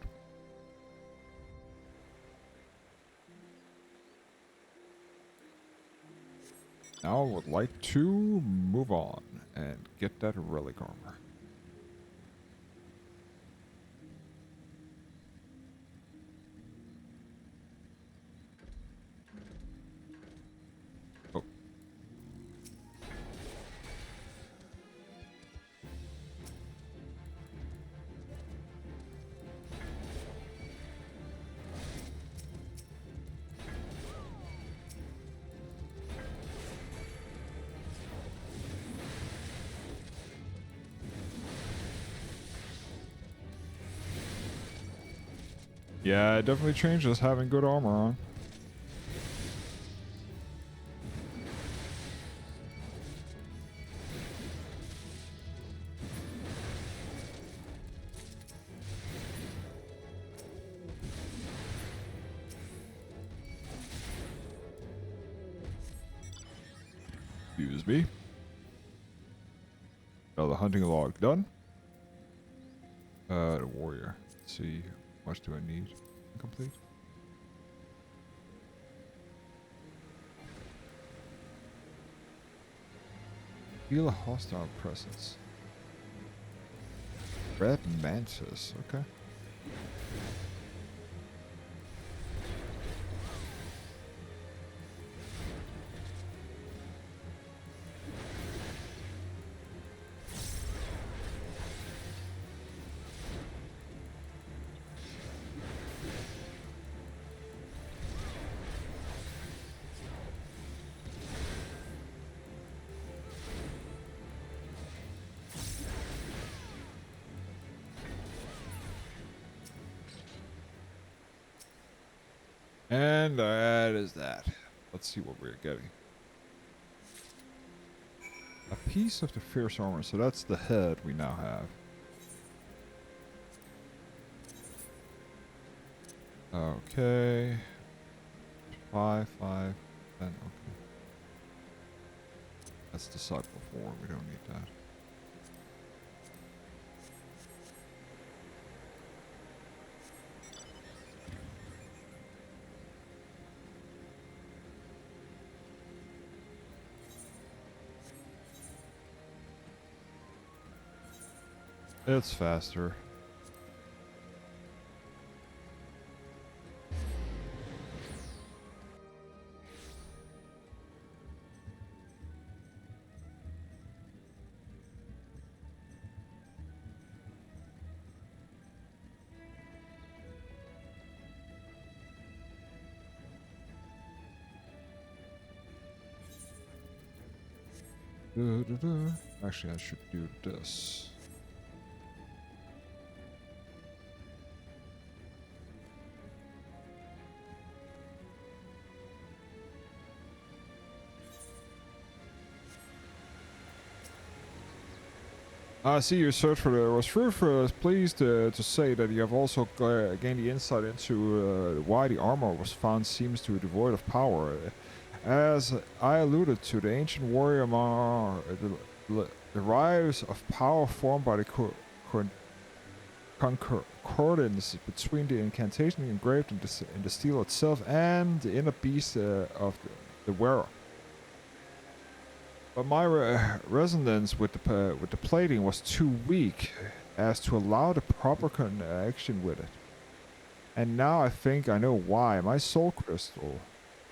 Now I would like to move on and get that relic armor. Yeah, it definitely changes having good armor on. Excuse me. Oh, the hunting log done. The warrior. Let's see, how much do I need? Complete. Feel a hostile presence. Red mantis. Okay. And that is that. Let's see what we're getting. A piece of the fierce armor. So that's the head we now have. Okay. 5, 5, 10. Okay. That's Disciple 4. We don't need that. It's faster. Actually, I should do this. I see your search for the was fruitful. Pleased to say that you have also gained the insight into why the armor was found seems to be devoid of power. As I alluded to, the ancient warrior among the rise of power formed by the concordance between the incantation engraved in the steel itself and the inner beast of the wearer. But my resonance with the plating was too weak as to allow the proper connection with it. And now I think I know why. My soul crystal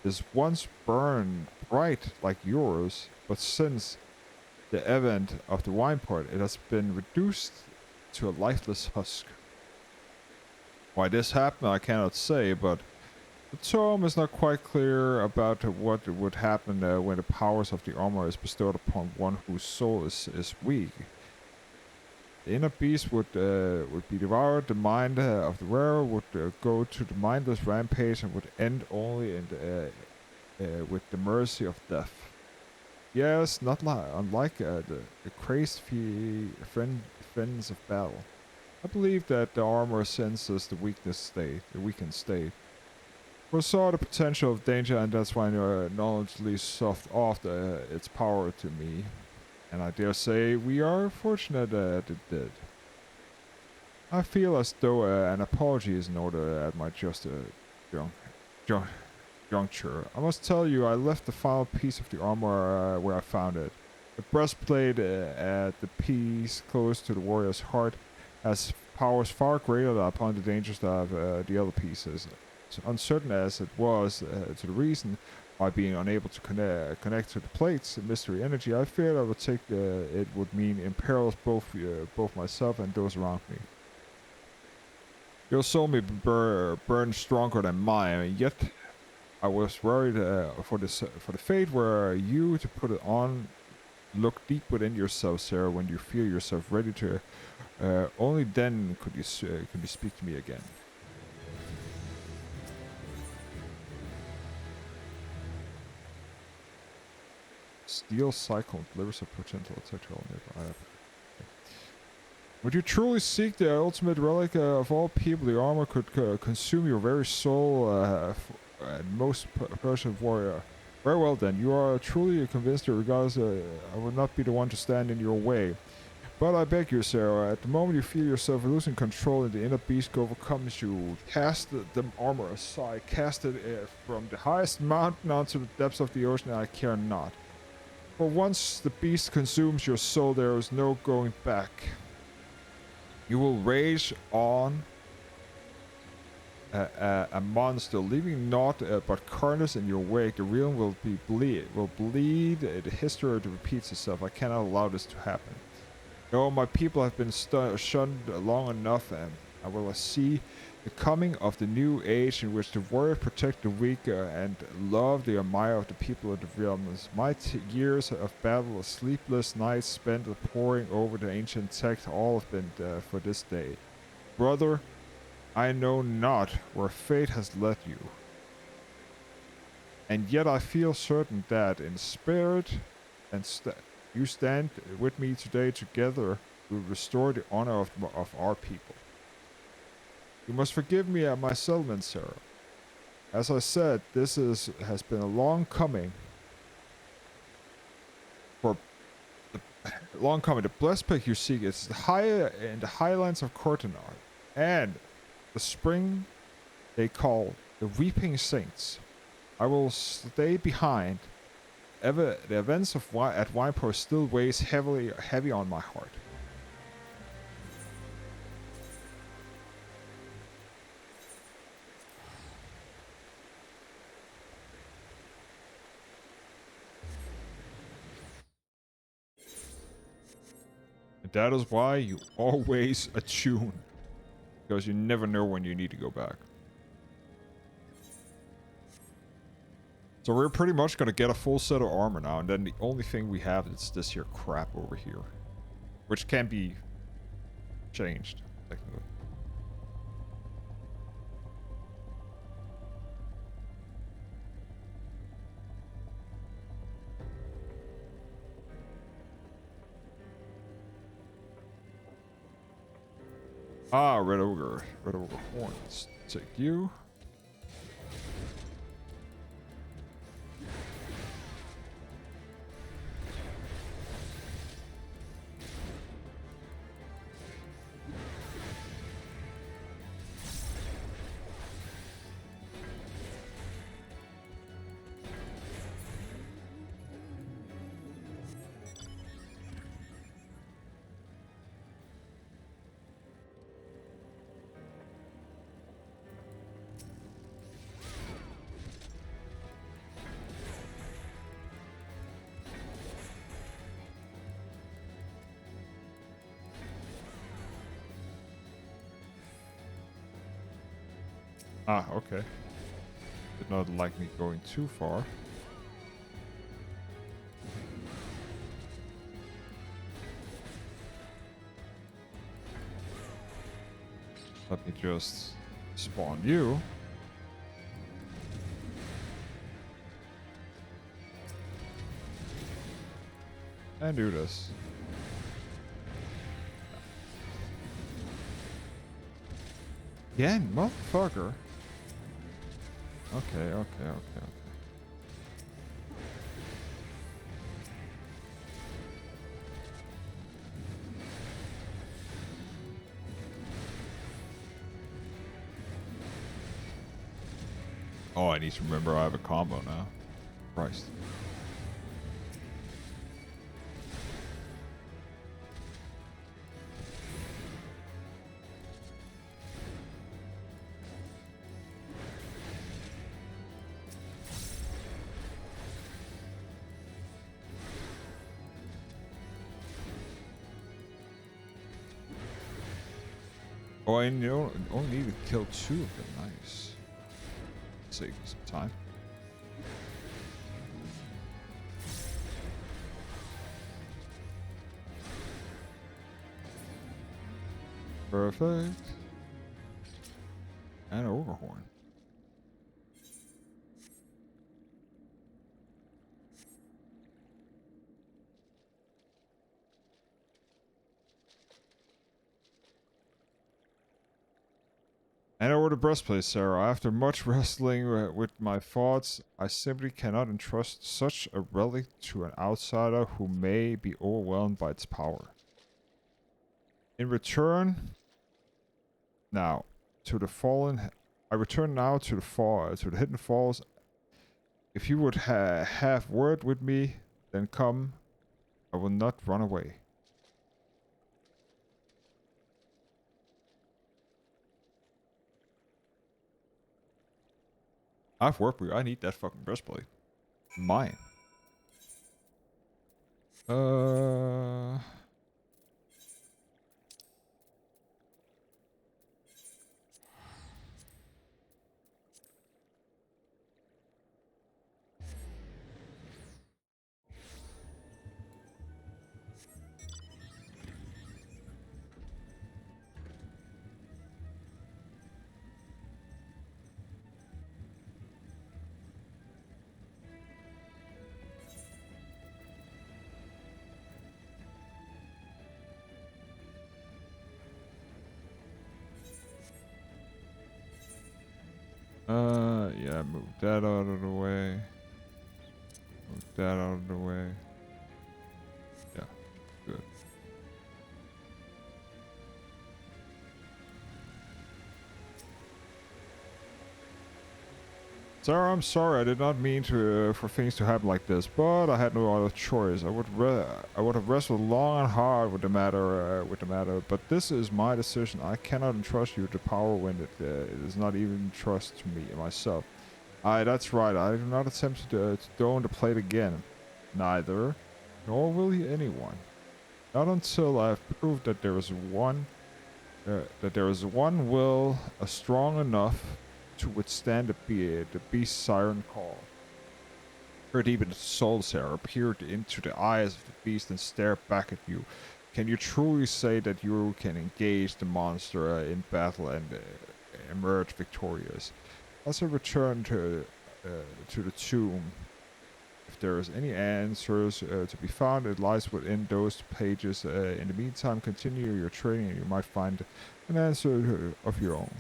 is once burned bright like yours, but since the event of the wine pot, it has been reduced to a lifeless husk. Why this happened, I cannot say, but the tome is not quite clear about what would happen when the powers of the armor is bestowed upon one whose soul is weak. The inner beast would be devoured. The mind of the wearer would go to the mindless rampage and would end only with the mercy of death. Yes, not unlike the crazed friends of battle. I believe that the armor senses the weakened state. Foresaw the potential of danger, and that's why knowledgeably soft off its power to me. And I dare say we are fortunate that it did. I feel as though an apology is in order at my just juncture. I must tell you, I left the final piece of the armor where I found it. The breastplate at the piece close to the warrior's heart has powers far greater upon the dangers of the other pieces. So uncertain as it was to the reason why being unable to connect to the plates and mystery energy, I feared I would take it would mean imperils both myself and those around me. Your soul may burn stronger than mine, yet I was worried for the fate were you to put it on. Look deep within yourself, Sarah, when you feel yourself ready to. Only then could you speak to me again. Steel cyclone delivers a potential attack to all nearby. Would you truly seek the ultimate relic of all people? The armor could consume your very soul, and most precious warrior. Very well then, you are truly convinced that regardless, I will not be the one to stand in your way. But I beg you, Sarah, at the moment you feel yourself losing control and the inner beast overcomes you, cast the armor aside, cast it from the highest mountain onto the depths of the ocean, and I care not. For once the beast consumes your soul, there is no going back. You will rage on a monster, leaving naught but carnage in your wake. The realm will bleed. The history repeats itself. I cannot allow this to happen. No, my people have been shunned long enough, and I will see the coming of the new age in which the warrior protect the weak and love the admire of the people of the realms. My years of battle, sleepless nights spent poring over the ancient text, all have been for this day. Brother, I know not where fate has led you, and yet I feel certain that in spirit and you stand with me today. Together we will restore the honor of our people. You must forgive me at my settlement, Sarah. As I said, this has been a long coming. The blessed pick you seek is high in the highlands of Cortanar, and the spring they call the Weeping Saints. I will stay behind. The events at Wineport still weighs heavy on my heart. And that is why you always attune, because you never know when you need to go back. So we're pretty much going to get a full set of armor now, and then the only thing we have is this here crap over here. Which can be changed, technically. Ah, Red Ogre. Red Ogre Horn. Let's take you. Ah, okay. Did not like me going too far. Let me just spawn you. And do this. Again, motherfucker. Okay. Oh, I need to remember I have a combo now. Christ. Oh, I only need to kill 2 of them. Nice. Save me some time. Perfect. And Overhorn. the breastplate, Sarah. After much wrestling with my thoughts, I simply cannot entrust such a relic to an outsider who may be overwhelmed by its power. In return, now to the fallen. I return now to the hidden falls. If you would have word with me, then come. I will not run away. I've worked with you. I need that fucking breastplate. Mine. Yeah, move that out of the way. Move that out of the way. Yeah, good. Sarah, I'm sorry. I did not mean for things to happen like this, but I had no other choice. I would have wrestled long and hard with the matter. But this is my decision. I cannot entrust you to power when it is not even trust to me myself. Aye, that's right. I do not attempt to don the plate again. Neither, nor will anyone. Not until I have proved that there is one will strong enough to withstand the beast's siren call. Heard even the soul, Sarah, peered into the eyes of the beast and stared back at you. Can you truly say that you can engage the monster in battle and emerge victorious? As I return to the tomb, if there is any answers to be found, it lies within those pages. In the meantime, continue your training and you might find an answer of your own.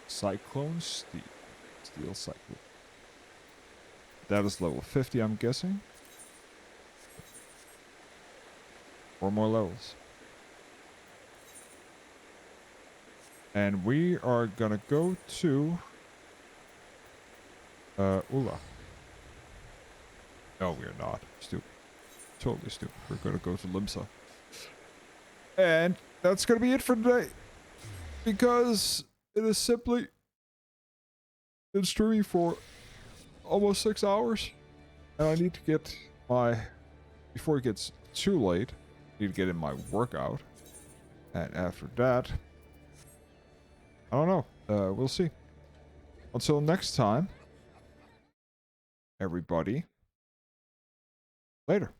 Cyclone Steel Cyclone. That is level 50, I'm guessing. 4 more levels. And we are gonna go to Ula. No, we are not. Stupid. Totally stupid. We're gonna go to Limsa. And that's gonna be it for today. Because it is simply been streaming for almost 6 hours. And I need to get before it gets too late, I need to get in my workout. And after that, I don't know. We'll see. Until next time, everybody, later.